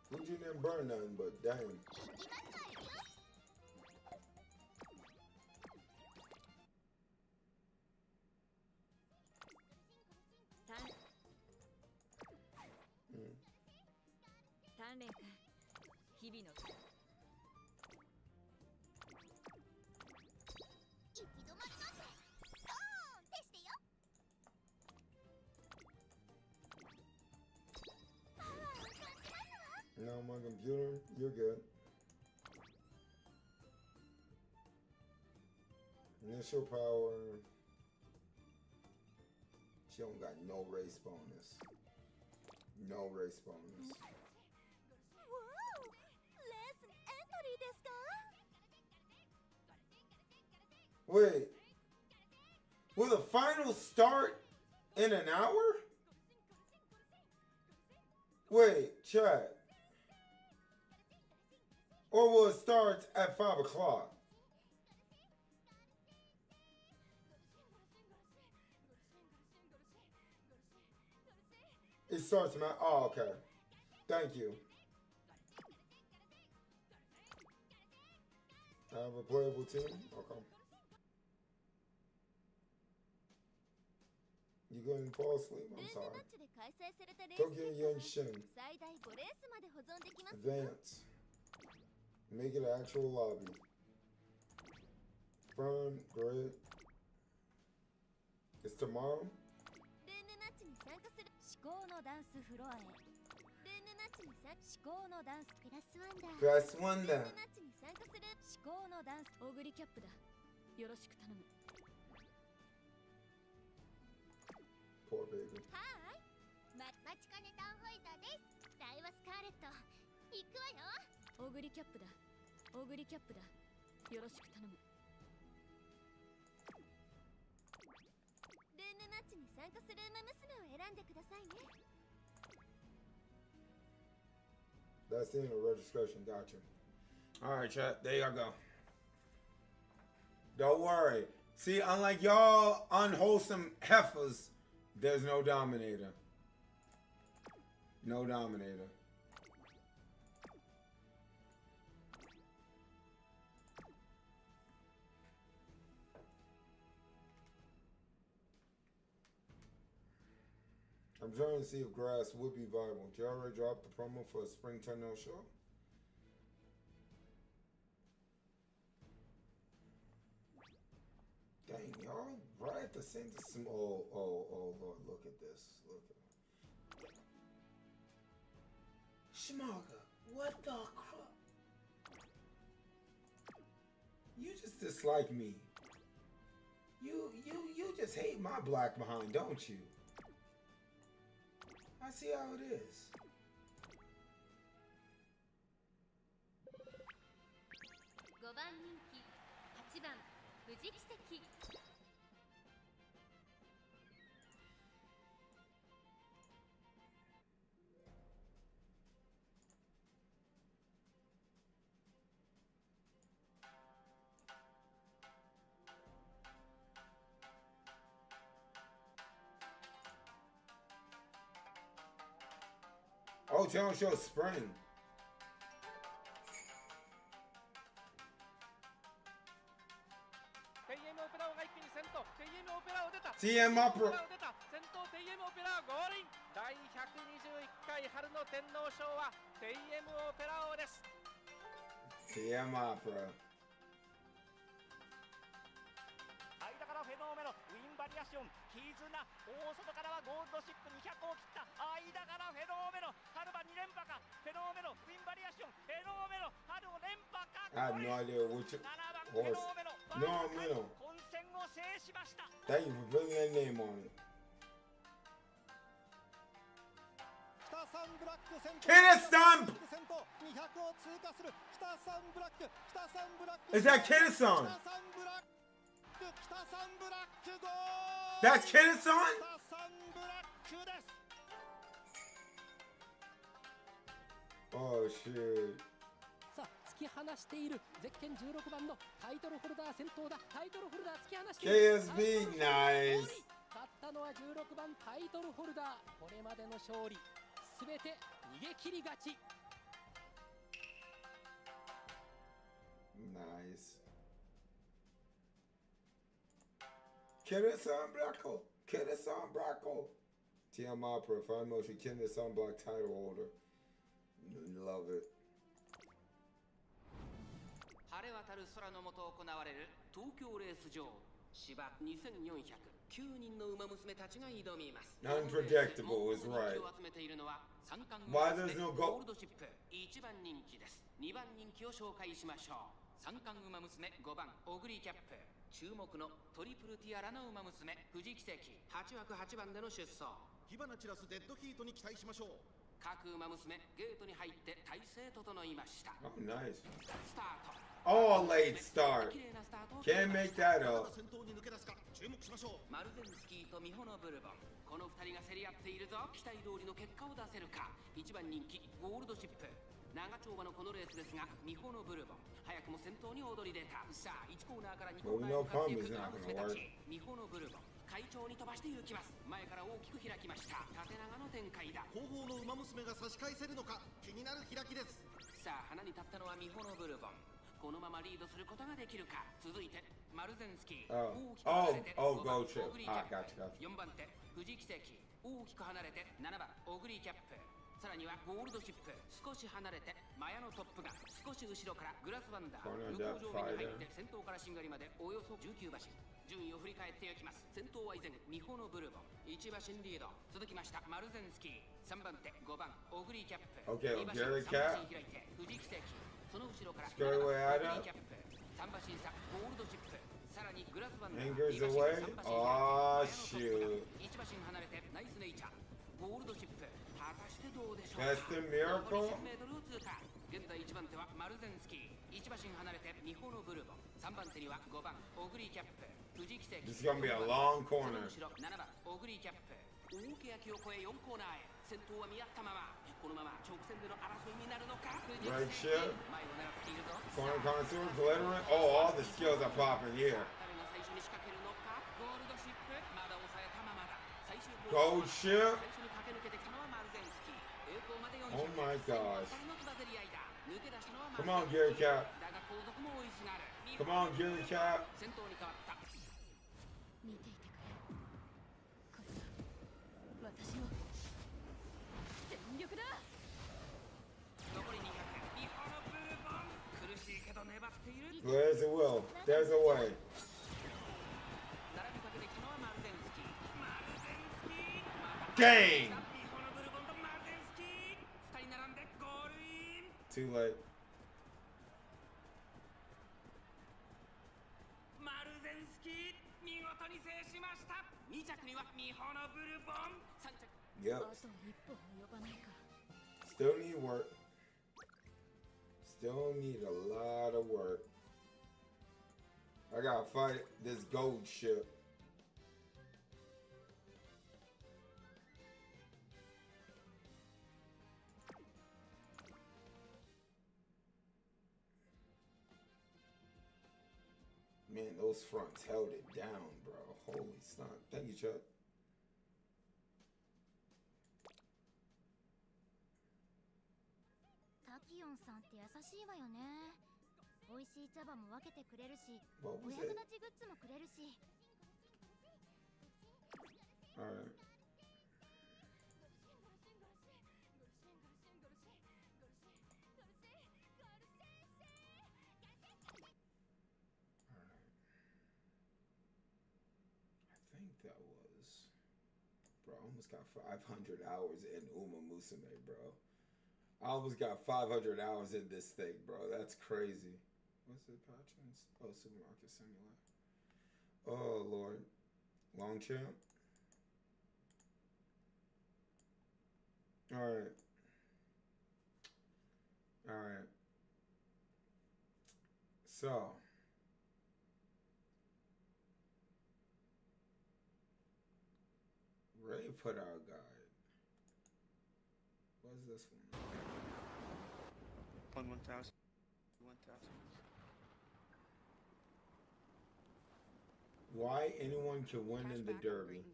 Fuji didn't burn nothing, but dang. No, my computer, you're good. Initial power. She don't got no race bonus. No race bonus. Wait. Will the final start in an hour? Wait, chat. Or will it start at 5 o'clock? It starts, man. Oh, okay. Thank you. I have a playable team? Okay. You going to fall asleep? I'm sorry. Tokyo Yenshin. Advance. Make it an actual lobby. Firm, grid. It's tomorrow? Press 1 だ. Poor baby.
チに参加する馬娘を選んでくださいね。
That's the end of registration. Gotcha. All right, chat. There y'all go. Don't worry. See, unlike y'all unwholesome heifers, there's no dominator. No dominator. I'm trying to see if grass would be viable. Did you already drop the promo for a spring tornado show? Dang, y'all right at the same time. Oh, Lord, look at this. Look at it. Shmaga, what the crap? You just dislike me. You just hate my black behind, don't you? I see how it is.
5番人気8番富士奇跡。
Oh, channel show spring. TM Opera.
先頭 TM オペラ合輪。第121回春の天皇賞は TM オペラ王です。
TM Opera.
間からフェノーメノウィンバリアション絆大外からはゴールドシップ200を切った間からフェノーメノ春は2連覇かフェノーメノウィンバリアションフェノーメノ春を連覇か
I have no idea which horse. No, no.
混戦を制しました。
Thank you for putting that name on it. Kidison! Is that Kidison? That's Kidison? Oh shit.
さあ突き放しているゼッケン16番のタイトルホルダー先頭だ。タイトルホルダー突き放している。
KSB, nice.
勝ったのは16番タイトルホルダー。これまでの勝利すべて逃げ切り勝ち。
Nice. Kidison Bracco. Kidison Bracco. TM Opera, Fine Motion, Kidison Black title holder. Love it.
晴れ渡る空の下行われる東京レース場芝2409人の馬娘たちが挑みます。
Unpredictable is right. Why there's no
ゴー
go?
ルドシップ1番人気です。2番人気を紹介しましょう。三冠馬娘5番オグリキャップ、注目のトリプルティアラの馬娘富士奇跡、8枠8番での出走。
火花散らすデッドヒートに期待しましょう。
各馬娘ゲートに入って体勢整いました。
Oh, nice.
スタート。
Oh, late start. Can't make that up.
先頭に抜け出すか注目しましょう。
マルゼンスキーとミホノブルボン、この2人が競り合っているぞ。期待通りの結果を出せるか。1番人気ゴールドシップ、長丁場のこのレースですがミホノブルボン早くも先頭に躍り出た。さあ1コーナーから2コーナーに向かっていく馬娘たち。ミホノブルボン快調に飛ばして行きます。前から大きく開きました。縦長の展開だ。
後方の馬娘が差し返せるのか気になる開きです。
さあ花に立ったのはミホノブルボン。このままリードすることができるか。続いてマルゼンスキー、大きく離れて5番オグリーキャップ、4番手富士奇跡、大きく離れて7番オグリーキャップ、さらにはゴールドシップ、少し離れてマヤのトップが少し後ろからグラスワンダー、向こう上面に入って先頭からしんがりまでおよそ19馬身。順位を振り返っていきます。先頭は依然ミホノブルボン、1馬身リード。続きましたマルゼンスキー、3番手5番オグリーキャップ、2馬身3馬身開いて富士奇跡、その後ろから7番オグリーキャップ、3馬身差ゴールドチップ、さらにグラスワンダー、2馬身3馬身開いてマヤのトップ、1馬身離れてナイスネイチャー、ゴールドチップ、果たしてどうでしょうか。
That's the miracle.
1000mを通過。現在1番手はマルゼンスキー、1馬身離れてミホノブルボン、3 3番手には5番オグリーキャップ富士奇跡
This is gonna be a long corner.
その後ろ7番オグリーキャップ大欅を越え4コーナーへ先頭は見合ったままこのまま直線での争いになるのか
Right shift.
前を狙っているぞ
Corner contour, glittering. Oh, all the skills are popping here.
誰が最初に仕掛けるのかゴールドシップまだ抑えたままだ最終
Gold ship.
最初に駆け抜けてきたのはマルゼンスキー栄光まで
Oh my gosh.
のつばぜり合いだ抜け出したのは
Come on, Gary Cap.
だが後続も追いすがる
Come on, Gary Cap.
先頭に変わった
見ていてくれ。これが私の全力だ。
残り200日本のブルボン苦しいけど粘っている
There's a will. There's a way.
並びかけてきたのはマルゼンスキーマルゼンスキー
Dang.
日本のブルボンとマルゼンスキー2人並んでゴールイン
Too late.
マルゼンスキー見事に制しました2着にはミホのブルボン3着
Yep.
あと一歩及ばないか。
Still need work. Still need a lot of work. I gotta fight this gold ship. Man, those fronts held it down, bro. Holy snot. Thank you, Chuck.
タキオンさんって優しいわよね。美味しい茶葉も分けてくれるし、お
What was
役
it?
立ちグッズもくれるし。
Alright. I think that was, bro. I almost got 500 hours in Uma Musume, bro. I almost got 500 hours in this thing, bro. That's crazy. What's the patrons? Oh, Supermarket Simulator. Oh Lord, Longchamp. All right. All right. So. Ray put out a guide. What's this one?
1,000.
Why anyone can win in the Derby?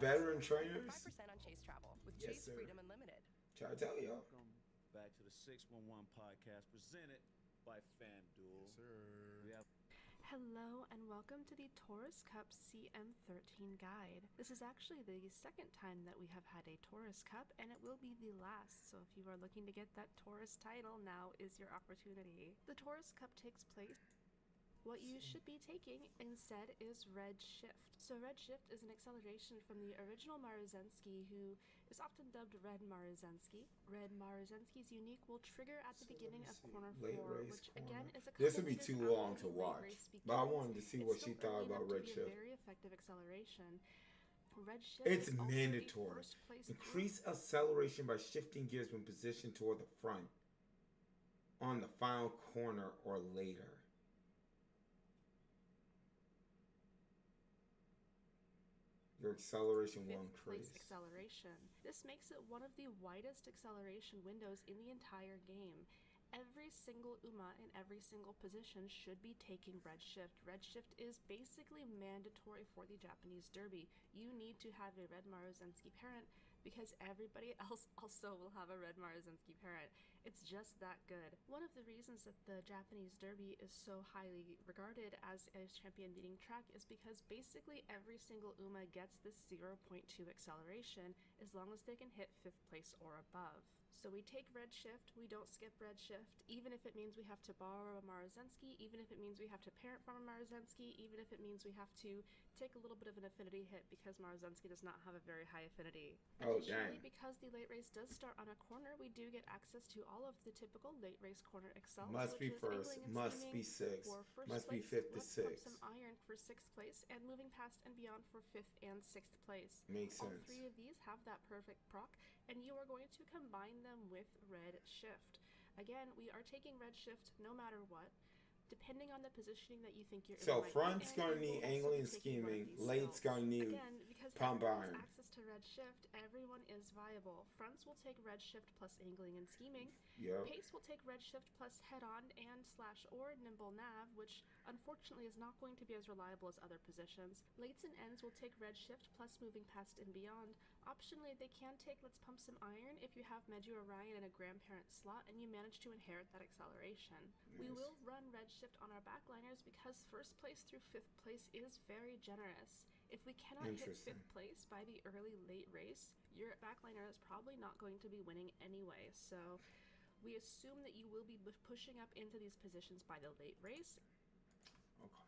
Veteran trainers?
5% on Chase travel with
Yes,
Chase
sir.
Freedom Unlimited.
Try to tell y'all.
Welcome back to the 611 podcast presented by FanDuel.
Yes, sir.
We have
Hello and welcome to the Taurus Cup CM13 guide. This is actually the second time that we have had a Taurus Cup and it will be the last, so if you are looking to get that Taurus title, now is your opportunity. The Taurus Cup takes place. What you should be taking instead is Red Shift. So Red Shift is an acceleration from the original Maruzensky, who is often dubbed Red Maruzensky. Red Maruzensky's unique will trigger at the beginning of corner 4, which again is a
This would be
couple
too
meters
long
after
to
the late
watch,
race
but I
begins.
wanted to see what
It's
she
still
thought
early
about
enough
Red
to be a
Shift.
very effective acceleration. Red Shift
It's
is also a
mandatory.
first place
Increase acceleration by shifting gears when positioned toward the front on the final corner or later. Your acceleration will
fifth place
increase.
acceleration. This makes it one of the widest acceleration windows in the entire game. Every single Uma in every single position should be taking Red Shift. Red Shift is basically mandatory for the Japanese Derby. You need to have a Red Maruzensky parent because everybody else also will have a Red Maruzensky parent. It's just that good. One of the reasons that the Japanese Derby is so highly regarded as a champion beating track is because basically every single Uma gets this 0.2 acceleration as long as they can hit 5th place or above. So we take Red Shift, we don't skip Red Shift, even if it means we have to borrow a Maruzensky, even if it means we have to parent from a Maruzensky, even if it means we have to take a little bit of an affinity hit because Maruzensky does not have a very high affinity.
Oh,
Additionally,
dang.
because the late race does start on a corner, we do get access to all of the typical late race corner excels,
Must
which
be
is
first,
angling and
must
steaming
be sixth,
for first
must be
place,
fifth to
let's pump
sixth.
some iron for 6th place, and moving past and beyond for 5th and 6th place.
Makes
All
sense.
3 of these have that perfect proc, and you are going to combine them with Red Shift. Again, we are taking Red Shift no matter what. depending on the positioning that you think you're in.
So
right
front's
now,
gonna
it will
need
also
angling
be
and
taking one of
scheming.
these
Late's
skills.
gonna need
Again, because
pump
everyone has
iron.
access to red shift, everyone is viable. Fronts will take red shift plus angling and scheming.
Yep.
Pace will take red shift plus head on and slash or nimble nav, which unfortunately is not going to be as reliable as other positions. Lates and ends will take red shift plus moving past and beyond. Optionally, they can take let's pump some iron if you have Medu Orion in a grandparent slot and you manage to inherit that acceleration. We
Nice.
will run red shift on our backliners because first place through fifth place is very generous. If we cannot hit
Interesting.
fifth place by the early late race, your backliner is probably not going to be winning anyway. So we assume that you will be pushing up into these positions by the late race.
Okay.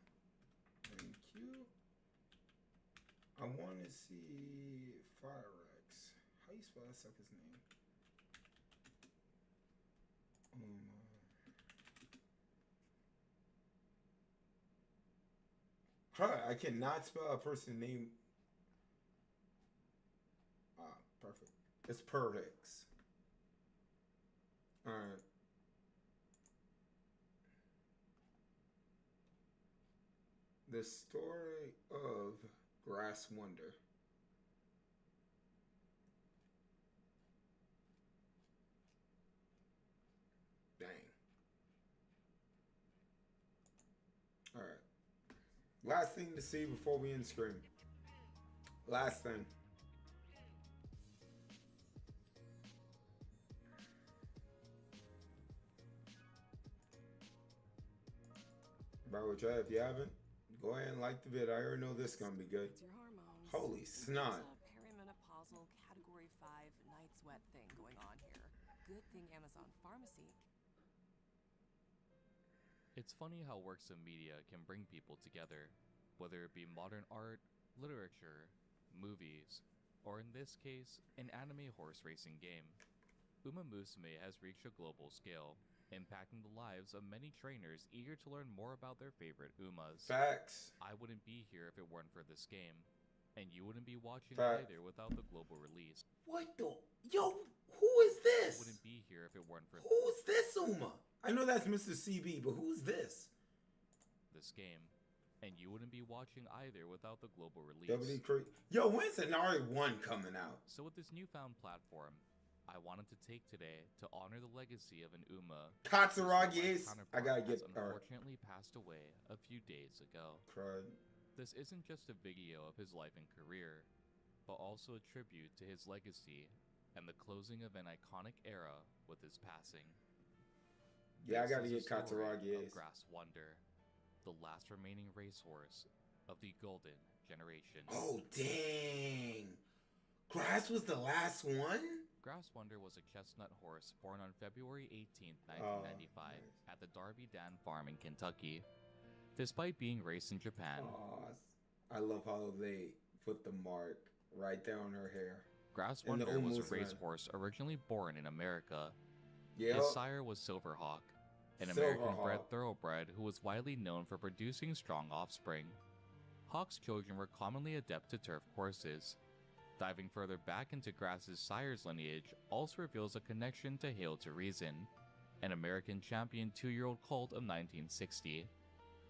Thank you. I want to see Firex. How you spell that sucker's name? I cannot spell a person's name. Ah, perfect. It's Perhix. Alright. The story of Grass Wonder. Dang. Alright. Last thing to see before we end screen. Last thing. Bro, if you haven't, go ahead and like the vid. I already know this is gonna be good.
It's your hormones.
Holy snot.
There's a perimenopausal category 5 night sweat thing going on here. Good thing Amazon Pharmacy.
It's funny how works of media can bring people together, whether it be modern art, literature, movies, or in this case, an anime horse racing game. Uma Musume has reached a global scale, impacting the lives of many trainers eager to learn more about their favorite Umas.
Facts.
I wouldn't be here if it weren't for this game, and you wouldn't be watching
Fact.
either without the global release.
What the? Yo, who is
I
this?
wouldn't be here if it weren't for
Who's this Uma? I know that's Mr. CB, but who's this?
this game, and you wouldn't be watching either without the global release.
Yo, when's Inari 1 coming out?
So with this newfound platform, I wanted to take today to honor the legacy of an Uma.
Katsuragi Ace. I gotta get.
Unfortunately, passed away a few days ago.
Crud.
This isn't just a video of his life and career, but also a tribute to his legacy and the closing of an iconic era with his passing.
Yeah, I
This
gotta
is
get
the story
Katsuragi
of
Ace.
Grass Wonder, the last remaining racehorse of the golden generation.
Oh dang! Grass was the last one.
Grass Wonder was a chestnut horse born on February 18, 1995 at the Darby Dan Farm in Kentucky. Despite being raised in Japan,
I love how they put the mark right there on her hair.
Grass
And the
Wonder was a
almost
racehorse originally born in America.
Yep.
His sire was Silverhawk, an American-bred thoroughbred who was widely known for producing strong offspring. Hawk's children were commonly adept to turf courses. Diving further back into Grass's sire's lineage also reveals a connection to Hail to Reason, an American champion 2-year-old colt of 1960.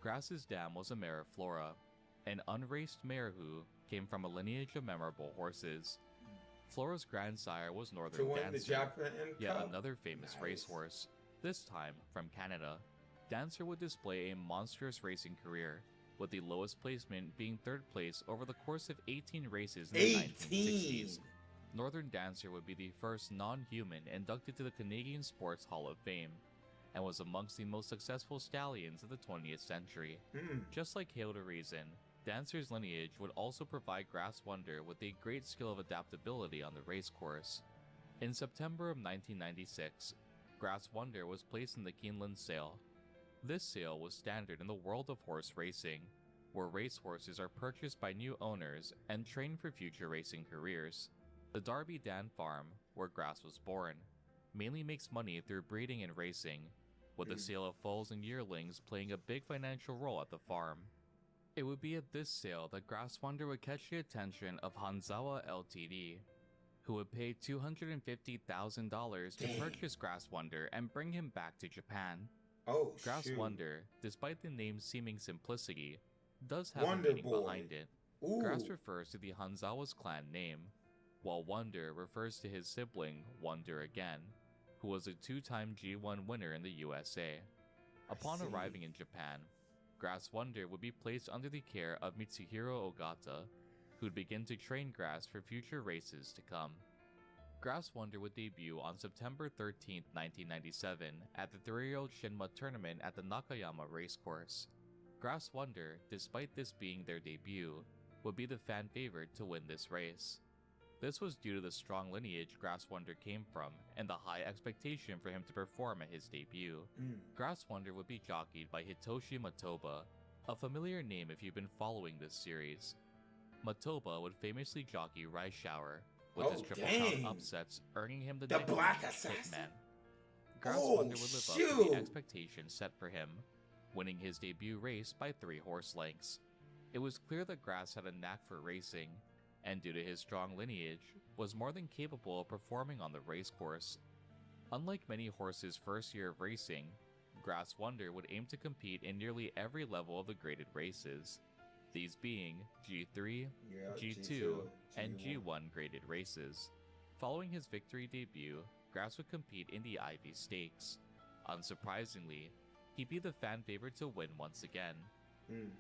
Grass's dam was a mare of Flora, an unraced mare who came from a lineage of memorable horses. Flora's grandsire was Northern
To win the
Dancer,
Japan
yet
Cup?
another famous racehorse, this time from Canada. Dancer would display a monstrous racing career, with the lowest placement being 3rd place over the course of 18 races in the 1960s. Northern Dancer would be the first non-human inducted to the Canadian Sports Hall of Fame, and was amongst the most successful stallions of the 20th century. Just like Hail to Reason, Dancer's lineage would also provide Grass Wonder with a great skill of adaptability on the racecourse. In September of 1996, Grass Wonder was placed in the Keeneland sale. This sale was standard in the world of horse racing, where racehorses are purchased by new owners and trained for future racing careers. The Darby Dan Farm, where Grass was born, mainly makes money through breeding and racing, with the sale of foals and yearlings playing a big financial role at the farm. It would be at this sale that Grass Wonder would catch the attention of Hanzawa Ltd., who would pay $250,000 to purchase Grass Wonder and bring him back to Japan.
Oh,
Grass
shoot.
Wonder, despite the name's seeming simplicity, does have
Wonder
a meaning
Boy.
behind it.
Ooh.
Grass refers to the Hanzawa's clan name, while Wonder refers to his sibling, Wonder again, who was a two-time G1 winner in the USA. Upon arriving in Japan, Grass Wonder would be placed under the care of Mitsuhiro Ogata, who'd begin to train Grass for future races to come. Grass Wonder would debut on September 13, 1997 at the 3-year-old Shinma tournament at the Nakayama racecourse. Grass Wonder, despite this being their debut, would be the fan favorite to win this race. This was due to the strong lineage Grass Wonder came from and the high expectation for him to perform at his debut. Grass Wonder would be jockeyed by Hitoshi Matoba, a familiar name if you've been following this series. Matoba would famously jockey Rice Shower, with his triple crown upsets earning him the nickname
Black Assassin.
Hitman. Grass Wonder would live up to the expectations set for him, winning his debut race by 3 horse lengths. It was clear that Grass had a knack for racing, and due to his strong lineage, was more than capable of performing on the racecourse. Unlike many horses' first year of racing, Grass Wonder would aim to compete in nearly every level of the graded races, these being G3, G2, and G1 graded races. Following his victory debut, Grass would compete in the Ivy Stakes. Unsurprisingly, he'd be the fan favorite to win once again.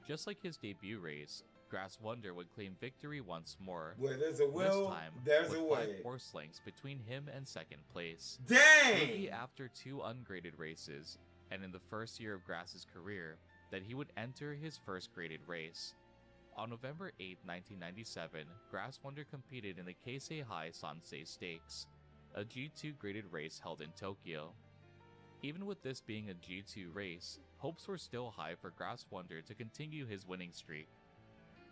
Just like his debut race, Grass Wonder would claim victory once more.
Where there's a will,
this time
there's
with
a
5
way.
horse lengths between him and second place.
Dang!
It would be after 2 ungraded races, and in the first year of Grass's career, that he would enter his first graded race. On November 8, 1997, Grass Wonder competed in the Keisei High Sansei Stakes, a G2 graded race held in Tokyo. Even with this being a G2 race, hopes were still high for Grass Wonder to continue his winning streak.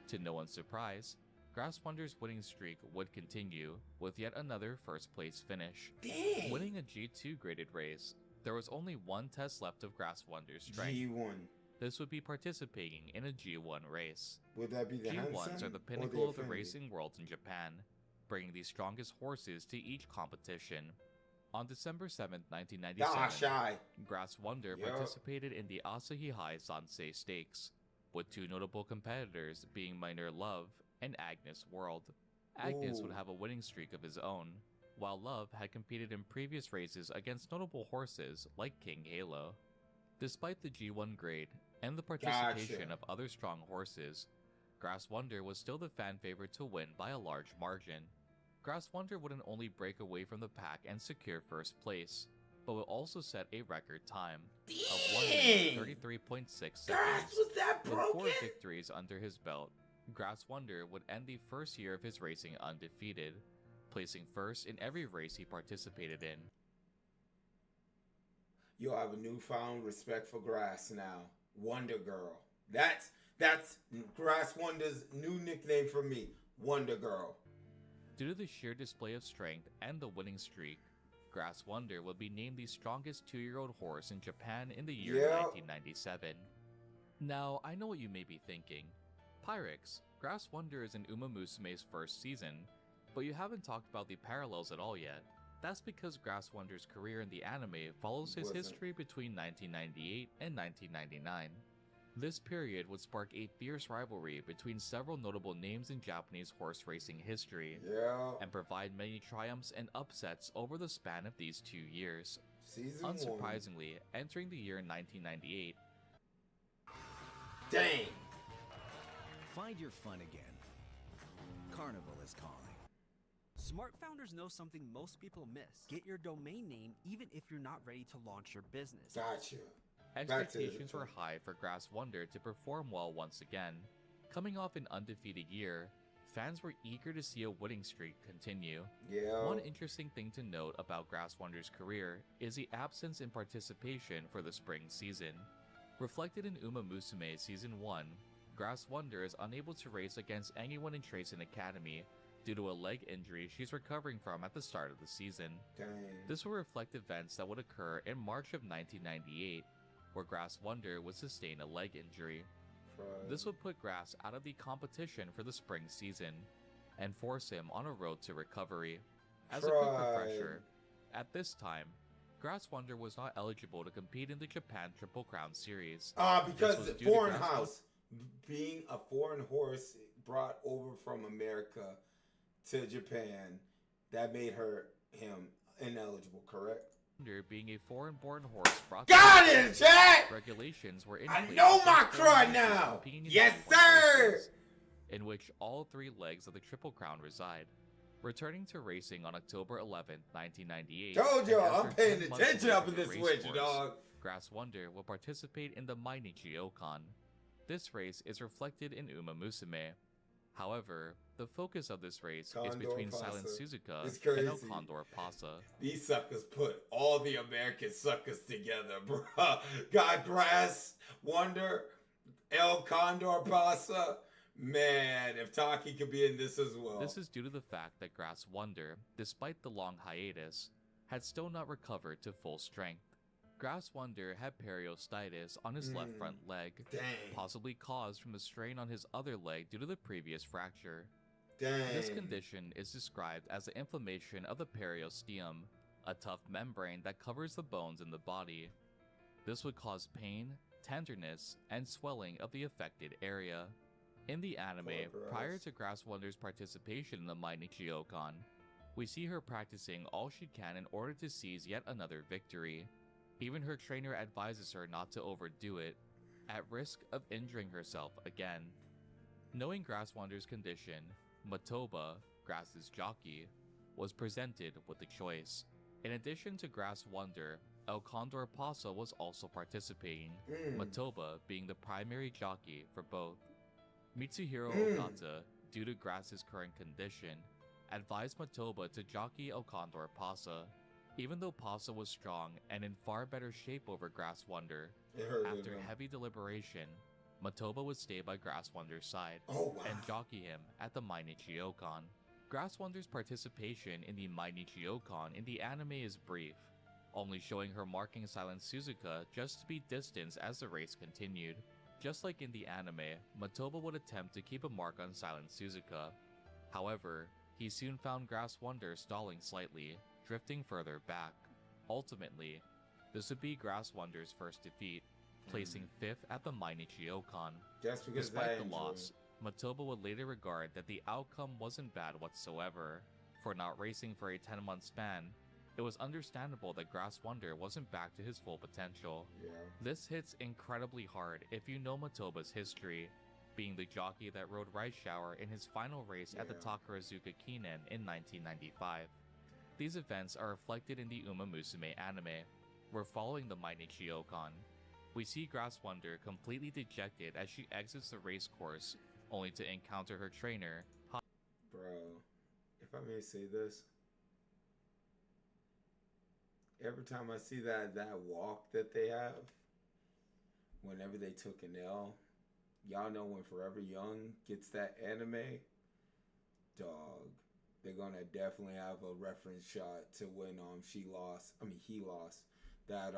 To no one's surprise, Grass Wonder's winning streak would continue with yet another first place finish.
Dang.
Winning a G2 graded race, there was only one test left of Grass Wonder's strength.
G1.
This would be participating in a G1 race.
Would that be the
G1s
Hansen
are the
or
pinnacle of the
Affinity?
racing world in Japan, bringing the strongest horses to each competition. On December 7, 1997, Grass Wonder participated in the Asahi High Sansei Stakes, with 2 notable competitors being Minor Love and Agnes World. Agnes would have a winning streak of his own, while Love had competed in previous races against notable horses like King Halo. Despite the G1 grade and the participation of other strong horses, Grass Wonder was still the fan favorite to win by a large margin. Grass Wonder wouldn't only break away from the pack and secure first place, but would also set a record time of 1:33.6 seconds. With 4 victories under his belt, Grass Wonder would end the first year of his racing undefeated, placing first in every race he participated in.
You'll have a newfound respect for Grass now. Wonder Girl. That's Grass Wonder's new nickname for me. Wonder Girl.
Due to the sheer display of strength and the winning streak, Grass Wonder would be named the strongest 2-year-old horse in Japan in the year 1997. Now, I know what you may be thinking. Pyrex, Grass Wonder is in Uma Musume's first season, but you haven't talked about the parallels at all yet. That's because Grass Wonder's career in the anime follows his history between 1998 and 1999. This period would spark a fierce rivalry between several notable names in Japanese horse racing history, and provide many triumphs and upsets over the span of these 2 years. Unsurprisingly, entering the year 1998,
dang!
Find your fun again. Carnival is calling.
Smart founders know something most people miss. Get your domain name even if you're not ready to launch your business.
Gotcha.
Expectations were high for Grass Wonder to perform well once again. Coming off an undefeated year, fans were eager to see a winning streak continue. One interesting thing to note about Grass Wonder's career is the absence in participation for the spring season. Reflected in Uma Musume Season 1, Grass Wonder is unable to race against anyone in Tracing Academy due to a leg injury she's recovering from at the start of the season. This will reflect events that would occur in March of 1998, where Grass Wonder would sustain a leg injury. This would put Grass out of the competition for the spring season, and force him on a road to recovery. As a quick refresher, at this time, Grass Wonder was not eligible to compete in the Japan Triple Crown Series.
Because
This was
the
due to
foreign
Grass
house, being a foreign horse brought over from America to Japan, that made him ineligible, correct?
Wonder being a foreign-born horse brought
Got
to
it, Jack!
regulations were in
I
place
know
to
my
give foreign
crud
horses
now!
competing in
Yes,
G1
sir!
races, in which all 3 legs of the Triple Crown reside. Returning to racing on October 11, 1998.
Told y'all,
and
I'm
after
paying
10 months
attention
away
up
from
in
the
this
race
switch,
course,
dog.
Grass Wonder will participate in the Mainichi Okan. This race is reflected in Uma Musume. However, the focus of this race is between
Pasa.
Silent Suzuka
It's
and El
crazy.
Condor Pasa.
These suckers put all the American suckers together, bruh. Got Grass, Wonder, El Condor Pasa. Man, if Taki could be in this as well.
This is due to the fact that Grass Wonder, despite the long hiatus, had still not recovered to full strength. Grass Wonder had periostitis on his left front leg, possibly caused from a strain on his other leg due to the previous fracture. This condition is described as the inflammation of the periosteum, a tough membrane that covers the bones in the body. This would cause pain, tenderness, and swelling of the affected area. In the anime, prior to Grass Wonder's participation in the Mainichi Okan, we see her practicing all she can in order to seize yet another victory. Even her trainer advises her not to overdo it, at risk of injuring herself again. Knowing Grass Wonder's condition, Matoba, Grass's jockey, was presented with a choice. In addition to Grass Wonder, El Condor Pasa was also participating, Matoba being the primary jockey for both. Mitsuhiro Okata, due to Grass's current condition, advised Matoba to jockey El Condor Pasa. Even though Pasa was strong and in far better shape over Grass Wonder, after heavy deliberation, Matoba would stay by Grass Wonder's side and jockey him at the Mainichi Okan. Grass Wonder's participation in the Mainichi Okan in the anime is brief, only showing her marking Silent Suzuka just to be distanced as the race continued. Just like in the anime, Matoba would attempt to keep a mark on Silent Suzuka. However, he soon found Grass Wonder stalling slightly, drifting further back. Ultimately, this would be Grass Wonder's first defeat, placing 5th at the Mainichi Okan.
Just because
Despite the loss, Matoba would later regard that the outcome wasn't bad whatsoever. For not racing for a 10-month span, it was understandable that Grass Wonder wasn't back to his full potential. This hits incredibly hard if you know Matoba's history, being the jockey that rode Rice Shower in his final race at the Takarazuka Kinen in 1995. These events are reflected in the Uma Musume anime, where following the Mainichi Okan, we see Grass Wonder completely dejected as she exits the race course, only to encounter her trainer.
Bro, if I may say this, every time I see that walk that they have, whenever they took an L, y'all know when Forever Young gets that anime, dog, they're gonna definitely have a reference shot to when he lost that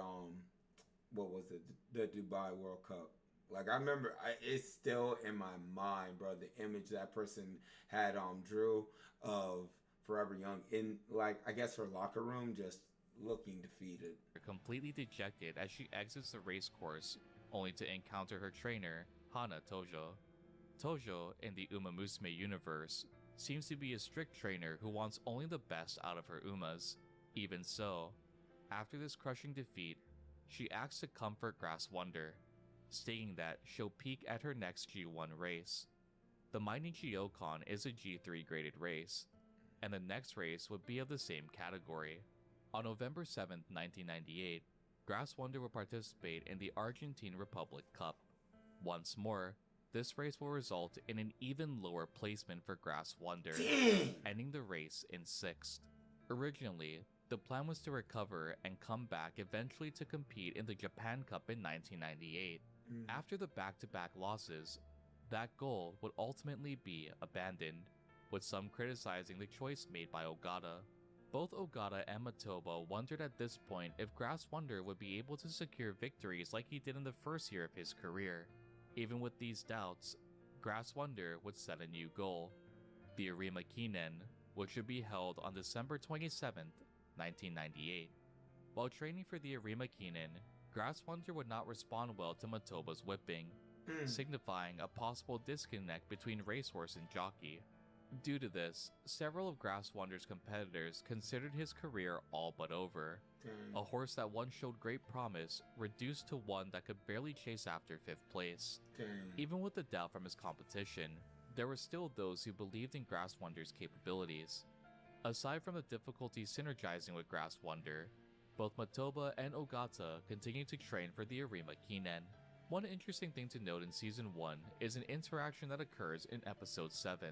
what was it, the Dubai World Cup. Like, I remember, it's still in my mind, bro, the image that person had drew of Forever Young in, like, I guess her locker room, just looking defeated.
Completely dejected as she exits the race course, only to encounter her trainer, Hana Tojo. Tojo, in the Uma Musume universe, seems to be a strict trainer who wants only the best out of her Umas. Even so, after this crushing defeat, she acts to comfort Grass Wonder, stating that she'll peak at her next G1 race. The Mainichi Okan is a G3 graded race, and the next race would be of the same category. On November 7, 1998, Grass Wonder will participate in the Argentine Republic Cup. Once more, this race will result in an even lower placement for Grass Wonder, ending the race in 6th. Originally, the plan was to recover and come back eventually to compete in the Japan Cup in 1998. After the back-to-back losses, that goal would ultimately be abandoned, with some criticizing the choice made by Ogata. Both Ogata and Matoba wondered at this point if Grass Wonder would be able to secure victories like he did in the first year of his career. Even with these doubts, Grass Wonder would set a new goal, the Arima Kinen, which would be held on December 27th, 1998. While training for the Arima Kinen, Grass Wonder would not respond well to Matoba's whipping, signifying a possible disconnect between racehorse and jockey. Due to this, several of Grass Wonder's competitors considered his career all but over. A horse that once showed great promise reduced to one that could barely chase after 5th place. Even with the doubt from his competition, there were still those who believed in Grass Wonder's capabilities. Aside from the difficulty synergizing with Grass Wonder, both Matoba and Ogata continued to train for the Arima Kinen. One interesting thing to note in Season 1 is an interaction that occurs in Episode 7.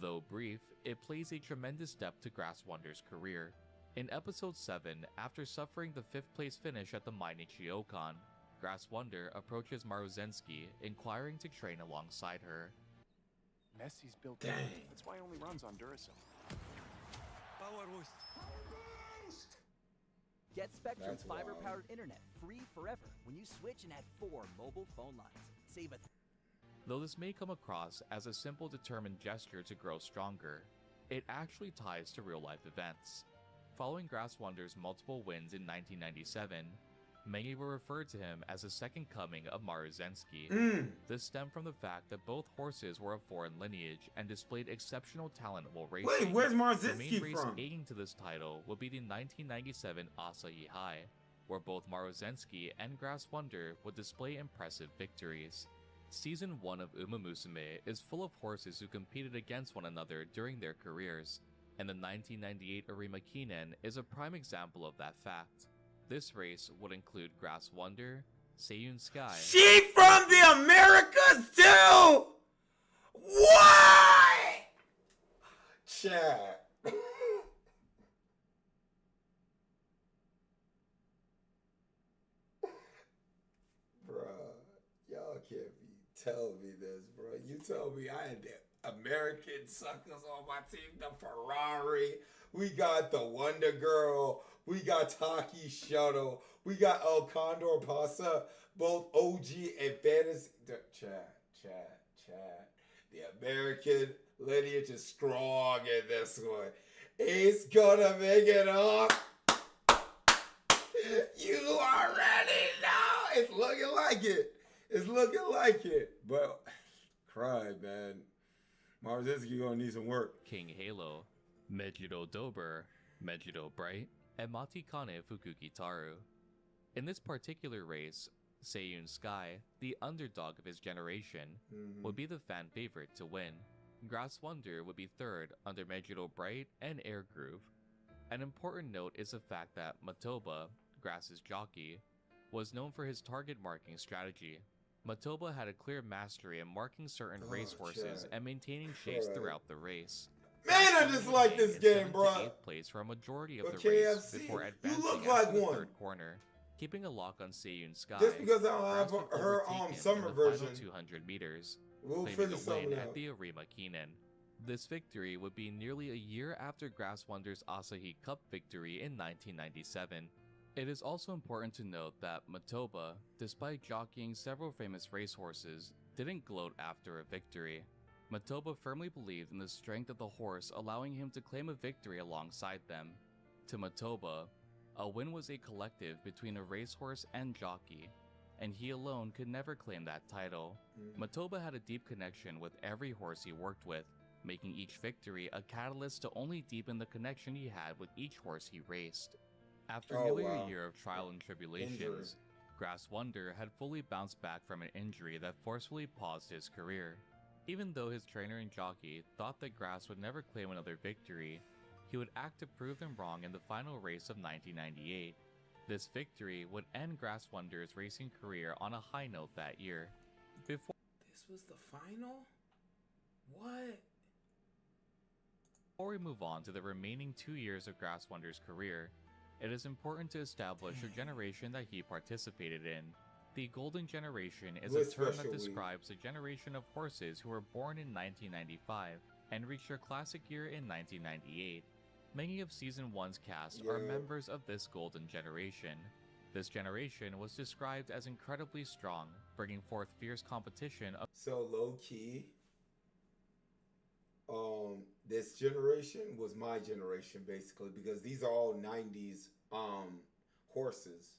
Though brief, it plays a tremendous depth to Grass Wonder's career. In Episode 7, after suffering the 5th place finish at the Mainichi Okan, Grass Wonder approaches Maruzensky, inquiring to train alongside her.
Messi's built in. That's why he only runs on Duracell.
Power boost.
Get Spectrum's fiber-powered internet free forever when you switch and add 4 mobile phone lines. Save a
Though this may come across as a simple determined gesture to grow stronger, it actually ties to real-life events. Following Grass Wonder's multiple wins in 1997, many will refer to him as the second coming of Maruzensky. This stemmed from the fact that both horses were of foreign lineage and displayed exceptional talent while racing.
Wait, where's
The
Maruzensky
main race
from?
aiding to this title would be the 1997 Asahi High, where both Maruzensky and Grass Wonder would display impressive victories. Season 1 of Uma Musume is full of horses who competed against one another during their careers, and the 1998 Arima Kinen is a prime example of that fact. This race would include Grass Wonder, Seiyun Sky...
She from the Americas too? What? Chat. Bruh, y'all can't be telling me this, bro. You told me I had the American suckers on my team, the Ferrari. We got the Wonder Girl. We got Taki Shuttle. We got El Condor Pasa, both OG and fantasy. Chat. The American lineage is strong in this one. He's gonna make it up. You already know. It's looking like it. It's looking like it. But, cry, man. Maruzensky gonna need some work.
King Halo, Mejido Dober, Mejido Bright, and Matikane Fukukitaru. In this particular race, Seiyun Sky, the underdog of his generation, would be the fan favorite to win. Grass Wonder would be third under Mejido Bright and Air Groove. An important note is the fact that Matoba, Grass's jockey, was known for his target marking strategy. Matoba had a clear mastery in marking certain racehorses and maintaining chase throughout the race.
Man, I just like this game, bro.
8th place for a majority of the race before advancing after the third corner, keeping a lock on Seiyun Sky.
Just because I don't have
Grass would
her
overtake him
summer
in the final
version.
200 meters,
We'll
claiming
figure
the
something
win
out.
at the Arima Kinen. This victory would be nearly a year after Grass Wonder's Asahi Cup victory in 1997. It is also important to note that Matoba, despite jockeying several famous racehorses, didn't gloat after a victory. Matoba firmly believed in the strength of the horse, allowing him to claim a victory alongside them. To Matoba, a win was a collective between a racehorse and jockey, and he alone could never claim that title. Matoba had a deep connection with every horse he worked with, making each victory a catalyst to only deepen the connection he had with each horse he raced. After nearly a year of trial and tribulations, Grass Wonder had fully bounced back from an injury that forcefully paused his career. Even though his trainer and jockey thought that Grass would never claim another victory, he would act to prove them wrong in the final race of 1998. This victory would end Grass Wonder's racing career on a high note that year. This
was the final? What?
Before we move on to the remaining 2 years of Grass Wonder's career, it is important to establish a generation that he participated in. The Golden Generation is a term that describes a generation of horses who were born in 1995 and reached their classic year in 1998. Many of Season 1's cast are members of this Golden Generation. This generation was described as incredibly strong, bringing forth fierce competition.
So low-key, this generation was my generation basically, because these are all 90s horses.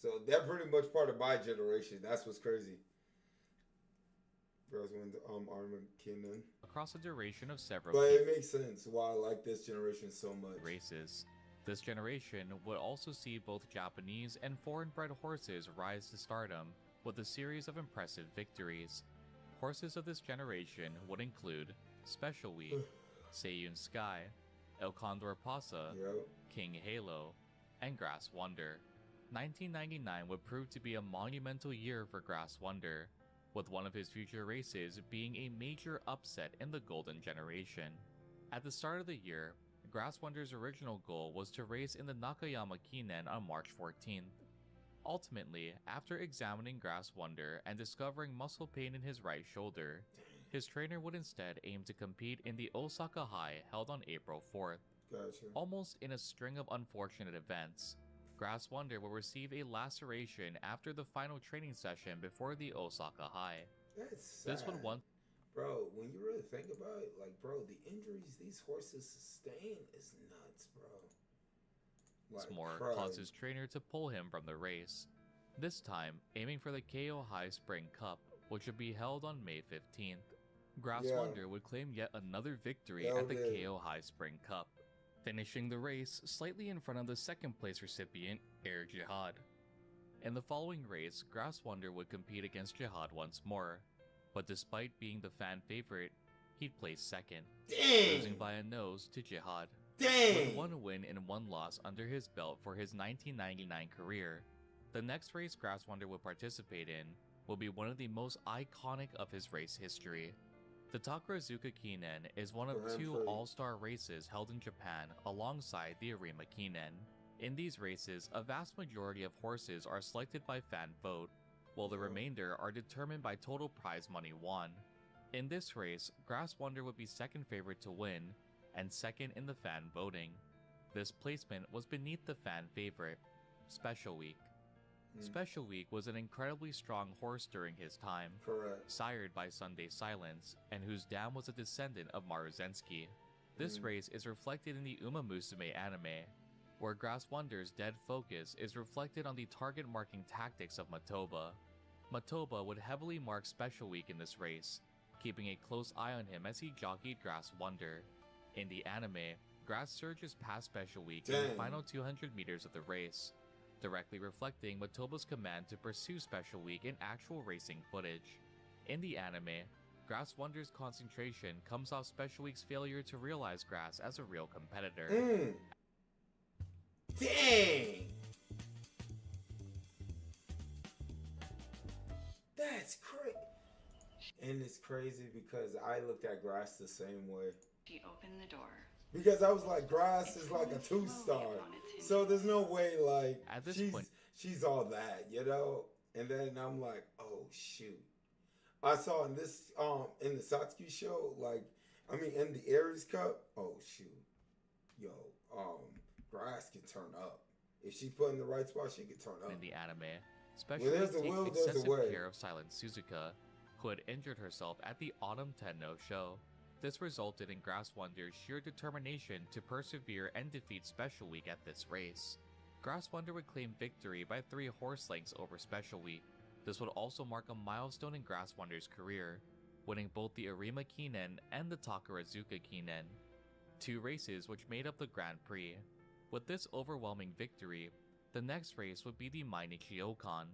So they're pretty much part of my generation. That's what's crazy. Armageddon.
Across a duration of several
But it makes sense why I like this generation so much.
races. This generation would also see both Japanese and foreign-bred horses rise to stardom with a series of impressive victories. Horses of this generation would include Special Week, Seiyun Sky, El Condor Pasa, King Halo, and Grass Wonder. 1999 would prove to be a monumental year for Grass Wonder, with one of his future races being a major upset in the Golden Generation. At the start of the year, Grass Wonder's original goal was to race in the Nakayama Kinen on March 14th. Ultimately, after examining Grass Wonder and discovering muscle pain in his right shoulder, his trainer would instead aim to compete in the Osaka High held on April 4th.
Gotcha.
Almost in a string of unfortunate events, Grass Wonder will receive a laceration after the final training session before the Osaka High.
That's sad.
This would once
Bro, when you really think about it, like, bro, the injuries these horses sustain is nuts, bro. Like,
more caused his trainer to pull him from the race. This time, aiming for the KO High Spring Cup, which would be held on May 15th. Grass Wonder would claim yet another victory at the KO High Spring Cup, finishing the race slightly in front of the second place recipient, Air Jihad. In the following race, Grass Wonder would compete against Jihad once more, but despite being the fan favorite, he'd place second, losing by a nose to Jihad. With one win and one loss under his belt for his 1999 career, the next race Grass Wonder would participate in will be one of the most iconic of his race history. The Takarazuka Kinen is one of two all-star races held in Japan alongside the Arima Kinen. In these races, a vast majority of horses are selected by fan vote, while the remainder are determined by total prize money won. In this race, Grass Wonder would be second favorite to win, and second in the fan voting. This placement was beneath the fan favorite, Special Week. Special Week was an incredibly strong horse during his time, sired by Sunday Silence, and whose dam was a descendant of Maruzensky. This race is reflected in the Uma Musume anime, where Grass Wonder's dead focus is reflected on the target marking tactics of Matoba. Matoba would heavily mark Special Week in this race, keeping a close eye on him as he jockeyed Grass Wonder. In the anime, Grass surges past Special Week in the final 200 meters of the race, directly reflecting Matoba's command to pursue Special Week in actual racing footage. In the anime, Grass Wonder's concentration comes off Special Week's failure to realize Grass as a real competitor.
Dang! That's crazy. And it's crazy because I looked at Grass the same way.
She opened the door.
Because I was like, Grass is like a 2-star. So there's no way, like,
at this point,
she's all that, you know? And then I'm like, oh, shoot. I saw in this, in the Satsuki show, like, I mean, in the Aries Cup, oh, shoot. Yo, Grass can turn up. If she put in the right spot, she can turn up.
In the anime, Special Week takes excessive care of Silent Suzuka, who had injured herself at the Autumn Tenno show. This resulted in Grass Wonder's sheer determination to persevere and defeat Special Week at this race. Grass Wonder would claim victory by 3 horse lengths over Special Week. This would also mark a milestone in Grass Wonder's career, winning both the Arima Kinen and the Takarazuka Kinen, 2 races which made up the Grand Prix. With this overwhelming victory, the next race would be the Mainichi Okan,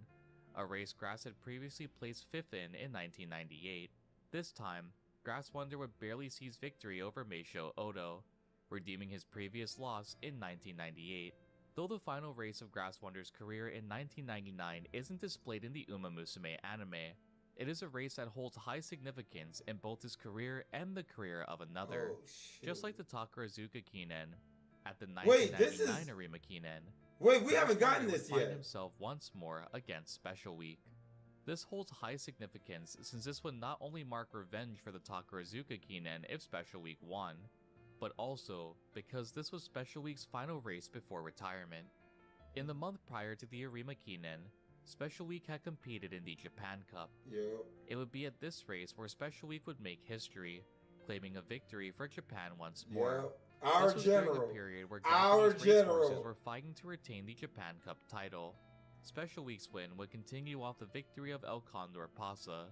a race Grass had previously placed 5th in 1998. This time, Grass Wonder would barely seize victory over Meisho Odo, redeeming his previous loss in 1998. Though the final race of Grass Wonder's career in 1999 isn't displayed in the Uma Musume anime, it is a race that holds high significance in both his career and the career of another. Just like the Takarazuka Kinen, at the 1999 Arima Kinen,
we haven't gotten this yet.
Find himself once more against Special Week. This holds high significance since this would not only mark revenge for the Takarazuka Kinen if Special Week won, but also because this was Special Week's final race before retirement. In the month prior to the Arima Kinen, Special Week had competed in the Japan Cup. It would be at this race where Special Week would make history, claiming a victory for Japan once more.
Our
This was during
general.
a period where
Our
Japanese racehorses
general.
were fighting to retain the Japan Cup title. Special Week's win would continue off the victory of El Condor Pasa,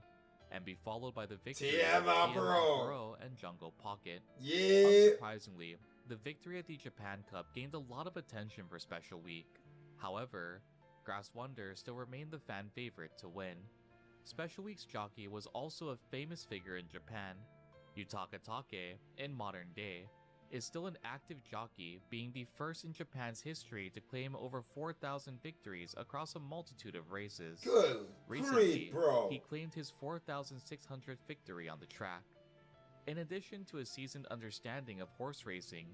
and be followed by the victory of
TM
TM
Bro.
Bro and Jungle Pocket.
Yeah.
Unsurprisingly, the victory at the Japan Cup gained a lot of attention for Special Week. However, Grass Wonder still remained the fan favorite to win. Special Week's jockey was also a famous figure in Japan. Yutaka Take, in modern day, is still an active jockey, being the first in Japan's history to claim over 4,000 victories across a multitude of races.
Good
Recently,
grief, bro.
he claimed his 4,600th victory on the track. In addition to a seasoned understanding of horse racing,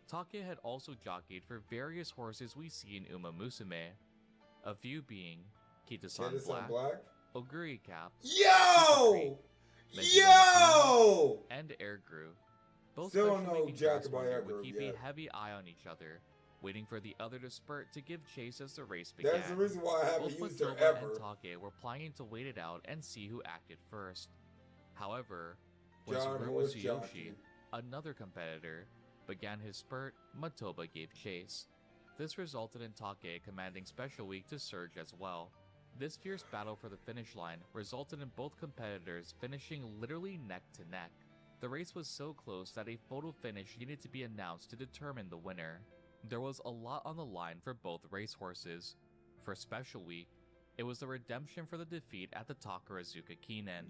Take had also jockeyed for various horses we see in Uma Musume, a few being Kita-san Black, Oguri Cap,
Yo!
Super
Yo!
and Air Groove. Both
Still
Special
no
Week and
jack
Grass
about
Wonder
Air
would
Groove
keep
yet.
a heavy eye on each other, waiting for the other to spurt to give chase as the race began.
That's the reason why I haven't
Both
used her
Matilda
ever.
and Take were planning to wait it out and see who acted first. However, when
John
Suguru
Horse
Tsuyoshi,
jockey.
another competitor, began his spurt, Matoba gave chase. This resulted in Take commanding Special Week to surge as well. This fierce battle for the finish line resulted in both competitors finishing literally neck to neck. The race was so close that a photo finish needed to be announced to determine the winner. There was a lot on the line for both racehorses. For Special Week, it was the redemption for the defeat at the Takarazuka Kinen,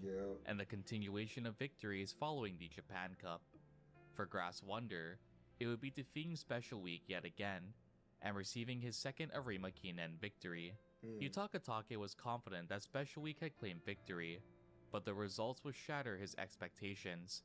and the continuation of victories following the Japan Cup. For Grass Wonder, it would be defeating Special Week yet again, and receiving his second Arima Kinen victory. Yutaka Take was confident that Special Week had claimed victory, but the results would shatter his expectations.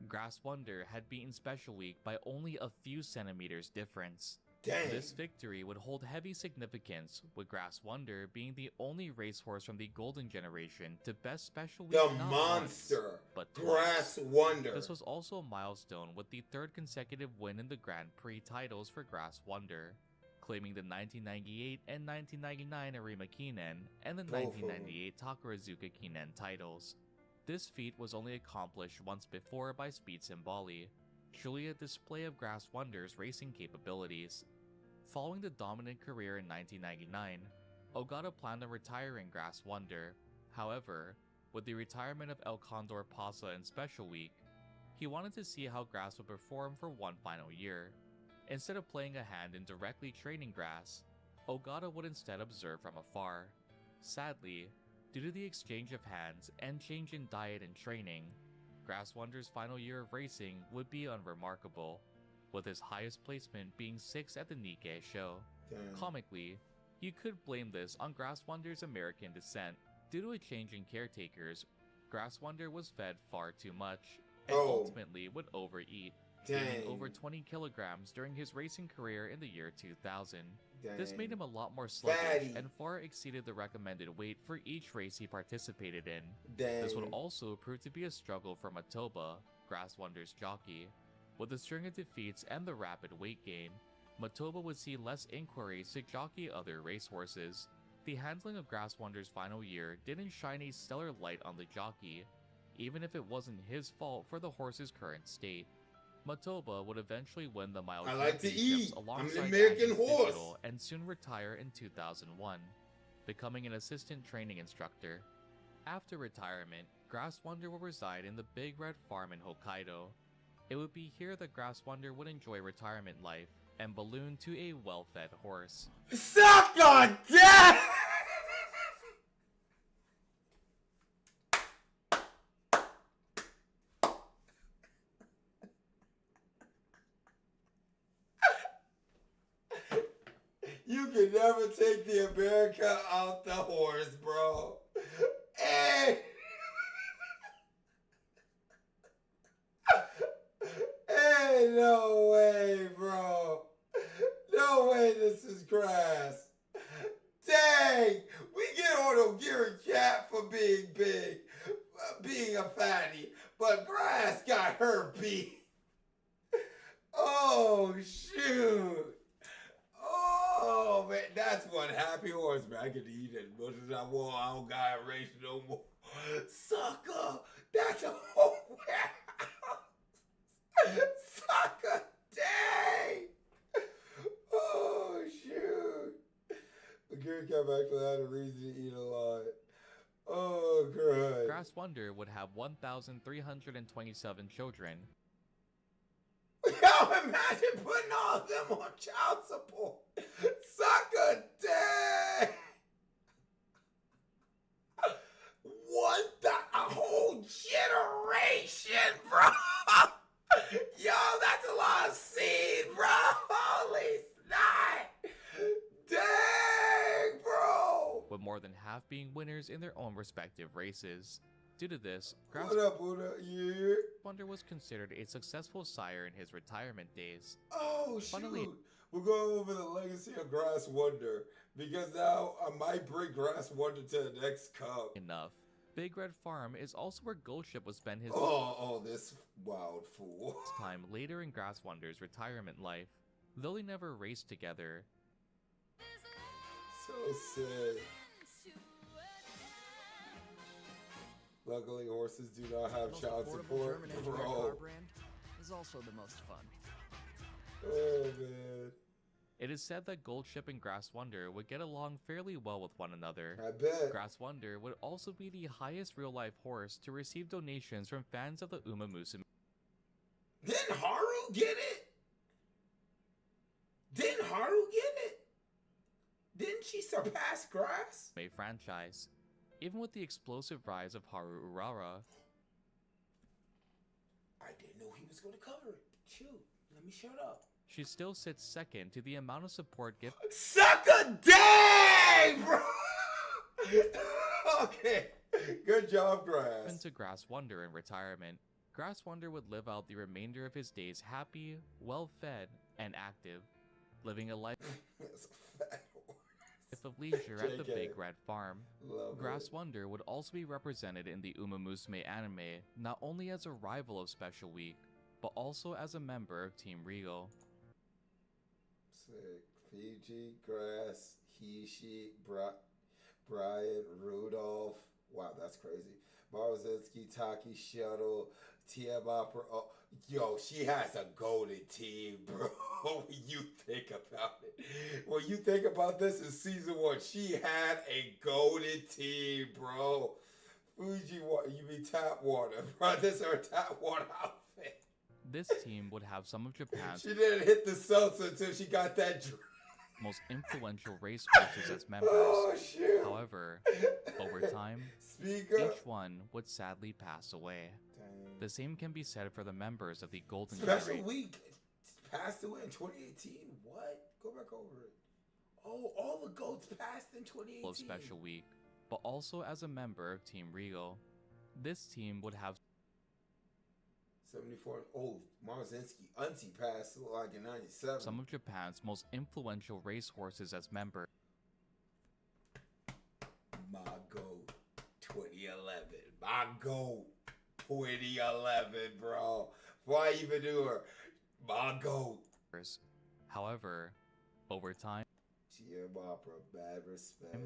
Grass Wonder had beaten Special Week by only a few centimeters difference.
Dang.
This victory would hold heavy significance, with Grass Wonder being the only racehorse from the Golden Generation to best Special Week
The
not
monster,
once, but
Grass
twice.
Wonder.
This was also a milestone with the third consecutive win in the Grand Prix titles for Grass Wonder, claiming the 1998 and 1999 Arima Kinen and the 1998 Takarazuka Kinen titles. This feat was only accomplished once before by Speed Symboli, truly a display of Grass Wonder's racing capabilities. Following the dominant career in 1999, Ogata planned on retiring Grass Wonder. However, with the retirement of El Condor Pasa in Special Week, he wanted to see how Grass would perform for one final year. Instead of playing a hand in directly training Grass, Ogata would instead observe from afar. Sadly, due to the exchange of hands and change in diet and training, Grass Wonder's final year of racing would be unremarkable, with his highest placement being 6th at the Nikkei show.
Damn.
Comically, you could blame this on Grass Wonder's American descent. Due to a change in caretakers, Grass Wonder was fed far too much, and ultimately would overeat, gaining
Dang.
over 20 kilograms during his racing career in the year 2000. This
Dang.
made him a lot more sluggish
Fatty.
and far exceeded the recommended weight for each race he participated in.
Dang.
This would also prove to be a struggle for Matoba, Grass Wonder's jockey. With the string of defeats and the rapid weight gain, Matoba would see less inquiries to jockey other racehorses. The handling of Grass Wonder's final year didn't shine a stellar light on the jockey, even if it wasn't his fault for the horse's current state. Matoba would eventually win the mile
I like to
championships
eat. I'm an
alongside
American
Agnes
horse.
Digital and soon retire in 2001, becoming an assistant training instructor. After retirement, Grass Wonder will reside in the Big Red Farm in Hokkaido. It would be here that Grass Wonder would enjoy retirement life and balloon to a well-fed horse.
Suck on death! You can never take the America out the horse, bro. Hey! Hey, no way, bro. No way this is Grass. Dang! We get on O'Geary Cat for being big, being a fatty, but Grass got her beat. Oh, shoot. Oh, man, that's one happy horse, man. I get to eat as much as I want. I don't got to race no more. Sucker, that's a whole warehouse. Sucker, damn.
Grass Wonder would have 1,327 children.
Yo, imagine putting all of them on child support. Suck a dick. A whole generation, bro. Yo, that's a lot of seed, bro. Holy snot. Dang, bro.
With more than half being winners in their own respective races. Due to this, Grass
What up, Buddha? Yeah.
Wonder was considered a successful sire in his retirement days.
Oh,
Funnily,
shoot. We're going over the legacy of Grass Wonder because now I might bring Grass Wonder to the next cup.
enough, Big Red Farm is also where Goldship would spend his
this wild fool.
time later in Grass Wonder's retirement life. Though they never raced together,
So sick. Luckily, horses do not have
Most
child
affordable
support,
German engineered car
bro.
brand is also the most fun.
Oh, man.
it is said that Goldship and Grass Wonder would get along fairly well with one another.
I bet.
Grass Wonder would also be the highest real-life horse to receive donations from fans of the Uma Musume
Didn't Haru get it? Didn't Haru get it? Didn't she surpass Grass?
franchise. Even with the explosive rise of Haru Urara,
I didn't know he was going to cover it. Shoot, let me shut up.
she still sits second to the amount of support given
Suck a dick, bro! Okay, good job, Grass.
to Grass Wonder in retirement. Grass Wonder would live out the remainder of his days happy, well-fed, and active, living a life
That's a fat horse.
of leisure at the
JK.
Big Red Farm.
Love
Grass
it.
Wonder would also be represented in the Uma Musume anime, not only as a rival of Special Week, but also as a member of Team Regal.
Sick. Fiji, Grass, Hishi, Brian, Rudolph. Wow, that's crazy. Marzinski, Taki, Shuttle, TM Opera. Oh, yo, she has a golden team, bro. When you think about it. When you think about this in season 1, she had a golden team, bro. Fuji water, you mean tap water, bro. This is her tap water outfit.
This team would have some of Japan's
She didn't hit the seltzer until she got that drink.
most influential racehorses as members.
Oh, shoot.
However, over time,
Speak up.
each one would sadly pass away.
Dang.
The same can be said for the members of the Golden
Special
Generation
Week passed away in 2018. What? Go back over it. Oh, all the goats passed in 2018.
of Special Week, but also as a member of Team Regal. This team would have
74. Oh, Marzinski. Auntie passed like in 97.
some of Japan's most influential racehorses as members.
My goat. 2011. My goat. 2011, bro. Why even do her? My goat.
However, over time,
GM Opera, bad respect.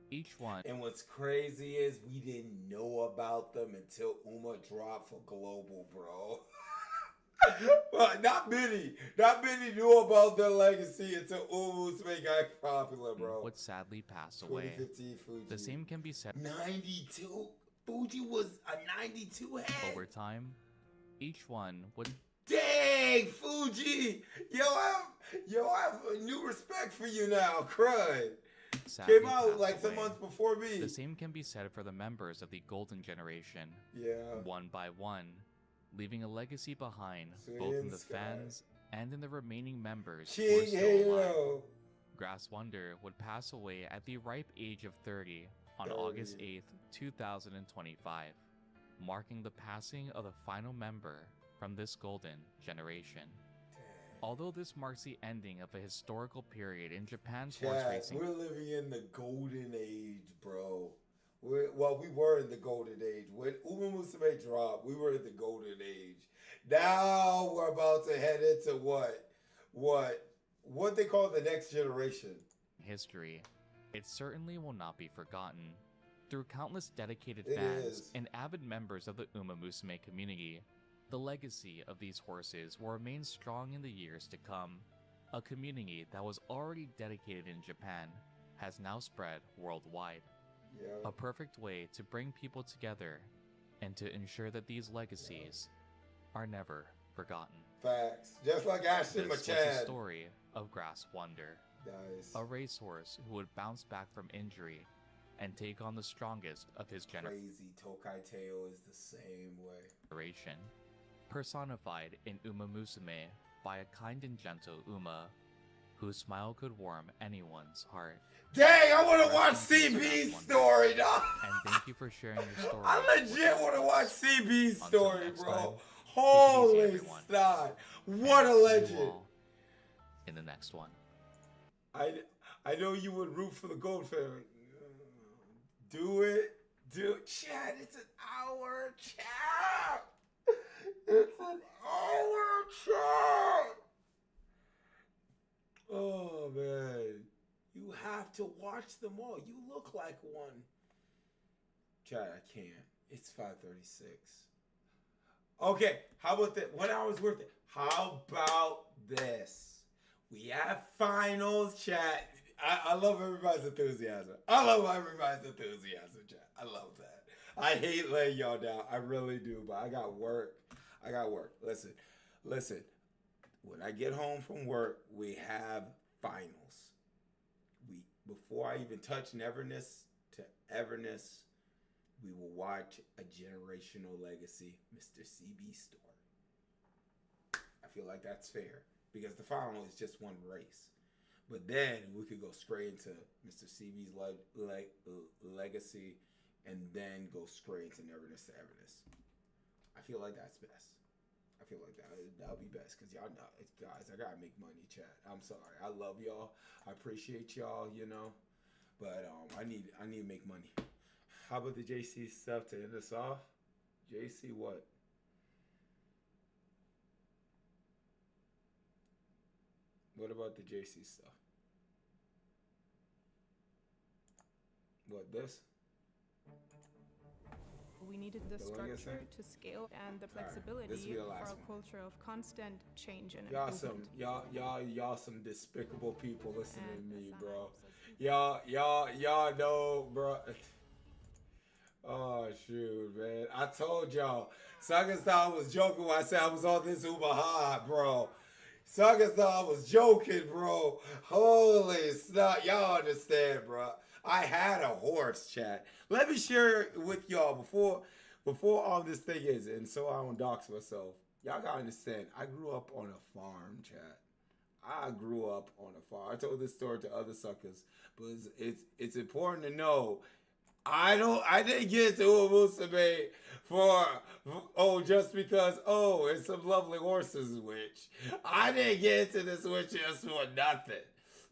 each one
And what's crazy is we didn't know about them until Uma dropped for Global, bro. But not many knew about their legacy until Uma's got popular, bro.
would sadly pass away.
2015 Fuji.
The same can be said
92. Fuji was a 92 head.
over time. Each one would
Dang, Fuji! Yo, I have a new respect for you now, crud.
sadly
Came out
pass
like some
away.
months before me.
The same can be said for the members of the Golden Generation.
Yeah.
One by one, leaving a legacy behind,
Sui
both in
and
the
Sky.
fans and in the remaining members who are
King
still alive.
Halo.
Grass Wonder would pass away at the ripe age of 30 on
30.
August 8th, 2025, marking the passing of the final member from this Golden Generation. Although this marks the ending of a historical period in Japan's horse
Chad,
racing,
we're living in the golden age, bro. We were in the golden age. When Uma Musume dropped, we were in the golden age. Now we're about to head into what they call the next generation.
history, it certainly will not be forgotten. Through countless dedicated
It
fans
is.
and avid members of the Uma Musume community, the legacy of these horses will remain strong in the years to come. A community that was already dedicated in Japan has now spread worldwide.
Yeah.
A perfect way to bring people together and to ensure that these legacies are never forgotten.
Facts. Just like Ashton
This was the
Machad.
story of Grass Wonder,
Nice.
a racehorse who would bounce back from injury and take on the strongest of his
Crazy. Tokai Teo is the same way.
generation, personified in Uma Musume by a kind and gentle Uma, whose smile could warm anyone's heart.
Dang, I want to watch
Rest in peace,
CB's
Grass
story, dog.
And thank you for sharing your story.
I legit want to watch CB's
Until
story,
next
bro.
time, take it easy,
Holy
everyone.
snot. What a
See you
legend.
all in the next one.
I know you would root for the Gold family. Do it. Chat, it's an hour, chat. It's an hour, chat. Oh, man. You have to watch them all. You look like one. Chat, I can't. It's 5:36. Okay, how about that? 1 hour's worth it. How about this? We have finals, chat. I love everybody's enthusiasm. I love everybody's enthusiasm, chat. I love that. I hate laying y'all down. I really do, but I got work. Listen. When I get home from work, we have finals. Before I even touch Neverness to Everness, we will watch a generational legacy, Mr. CB story. I feel like that's fair because the final is just one race. But then we could go straight into Mr. CB's legacy and then go straight into Neverness to Everness. I feel like that's best. I feel like that'll be best because y'all know, guys, I gotta make money, chat. I'm sorry. I love y'all. I appreciate y'all, but I need to make money. How about the JC stuff to end us off? JC what? What about the JC stuff? What, this?
We needed the structure to scale and the flexibility for a culture of constant change and improvement.
Y'all some despicable people listening to me, bro. Y'all know, bro. Oh shoot, man! I told y'all, Suckers thought I was joking when I said I was on this Uber high, bro. Suckers thought I was joking, bro. Holy snot, y'all understand, bro? I had a horse, chat. Let me share it with y'all before all this thing is, and so I don't dox myself. Y'all gotta understand, I grew up on a farm, chat. I grew up on a farm. I told this story to other suckers, but it's important to know. I didn't get to Umusume just because it's some lovely horses witch. I didn't get into this witch just for nothing.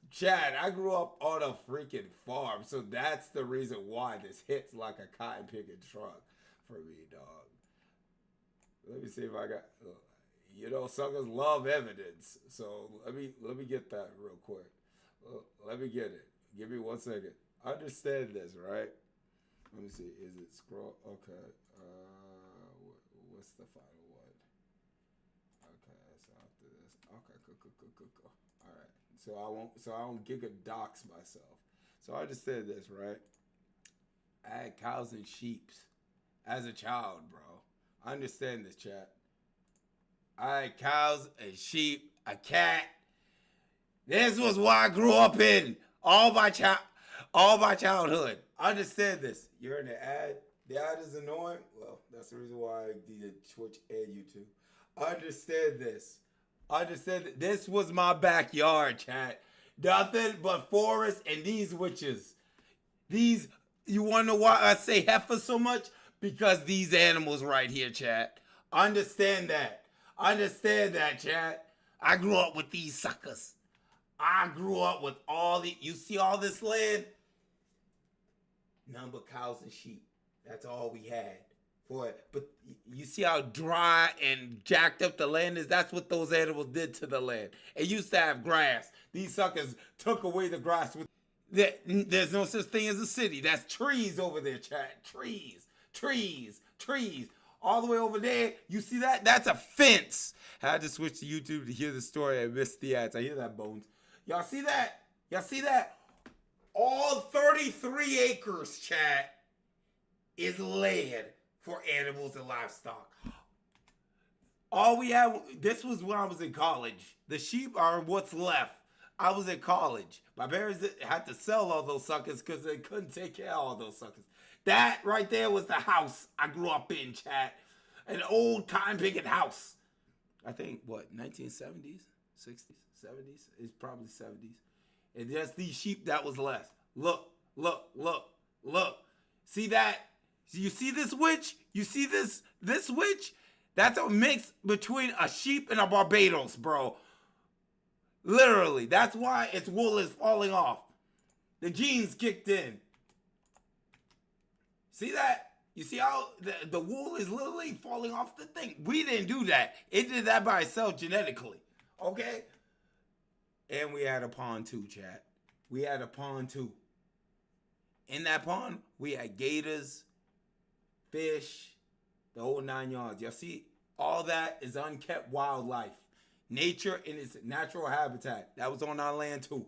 Chad, I grew up on a freaking farm, so that's the reason why this hits like a cotton picking truck for me, dog. Let me see if I got, suckers love evidence, so let me get that real quick. Let me get it. Give me 1 second. Understand this, right? Let me see. Is it scroll? Okay. What's the final one? Okay, so after this. Okay, cool. All right. So I won't giga dox myself. So I understand this, right? I had cows and sheeps as a child, bro. I understand this, chat. I had cows and sheep, a cat. This was what I grew up in all my childhood. Understand this. You're in the ad. The ad is annoying. Well, that's the reason why I did Twitch and YouTube. Understand this. Understand that this was my backyard, chat. Nothing but forest and these witches. You want to know why I say heifer so much? Because these animals right here, chat. Understand that. Understand that, chat. I grew up with these suckers. I grew up with you see all this land? None but cows and sheep. That's all we had for it. But you see how dry and jacked up the land is? That's what those animals did to the land. It used to have grass. These suckers took away the grass. There's no such thing as a city. That's trees over there, chat. Trees. All the way over there, you see that? That's a fence. I had to switch to YouTube to hear the story. I missed the ads. I hear that, Bones. Y'all see that? All 33 acres, chat, is land for animals and livestock. All we had, this was when I was in college. The sheep are what's left. I was in college. My parents had to sell all those suckers because they couldn't take care of all those suckers. That right there was the house I grew up in, chat. An old time picket house. I think, what, 1970s? 60s? 70s? It's probably 70s. And just these sheep that was left. Look, look, look, look. See that? You see this witch? You see this witch? That's a mix between a sheep and a Barbados, bro. Literally. That's why its wool is falling off. The genes kicked in. See that? You see how the wool is literally falling off the thing? We didn't do that. It did that by itself genetically. Okay? And we had a pond too, chat. We had a pond too. In that pond, we had gators, fish, the whole 9 yards. Y'all see? All that is unkept wildlife. Nature in its natural habitat. That was on our land too.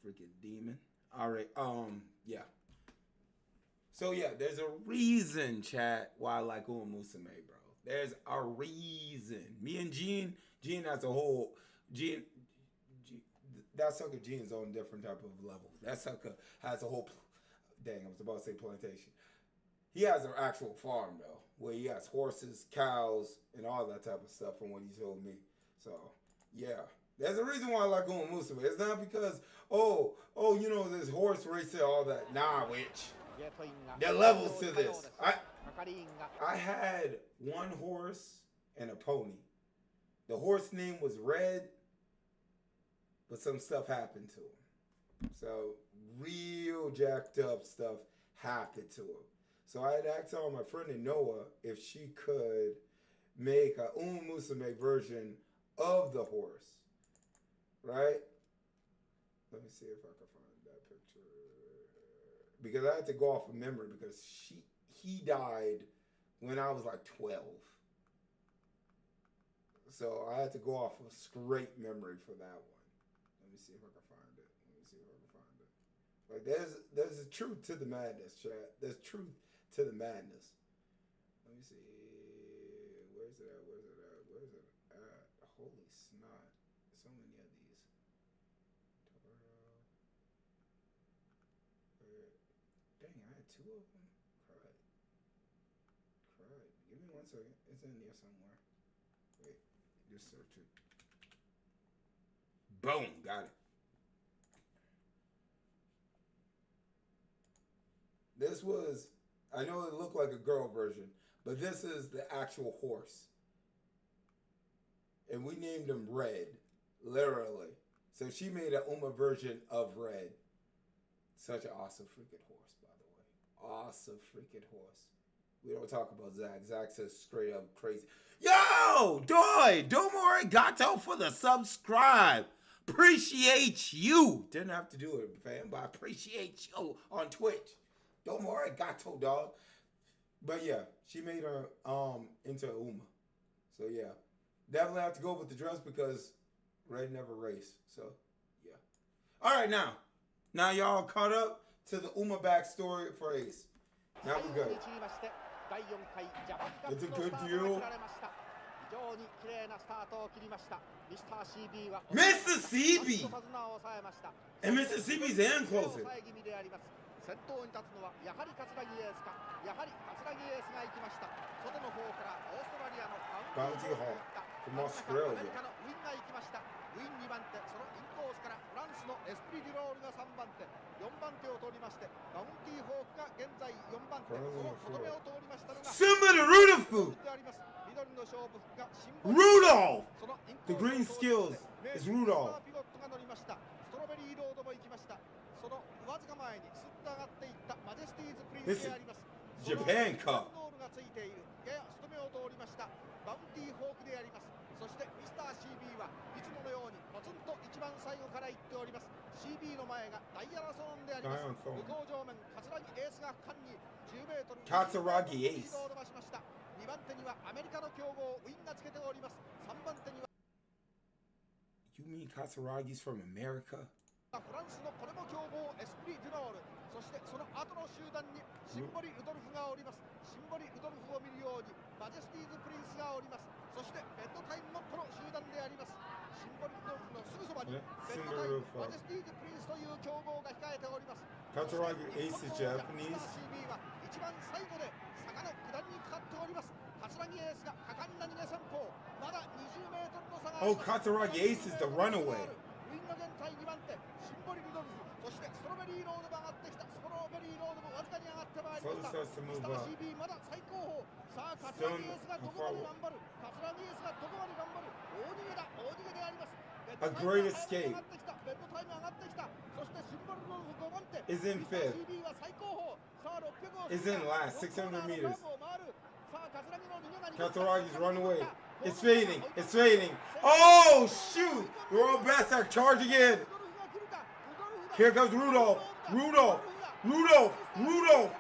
Freaking demon. All right. Yeah. So yeah, there's a reason, chat, why I like Uma Musume, bro. There's a reason. Me and Gene as a whole, that sucker Gene's on a different type of level. That sucker has a whole, dang, I was about to say plantation. He has an actual farm though, where he has horses, cows, and all that type of stuff from what he told me. So yeah, there's a reason why I like Uma Musume. It's not because, you know, this horse racing, all that. Nah, witch. There are levels to this. I had one horse and a pony. The horse name was Red, but some stuff happened to him. So real jacked up stuff happened to him. So I had asked my friend Noah if she could make a Uma Musume version of the horse. Right? Let me see if I can find that picture. Because I had to go off of memory because he died when I was like 12. So I had to go off of straight memory for that one. Let me see if I can find it. Like there's a truth to the madness, chat. There's truth to the madness. Let me see. Where's it at? Holy snot. So many of these. Dang, I had two of them. Crud. Give me 1 second. It's in there somewhere. Wait, just search it. Boom, got it. This was, I know it looked like a girl version, but this is the actual horse. And we named him Red, literally. So she made an Uma version of Red. Such an awesome freaking horse, by the way. Awesome freaking horse. We don't talk about Zach. Zach says straight up crazy. Yo, Doy, domo arigato for the subscribe. Appreciate you. Didn't have to do it, fam, but I appreciate you on Twitch. Domo arigato, dog. But yeah, she made her into Uma. So yeah, definitely have to go with the dress because Red never raced. So yeah. All right, now y'all caught up to the Uma backstory for Ace. Now we're good. It's a good deal. Mississippi! And Mississippi's in closer.
先頭に立つのはやはり桂木エースかやはり桂木エースが行きました外の方からオーストラリアのバウンティーホークアメリカのウィンが行きましたウィン2番手そのインコースからフランスのエスプリデュロールが3番手4番手を通りましてバウンティーホークが現在4番手そのとどめを通りましたのが
Simba the Rudolph!
緑の勝負服がシンボル
Rudolph! The green skills is Rudolph.
ピロットが乗りましたストロベリーロードも行きましたそのわずか前にスッと上がっていったマジェスティーズプリンスであります
Japan Cup.
ノールがついているややストメを通りましたバウンティーホークでありますそしてミスター CB はいつものようにポツンと一番最後から行っております CB の前がダイアナソーンであります向こう上面桂木エースが間に10メートル
桂木エース
を伸ばしました2番手にはアメリカの強豪ウィンがつけております3番手には
You mean Katsuragi's from America?
フランスのこれも強豪エスプリ・デュノール、そしてその後の集団にシンボリ・ルドルフがおります。シンボリ・ルドルフを見るようにマジェスティーズ・プリンスがおります。そしてベッドタイムもこの集団であります。シンボリ・ルドルフのすぐそばにベッドタイム、マジェスティーズ・プリンスという強豪が控えております。
Katsuragi Ace is Japanese.
CB は一番最後で坂の下りにかかっております。桂木エースが果敢な逃げ戦法、まだ20メートルの差があります。
Oh, Katsuragi Ace is the runaway.
ウィンが現在2番手、シンボリ・ルドルフ、そしてストロベリーロードも上がってきた。ストロベリーロードもわずかに上がってまいりました。下 CB まだ最高峰。さあ桂木エースがどこまで頑張る、桂木エースがどこまで頑張る。大逃げだ、大逃げであります。
A great escape is in fifth. Is in last, 600 meters. Katsuragi's run away. It's fading. It's fading. Oh, shoot. The Royal Bass charging in. Here comes Rudolph. Rudolph. Rudolph. Rudolph.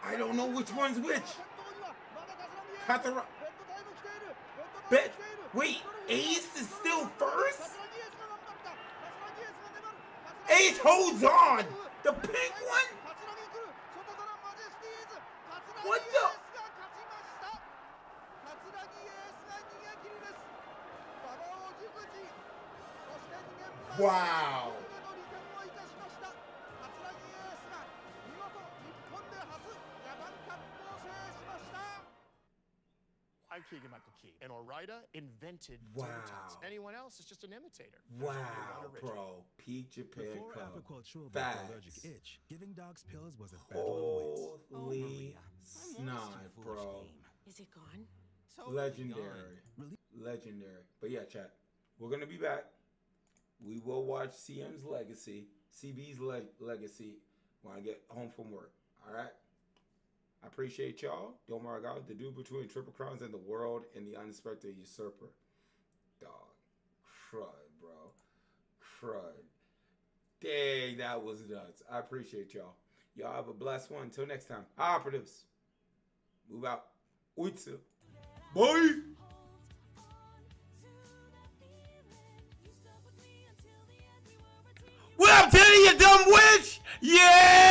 I don't know which one's which. Katsuragi. Bet. Wait, Ace is still first? Ace holds on! The pink one? What the? Wow.
I'm Keegan-Michael Key. And Orida invented
Wow.
Totems. Anyone else is just an imitator.
Wow, bro. Peak Japan
Before
Club.
Apoquel Chewable
Facts.
allergic itch, giving dogs pills was a battle of wits.
Holy snot, bro.
Is it gone?
Legendary. Legendary. But yeah, chat. We're going to be back. We will watch CM's legacy, CB's legacy when I get home from work. All right? I appreciate y'all. Don't worry, God, the dude between Triple Crowns and the world and the unexpected usurper. Dog. Crud, bro. Crud. Dang, that was nuts. I appreciate y'all. Y'all have a blessed one. Until next time. Operatives. Move out. Uitsu. Bye. What up, Teddy, you dumb witch? Yeah!